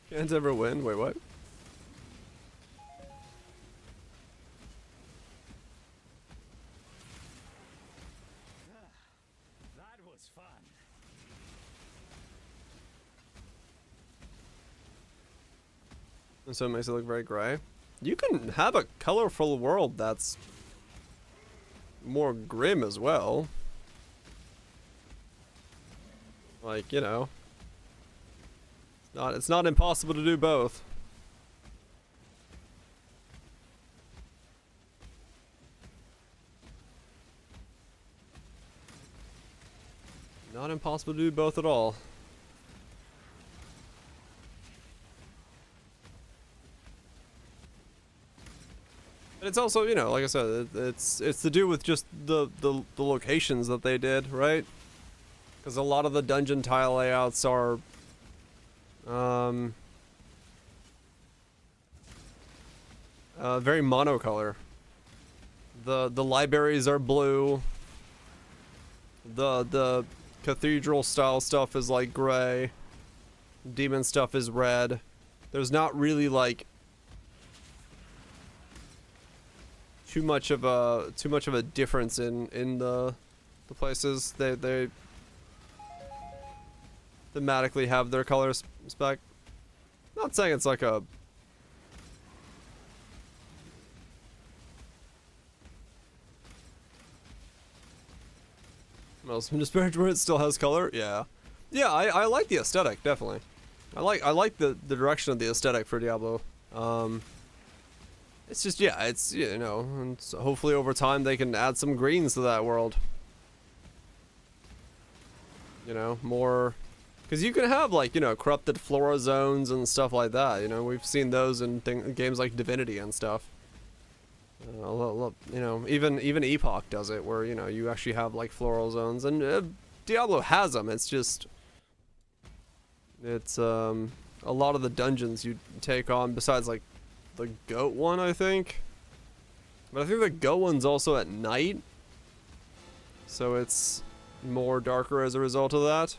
Can't ever win. Wait, what? That was fun. And so it makes it look very gray. You can have a colorful world that's more grim as well. Like, you know. It's not impossible to do both. Not impossible to do both at all. And it's also, you know, like I said, it's to do with just the locations that they did, right? Because a lot of the dungeon tile layouts are very monocolor. The libraries are blue. The cathedral style stuff is like gray. Demon stuff is red. There's not really like too much of a difference in the places. They thematically have their color spec. Not saying it's like a most disparage where it still has color. Yeah, I like the aesthetic, definitely. I like the direction of the aesthetic for Diablo. It's just, yeah, it's, you know, and so hopefully over time they can add some greens to that world. You know, more, because you can have, like, you know, corrupted flora zones and stuff like that. You know, we've seen those in games like Divinity and stuff. You know, even Epoch does it, where, you know, you actually have like floral zones, and Diablo has them. It's just, it's a lot of the dungeons you take on, besides like the goat one, I think. But I think the goat one's also at night, so it's more darker as a result of that.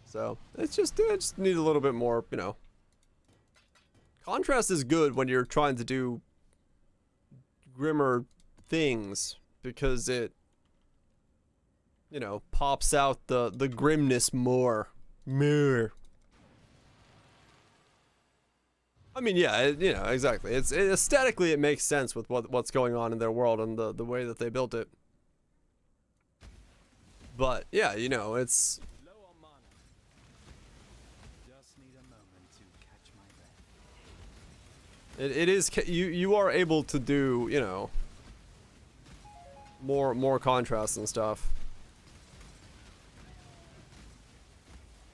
So it's just, I just need a little bit more, you know. Contrast is good when you're trying to do grimmer things, because it, you know, pops out the grimness more. I mean, yeah, you know, exactly. Aesthetically, it makes sense with what's going on in their world and the way that they built it. But yeah, you know, it's Low on mana. Just need a moment to catch my breath. it is you are able to do, you know, more contrast and stuff.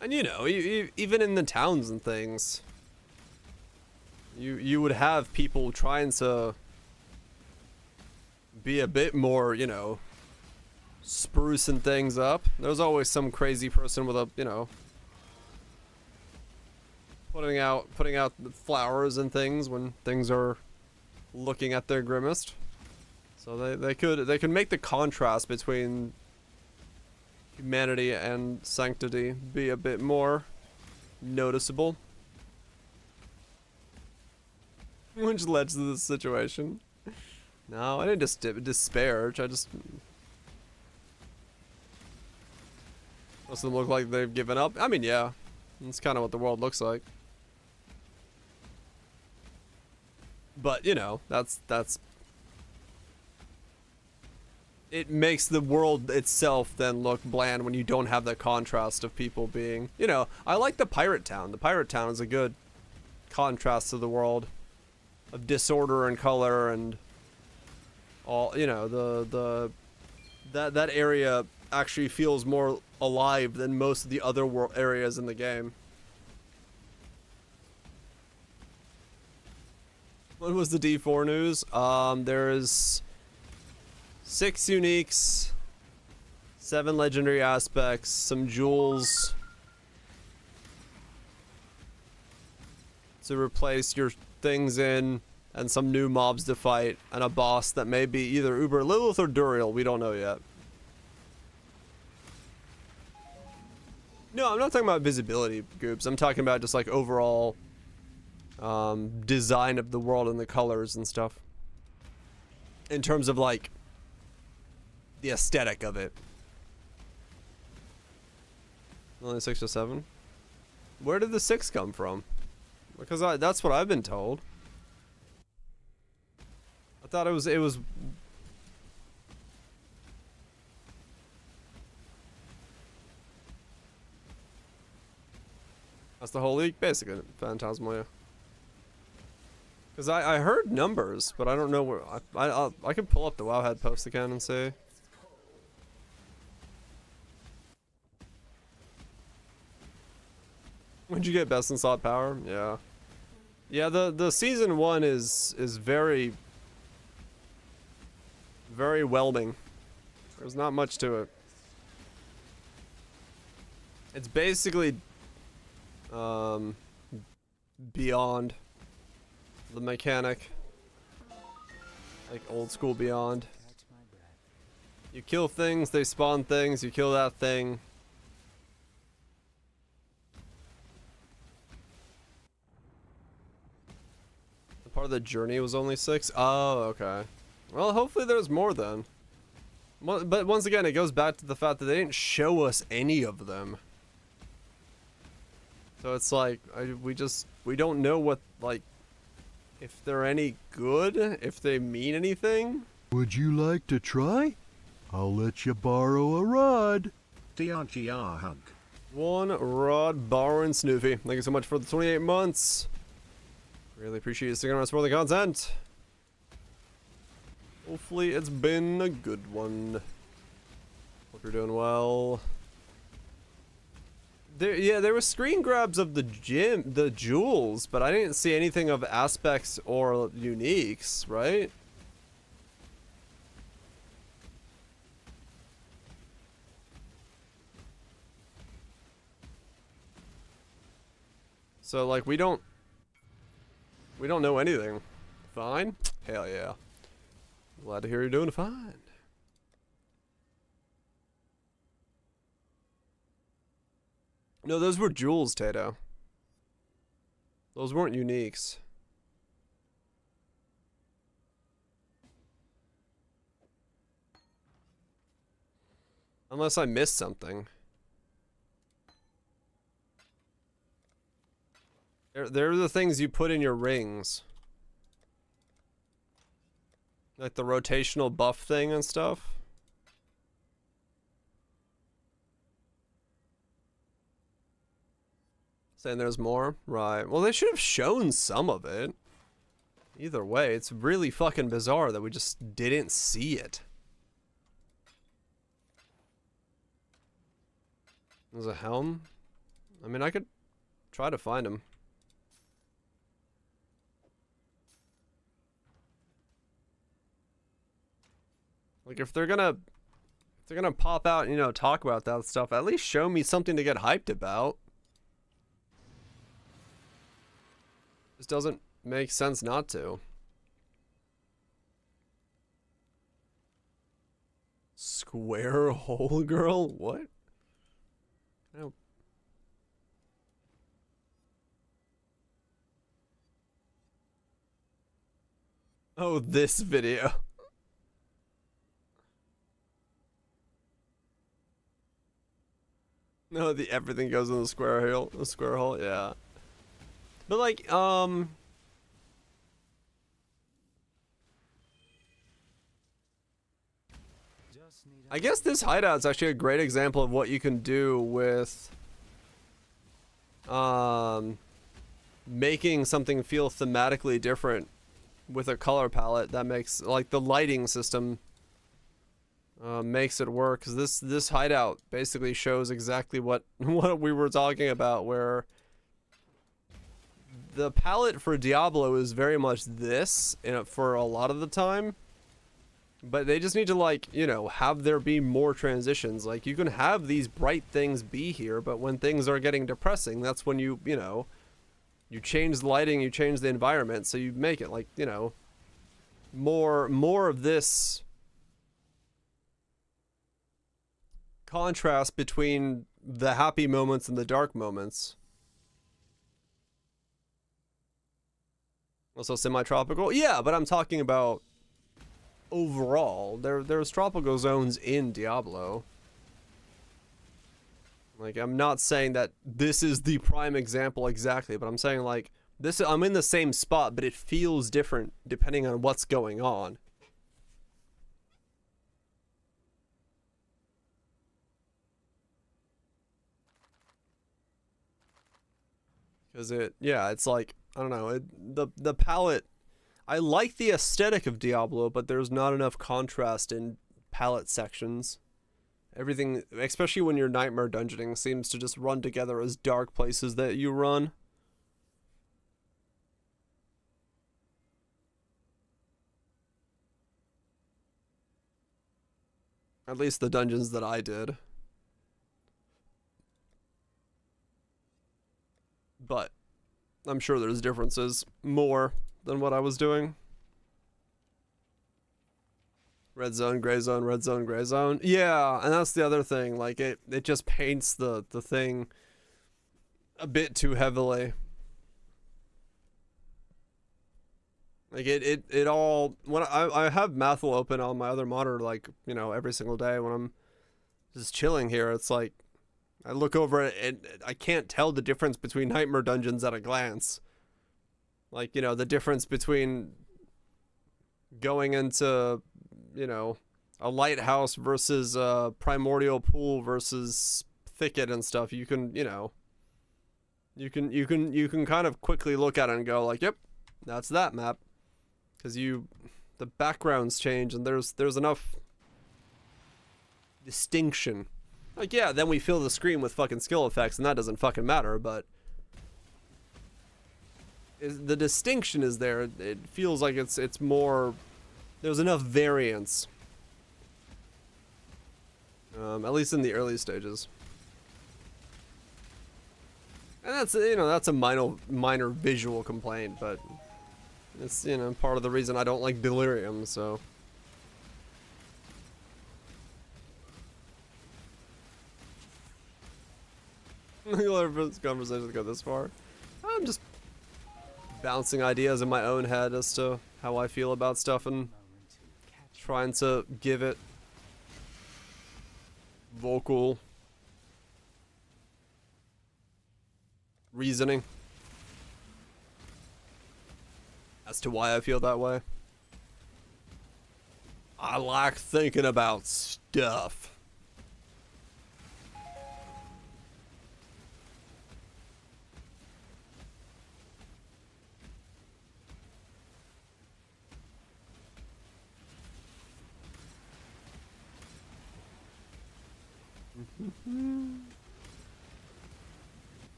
And you know, even in the towns and things, you would have people trying to be a bit more, you know, sprucing things up. There's always some crazy person with a, you know, putting out the flowers and things when things are looking at their grimmest. So they could make the contrast between humanity and sanctity be a bit more noticeable. Which led to this situation. No, I didn't just disparage. I just... Most of them look like they've given up. I mean, yeah. That's kind of what the world looks like. But, you know, that's... It makes the world itself then look bland when you don't have the contrast of people being... You know, I like the pirate town. The pirate town is a good contrast to the world of disorder and color and all, you know, that area actually feels more alive than most of the other world areas in the game. What was the D4 news? There's 6 uniques, 7 legendary aspects, some jewels to replace your things in, and some new mobs to fight, and a boss that may be either Uber Lilith or Duriel. We don't know yet. No, I'm not talking about visibility groups. I'm talking about just like overall design of the world and the colors and stuff. In terms of like the aesthetic of it. Only 6 or 7? Where did the 6 come from? Because that's what I've been told. I thought it was that's the whole league, basically, Phantasmalia. Because I heard numbers, but I don't know where. I can pull up the Wowhead post again and see. When'd you get best in slot power? Yeah. Yeah, the season 1 is very whelming. There's not much to it. It's basically Beyond the mechanic, like old school Beyond. You kill things, they spawn things, you kill that thing. The part of the journey was only 6? Oh, okay. Well, hopefully there's more then. But once again, it goes back to the fact that they didn't show us any of them. So it's like, we don't know what, like, if they're any good, if they mean anything. Would you like to try? I'll let you borrow a rod. DRGR hug. 1 rod borrowing Snoofy. Thank you so much for the 28 months. Really appreciate you sticking around for the content. Hopefully it's been a good one. Hope you're doing well. There were screen grabs of the jewels, but I didn't see anything of aspects or uniques, right? So like we don't know anything. Fine? Hell yeah. Glad to hear you're doing fine. No, those were jewels, Tato. Those weren't uniques. Unless I missed something. They're the things you put in your rings. Like the rotational buff thing and stuff. Saying there's more? Right. Well, they should have shown some of it. Either way, it's really fucking bizarre that we just didn't see it. There's a helm? I mean, I could try to find him. Like, if they're gonna pop out and, you know, talk about that stuff, at least show me something to get hyped about. Just doesn't make sense not to. Square hole girl? What? No. Oh, this video. No, the everything goes in the square hole. The square hole, yeah. But like, I guess this hideout's actually a great example of what you can do with making something feel thematically different with a color palette that makes, like, the lighting system makes it work, because this hideout basically shows exactly what we were talking about, where the palette for Diablo is very much this for a lot of the time, but they just need to, like, you know, have there be more transitions. Like, you can have these bright things be here, but when things are getting depressing, that's when you know, you change the lighting, you change the environment, so you make it, like, you know, more of this contrast between the happy moments and the dark moments. Also semi-tropical? Yeah, but I'm talking about overall. There's tropical zones in Diablo. Like, I'm not saying that this is the prime example exactly, but I'm saying, like, this, I'm in the same spot, but it feels different depending on what's going on. Because it's like, I don't know, the palette, I like the aesthetic of Diablo, but there's not enough contrast in palette sections. Everything, especially when you're nightmare dungeoning, seems to just run together as dark places that you run. At least the dungeons that I did. But I'm sure there's differences more than what I was doing. Red zone, gray zone, red zone, gray zone. Yeah, and that's the other thing. Like, it just paints the thing a bit too heavily. Like, it all, when I have Mathel open on my other monitor, like, you know, every single day when I'm just chilling here, it's like, I look over it and I can't tell the difference between Nightmare Dungeons at a glance. Like, you know, the difference between going into, you know, a lighthouse versus a primordial pool versus thicket and stuff. You can, you know, you can kind of quickly look at it and go like, yep, that's that map. Because the backgrounds change and there's enough distinction. Like, yeah, then we fill the screen with fucking skill effects and that doesn't fucking matter, but the distinction is there. It feels like it's more, there's enough variance. At least in the early stages. And that's, you know, that's a minor visual complaint, but it's, you know, part of the reason I don't like Delirium, so. You'll ever for this conversation to go this far? I'm just bouncing ideas in my own head as to how I feel about stuff and trying to give it vocal reasoning. as to why I feel that way. I like thinking about stuff.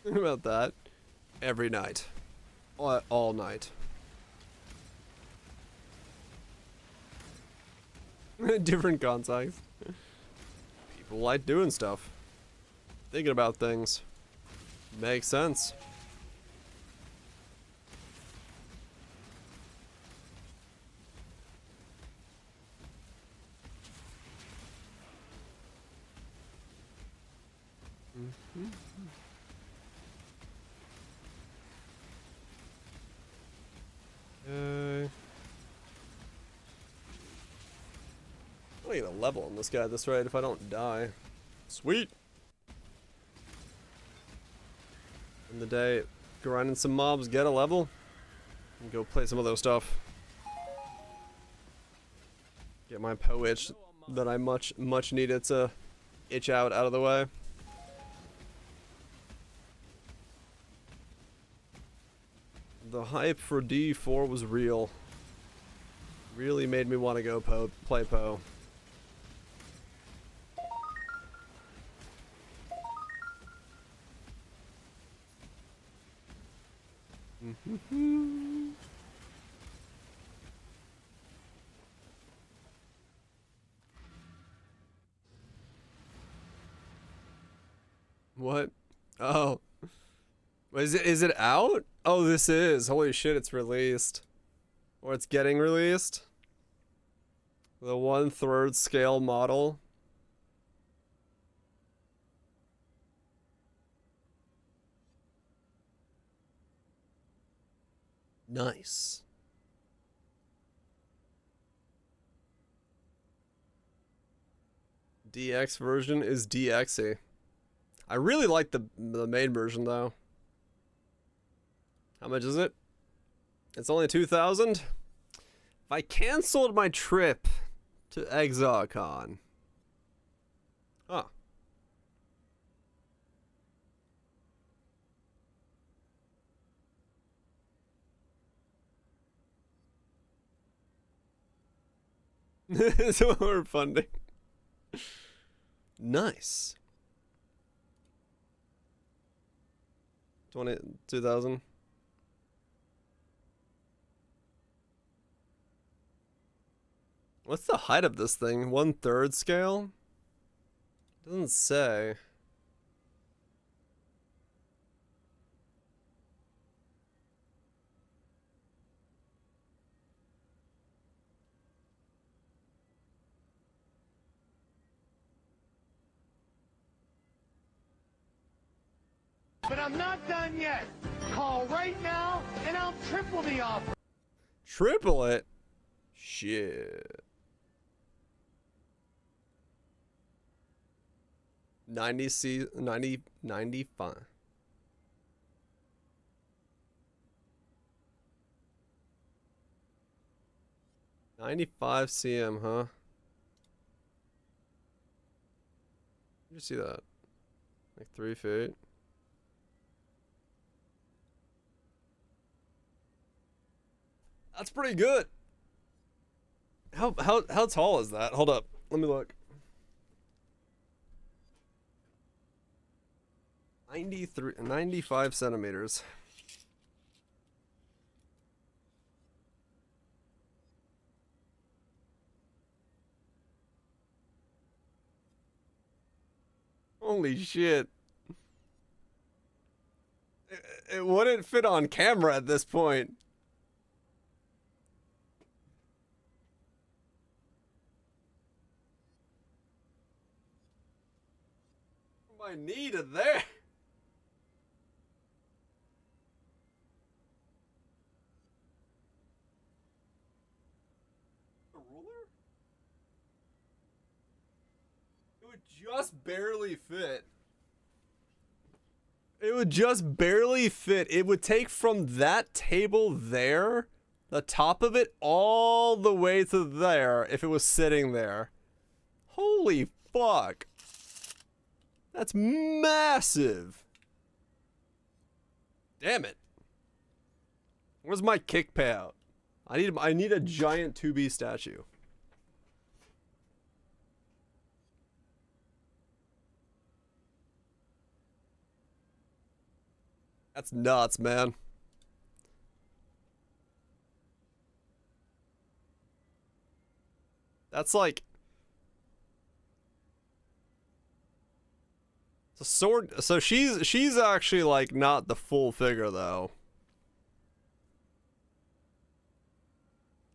Think about that every night, all night. Different context. People like doing stuff, thinking about things. Makes sense. I'll get a level on this guy at this rate if I don't die. Sweet. In the day, grinding some mobs, get a level, and go play some other stuff. Get my Poe itch that I much needed to itch out of the way. The hype for D4 was real. Really made me want to go play Poe. What? Oh. Is it out? Oh, this is. Holy shit, it's released. Or it's getting released. The 1/3 scale model. Nice. DX version is DXy. I really like the main version though. How much is it? It's only 2,000. If I canceled my trip to ExarCon. Huh. So we're funding. Nice. 2,000. What's the height of this thing? 1/3 scale? Doesn't say. But I'm not done yet. Call right now and I'll triple the offer. Triple it? Shit. 95. $95 cm, huh? Did you see that? Like 3 feet. That's pretty good. How tall is that? Hold up. Let me look. 95 centimeters. Holy shit. It wouldn't fit on camera at this point. My knee to there. A ruler? would just barely fit. It would just barely fit. It would take from that table there, the top of it, all the way to there if it was sitting there. Holy fuck. That's massive. Damn it. Where's my kick payout? I need a giant 2B statue. That's nuts, man. That's like the sword. So she's actually like not the full figure though.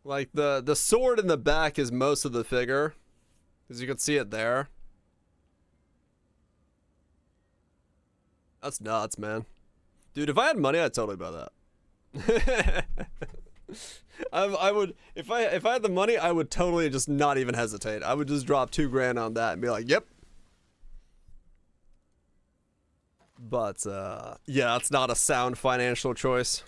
Like the sword in the back is most of the figure, as you can see it there. That's nuts, man. Dude, if I had money, I'd totally buy that. I would, if I had the money, I would totally just not even hesitate. I would just drop $2 grand on that and be like, yep. But yeah, that's not a sound financial choice.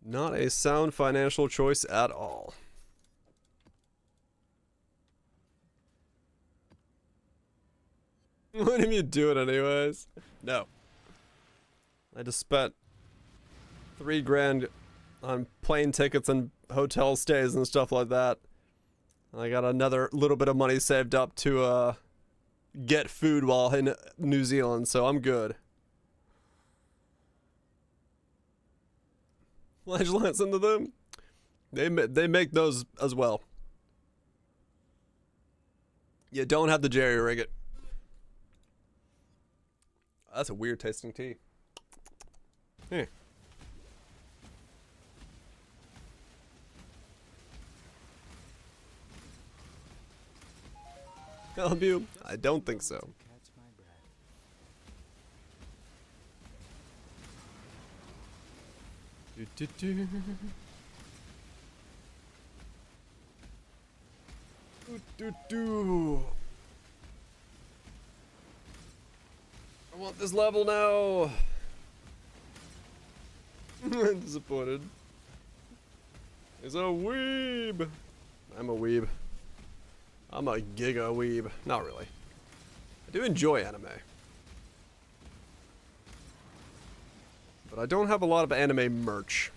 Not a sound financial choice at all. What if you do it anyways? No. I just spent $3 grand on plane tickets and hotel stays and stuff like that. I got another little bit of money saved up to get food while in New Zealand, so I'm good. Legends into them. They make those as well. You don't have to jerry rig it. That's a weird tasting tea. Hey. Help you? I don't think so. Do. I want this level now. I'm disappointed. He's a weeb. I'm a weeb. I'm a giga weeb. Not really. I do enjoy anime. But I don't have a lot of anime merch.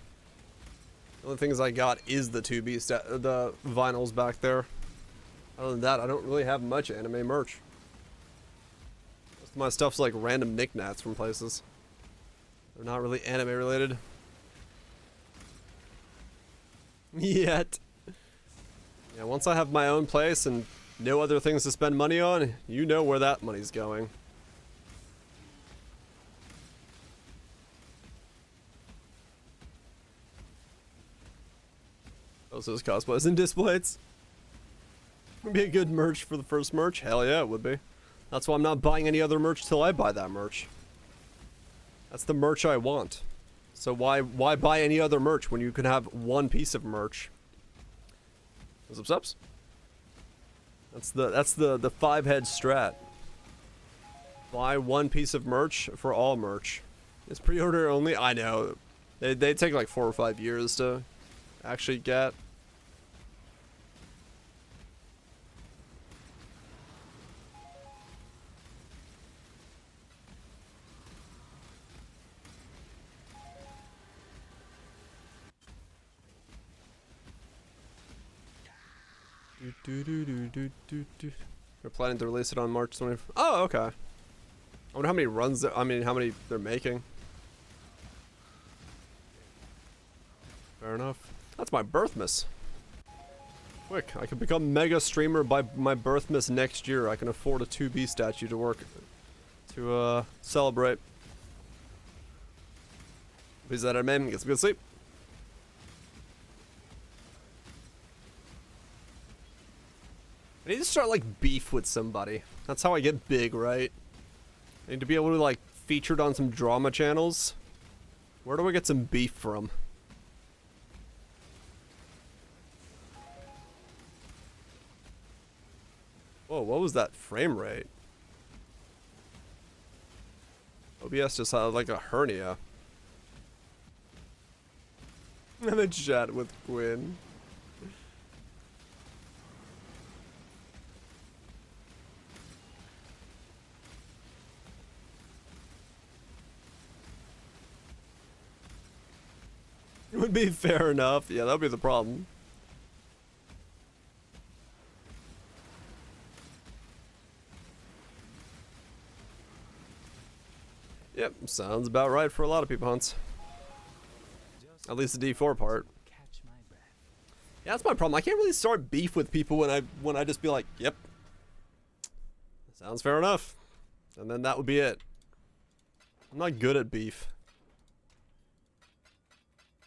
The only things I got is the 2B the vinyls back there. Other than that, I don't really have much anime merch. Most of my stuff's like random knickknacks from places. They're not really anime related. Yet. Yeah, once I have my own place and no other things to spend money on, you know where that money's going. Also, those cosplays and displays. Would be a good merch for the first merch. Hell yeah, it would be. That's why I'm not buying any other merch till I buy that merch. That's the merch I want. So why buy any other merch when you can have one piece of merch? What's up, subs? That's the 5-head strat. Buy one piece of merch for all merch. It's pre-order only. I know. They take like 4 or 5 years to actually get. They're planning to release it on March 20th. Oh, okay. I wonder how many runs. How many they're making. Fair enough. That's my birthmas. Quick, I can become mega streamer by my birthmas next year. I can afford a 2B statue to work to celebrate. Please that man, get some good sleep. I need to start like beef with somebody. That's how I get big, right? I need to be able to like featured on some drama channels Where do we get some beef from? Whoa, what was that frame rate? OBS just had like a hernia. And then chat with Gwyn. It would be fair enough. Yeah, that would be the problem. Yep, sounds about right for a lot of people, Hunts. At least the D4 part. Yeah, that's my problem. I can't really start beef with people when I just be like, yep. Sounds fair enough. And then that would be it. I'm not good at beef.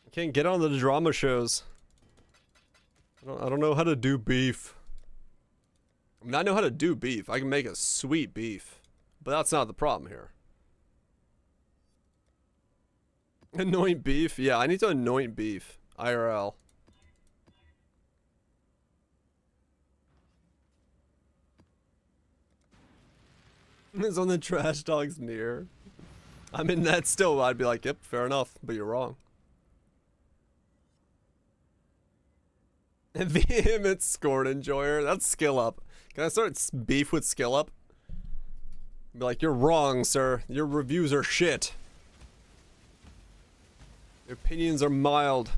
I can't get on the drama shows. I don't know how to do beef. I mean, I know how to do beef. I can make a sweet beef. But that's not the problem here. Anoint beef? Yeah, I need to anoint beef. IRL. It's on the trash dogs near. I mean, that still, I'd be like, yep, fair enough, but you're wrong. Vehement scored enjoyer. That's skill up. Can I start beef with skill up? Be like, you're wrong, sir. Your reviews are shit. Your opinions are mild.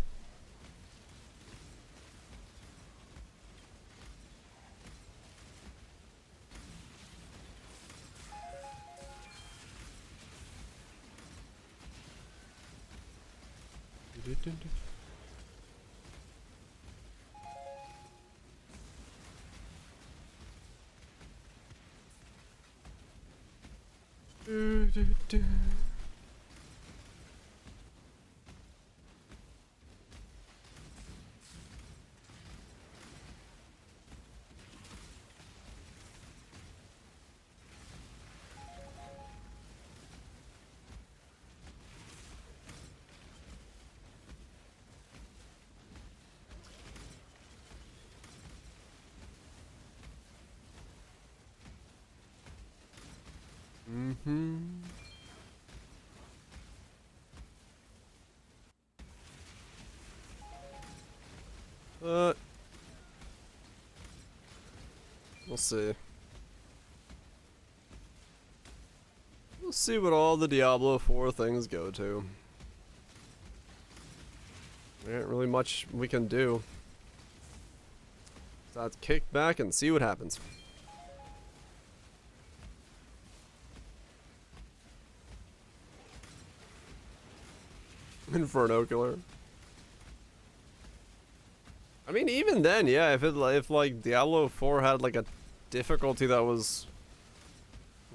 We'll see. We'll see what all the Diablo 4 things go to. There ain't really much we can do. So let's kick back and see what happens. Infernocular. I mean, even then, yeah, if like Diablo 4 had like a difficulty that was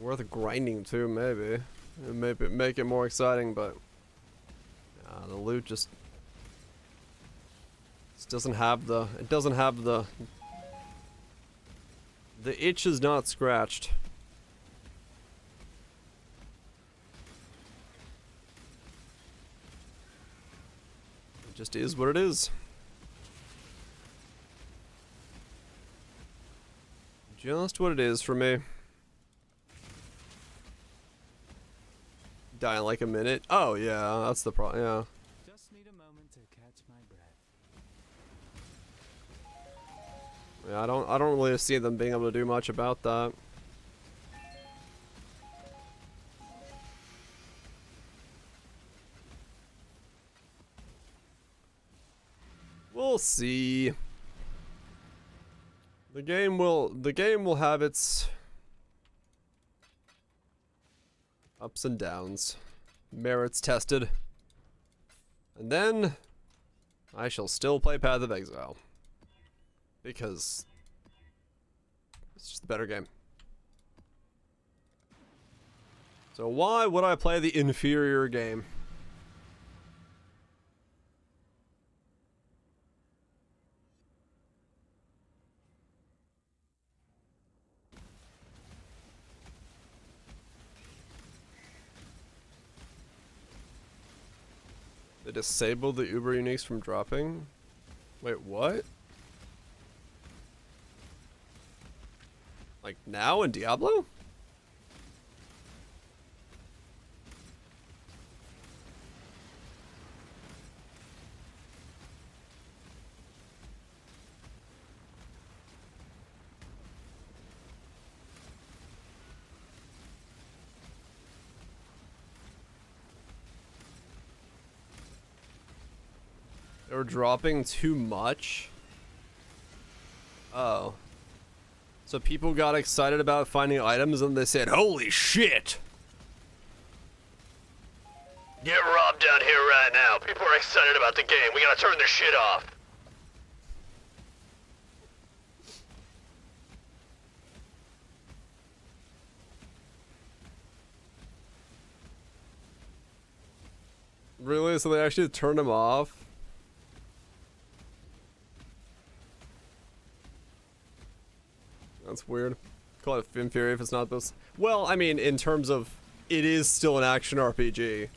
worth grinding to, maybe it make it more exciting, but the loot just doesn't have the the itch is not scratched. It just is what it is. Just what it is for me. Die in like a minute. Oh yeah, that's the problem. Yeah. Just need a moment to catch my breath. Yeah, I don't really see them being able to do much about that. We'll see. The game will have its ups and downs, merits tested, and then I shall still play Path of Exile because it's just a better game. So why would I play the inferior game? They disabled the Uber uniques from dropping? Wait, what? Like now in Diablo? They were dropping too much? Oh. So people got excited about finding items and they said, holy shit! Get robbed down here right now. People are excited about the game. We gotta turn this shit off. Really? So they actually turned them off? That's weird. Call it inferior if it's not this. Well, I mean, in terms of, it is still an action RPG.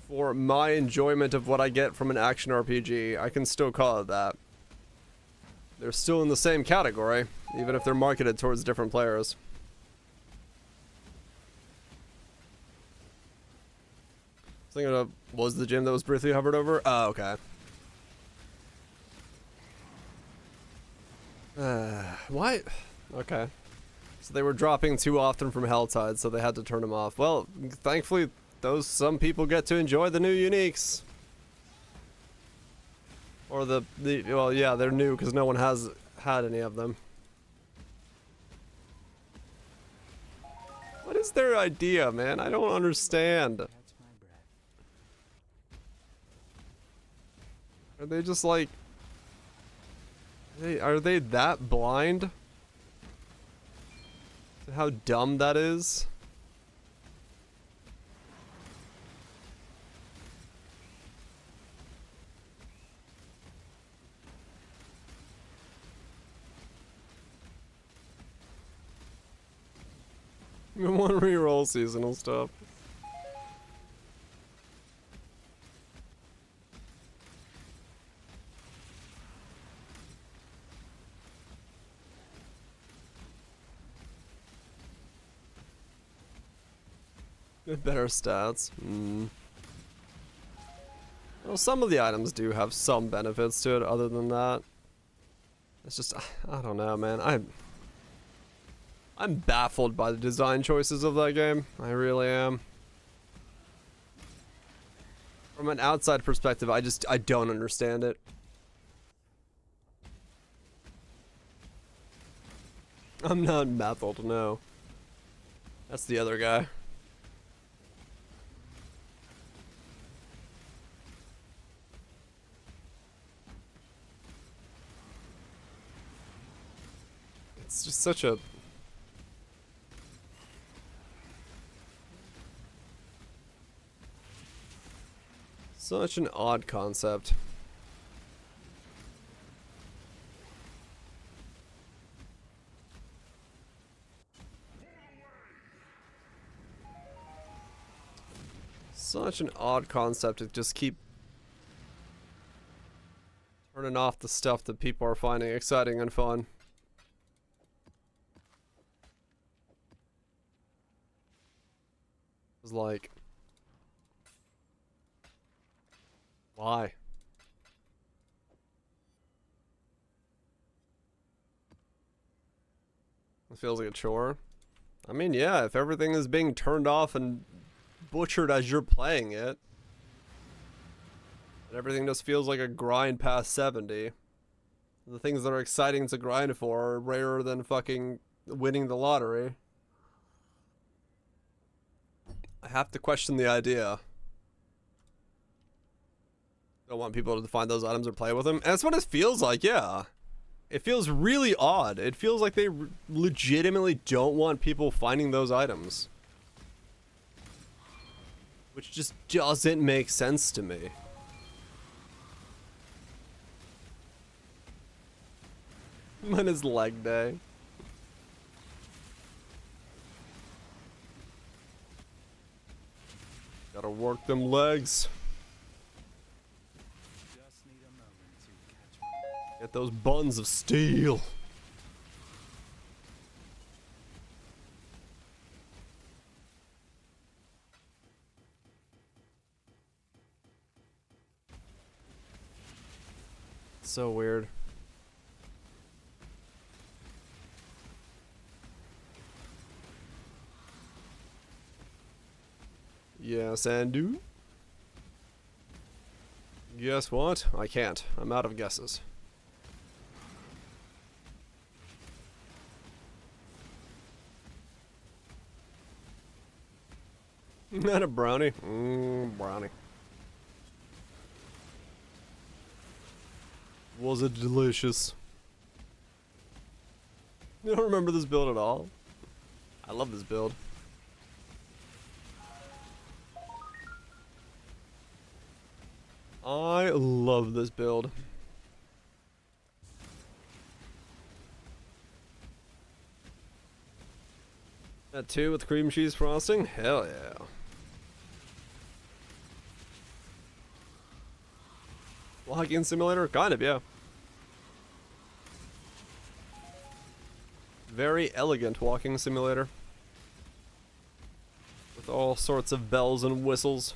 For my enjoyment of what I get from an action RPG, I can still call it that. They're still in the same category, even if they're marketed towards different players. Thinking of, was the gym that was briefly hovered over? Oh, okay. Why? Okay. So they were dropping too often from Helltide, so they had to turn them off. Well, thankfully, some people get to enjoy the new uniques. Or well, yeah, they're new because no one has had any of them. What is their idea, man? I don't understand. Are they just like... Are they that blind? To how dumb that is? We want to reroll seasonal stuff. Better stats. Well, some of the items do have some benefits to it other than that. It's just, I don't know, man. I'm baffled by the design choices of that game. I really am. From an outside perspective, I don't understand it. I'm not baffled, no. That's the other guy. It's just such a... Such an odd concept. Such an odd concept to just keep turning off the stuff that people are finding exciting and fun. It's like, why? It feels like a chore. I mean, yeah, if everything is being turned off and butchered as you're playing it, and everything just feels like a grind past 70. The things that are exciting to grind for are rarer than fucking winning the lottery. I have to question the idea. Don't want people to find those items or play with them. And that's what it feels like, yeah. It feels really odd. It feels like they legitimately don't want people finding those items. Which just doesn't make sense to me. When is leg day? Gotta work them legs. Just need a moment to catch my Get those buns of steel. So weird. Yes, and do. Guess what? I can't. I'm out of guesses. Not a brownie. Brownie. Was it delicious? You don't remember this build at all? I love this build. I love this build. That too with cream cheese frosting? Hell yeah. Walking simulator? Kind of, yeah. Very elegant walking simulator. With all sorts of bells and whistles.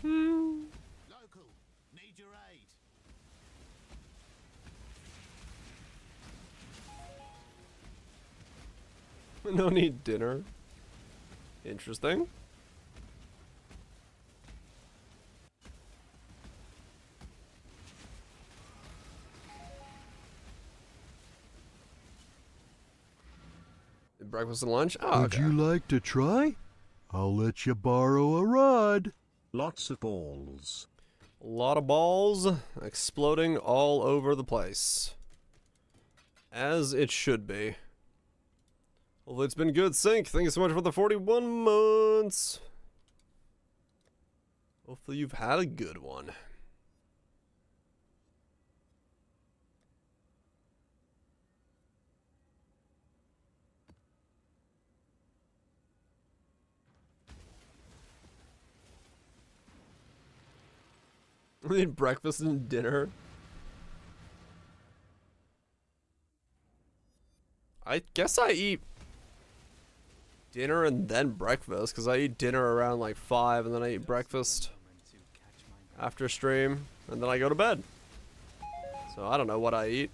Local, need your aid. No need dinner. Interesting. Breakfast and lunch? Oh, Would okay. you like to try? I'll let you borrow a rod. Lots of balls. A lot of balls exploding all over the place. As it should be. Well, it's been good, Sync. Thank you so much for the 41 months. Hopefully you've had a good one. We need breakfast and dinner. I guess I eat dinner and then breakfast, because I eat dinner around like 5 and then I eat breakfast after stream, and then I go to bed. So I don't know what I eat.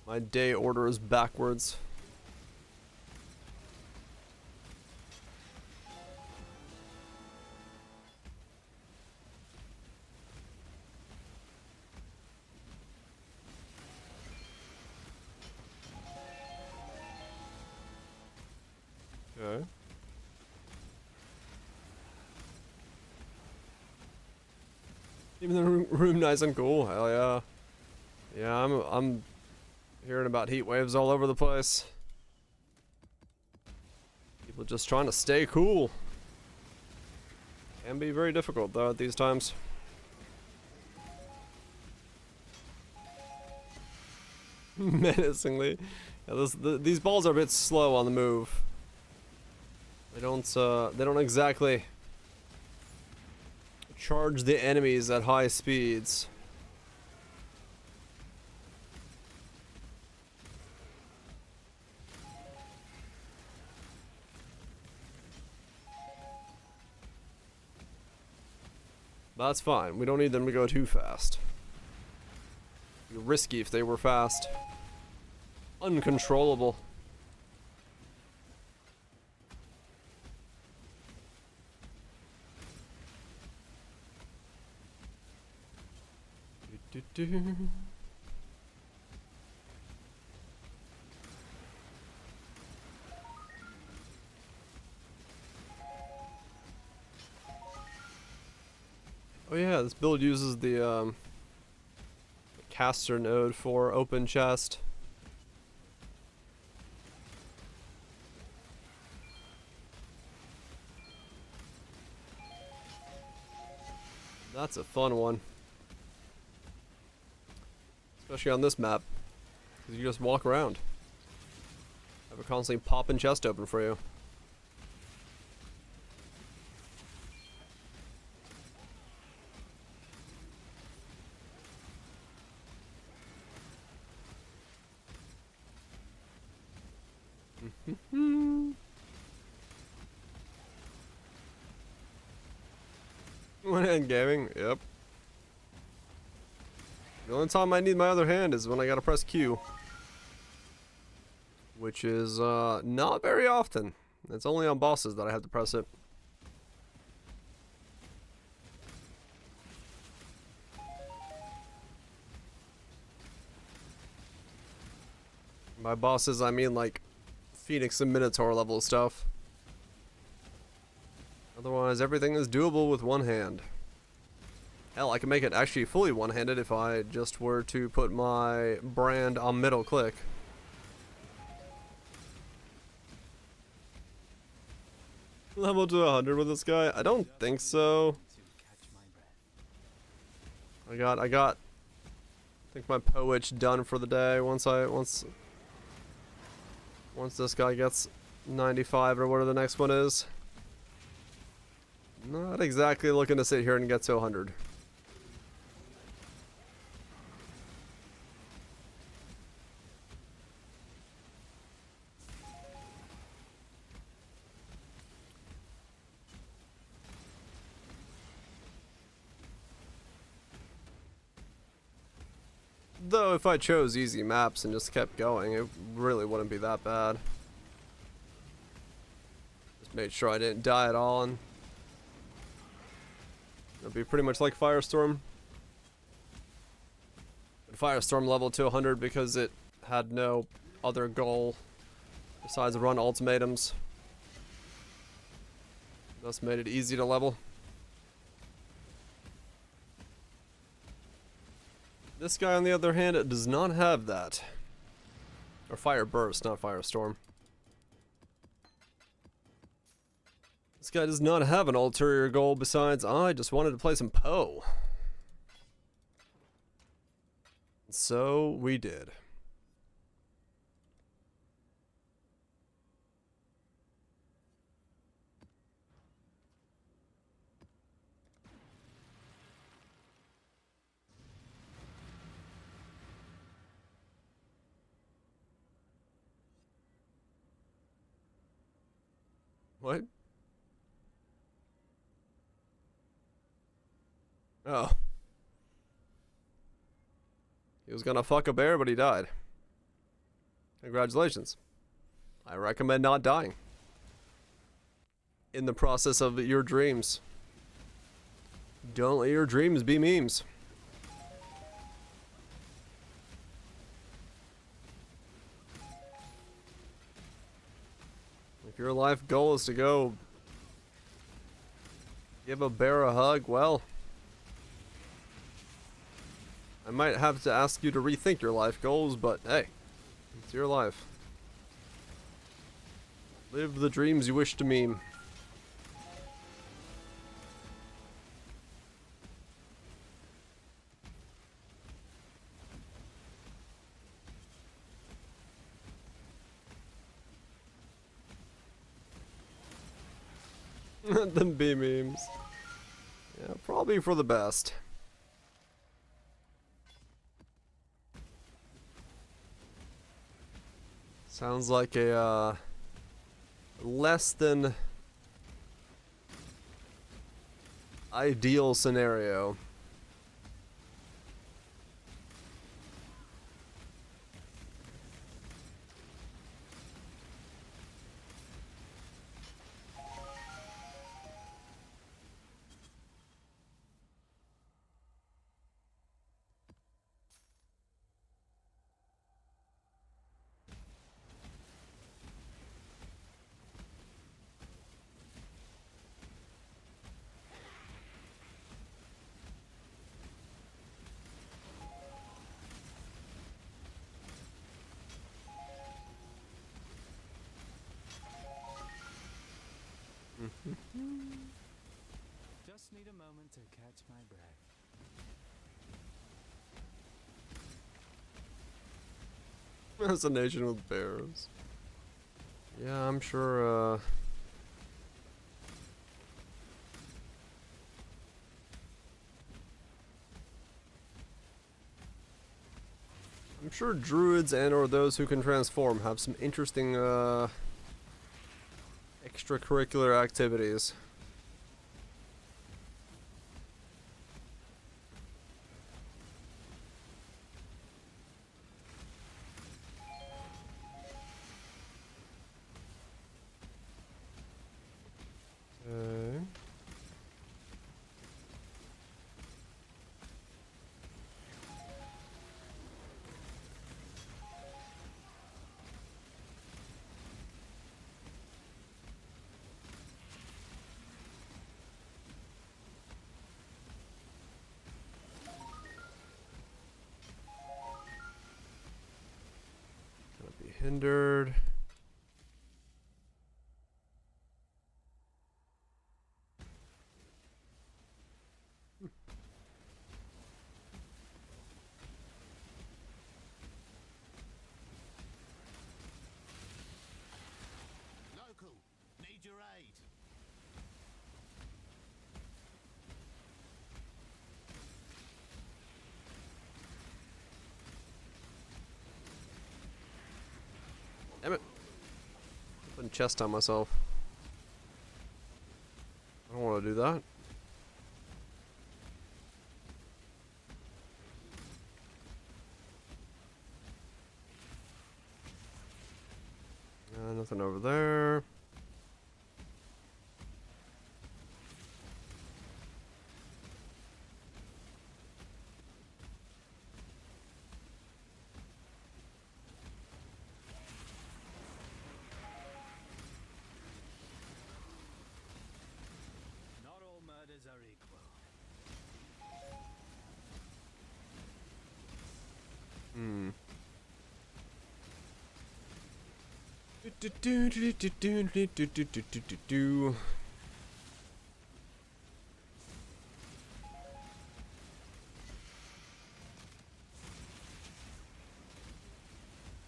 My day order is backwards. Okay. Even the room nice and cool. Hell yeah. Yeah, I'm hearing about heat waves all over the place. People just trying to stay cool. Can be very difficult though at these times. Menacingly. Yeah, these balls are a bit slow on the move. They don't exactly charge the enemies at high speeds. That's fine. We don't need them to go too fast. It'd be risky if they were fast. Uncontrollable. Do-do-do. yeah, this build uses the caster node for open chest. That's a fun one. Especially on this map. Because you just walk around. Have a constantly popping chest open for you. One-hand gaming, yep. The only time I need my other hand is when I gotta press Q. Which is not very often. It's only on bosses that I have to press it. By bosses, I mean like Phoenix and Minotaur level stuff. Otherwise, everything is doable with one hand. Hell, I can make it actually fully one-handed if I just were to put my brand on middle click. Level to 100 with this guy? I don't think so. I think my Poetch done for the day once this guy gets 95 or whatever the next one is. Not exactly looking to sit here and get to 100. Though if I chose easy maps and just kept going, it really wouldn't be that bad. Just made sure I didn't die at all, and it'd be pretty much like Firestorm. But Firestorm leveled to 100 because it had no other goal besides run ultimatums. Thus made it easy to level. This guy, on the other hand, it does not have that. Or Fire Burst, not Firestorm. This guy does not have an ulterior goal besides, I just wanted to play some Poe. So we did. What? Oh. He was gonna fuck a bear, but he died. Congratulations. I recommend not dying. In the process of your dreams. Don't let your dreams be memes. If your life goal is to go give a bear a hug, well, I might have to ask you to rethink your life goals, but hey, it's your life. Live the dreams you wish to meme. Them B memes. Yeah, probably for the best. Sounds like a less than ideal scenario. Just need a moment to catch my breath. There's a nation with bears. Yeah, I'm sure, I'm sure druids and or those who can transform have some interesting, extracurricular activities. Okay. Gonna be hindered. Local, need your aid. Damn it. Putting chest on myself. I don't want to do that. Nothing over there. Not all murders are equal. Hmm.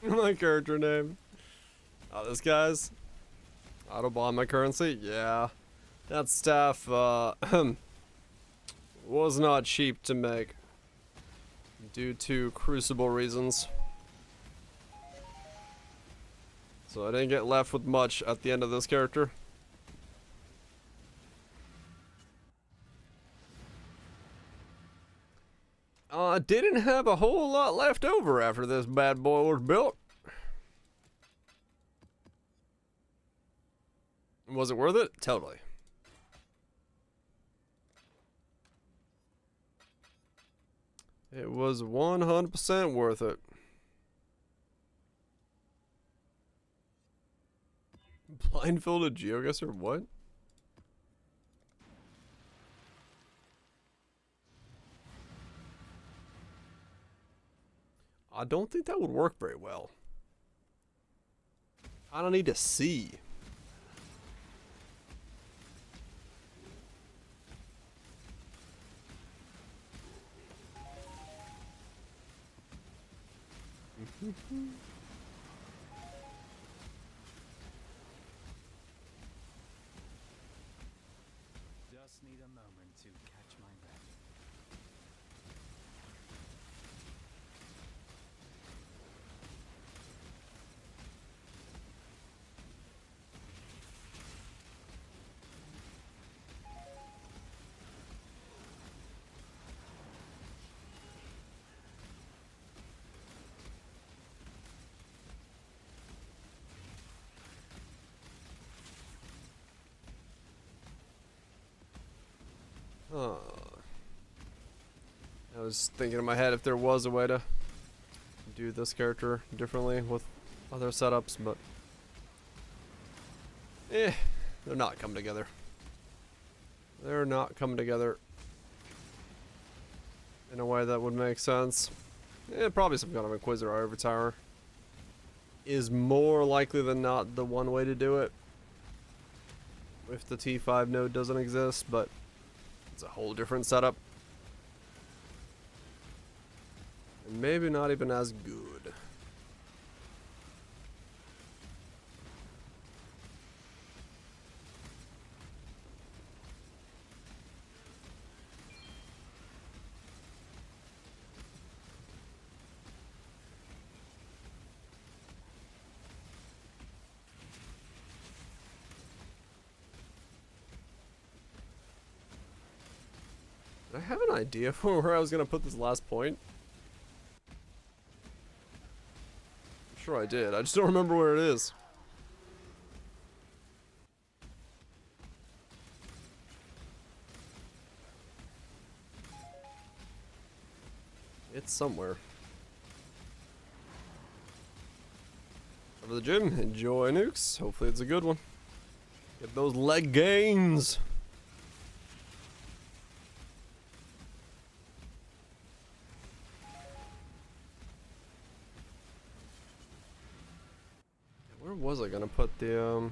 My character name. Oh, this guy's Autobahn my currency. Yeah, that staff was not cheap to make due to crucible reasons. So I didn't get left with much at the end of this character. Didn't have a whole lot left over after this bad boy was built. Was it worth it? Totally. It was 100% worth it. Blindfolded GeoGuessr? What? I don't think that would work very well. I don't need to see. Just need a moment to catch my breath. I was thinking in my head if there was a way to do this character differently with other setups, but they're not coming together. They're not coming together in a way that would make sense. Probably some kind of Inquisitor Ivory Tower is more likely than not the one way to do it. if the T5 node doesn't exist, but it's a whole different setup. And maybe not even as good. I have an idea for where I was gonna put this last point. I'm sure I did. I just don't remember where it is. It's somewhere. Over the gym. Enjoy nukes. Hopefully it's a good one. Get those leg gains. Where was I gonna put the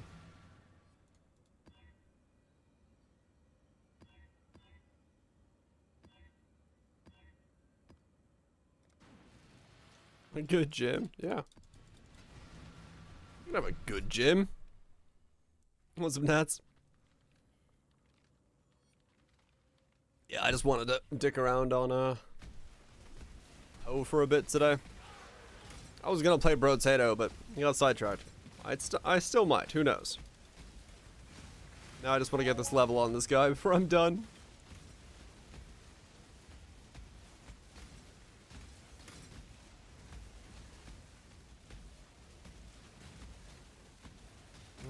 a good gym? Yeah. You can have a good gym. Want some nuts? Yeah, I just wanted to dick around on Poe for a bit today. I was gonna play Brotato, but he got sidetracked. I still might, who knows? Now I just want to get this level on this guy before I'm done.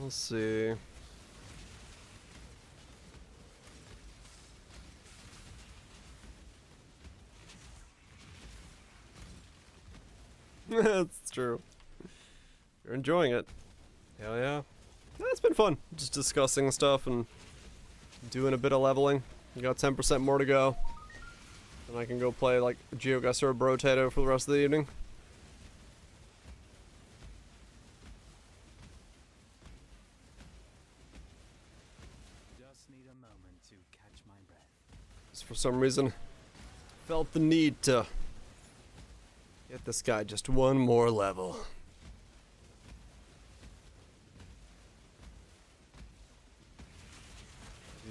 We'll see. That's true. You're enjoying it. Hell yeah. Yeah, it's been fun. Just discussing stuff and doing a bit of leveling. We got 10% more to go. And I can go play like GeoGuessr or Brotato for the rest of the evening. Just need a moment to catch my breath. Just for some reason, felt the need to get this guy just one more level.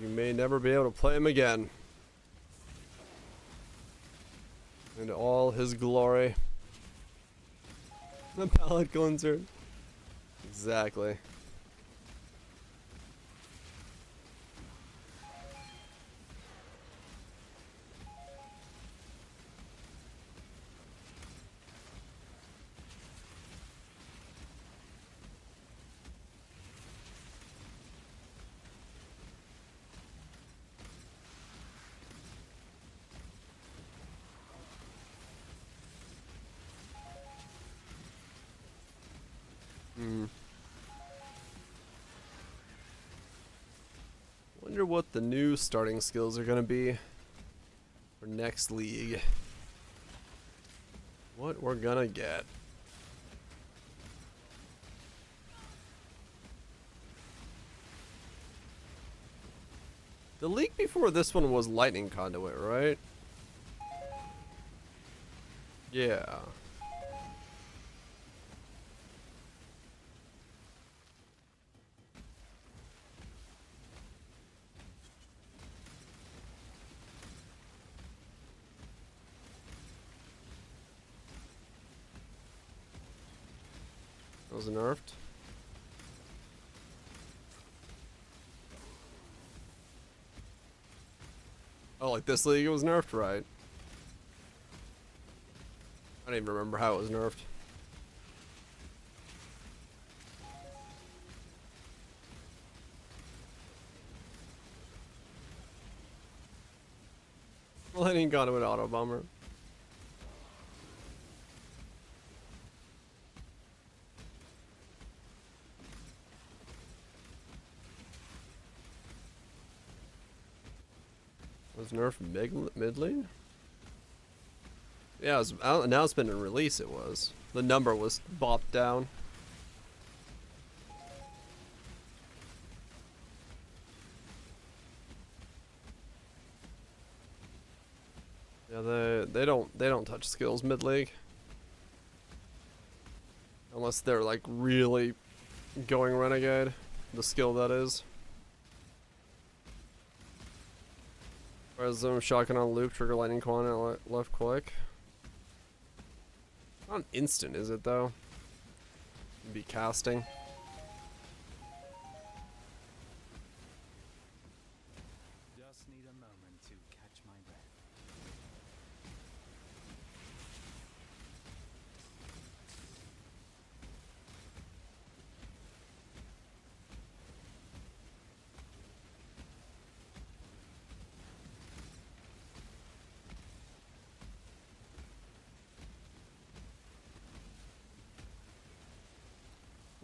You may never be able to play him again. In all his glory. The palate cleanser. Exactly. Wonder what the new starting skills are gonna be for next league. What we're gonna get. The league before this one was Lightning Conduit, right? Yeah. Was nerfed. Oh, like this league it was nerfed, right? I don't even remember how it was nerfed. Well, I didn't got him an auto bomber. Was nerfed mid lane? Yeah, it was announcement and release. It was. The number was bopped down. They don't touch skills mid league. Unless they're like really going renegade. The skill that is. Whereas shotgun on loop, trigger lightning quant at left click. Not an instant, is it though? It'd be casting. Just need a moment to catch my breath.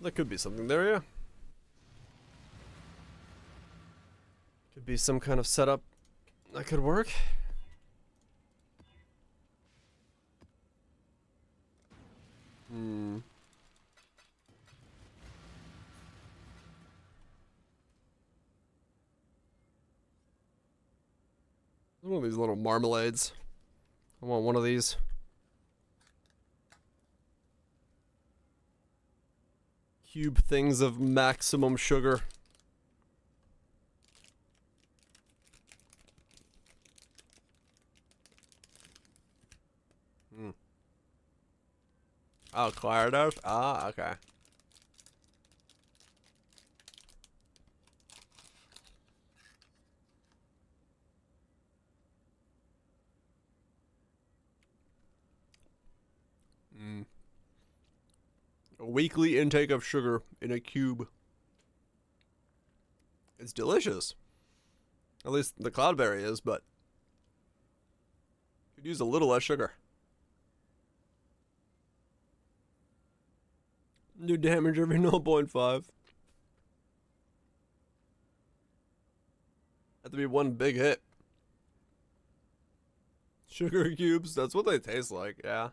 There could be something there, yeah. Could be some kind of setup that could work. One of these little marmalades. I want one of these. Cube things of maximum sugar. Oh, Clardos? Ah, okay. A weekly intake of sugar in a cube. It's delicious. At least the cloudberry is, but could use a little less sugar. Do damage every 0.5. Have to be one big hit. Sugar cubes, that's what they taste like, yeah.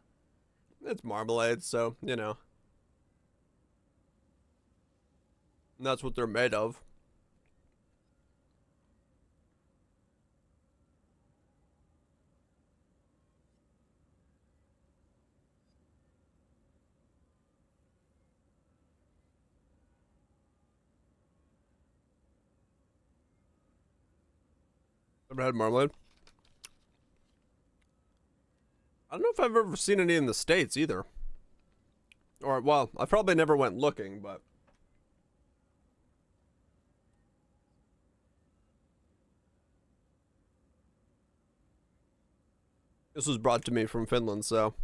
It's marmalade, so, you know. And that's what they're made of. Never had marmalade. I don't know if I've ever seen any in the States either. Or, well, I probably never went looking, but... This was brought to me from Finland, so...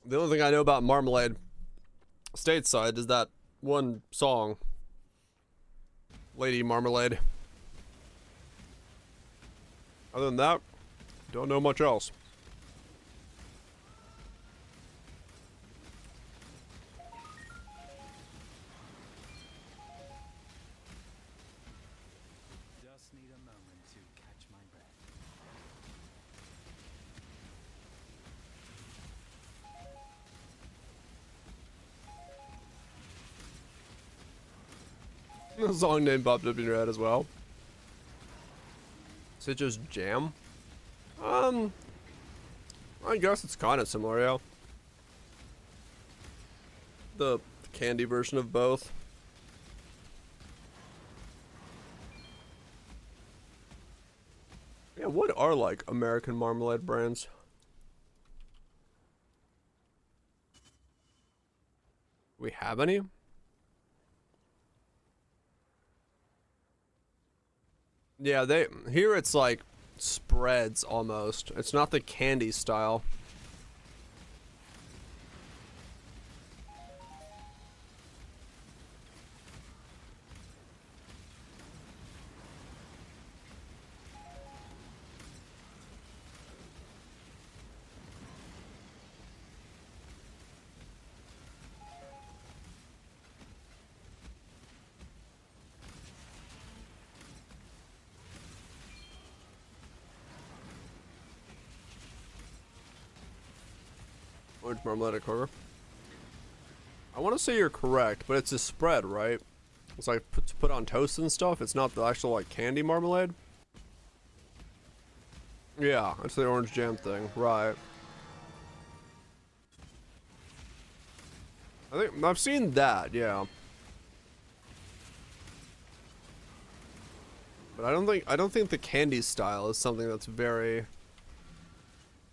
The only thing I know about marmalade stateside is that one song. Lady Marmalade. Other than that, don't know much else. Just need a moment to catch my breath. The song name popped up in your head as well. Is it just jam? I guess it's kind of similar, yeah. The candy version of both. Yeah, what are like American marmalade brands? Do we have any? Yeah, here it's like spreads almost. It's not the candy style. Orange marmalade at Kroger. I want to say you're correct, but it's a spread, right? It's like to put on toast and stuff. It's not the actual like candy marmalade. Yeah, it's the orange jam thing, right? I think I've seen that, yeah. But I don't think the candy style is something that's very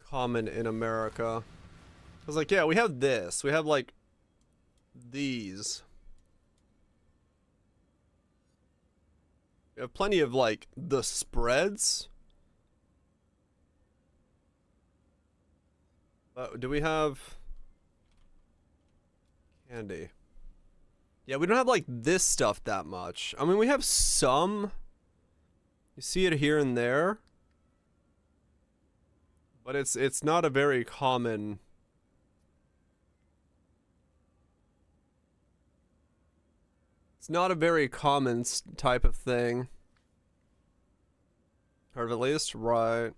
common in America. I was like, yeah, we have this. We have like these. We have plenty of like the spreads. Do we have candy? Yeah, we don't have like this stuff that much. I mean, we have some. You see it here and there. But it's not a very common. It's not a very common type of thing. Or at least, right.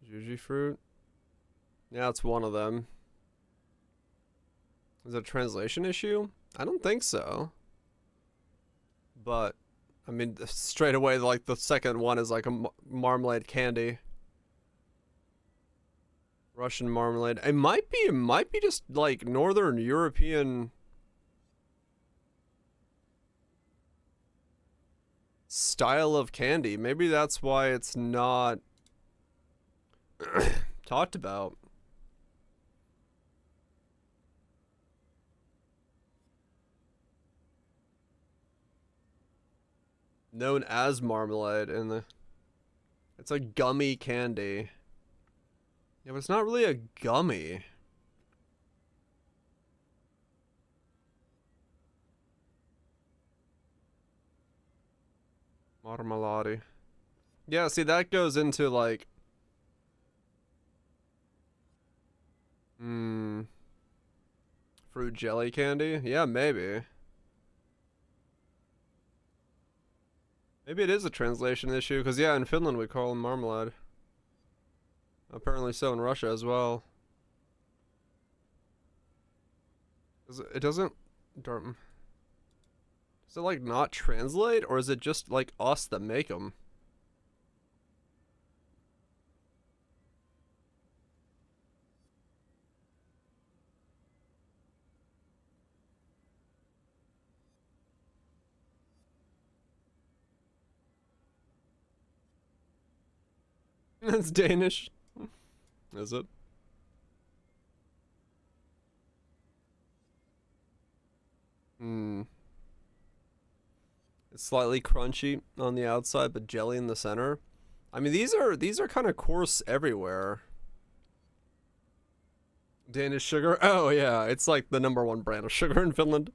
Juji fruit? Yeah, it's one of them. Is it a translation issue? I don't think so. But, I mean, straight away, like, the second one is like a marmalade candy. Russian marmalade. It might be just, like, Northern European style of candy. Maybe that's why it's not talked about. Known as marmalade in the. It's a gummy candy. Yeah, but it's not really a gummy. Marmalade. Yeah, see, that goes into like. Fruit jelly candy? Yeah, maybe. Maybe it is a translation issue, because yeah, in Finland we call them marmalade. Apparently so in Russia as well. It doesn't... Does it like not translate, or is it just like us that make them? It's Danish. Is it? It's slightly crunchy on the outside, but jelly in the center. I mean, these are kind of coarse everywhere. Danish sugar. Oh yeah, it's like the #1 brand of sugar in Finland.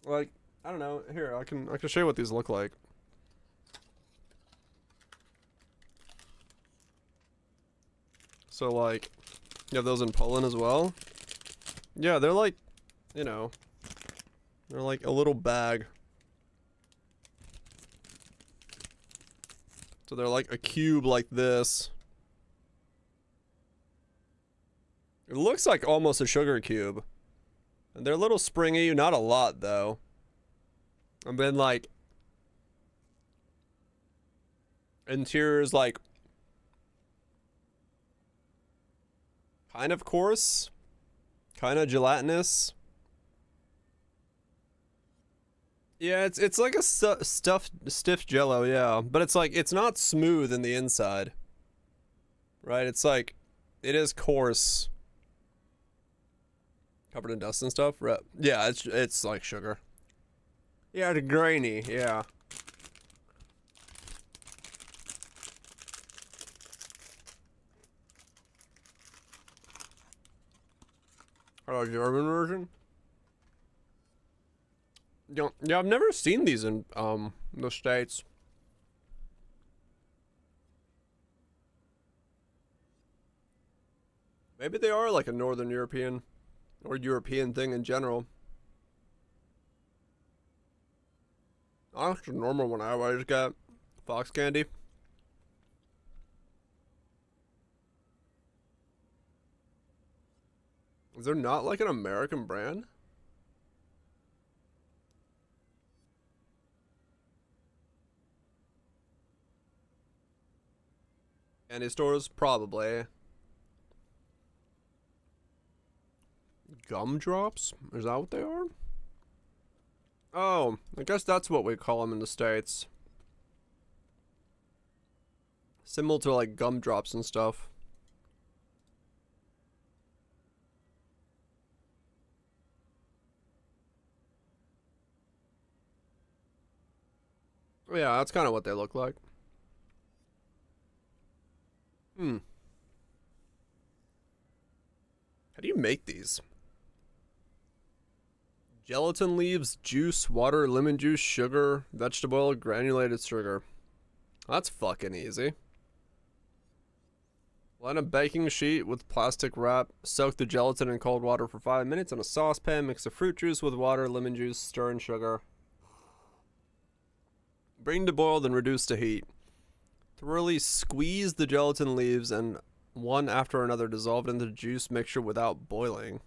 Like, I don't know. Here, I can show you what these look like. So like, you have those in Poland as well. Yeah, they're like, you know, they're like a little bag. So they're like a cube like this. It looks like almost a sugar cube. And they're a little springy, not a lot though. And then like, interior's like kind of coarse, kind of gelatinous. Yeah, it's like a stiff jello, yeah, but it's like it's not smooth in the inside, right? It's like it is coarse, covered in dust and stuff. Right? Yeah, it's like sugar. Yeah, it's grainy. Yeah. Oh, German version? Yeah, I've never seen these in the States. Maybe they are like a Northern European or European thing in general. That's the normal one I always got. Fox candy. Is there not like an American brand? Candy stores? Probably. Gumdrops? Is that what they are? Oh, I guess that's what we call them in the States. Similar to like gumdrops and stuff. Yeah, that's kind of what they look like. How do you make these? Gelatin leaves, juice, water, lemon juice, sugar, vegetable oil, granulated sugar. That's fucking easy. Line a baking sheet with plastic wrap. Soak the gelatin in cold water for 5 minutes in a saucepan. Mix the fruit juice with water, lemon juice, stir in sugar. Bring to boil, then reduce to heat. Thoroughly squeeze the gelatin leaves and one after another dissolve into the juice mixture without boiling.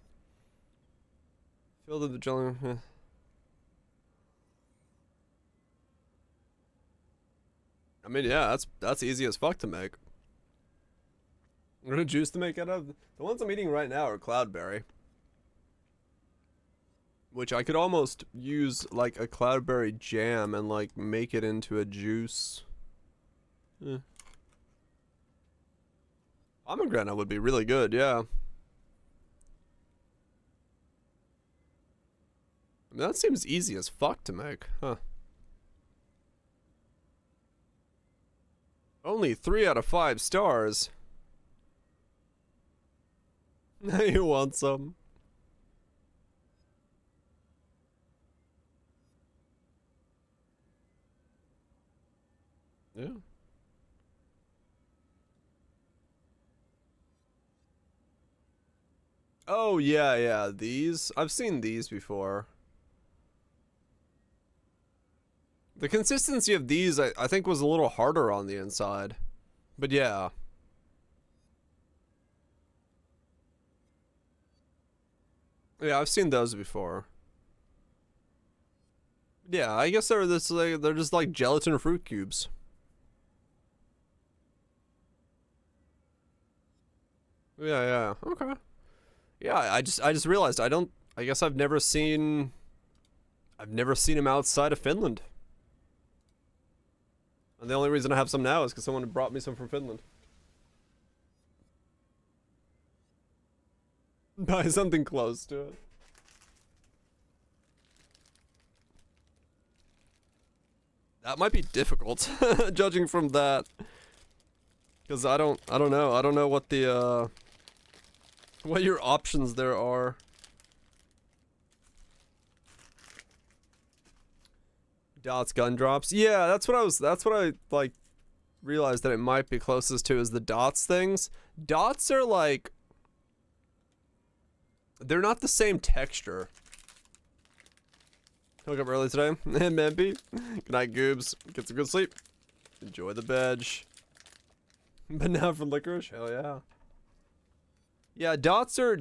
Fill the gelatin. I mean, yeah, that's easy as fuck to make. What a juice to make out of. The ones I'm eating right now are cloudberry, which I could almost use like a cloudberry jam and like make it into a juice. Pomegranate would be really good, yeah. I mean, that seems easy as fuck to make, huh? Only 3 out of 5 stars. Now you want some? Yeah. Oh, yeah, these. I've seen these before. The consistency of these, I think, was a little harder on the inside. But yeah. Yeah, I've seen those before. Yeah, I guess they're just like gelatin fruit cubes. Yeah, okay. Yeah, I just realized I guess I've never seen him outside of Finland. And the only reason I have some now is because someone brought me some from Finland. Buy something close to it. That might be difficult, judging from that. Because I don't know. I don't know what the what your options there are. Dots gun drops. Yeah, that's what I like realized that it might be closest to is the dots things. Dots are like, they're not the same texture. Woke up early today. Maybe. Good night, Goobs. Get some good sleep. Enjoy the veg. But now for licorice, hell yeah. Yeah, dots are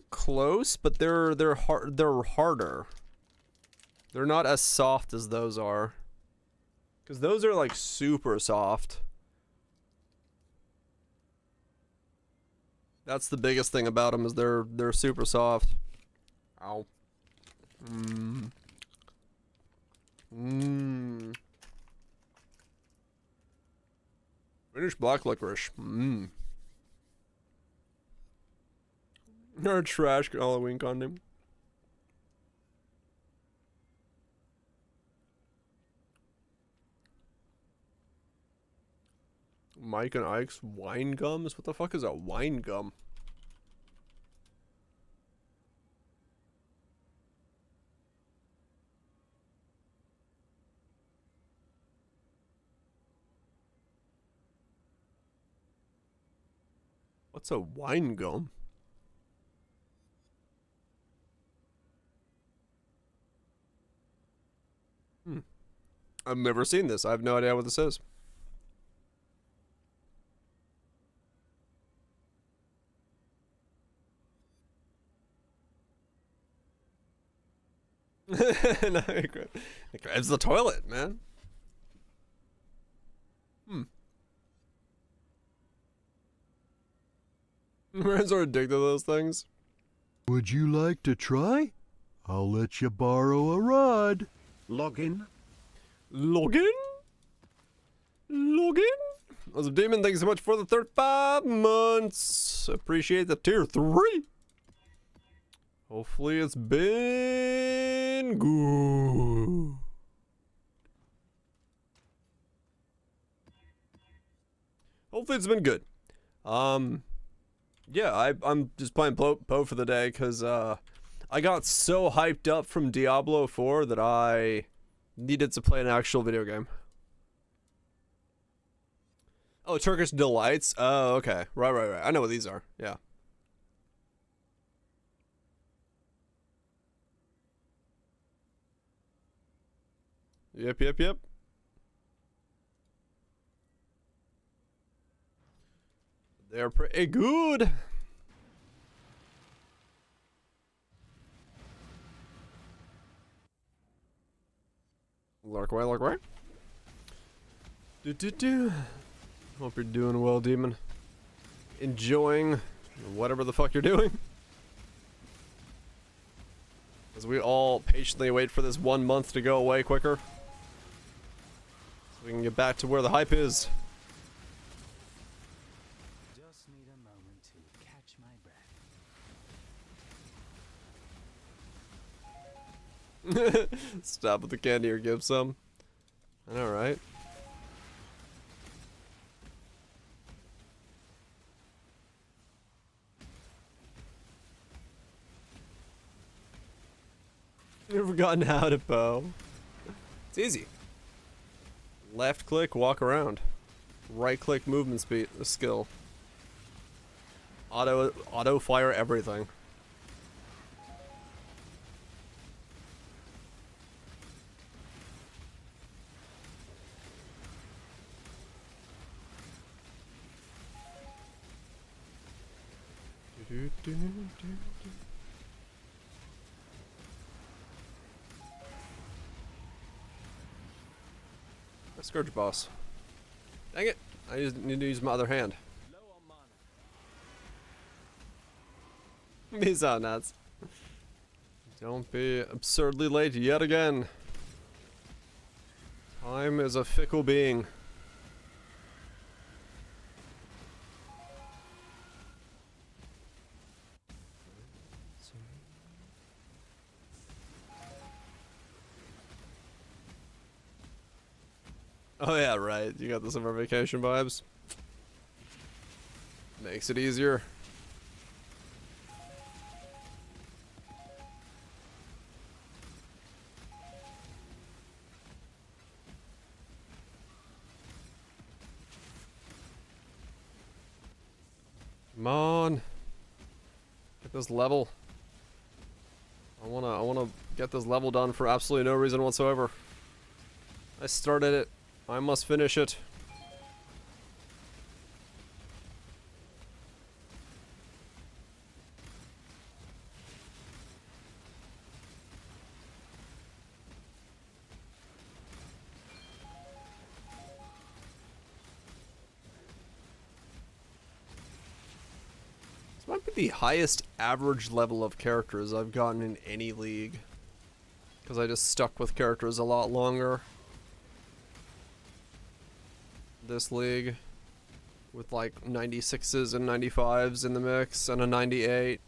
close, but they're harder. They're not as soft as those are. Cause those are like super soft. That's the biggest thing about them is they're super soft. Ow. Finished black licorice. Our trash Halloween condom. Mike and Ike's wine gums? What the fuck is a wine gum? What's a wine gum? I've never seen this. I have no idea what this is. No, it grabs the toilet, man. Man's are addicted to those things. Would you like to try? I'll let you borrow a rod. Login. Login? Login? As a demon, thank you so much for the 35 months. Appreciate the tier 3. Hopefully it's been good. Hopefully it's been good. Yeah, I'm just playing Poe for the day because I got so hyped up from Diablo 4 that I needed to play an actual video game. Oh, Turkish Delights? Oh, okay. Right. I know what these are. Yeah. Yep. They're pretty good. Lark away. Do. Hope you're doing well, demon. Enjoying whatever the fuck you're doing. As we all patiently wait for this 1 month to go away quicker. So we can get back to where the hype is. Just need a moment to catch my breath. Stop with the candy or give some. I know, right? You've forgotten how to bow. It's easy. Left click, walk around. Right click, movement speed, skill. Auto fire everything. Scourge boss. Dang it! I need to use my other hand. These are nuts. Don't be absurdly late yet again. Time is a fickle being. Oh yeah, right. You got the summer vacation vibes. Makes it easier. Come on. Get this level. I wanna get this level done for absolutely no reason whatsoever. I started it. I must finish it. This might be the highest average level of characters I've gotten in any league. Because I just stuck with characters a lot longer. This league with like 96s and 95s in the mix and a 98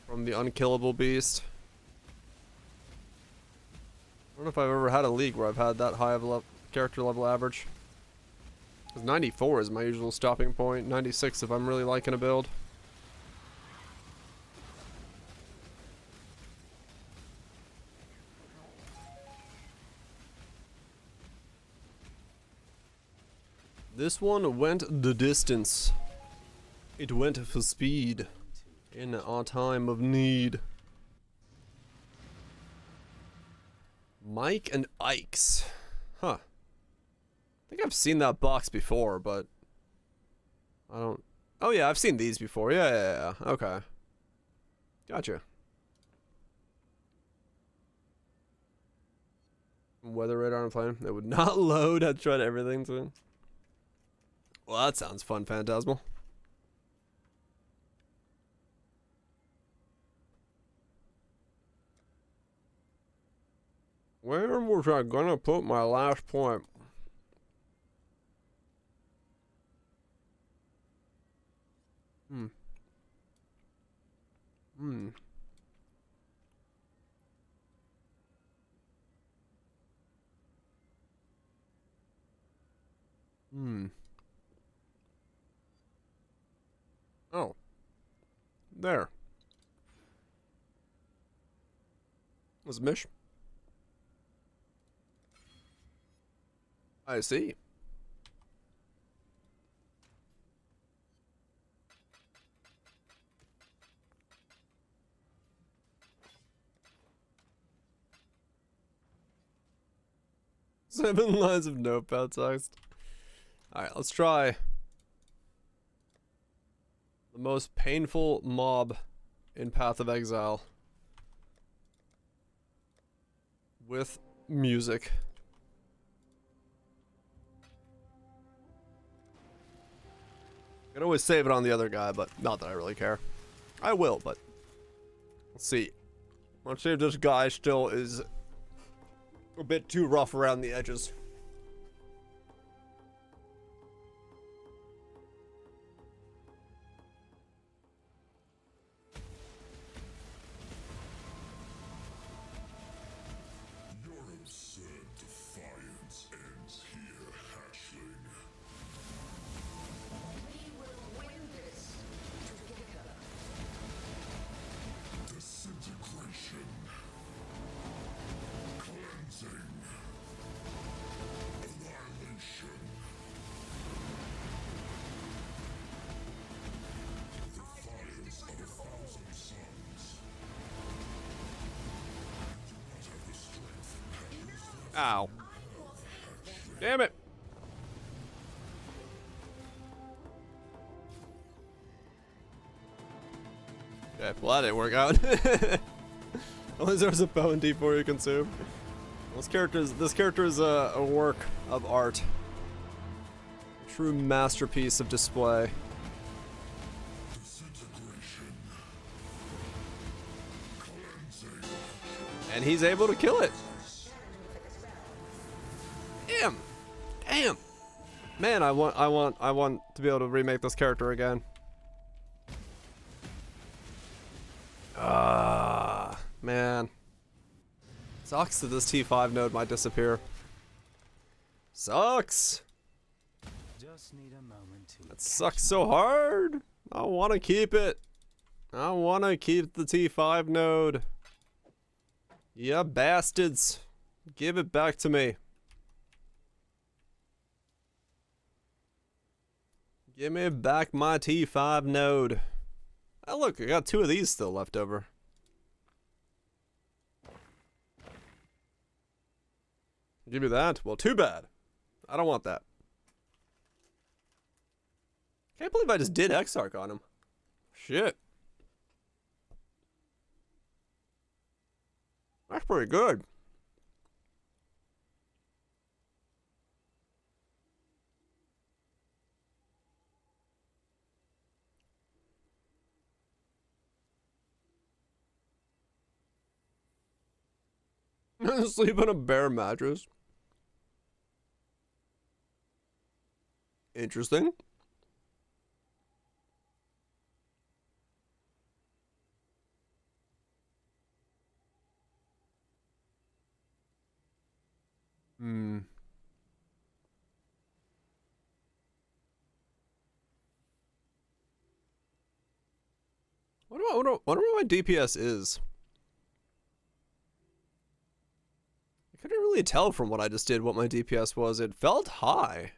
from the Unkillable Beast. I don't know if I've ever had a league where I've had that high of a character level average. 'Cause 94 is my usual stopping point, 96 if I'm really liking a build. This one went the distance. It went for speed in our time of need. Mike and Ike's. Huh. I think I've seen that box before, but I don't... Oh yeah, I've seen these before. Yeah. Okay. Gotcha. Weather radar on a plane. It would not load. I'd tried everything to. Well, that sounds fun, Phantasmal. Where was I gonna put my last point? Hmm. Oh. There. Was Mish? I see. Seven lines of notepad text. Alright, let's try the most painful mob in Path of Exile with music. I can always save it on the other guy, but not that I really care. I will, but let's see. Let's see if this guy still is a bit too rough around the edges. Your absurd defiance ends here, hatchling. We will win this together. Disintegration. Cleansing. Annihilation. Defiance of a thousand suns. You do not have the strength. Ow. Damn it. Okay, well that didn't work out. Unless there was a bow and D4 you consume. This character is a work of art. A true masterpiece of display. Disintegration. Cleansing. And he's able to kill it. Damn. Damn. Man, I want to be able to remake this character again. Man. Sucks that this T5 node might disappear. Sucks. Just need a moment to. That sucks so hard. I want to keep it. I want to keep the T5 node. Yeah, bastards. Give it back to me. Give me back my T5 node. Oh look, I got 2 of these still left over. Give me that? Well, too bad. I don't want that. Can't believe I just did Exarch on him. Shit. That's pretty good. Sleep on a bare mattress. Interesting. I wonder what my DPS is. I couldn't really tell from what I just did what my DPS was. It felt high.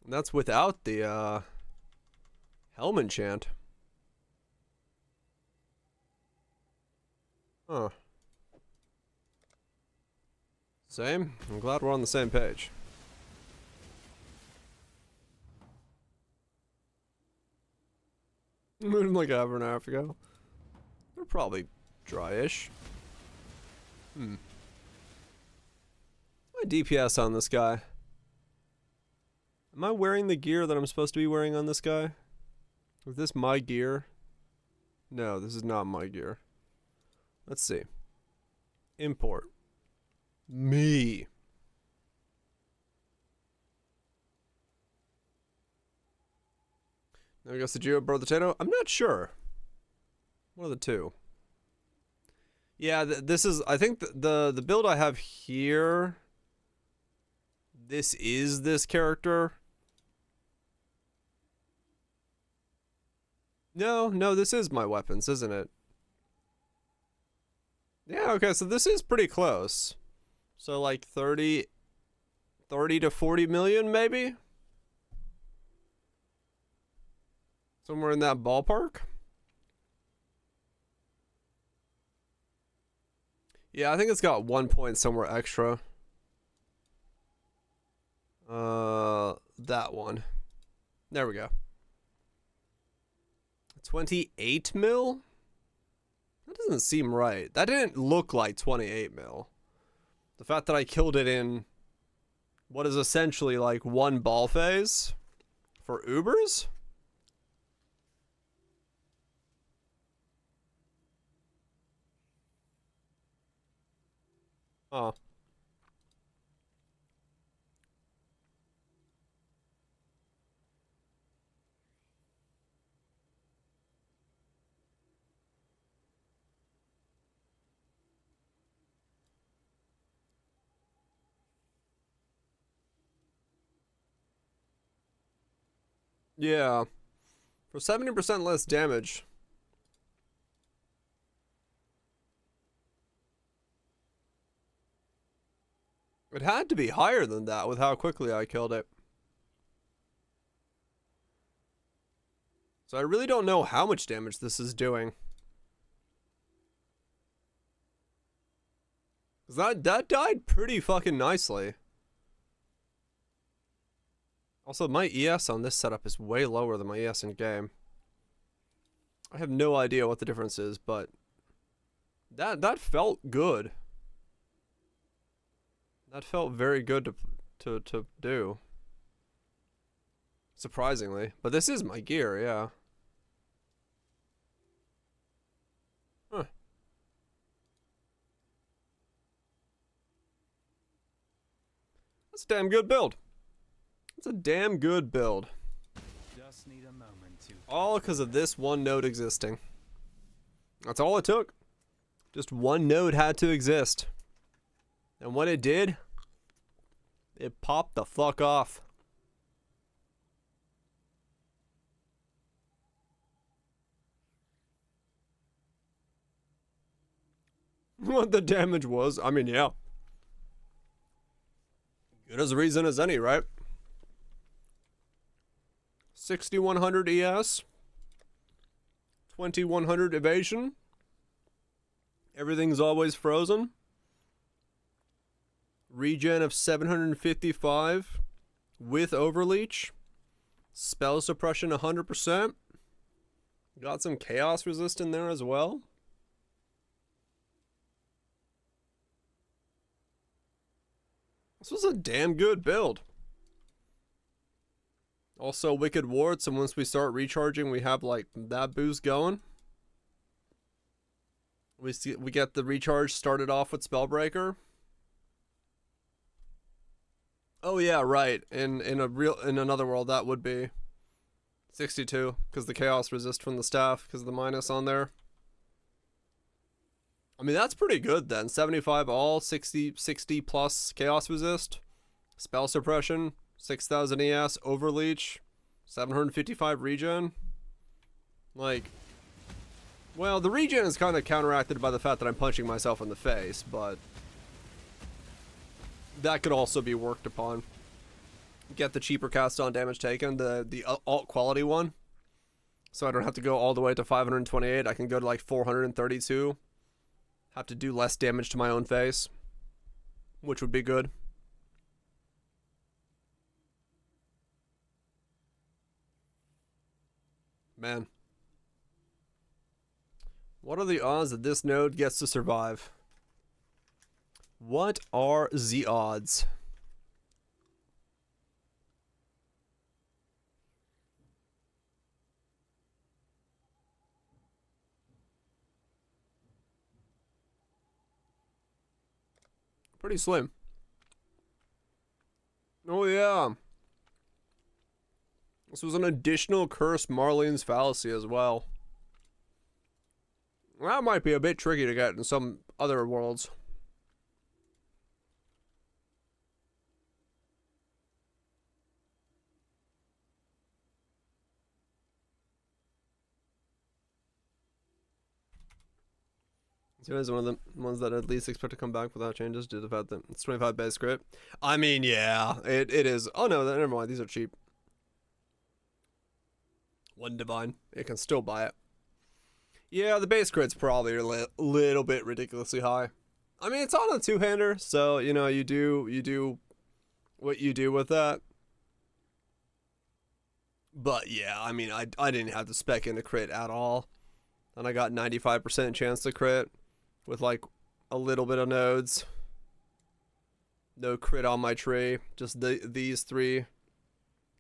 And that's without the Helm enchant. Huh. Same? I'm glad we're on the same page. Moved like an hour and a half ago. They're probably dry-ish. DPS on this guy? Am I wearing the gear that I'm supposed to be wearing on this guy? Is this my gear? No, this is not my gear. Let's see. Import. Me. Now we got Sajiro Potato. I'm not sure. One of the two. Yeah, this is, I think the build I have here, this is this character. No, this is my weapons, isn't it? Yeah, okay, so this is pretty close. So like 30 to 40 million maybe? Somewhere in that ballpark? Yeah, I think it's got 1 point somewhere extra. That one. There we go. 28 mil? That doesn't seem right. That didn't look like 28 mil. The fact that I killed it in what is essentially like one ball phase for Ubers? Oh. Yeah. For 70% less damage. It had to be higher than that with how quickly I killed it. So I really don't know how much damage this is doing. 'Cause that died pretty fucking nicely. Also, my ES on this setup is way lower than my ES in game. I have no idea what the difference is, but that felt good. That felt very good to do. Surprisingly. But this is my gear, yeah. Huh. That's a damn good build. It's a damn good build. Just need a moment to All because of this one node existing. That's all it took. Just one node had to exist. And when it did, it popped the fuck off. What the damage was, I mean, yeah. Good as reason as any, right? 6100 ES, 2100 evasion. Everything's always frozen. Regen of 755 with overleech. Spell suppression 100%. Got some chaos resist in there as well. This was a damn good build. Also, Wicked Ward, so once we start recharging, we have like that boost going. We get the recharge started off with Spellbreaker. Oh yeah, right. In another world that would be 62 because the chaos resist from the staff because of the minus on there. I mean, that's pretty good then. 75 all, 60 plus chaos resist, spell suppression, 6000 ES, overleech, 755 regen. Like, well, the regen is kind of counteracted by the fact that I'm punching myself in the face, but that could also be worked upon. Get the cheaper cast on damage taken, the alt quality one, so I don't have to go all the way to 528. I can go to like 432. Have to do less damage to my own face, which would be good. Man. What are the odds that this node gets to survive? What are the odds? Pretty slim. Oh yeah. This was an additional cursed Marlene's fallacy as well. That might be a bit tricky to get in some other worlds. So it is one of the ones that I at least expect to come back without changes due to the fact that it's 25 base crit. I mean, yeah, it is. Oh no, never mind. These are cheap. One divine. It can still buy it. Yeah, the base crit's probably a little bit ridiculously high. I mean, it's on a two-hander, so, you know, you do what you do with that. But yeah, I mean, I didn't have to spec in a crit at all. And I got 95% chance to crit with like a little bit of nodes. No crit on my tree, just these three.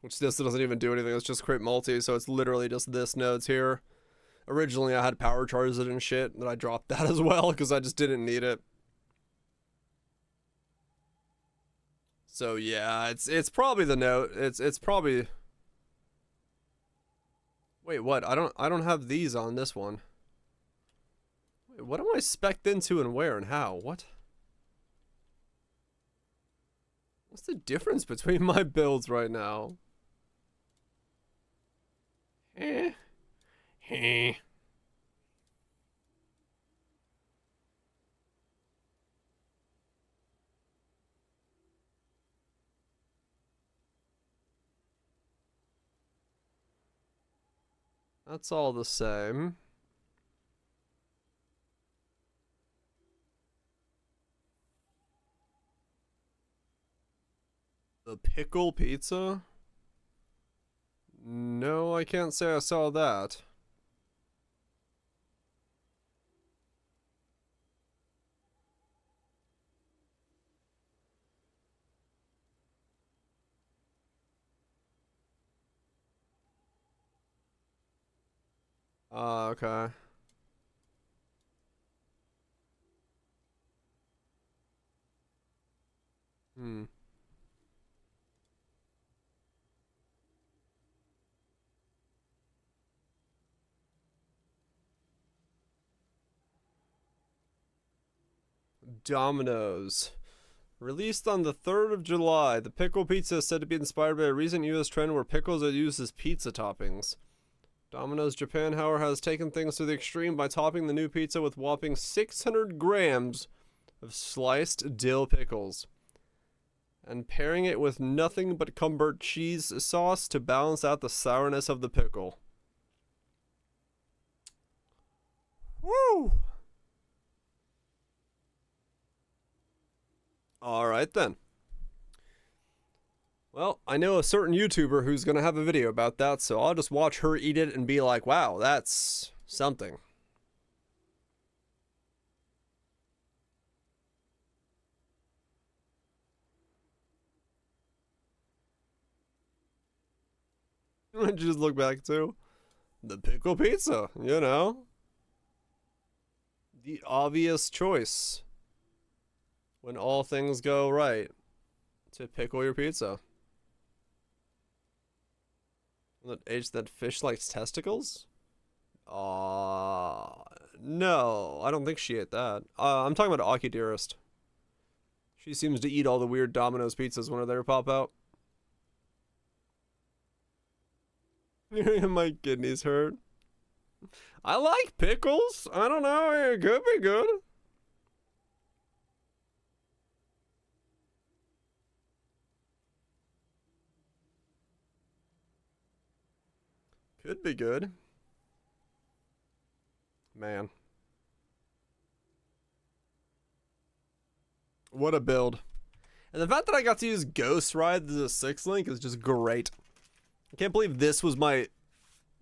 Which this doesn't even do anything, it's just crit multi, so it's literally just this nodes here. Originally I had power charges and shit, and I dropped that as well because I just didn't need it. So yeah, it's probably the note. It's probably. Wait, what? I don't have these on this one. Wait, what am I spec'd into and where and how? What? What's the difference between my builds right now? That's all the same. The pickle pizza? No, I can't say I saw that. Okay. Domino's. Released on the 3rd of July, the pickle pizza is said to be inspired by a recent US trend where pickles are used as pizza toppings. Domino's Japan, however, has taken things to the extreme by topping the new pizza with whopping 600 grams of sliced dill pickles and pairing it with nothing but Cumbert cheese sauce to balance out the sourness of the pickle. Woo! Alright then. Well, I know a certain YouTuber who's gonna have a video about that, so I'll just watch her eat it and be like, wow, that's something. Just look back to the pickle pizza, you know? The obvious choice when all things go right to pickle your pizza. That age that fish likes testicles? No, I don't think she ate that. I'm talking about Aki Dearest. She seems to eat all the weird Domino's pizzas whenever they pop out. My kidneys hurt. I like pickles. I don't know. It could be good. Could be good. Man. What a build. And the fact that I got to use Ghost Ride as a 6-link is just great. I can't believe this was my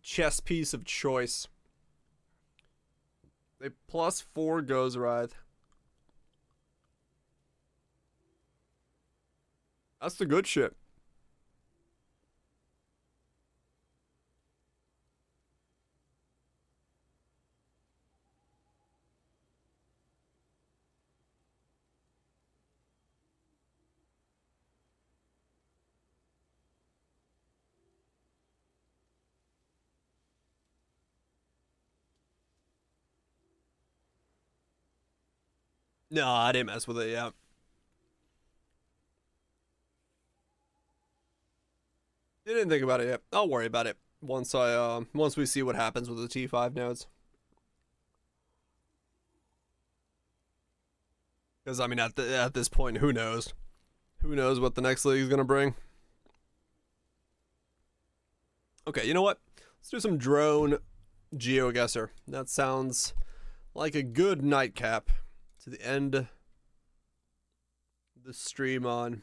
chess piece of choice. A +4 Ghost Ride. That's the good shit. No, I didn't mess with it yet. Didn't think about it yet. I'll worry about it once once we see what happens with the T5 nodes. Because I mean, at this point, who knows? Who knows what the next league is gonna bring? Okay, you know what? Let's do some drone GeoGuessr. That sounds like a good nightcap to the end the stream on.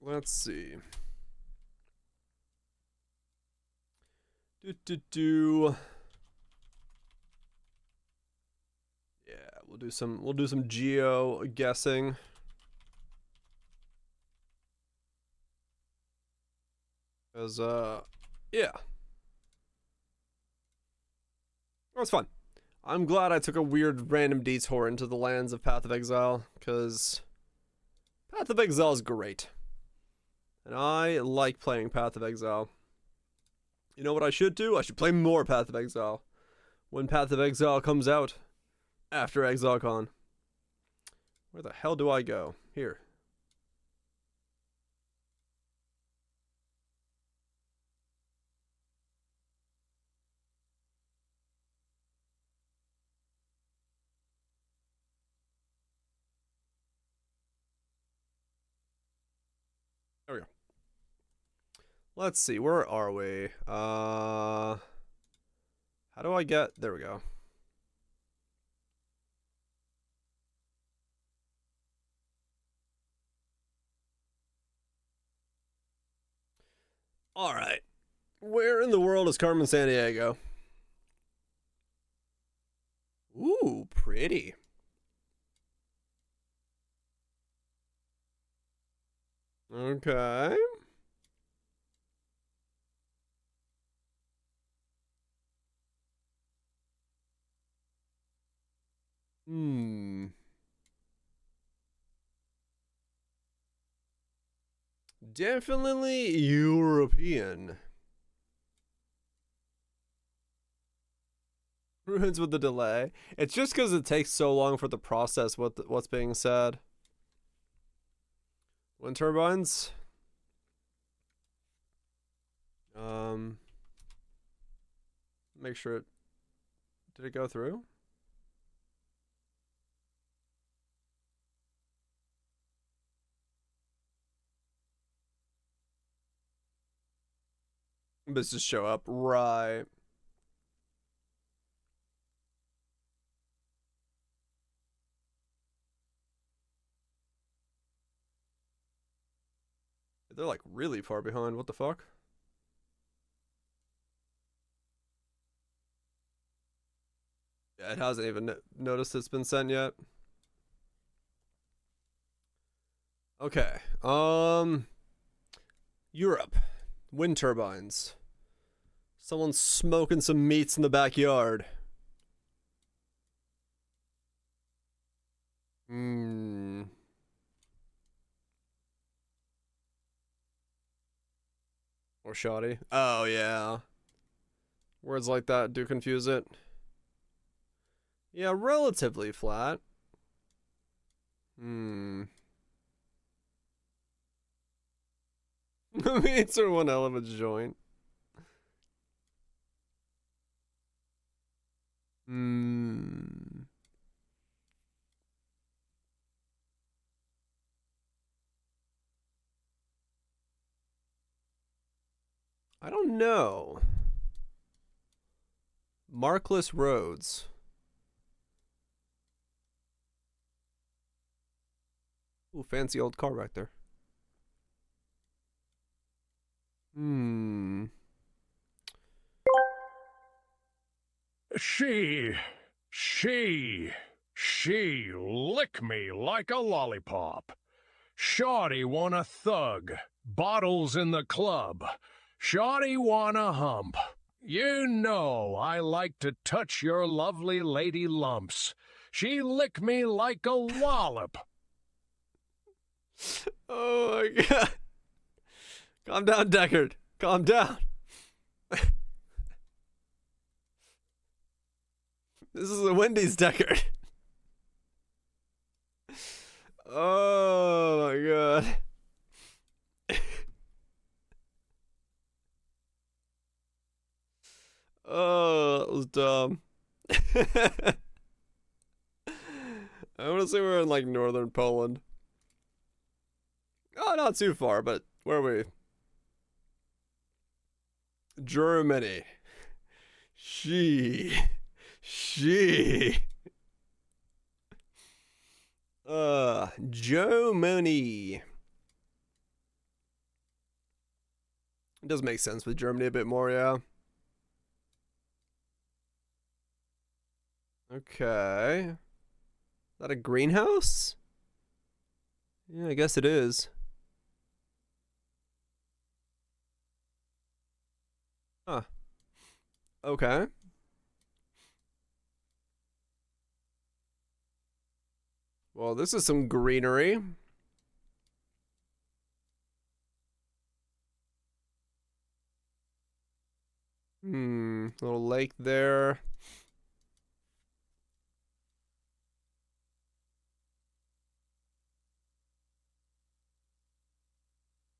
Let's see. Yeah, we'll do some geo guessing. Cause yeah. That was fun. I'm glad I took a weird random detour into the lands of Path of Exile, cause Path of Exile is great. And I like playing Path of Exile. You know what I should do? I should play more Path of Exile when Path of Exile comes out after ExileCon. Where the hell do I go? Here. There we go. Let's see, where are we? How do I get... There we go. Alright. Where in the world is Carmen Sandiego? Ooh, pretty. Okay. Definitely European. Ruins with the delay. It's just because it takes so long for the process what's being said. Wind turbines. Make sure it... Did it go through? Let's just show up. Right. They're like really far behind. What the fuck? Yeah, it hasn't even noticed it's been sent yet. Okay. Europe. Wind turbines. Someone's smoking some meats in the backyard. Or shoddy. Oh, yeah. Words like that do confuse it. Yeah, relatively flat. Meats are one hell of a joint. I don't know. Markless roads. Ooh, fancy old car back there. Hmm. She lick me like a lollipop. Shawty wanna thug, bottles in the club. Shawty wanna hump. You know I like to touch your lovely lady lumps. She lick me like a wallop. Oh my god. Calm down, Deckard. Calm down. This is a Wendy's, Deckard. Oh my god. Oh, that was dumb. I want to say we're in like northern Poland. Oh, not too far, but where are we? Germany. She. Germany. It does make sense with Germany a bit more, yeah. Okay. Is that a greenhouse? Yeah, I guess it is. Huh. Okay. Well, this is some greenery. Little lake there.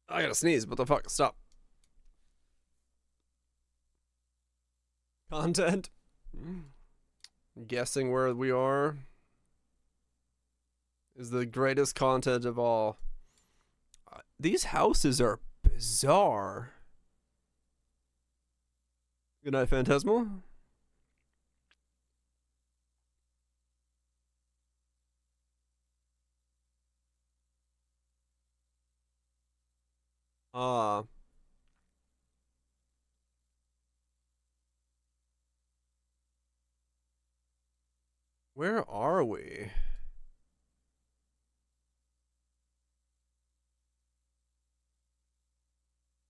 I gotta sneeze. What the fuck? Stop. Content. Guessing where we are is the greatest content of all. These houses are bizarre. Good night, Phantasmal. Where are we?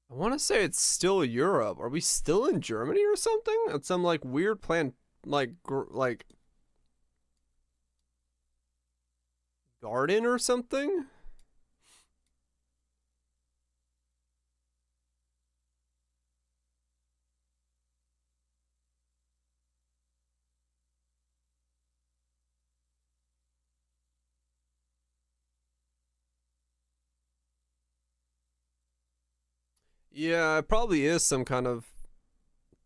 I want to say it's still Europe. Are we still in Germany or something? At some like weird plan, like garden or something? Yeah, it probably is some kind of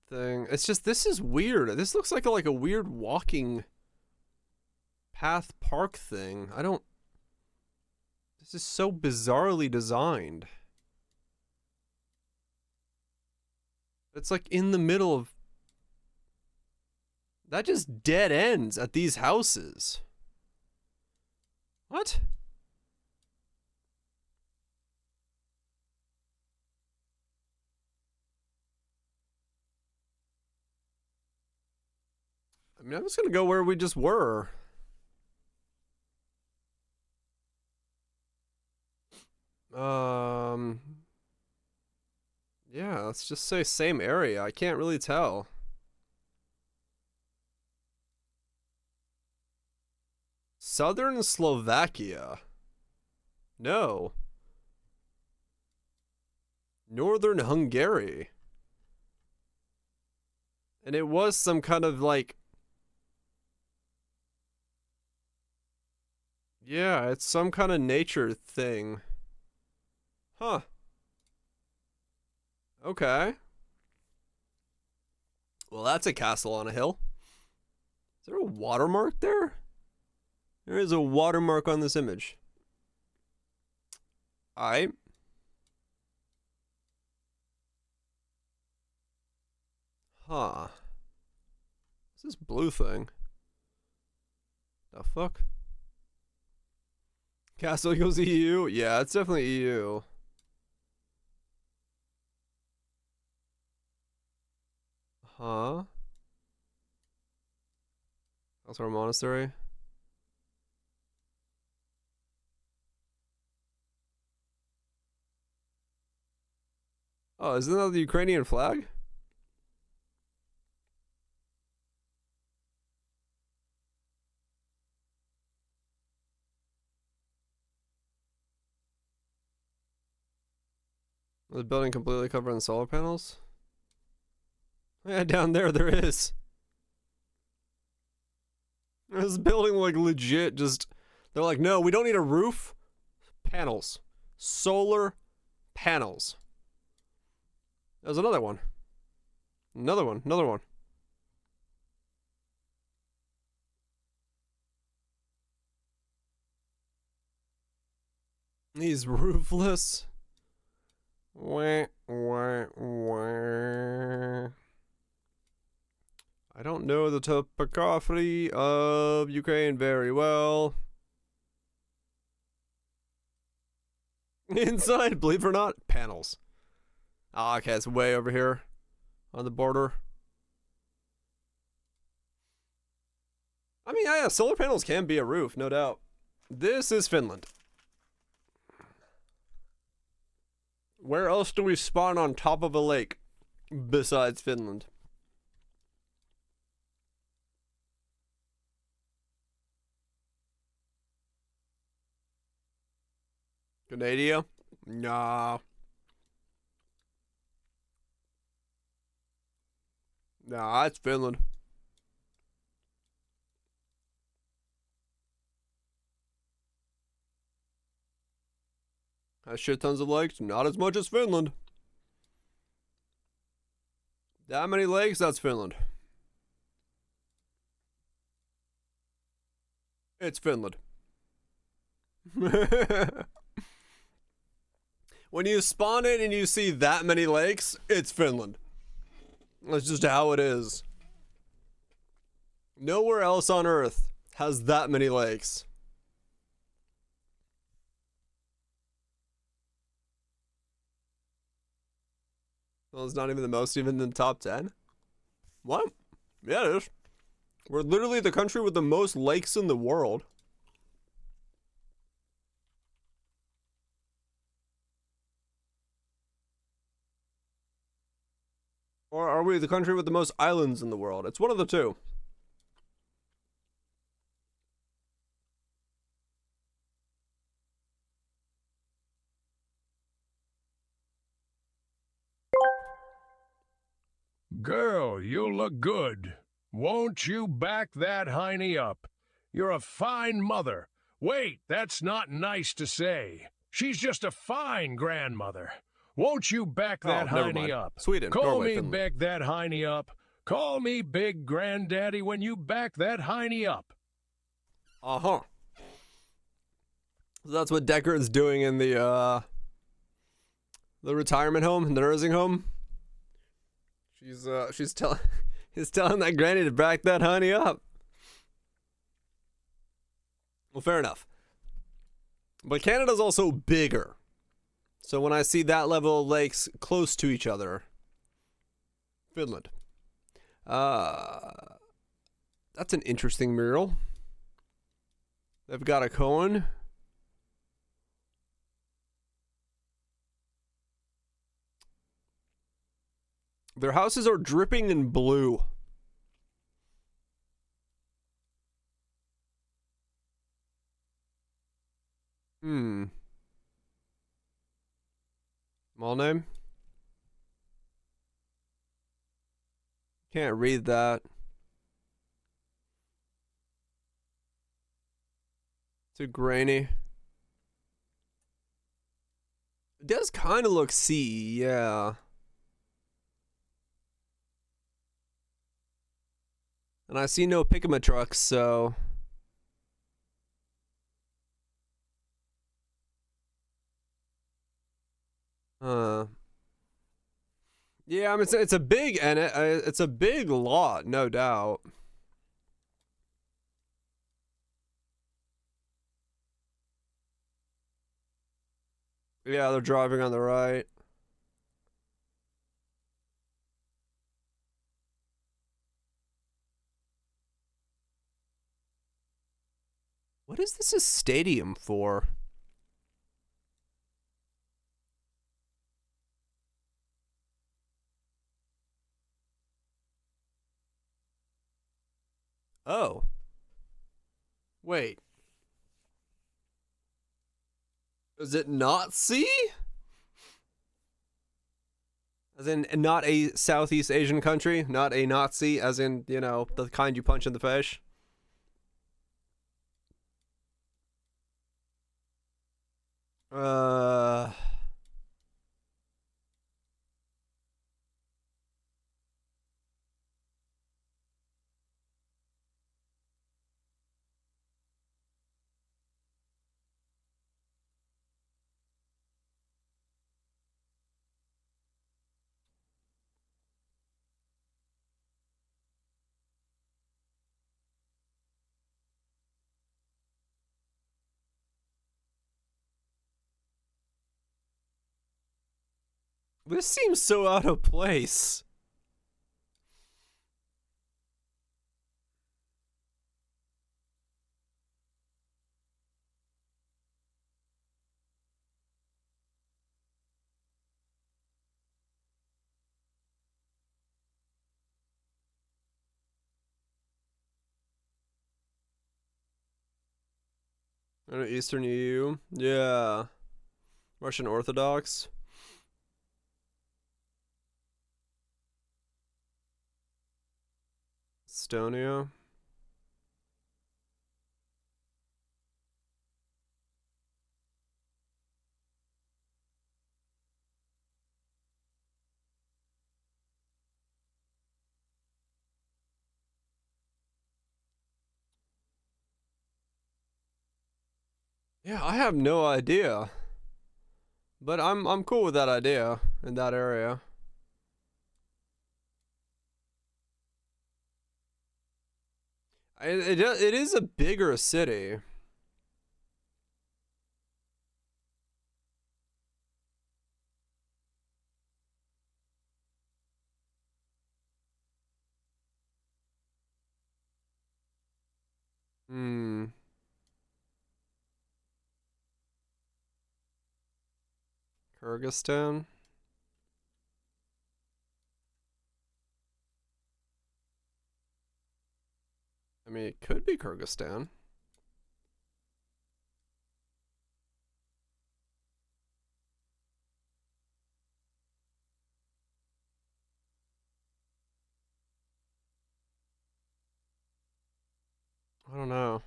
thing. It's just, this is weird. This looks like a weird walking path park thing. This is so bizarrely designed. It's like in the middle of, that just dead ends at these houses. What? I mean, I'm just gonna go where we just were. Yeah, let's just say same area. I can't really tell. Southern Slovakia. No. Northern Hungary. And it was some kind of like, yeah, it's some kind of nature thing. Huh. Okay. Well, that's a castle on a hill. Is there a watermark there? There is a watermark on this image. Aight. Huh. What's this blue thing? The fuck? Castle equals EU? Yeah, it's definitely EU. Huh? That's our monastery. Oh, isn't that the Ukrainian flag? The building completely covered in solar panels? Yeah, down there is. This building, like, legit just... They're like, no, we don't need a roof. Panels. Solar panels. There's another one. Another one. Another one. He's roofless. Wah, wah, wah. I don't know the topography of Ukraine very well. Inside, believe it or not, panels. Ah, okay, it's way over here on the border. I mean, yeah, solar panels can be a roof, no doubt. This is Finland. Where else do we spawn on top of a lake besides Finland? Canada? Nah. Nah, it's Finland. Has shit tons of lakes, not as much as Finland. That many lakes, that's Finland. It's Finland. When you spawn it and you see that many lakes, it's Finland. That's just how it is. Nowhere else on Earth has that many lakes. Well, it's not even the most, even in the top 10. What? Yeah, it is. We're literally the country with the most lakes in the world. Or are we the country with the most islands in the world? It's one of the two. Girl, you look good. Won't you back that hiney up? You're a fine mother. Wait, that's not nice to say. She's just a fine grandmother. Won't you back that hiney up? Sweden. Call Norway, me Finland. back that hiney up. Call me big granddaddy when you back that hiney up. Uh-huh. So that's what Deckard's doing in the retirement home, the nursing home. He's telling that granny to back that honey up. Well, fair enough. But Canada's also bigger. So when I see that level of lakes close to each other, Finland. That's an interesting mural. They've got a Cohen. Their houses are dripping in blue. Mall name? Can't read that. Too grainy. It does kind of look sea, yeah. And I see no Picama trucks, so... Yeah, I mean, it's a big, and it's a big lot, no doubt. Yeah, they're driving on the right. What is this a stadium for? Oh. Wait. Is it not C? As in, not a Southeast Asian country? Not a Nazi, as in, you know, the kind you punch in the face? This seems so out of place. Eastern EU? Yeah. Russian Orthodox? Estonia? Yeah, I have no idea. But I'm cool with that idea in that area. It is a bigger city. Hmm. Kyrgyzstan? I mean, it could be Kyrgyzstan. I don't know.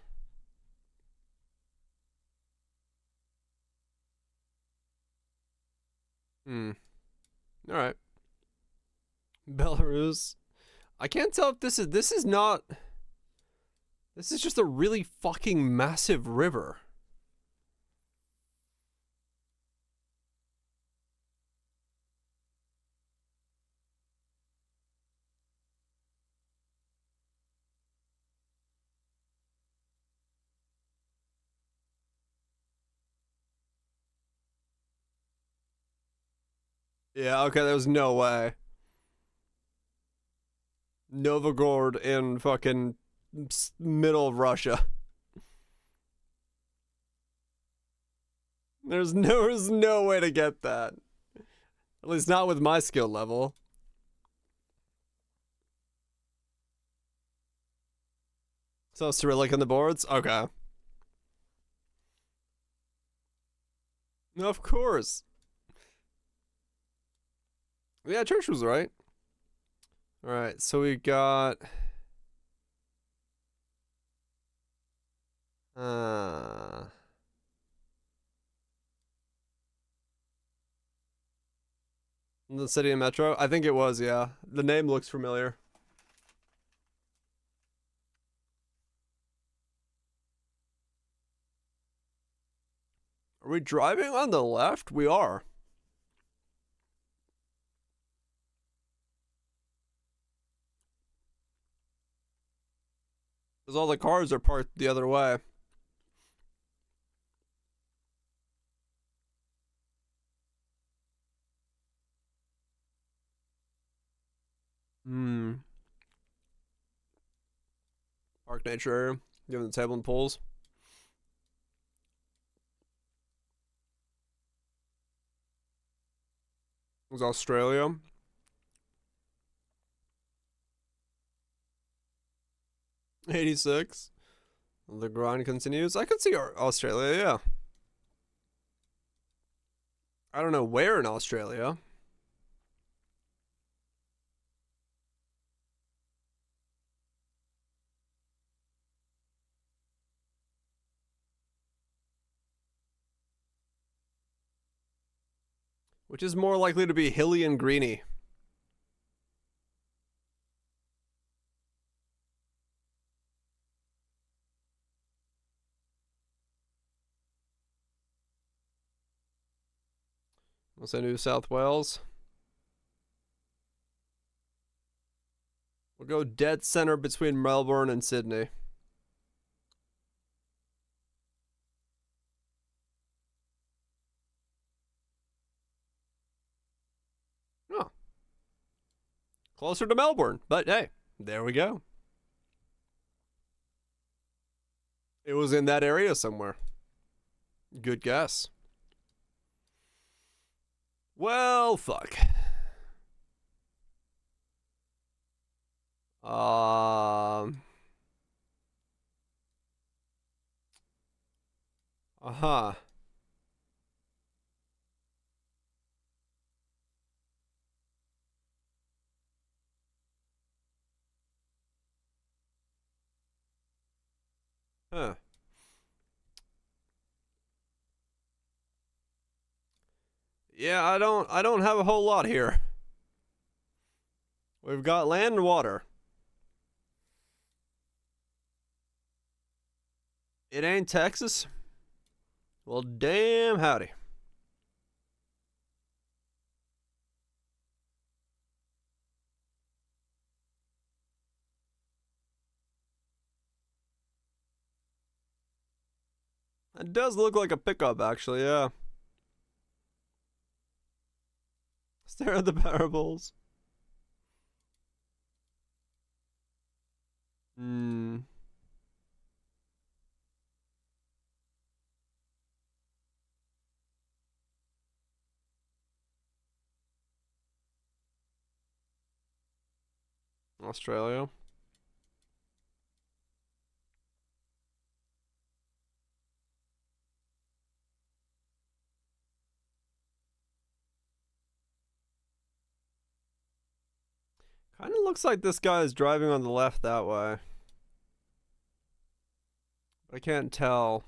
Hmm. All right. Belarus. I can't tell if this is not. This is just a really fucking massive river. Yeah, okay, there's no way. Novgorod in fucking middle of Russia. There's no way to get that. At least not with my skill level. So Cyrillic on the boards? Okay. Of course. Yeah, Church was right. Alright, so we got... The city and metro? I think it was, yeah. The name looks familiar. Are we driving on the left? We are. Because all the cars are parked the other way. Park nature area. Given the table and poles. Was Australia. '86. The grind continues. I could see Australia, yeah. I don't know where in Australia. Which is more likely to be hilly and greeny? We'll say New South Wales. We'll go dead center between Melbourne and Sydney. Oh. Closer to Melbourne, but hey, there we go. It was in that area somewhere. Good guess. Well, fuck. Uh-huh. Huh. Yeah, I don't have a whole lot here. We've got land and water. It ain't Texas? Well, damn howdy. It does look like a pickup, actually, yeah. Stare at the parables. Australia. Kind of looks like this guy is driving on the left that way. I can't tell.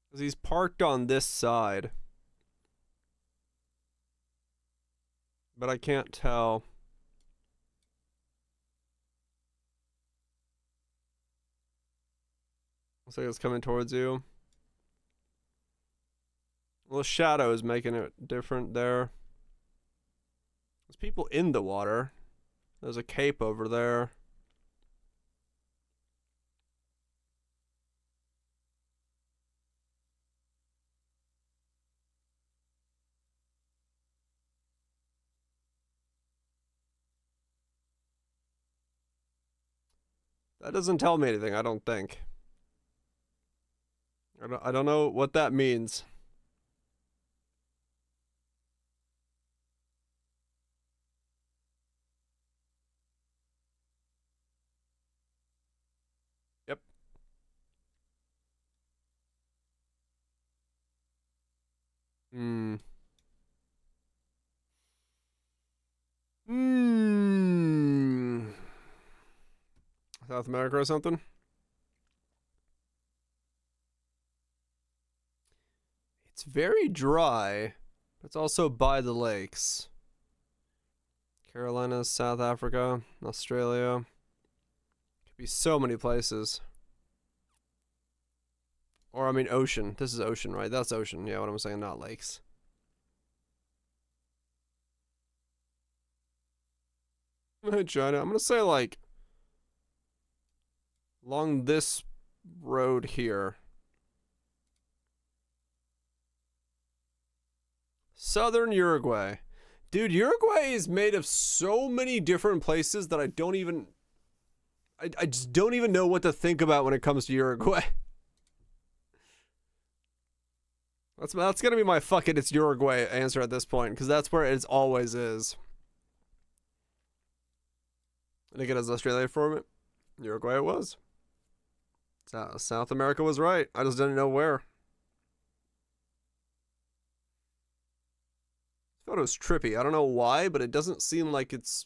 Because he's parked on this side. But I can't tell. Looks like it's coming towards you. Well, the shadow is making it different there. There's people in the water. There's a cape over there. That doesn't tell me anything, I don't think. I don't know what that means. Yep. South America or something? It's very dry. It's also by the lakes. Carolina, South Africa, Australia. Could be so many places. Or, I mean, ocean. This is ocean, right? That's ocean. Yeah, what I'm saying, not lakes. China. I'm going to say, like, along this road here. Southern Uruguay. Dude, Uruguay is made of so many different places that I don't even... I just don't even know what to think about when it comes to Uruguay. That's gonna be my fuck it, it's Uruguay answer at this point, because that's where it always is. And again, as Australia for it, Uruguay it was. South America was right. I just didn't know where. This photo's trippy. I don't know why, but it doesn't seem like it's...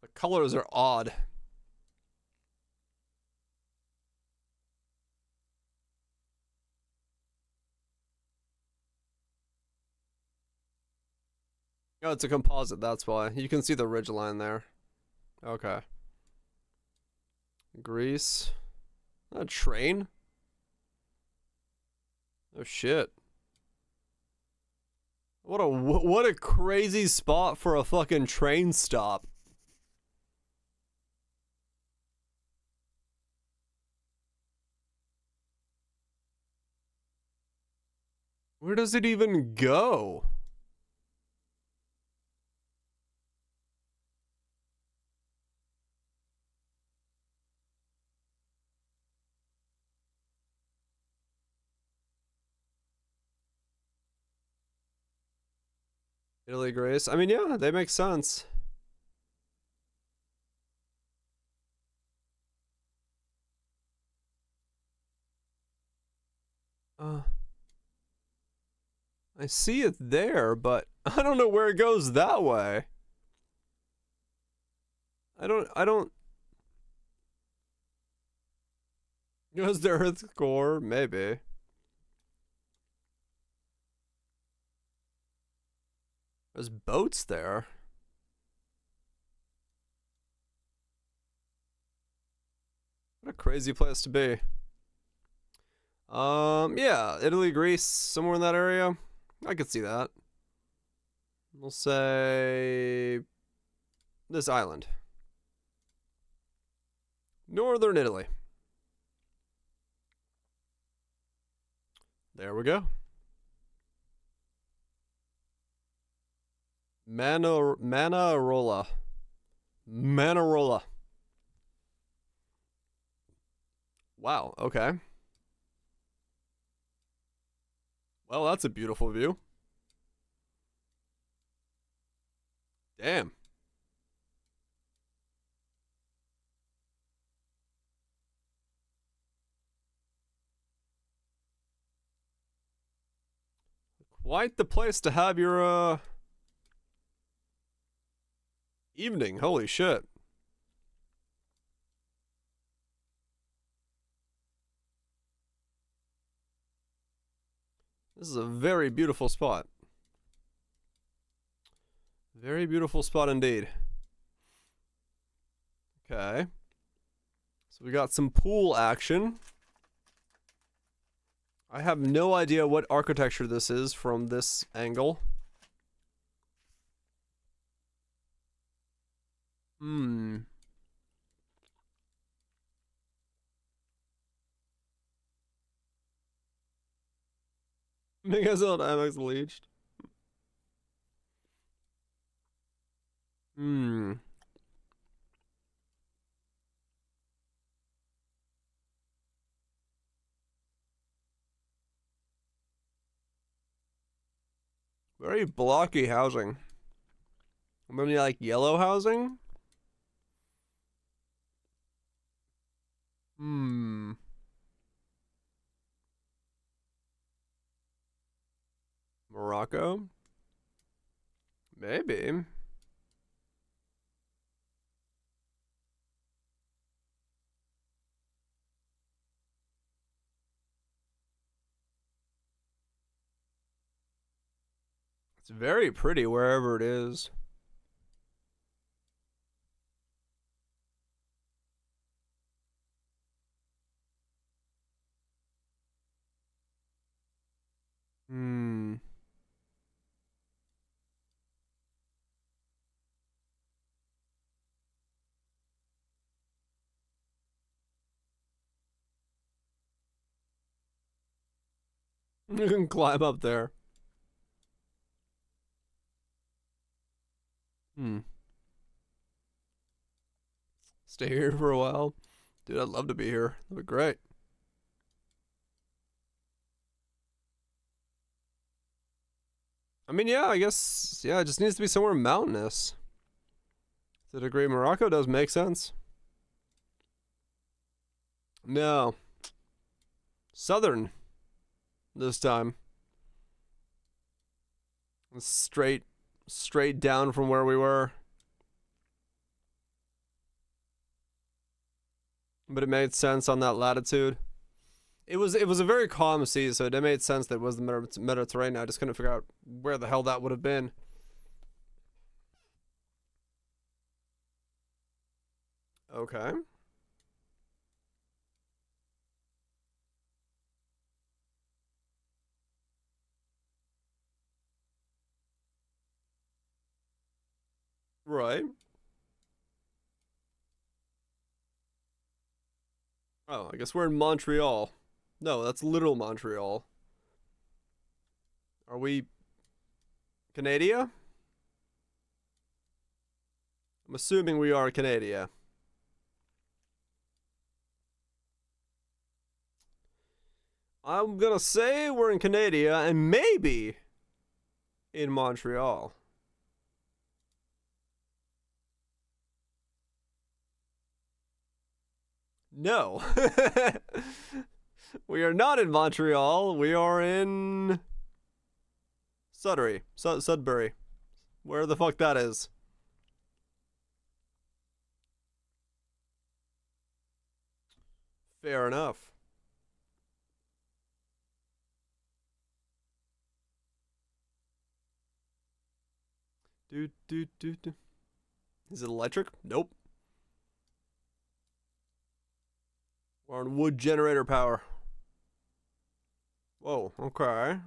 The colors are odd. Oh, it's a composite, that's why. You can see the ridge line there. Okay. Greece. A train? Oh shit. What a crazy spot for a fucking train stop. Where does it even go? Italy, Greece. I mean, yeah, they make sense. I see it there, but I don't know where it goes that way. I don't. Goes the Earth's core? Maybe. There's boats there. What a crazy place to be. Yeah, Italy, Greece, somewhere in that area. I could see that. We'll say this island. Northern Italy. There we go. Manarola. Manarola. Wow, okay. Well, that's a beautiful view. Damn. Quite the place to have your, evening. Holy shit. This is a very beautiful spot. Very beautiful spot indeed. Okay. So we got some pool action. I have no idea what architecture this is from this angle. Megazord Amex leached. Very blocky housing. Maybe like yellow housing? Morocco? Maybe. It's very pretty wherever it is. You can climb up there. Stay here for a while. Dude, I'd love to be here. That'd be great. I mean, yeah, I guess, yeah, it just needs to be somewhere mountainous. To a degree, Morocco does make sense. No. Southern. This time. Straight down from where we were. But it made sense on that latitude. It was a very calm sea, so it made sense that it was the Mediterranean. I just couldn't figure out where the hell that would have been. Okay. Right. Oh, I guess we're in Montreal. No, that's literal Montreal. Are we Canada? I'm assuming we are Canada. I'm gonna say we're in Canada and maybe in Montreal. No. We are not in Montreal. We are in Sudbury. Sudbury. Where the fuck that is. Fair enough. Do. Is it electric? Nope. We're on wood generator power. Whoa, okay.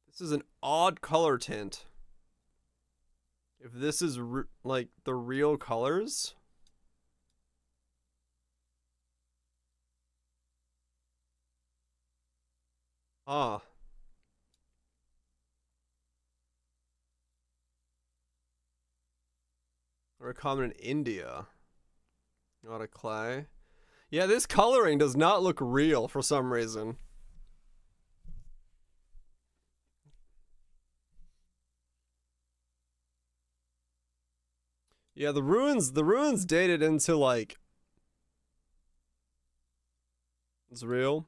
This is an odd color tint. If this is like the real colors. Ah. They're common in India. Not a clay. Yeah, this coloring does not look real for some reason. Yeah, the ruins dated into like it's real.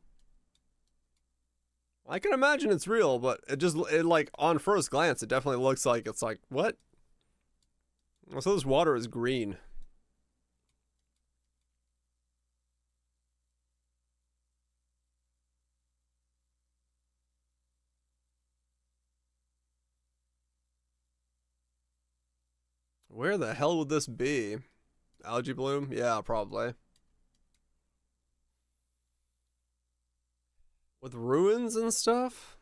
I can imagine it's real, but it like on first glance it definitely looks like it's like what? So this water is green. Where the hell would this be? Algae bloom? Yeah, probably. With ruins and stuff?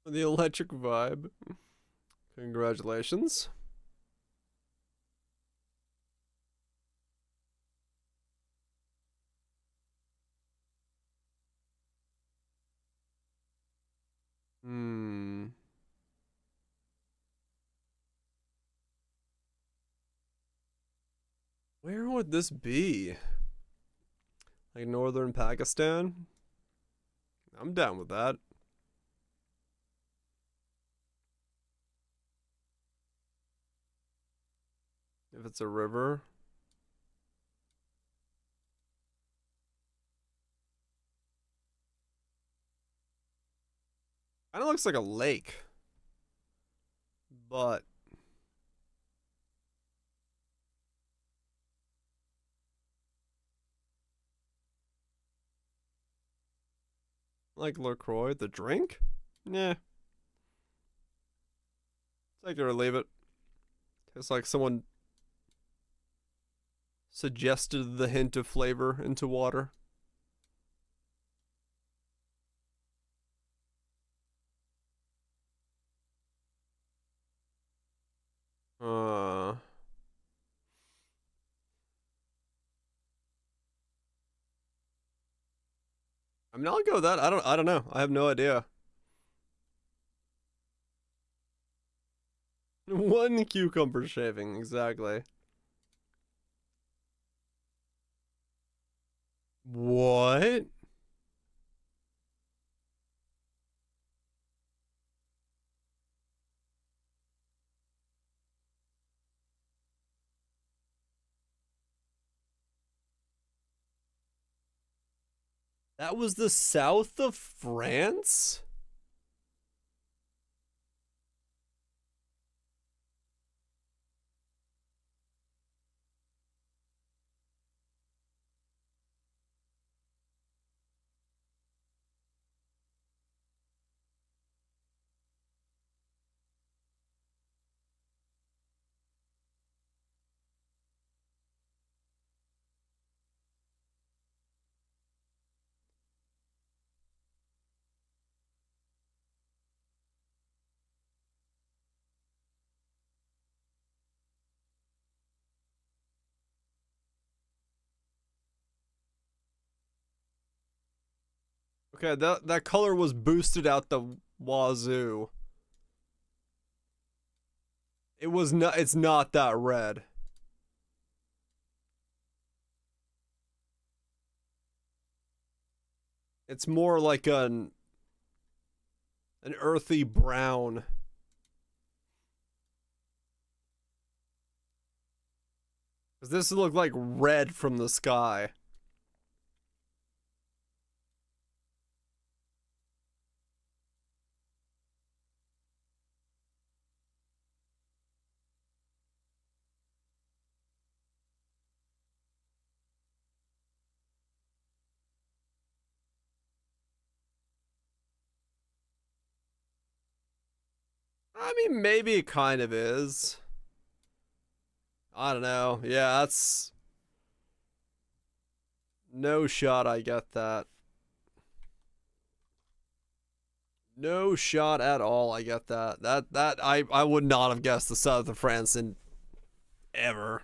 The electric vibe. Congratulations. Where would this be? Like northern Pakistan? I'm down with that. If it's a river. Kinda looks like a lake. But like LaCroix, the drink? Nah. Take it or leave it. It's like someone suggested the hint of flavor into water. I mean, I'll go with that. I don't know. I have no idea. One cucumber shaving, exactly. What? That was the south of France? Okay, that color was boosted out the wazoo. It's not that red. It's more like an earthy brown. Cause this looked like red from the sky. I mean, maybe it kind of is. I don't know. Yeah, that's... No shot I get that. No shot at all I get that. I would not have guessed the south of France in... ever.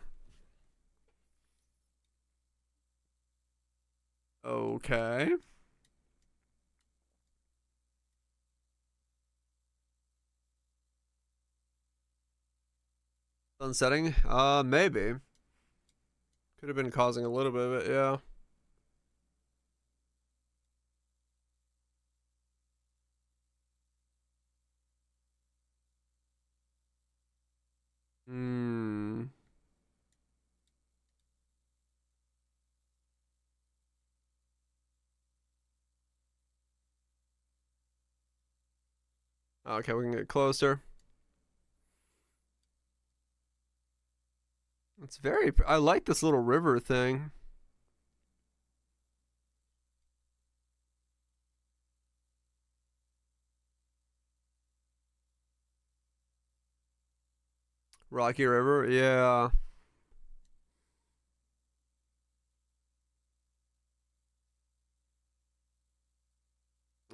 Okay. Sun setting? Maybe. Could have been causing a little bit of it, yeah. Hmm. Okay, we can get closer. It's very... I like this little river thing. Rocky River, yeah.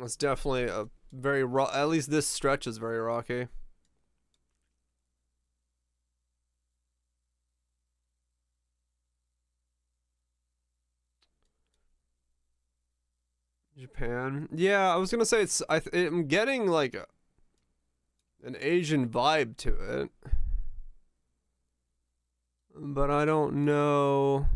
It's definitely a very at least this stretch is very rocky. Japan. Yeah, I was gonna say it's. I'm getting like an Asian vibe to it, but I don't know.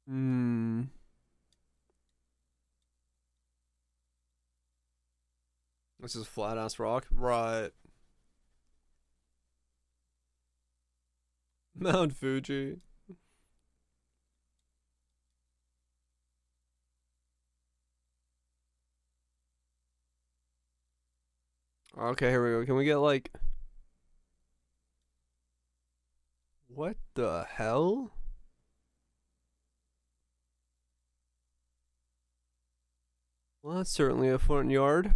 Hmm. This is flat ass rock, right? Mount Fuji. Okay, here we go. Can we get like... What the hell? Well, that's certainly a front yard.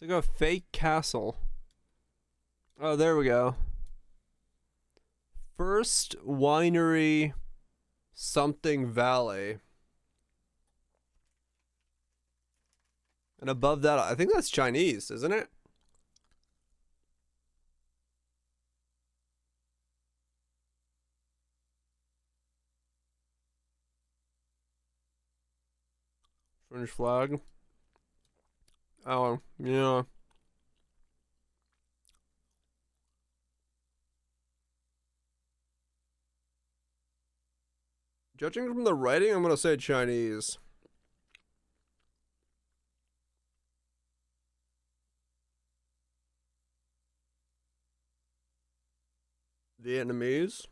It's like a fake castle. Oh, there we go. First Winery something Valley. And above that, I think that's Chinese, isn't it? French flag. Oh, yeah. Judging from the writing, I'm gonna say Chinese. Vietnamese.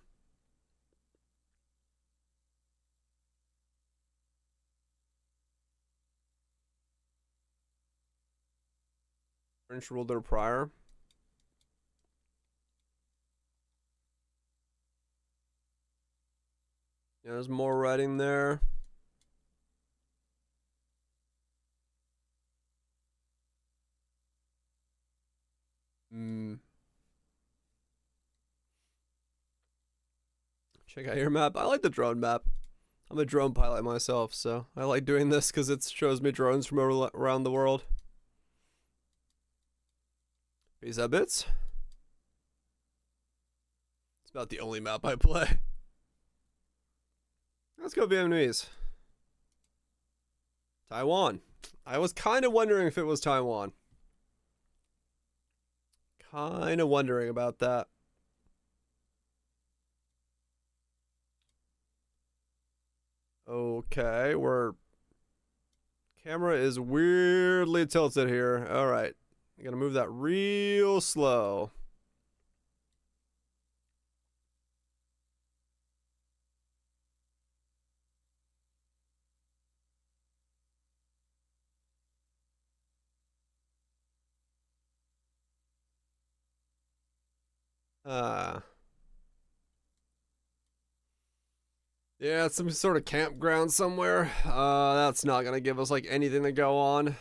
French ruled there prior. Yeah, there's more writing there. Check out your map. I like the drone map. I'm a drone pilot myself, so I like doing this because it shows me drones from around the world. Pizza bits. It's about the only map I play. Let's go Vietnamese. Taiwan. I was kind of wondering if it was Taiwan. Kind of wondering about that. Okay, camera is weirdly tilted here. All right. I'm gonna move that real slow. Yeah, it's some sort of campground somewhere. That's not gonna give us like anything to go on.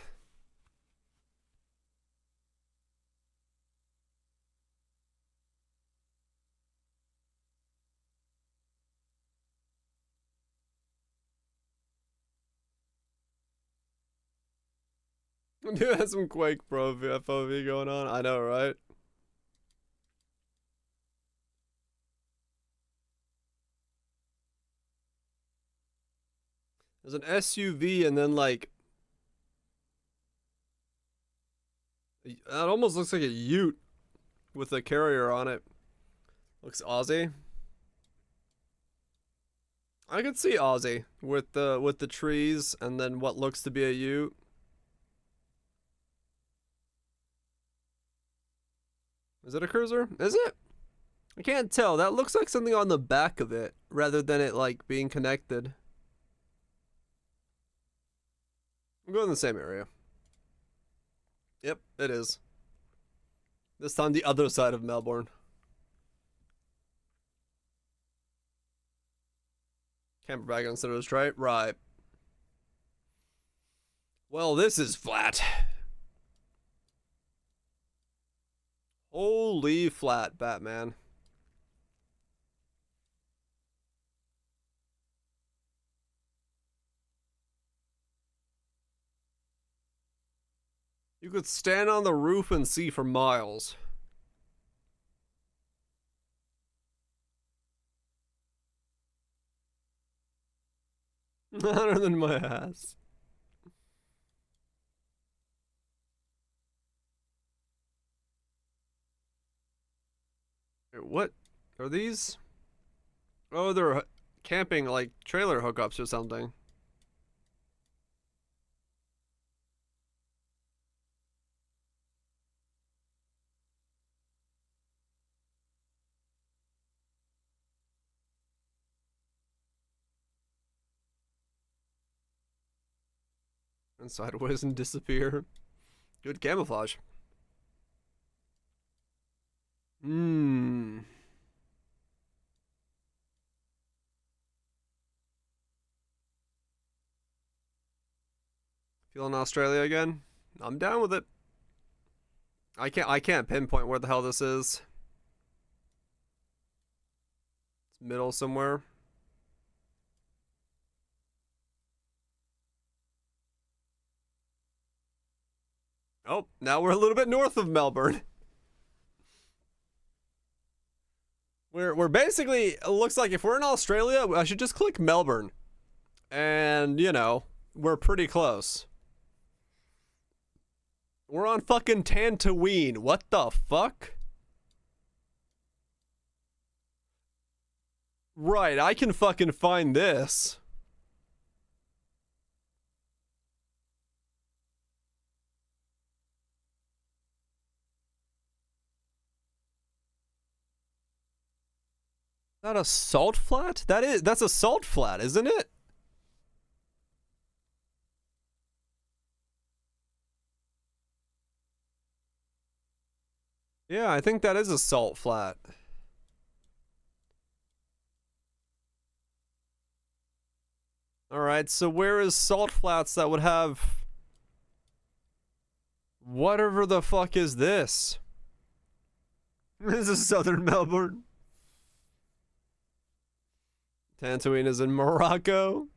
Dude, has some Quake Pro FOV going on. I know, right? There's an SUV and then like it almost looks like a ute with a carrier on it. Looks Aussie. I could see Aussie with the trees and then what looks to be a ute. Is it a cruiser? Is it? I can't tell. That looks like something on the back of it rather than it like being connected. I'm going in the same area. Yep, it is. This time the other side of Melbourne. Camper bag considered straight? Right. Well, this is flat. Holy flat, Batman. You could stand on the roof and see for miles. Hotter than my ass. What are these? Oh, they're camping like trailer hookups or something. And sideways and disappear. Good camouflage. Feeling Australia again? I'm down with it. I can't pinpoint where the hell this is. It's middle somewhere. Oh, now we're a little bit north of Melbourne. We're basically, it looks like if we're in Australia, I should just click Melbourne. And, you know, we're pretty close. We're on fucking Tatooine. What the fuck? Right, I can fucking find this. Is that a salt flat? That's a salt flat, isn't it? Yeah, I think that is a salt flat. Alright, so where is salt flats that would have... Whatever the fuck is this? This is southern Melbourne. Tatooine is in Morocco.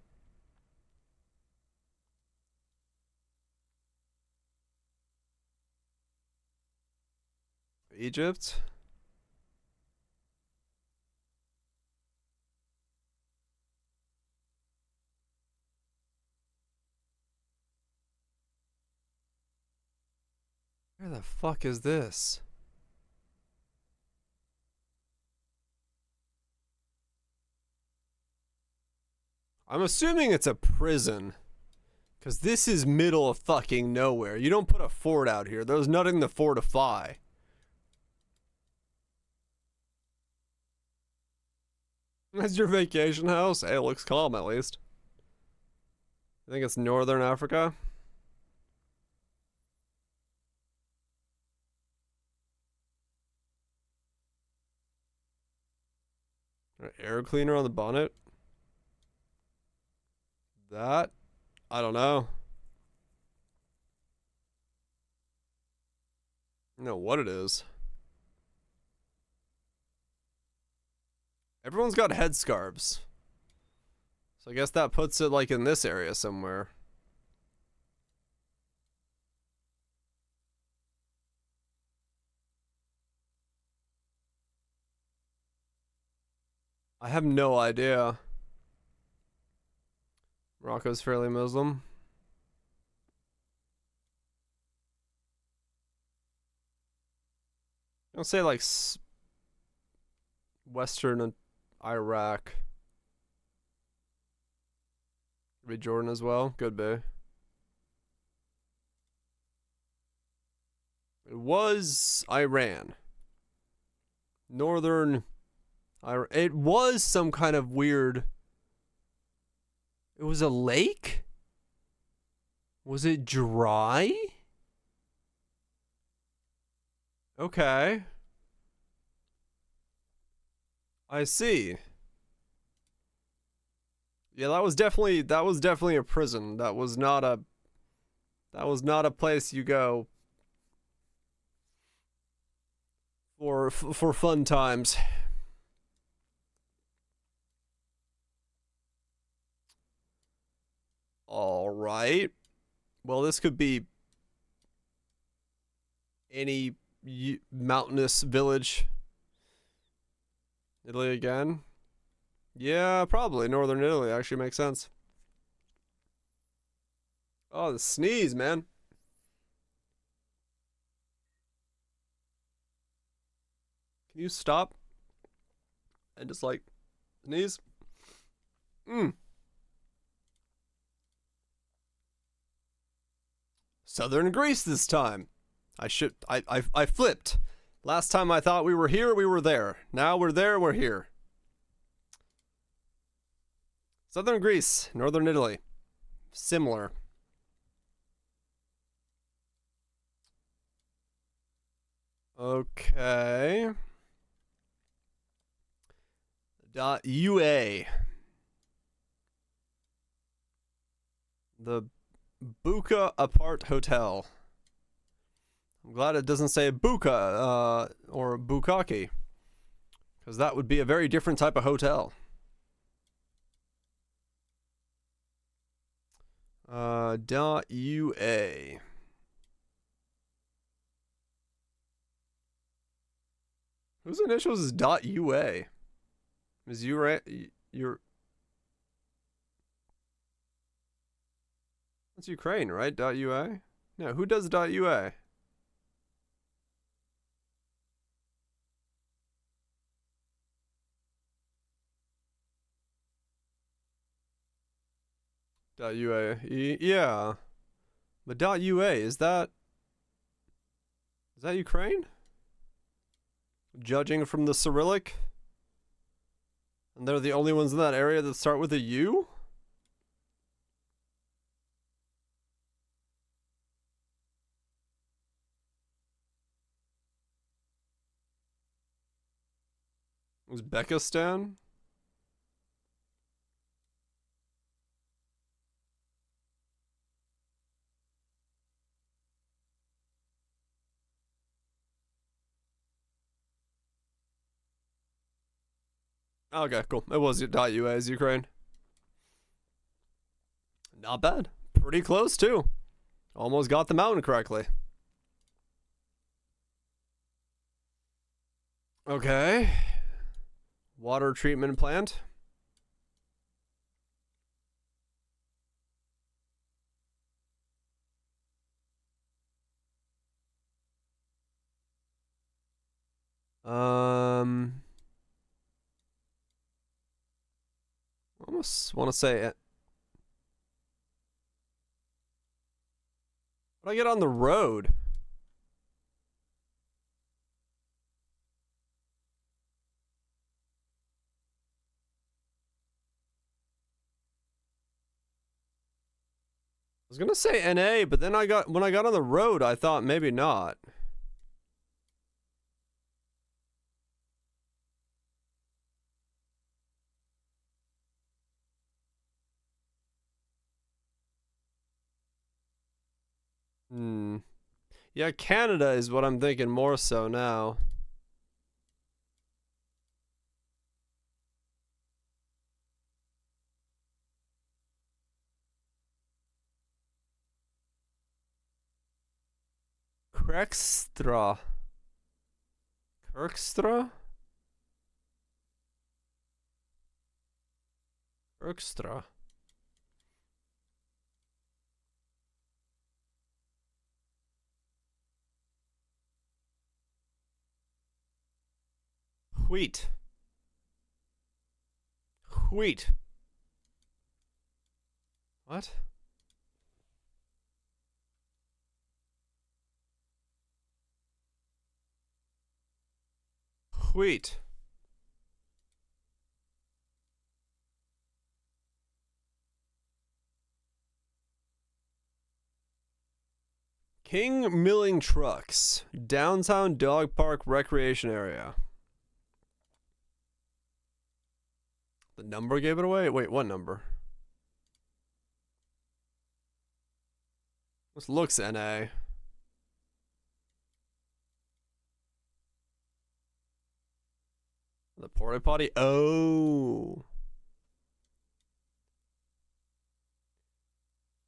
Egypt. Where the fuck is this? I'm assuming it's a prison. Because this is middle of fucking nowhere. You don't put a fort out here. There's nothing to fortify. That's your vacation house? Hey, it looks calm at least. I think it's Northern Africa. An air cleaner on the bonnet? That? I don't know. I don't know what it is. Everyone's got headscarves. So I guess that puts it like in this area somewhere. I have no idea. Morocco's fairly Muslim. I'll say like Western Iraq. Could be Jordan as well. Could be. It was Iran. Northern Iran. It was some kind of weird... It was a lake? Was it dry? Okay. I see. Yeah, that was definitely a prison. That was not a place you go for fun times. All right. Well, this could be any mountainous village. Italy again? Yeah, probably. Northern Italy actually makes sense. Oh, the sneeze, man. Can you stop and just like sneeze? Southern Greece this time. I flipped. Last time I thought we were here, we were there. Now we're there, we're here. Southern Greece, Northern Italy. Similar. Okay. .ua. The Buka Apart Hotel. I'm glad it doesn't say Buka or Bukaki, because that would be a very different type of hotel. .ua. Whose initials is .ua? Is you right? You're... That's Ukraine, right? .ua? No, who does .ua? .ua, yeah. But .ua, is that Ukraine? Judging from the Cyrillic? And they're the only ones in that area that start with a U? Uzbekistan? Okay, cool. It was .ua as Ukraine. Not bad. Pretty close, too. Almost got the mountain correctly. Okay. Water treatment plant. Almost want to say it. How do I get on the road? I was gonna say NA, but then when I got on the road, I thought maybe not. Yeah, Canada is what I'm thinking more so now. Kirkstra. Kirkstra? Kirkstra. Wheat. Wheat. What? Wheat. King Milling Trucks. Downtown Dog Park Recreation Area. The number gave it away? Wait, what number? This looks NA. The porta potty? Oh.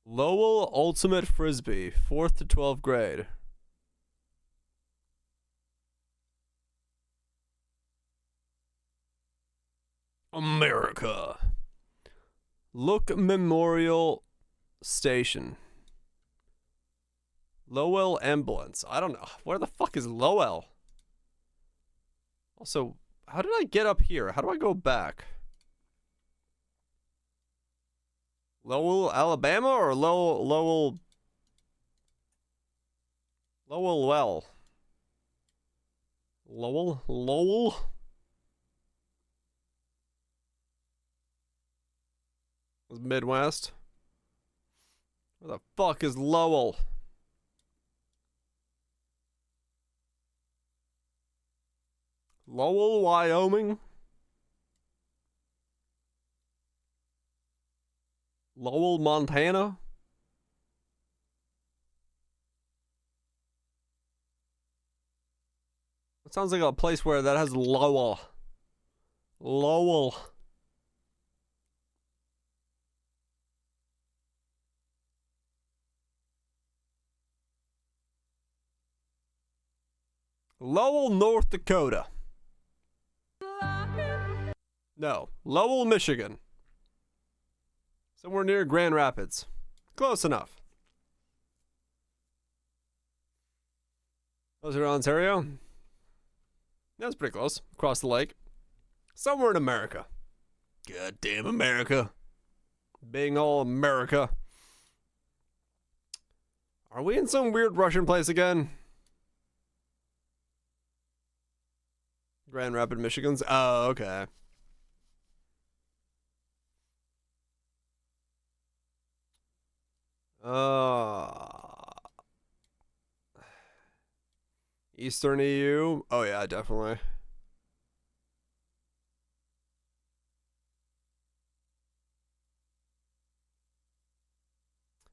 Lowell Ultimate Frisbee, 4th to 12th grade. America. Look Memorial Station. Lowell Ambulance. I don't know. Where the fuck is Lowell? Also, how did I get up here? How do I go back? Lowell, Alabama, or Lowell? Lowell. Midwest. Where the fuck is Lowell? Lowell, Wyoming? Lowell, Montana? It sounds like a place where that has Lowell. Lowell. Lowell, North Dakota. No, Lowell, Michigan. Somewhere near Grand Rapids. Close enough. Was it Ontario? That's pretty close. Across the lake. Somewhere in America. Goddamn America. Being all America. Are we in some weird Russian place again? Grand Rapids, Michigan's? Oh, okay. Eastern EU? Oh yeah, definitely.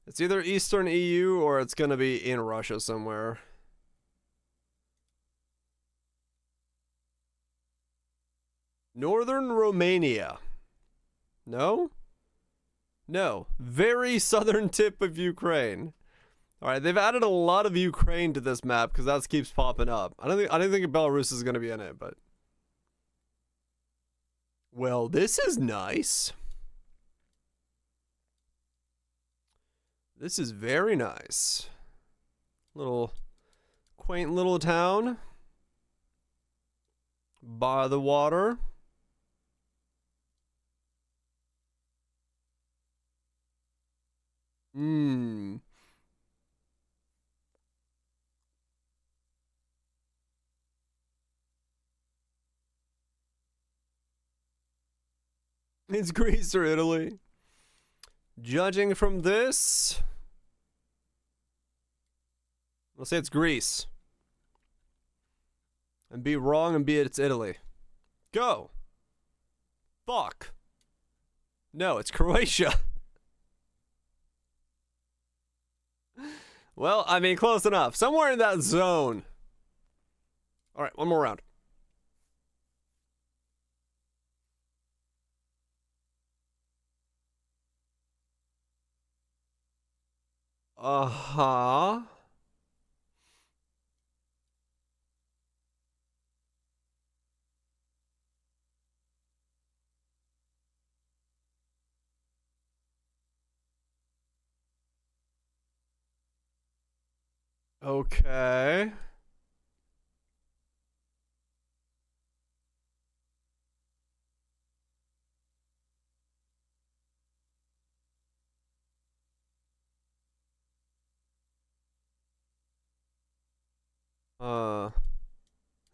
It's either Eastern EU or it's gonna be in Russia somewhere. Northern Romania. No? No. Very southern tip of Ukraine. Alright, they've added a lot of Ukraine to this map because that keeps popping up. I don't think Belarus is gonna be in it, but. Well, this is nice. This is very nice. Little quaint little town. By the water. It's Greece or Italy. Judging from this, let's say it's Greece. And be wrong and be it's Italy. Go. Fuck. No, it's Croatia. Well, I mean, close enough. Somewhere in that zone. All right, one more round. Uh-huh. Okay.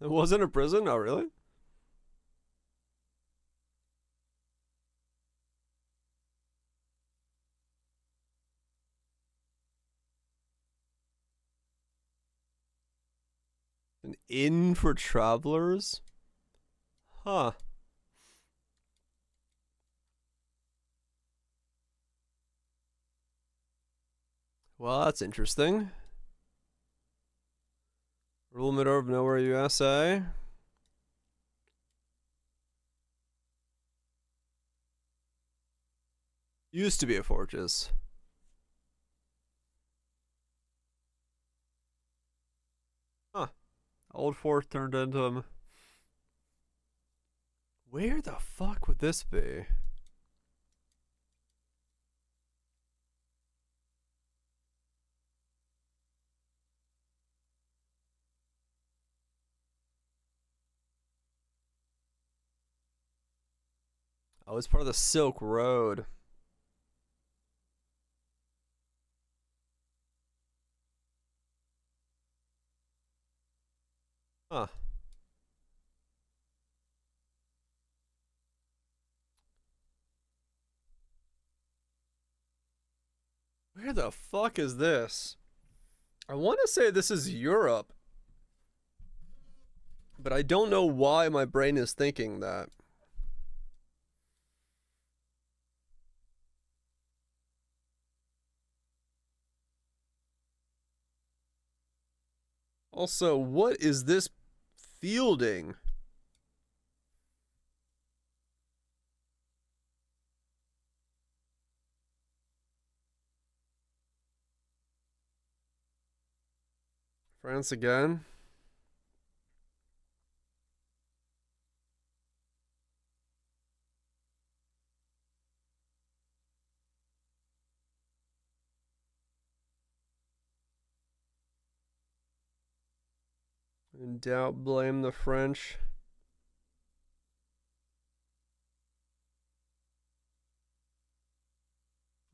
It wasn't a prison? Oh, really? An inn for travelers? Huh. Well, that's interesting. Rule middle of nowhere, USA. Used to be a fortress. Huh. Old fort turned into him. Where the fuck would this be? Oh, it's part of the Silk Road. Huh. Where the fuck is this? I want to say this is Europe. But I don't know why my brain is thinking that. Also, what is this fielding? France again? In doubt, blame the French.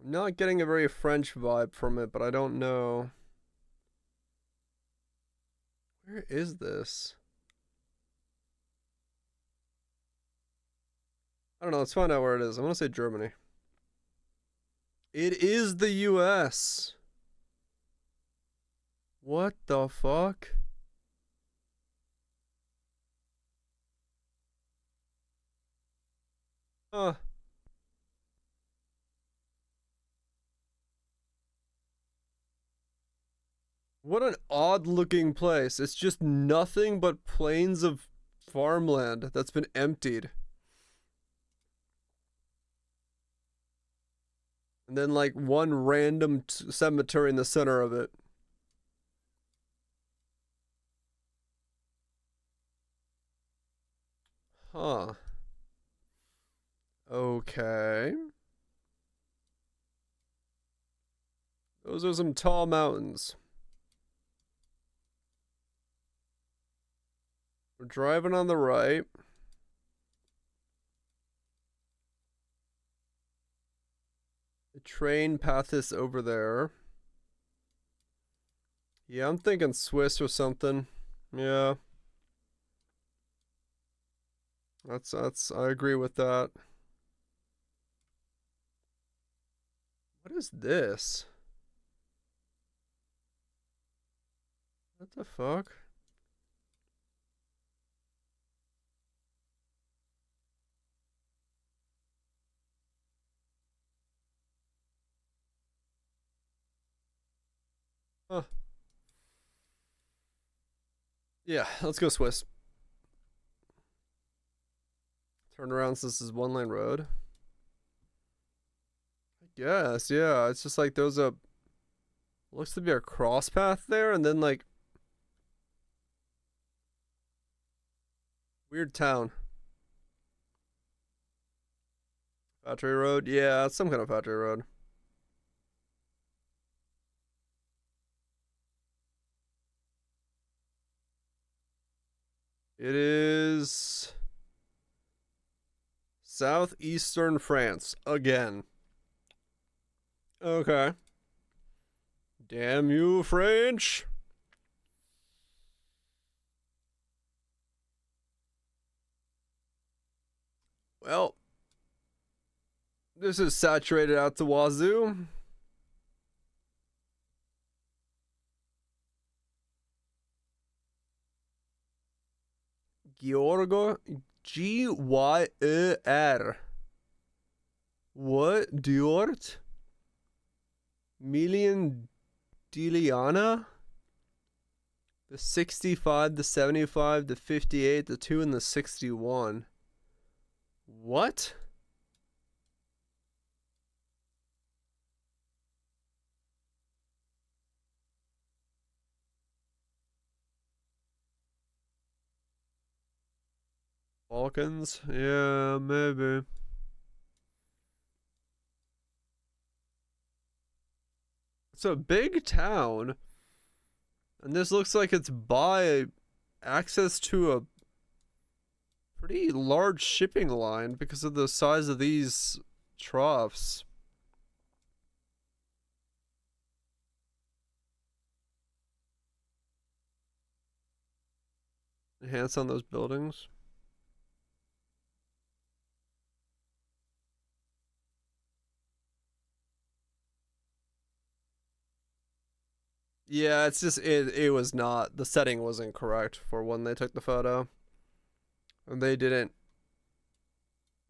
I'm not getting a very French vibe from it, but I don't know. Where is this? I don't know. Let's find out where it is. I want to say Germany. It is the US. What the fuck? Huh. What an odd looking place. It's just nothing but plains of farmland that's been emptied. And then like one random cemetery in the center of it. Huh. Okay. Those are some tall mountains. We're driving on the right. The train path is over there. Yeah, I'm thinking Swiss or something. Yeah. I agree with that. What is this? What the fuck? Huh. Yeah, let's go Swiss. Turn around since this is one lane road. I guess, yeah. It's just like there's a looks to be a cross path there and then like weird town. Factory road? Yeah, it's some kind of factory road. It is southeastern France again. Okay. Damn you, French. Well, this is saturated out to wazoo. Gyorgo, G-Y-E-R. What? Diort? Million Diliana? The 65, the 75, the 58, the 2, and the 61. What? Balkans? Yeah, maybe. It's a big town. And this looks like it's by access to a pretty large shipping line because of the size of these troughs. Enhance on those buildings. Yeah, it's just it was not, the setting was incorrect for when they took the photo. And they didn't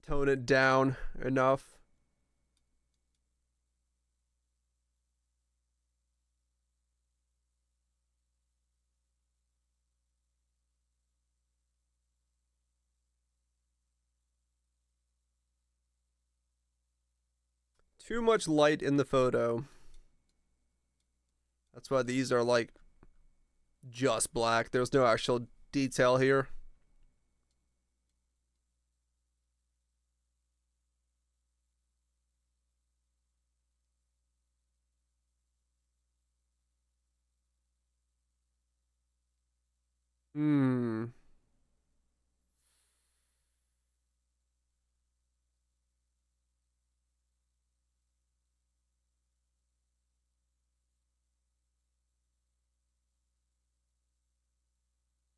tone it down enough. Too much light in the photo. That's why these are like just black. There's no actual detail here. Hmm.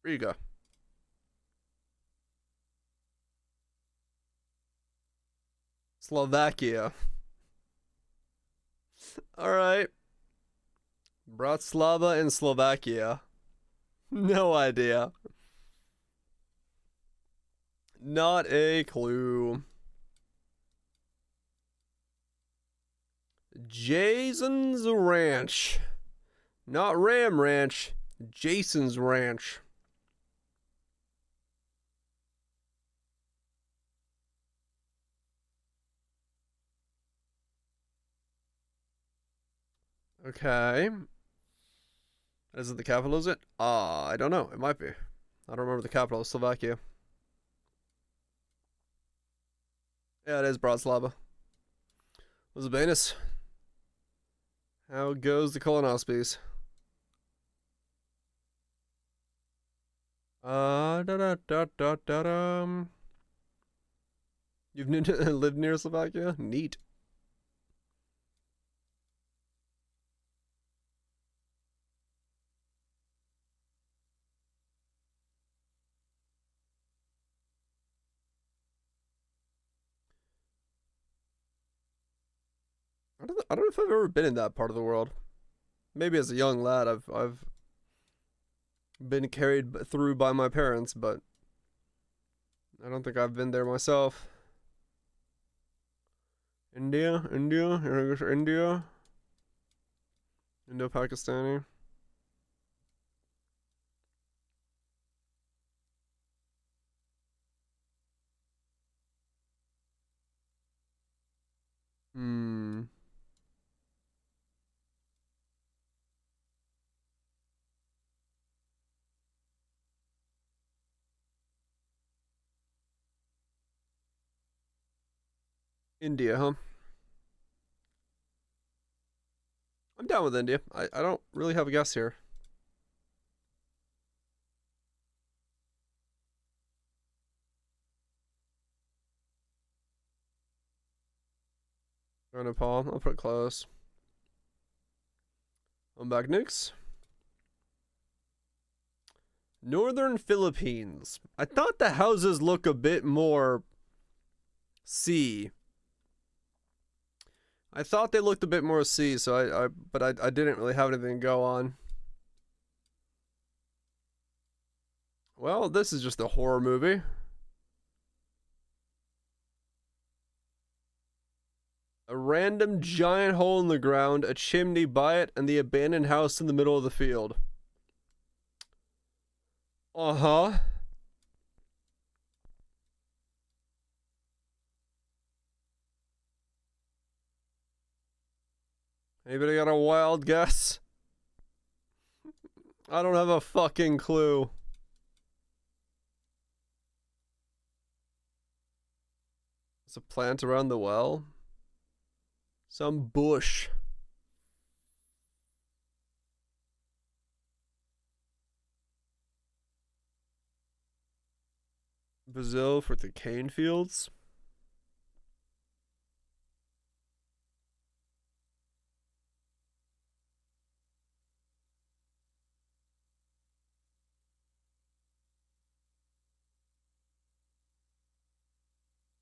Riga. Slovakia. Alright. Bratislava in Slovakia. No idea. Not a clue. Jason's Ranch. Not Ram Ranch. Jason's Ranch. Okay. Is it the capital, is it? I don't know. It might be. I don't remember the capital of Slovakia. Yeah, it is Bratislava. Lisbonus. How goes the colonoscopies? You've lived near Slovakia? Neat. I don't know if I've ever been in that part of the world. Maybe as a young lad, I've been carried through by my parents, but I don't think I've been there myself. India, Indo-Pakistani. Hmm. India, huh? I'm down with India. I don't really have a guess here. Or Nepal. I'll put close. I'm back, Nix. Northern Philippines. I thought the houses look a bit more sea. I thought they looked a bit more sea, so I didn't really have anything to go on. Well, this is just a horror movie. A random giant hole in the ground, a chimney by it, and the abandoned house in the middle of the field. Uh-huh. Anybody got a wild guess? I don't have a fucking clue. There's a plant around the well. Some bush. Brazil for the cane fields.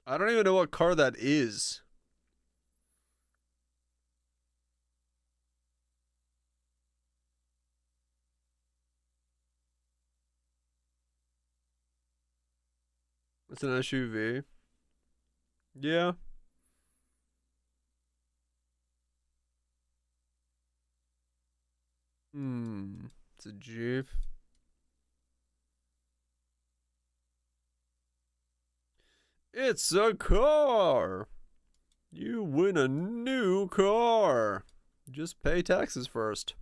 I don't even know what car that is. It's an SUV. Yeah. It's a Jeep. It's a car! You win a new car! Just pay taxes first.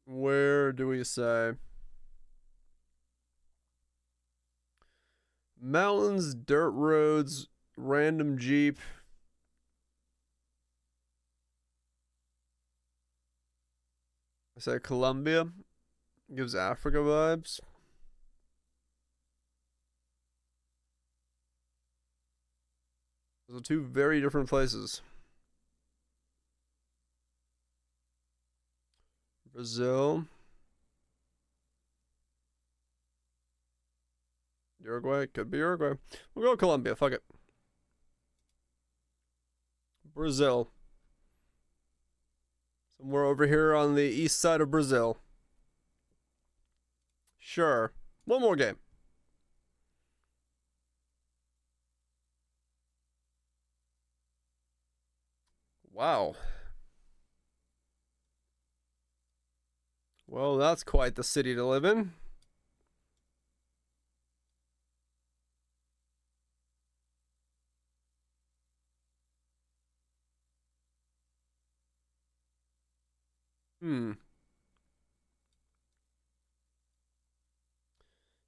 Where do we say? Mountains, dirt roads, random Jeep. say Colombia. Gives Africa vibes. Those are two very different places. Brazil. Uruguay. Could be Uruguay. We'll go Colombia. Fuck it. Brazil. Somewhere over here on the east side of Brazil. Sure. One more game. Wow. Well, that's quite the city to live in.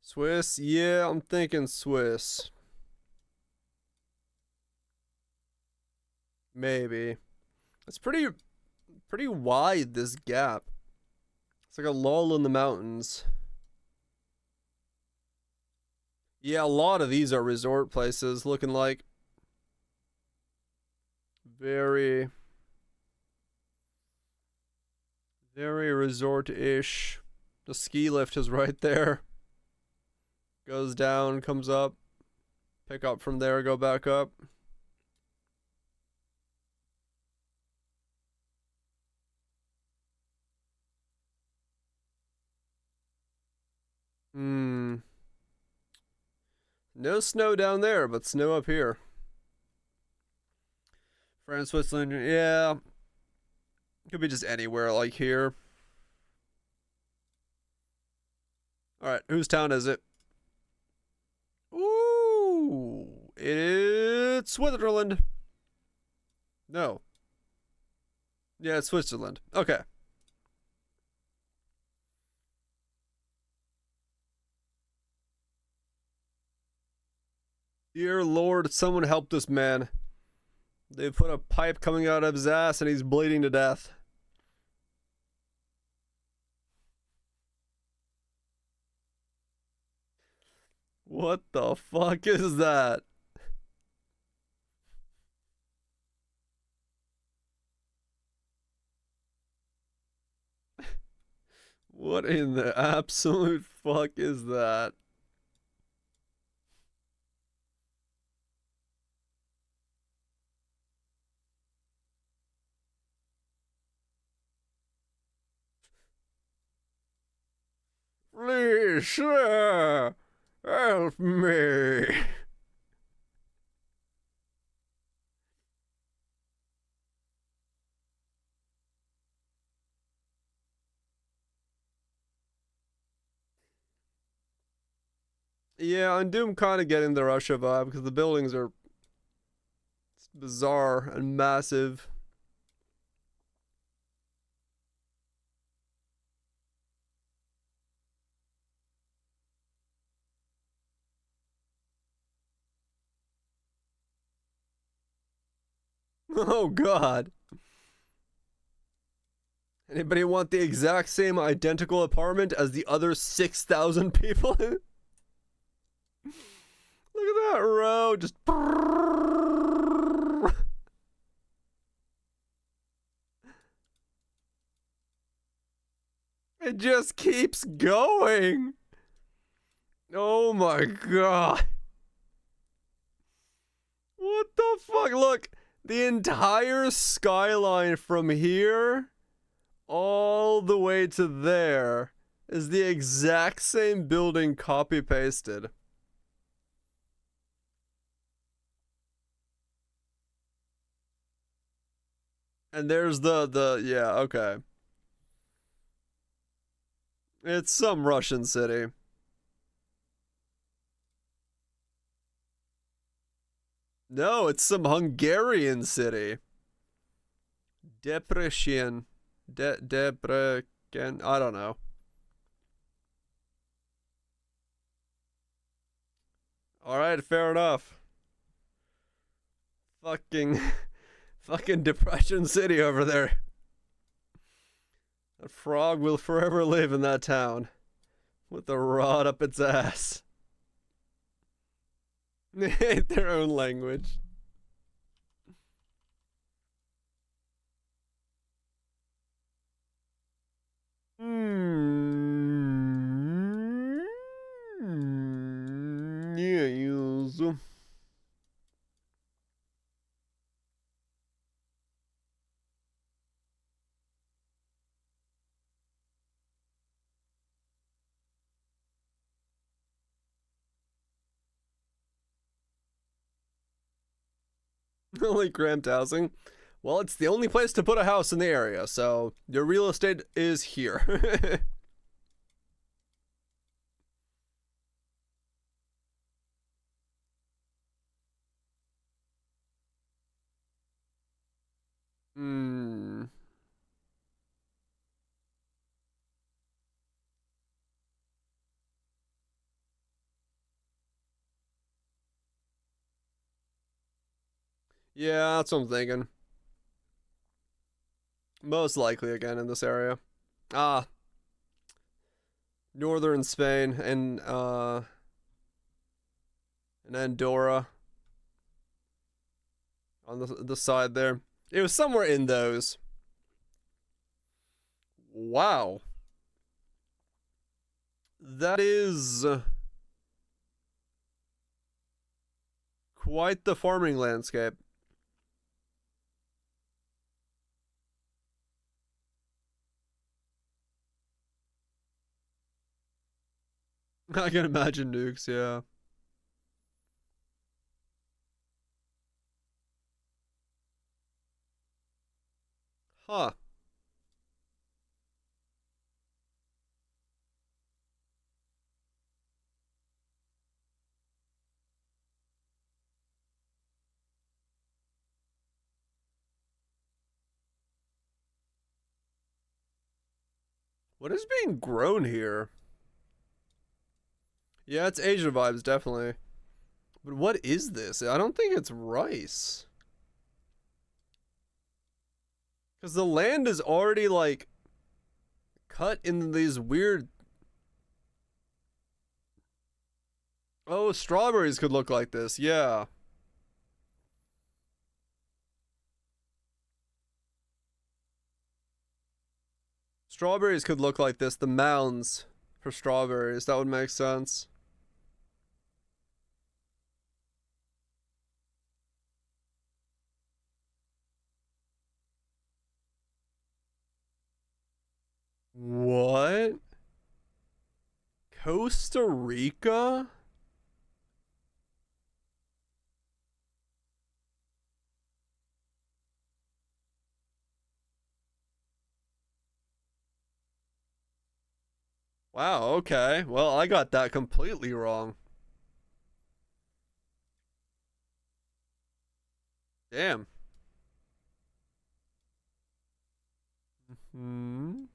Swiss? Yeah, I'm thinking Swiss. Maybe. It's pretty wide, this gap. It's like a lull in the mountains. Yeah, a lot of these are resort places, looking like. Very resort-ish. The ski lift is right there. Goes down, comes up. Pick up from there, go back up. No snow down there, but snow up here. France, Switzerland, yeah. Could be just anywhere like here. Alright, whose town is it? Ooh, it's Switzerland. No. Yeah, it's Switzerland. Okay. Dear Lord, someone help this man. They put a pipe coming out of his ass and he's bleeding to death. What the fuck is that? What in the absolute fuck is that? Please, sir, help me. Yeah, on Doom kind of getting the Russia vibe because the buildings are bizarre and massive. Oh God. Anybody want the exact same identical apartment as the other 6,000 people? Look at that row, just it just keeps going. Oh my God. What the fuck? Look, the entire skyline from here all the way to there is the exact same building copy pasted. And there's yeah, okay. It's some Russian city. No, it's some Hungarian city. Debrecen. Debrecen. I don't know. Alright, fair enough. Fucking Depression City over there. That frog will forever live in that town. With the rod up its ass. They hate their own language. Yeah, yes. Only cramped housing. Well, it's the only place to put a house in the area, so your real estate is here. Hmm. Yeah, that's what I'm thinking. Most likely again in this area. Ah. Northern Spain and Andorra. On the side there. It was somewhere in those. Wow. That is quite the farming landscape. I can imagine nukes, yeah. Huh. What is being grown here? Yeah, it's Asian vibes, definitely. But what is this? I don't think it's rice. Because the land is already, like, cut in these weird... Oh, strawberries could look like this, yeah. Strawberries could look like this, the mounds for strawberries. That would make sense. What? Costa Rica? Wow, okay. Well, I got that completely wrong. Damn. Hmm.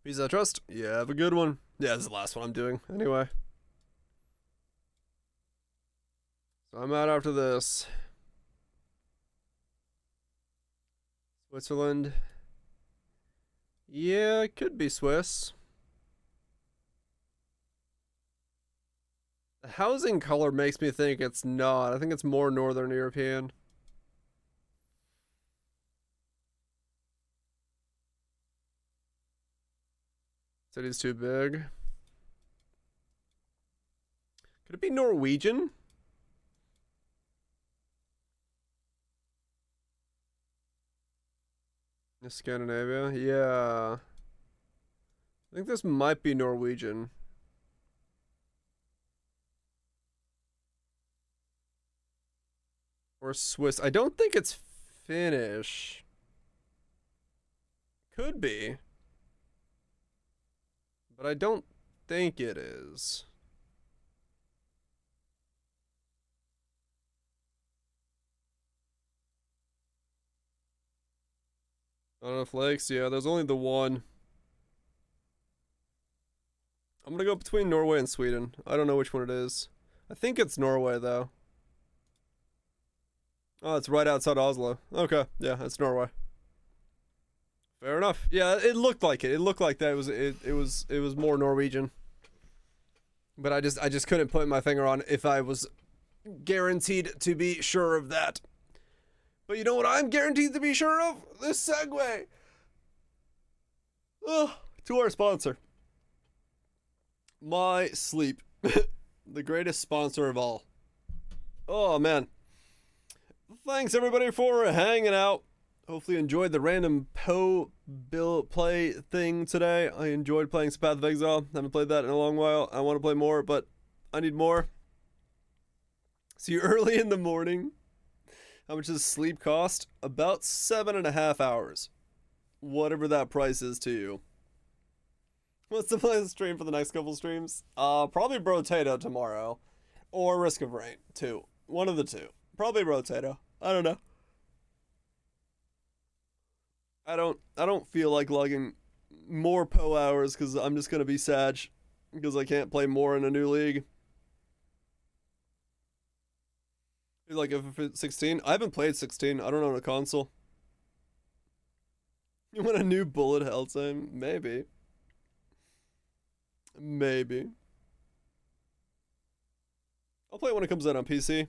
Visa Trust? Yeah, have a good one. Yeah, this is the last one I'm doing, anyway. So I'm out after this. Switzerland. Yeah, it could be Swiss. The housing color makes me think it's not. I think it's more Northern European. City's too big. Could it be Norwegian? Scandinavia? Yeah. I think this might be Norwegian. Or Swiss. I don't think it's Finnish. Could be. But I don't think it is. Not enough lakes? Yeah, there's only the one. I'm gonna go between Norway and Sweden. I don't know which one it is. I think it's Norway, though. Oh, it's right outside Oslo. Okay, yeah, it's Norway. Fair enough. Yeah, it looked like it. It looked like that. It was more Norwegian. But I just couldn't put my finger on if I was guaranteed to be sure of that. But you know what I'm guaranteed to be sure of? This segue. Oh, to our sponsor. My Sleep. The greatest sponsor of all. Oh, man. Thanks, everybody, for hanging out. Hopefully you enjoyed the random Bill play thing today. I enjoyed playing some Path of Exile. Haven't played that in a long while. I want to play more, but I need more. See you early in the morning. How much does sleep cost? About 7.5 hours. Whatever that price is to you. What's the plan to stream for the next couple streams? Probably Brotato tomorrow. Or Risk of Rain, too. One of the two. Probably Brotato. I don't know. I don't feel like logging more PO hours because I'm just gonna be sad because I can't play more in a new league. Like if it's 16, I haven't played 16. I don't own a console. You want a new bullet hell time? Maybe. Maybe. I'll play it when it comes out on PC.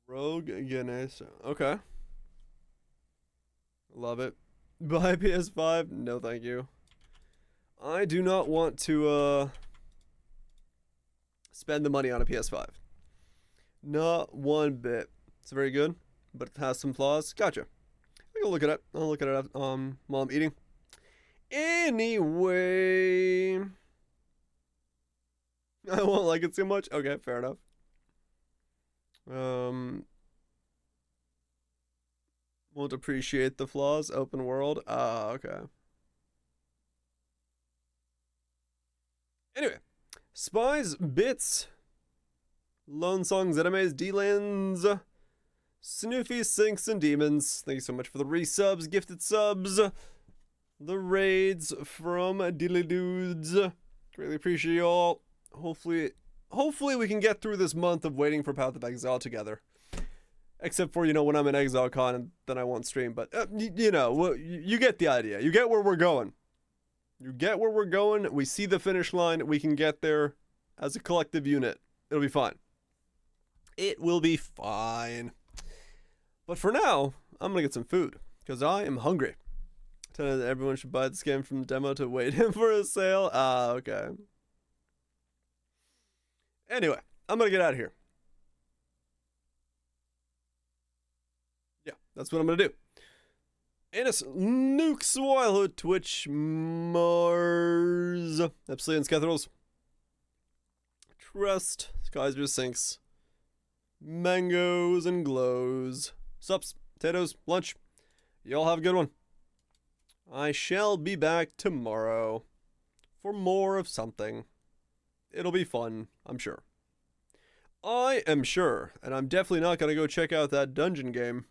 Rogue Ganesha. Okay. Love it. Buy PS5? No, thank you. I do not want to spend the money on a PS5. Not one bit. It's very good, but it has some flaws. Gotcha. I'll look at it. I'll look at it while I'm eating. Anyway, I won't like it too much. Okay, fair enough. Won't appreciate the flaws. Open world. Okay. Anyway, Spies, Bits, Lone Songs, Animes, D-Lands, Snoofy, Sinks, and Demons. Thank you so much for the resubs, gifted subs, the raids from Dilly Dudes. Greatly appreciate you all. Hopefully we can get through this month of waiting for Path of Exile together. Except for, when I'm in ExileCon, and then I won't stream. But, you get the idea. You get where we're going. You get where we're going. We see the finish line. We can get there as a collective unit. It'll be fine. It will be fine. But for now, I'm going to get some food. Because I am hungry. Telling that everyone should buy this game from the demo to wait for a sale. Okay. Anyway, I'm going to get out of here. Yeah, that's what I'm going to do. Anus, Nukes, Wildhood, Twitch, Mars, Epsilons, Cathrals, Trust, Kaiser, Sinks, Mangoes, and Glows. Sups, potatoes, lunch. Y'all have a good one. I shall be back tomorrow for more of something. It'll be fun, I'm sure. I am sure, and I'm definitely not going to go check out that dungeon game.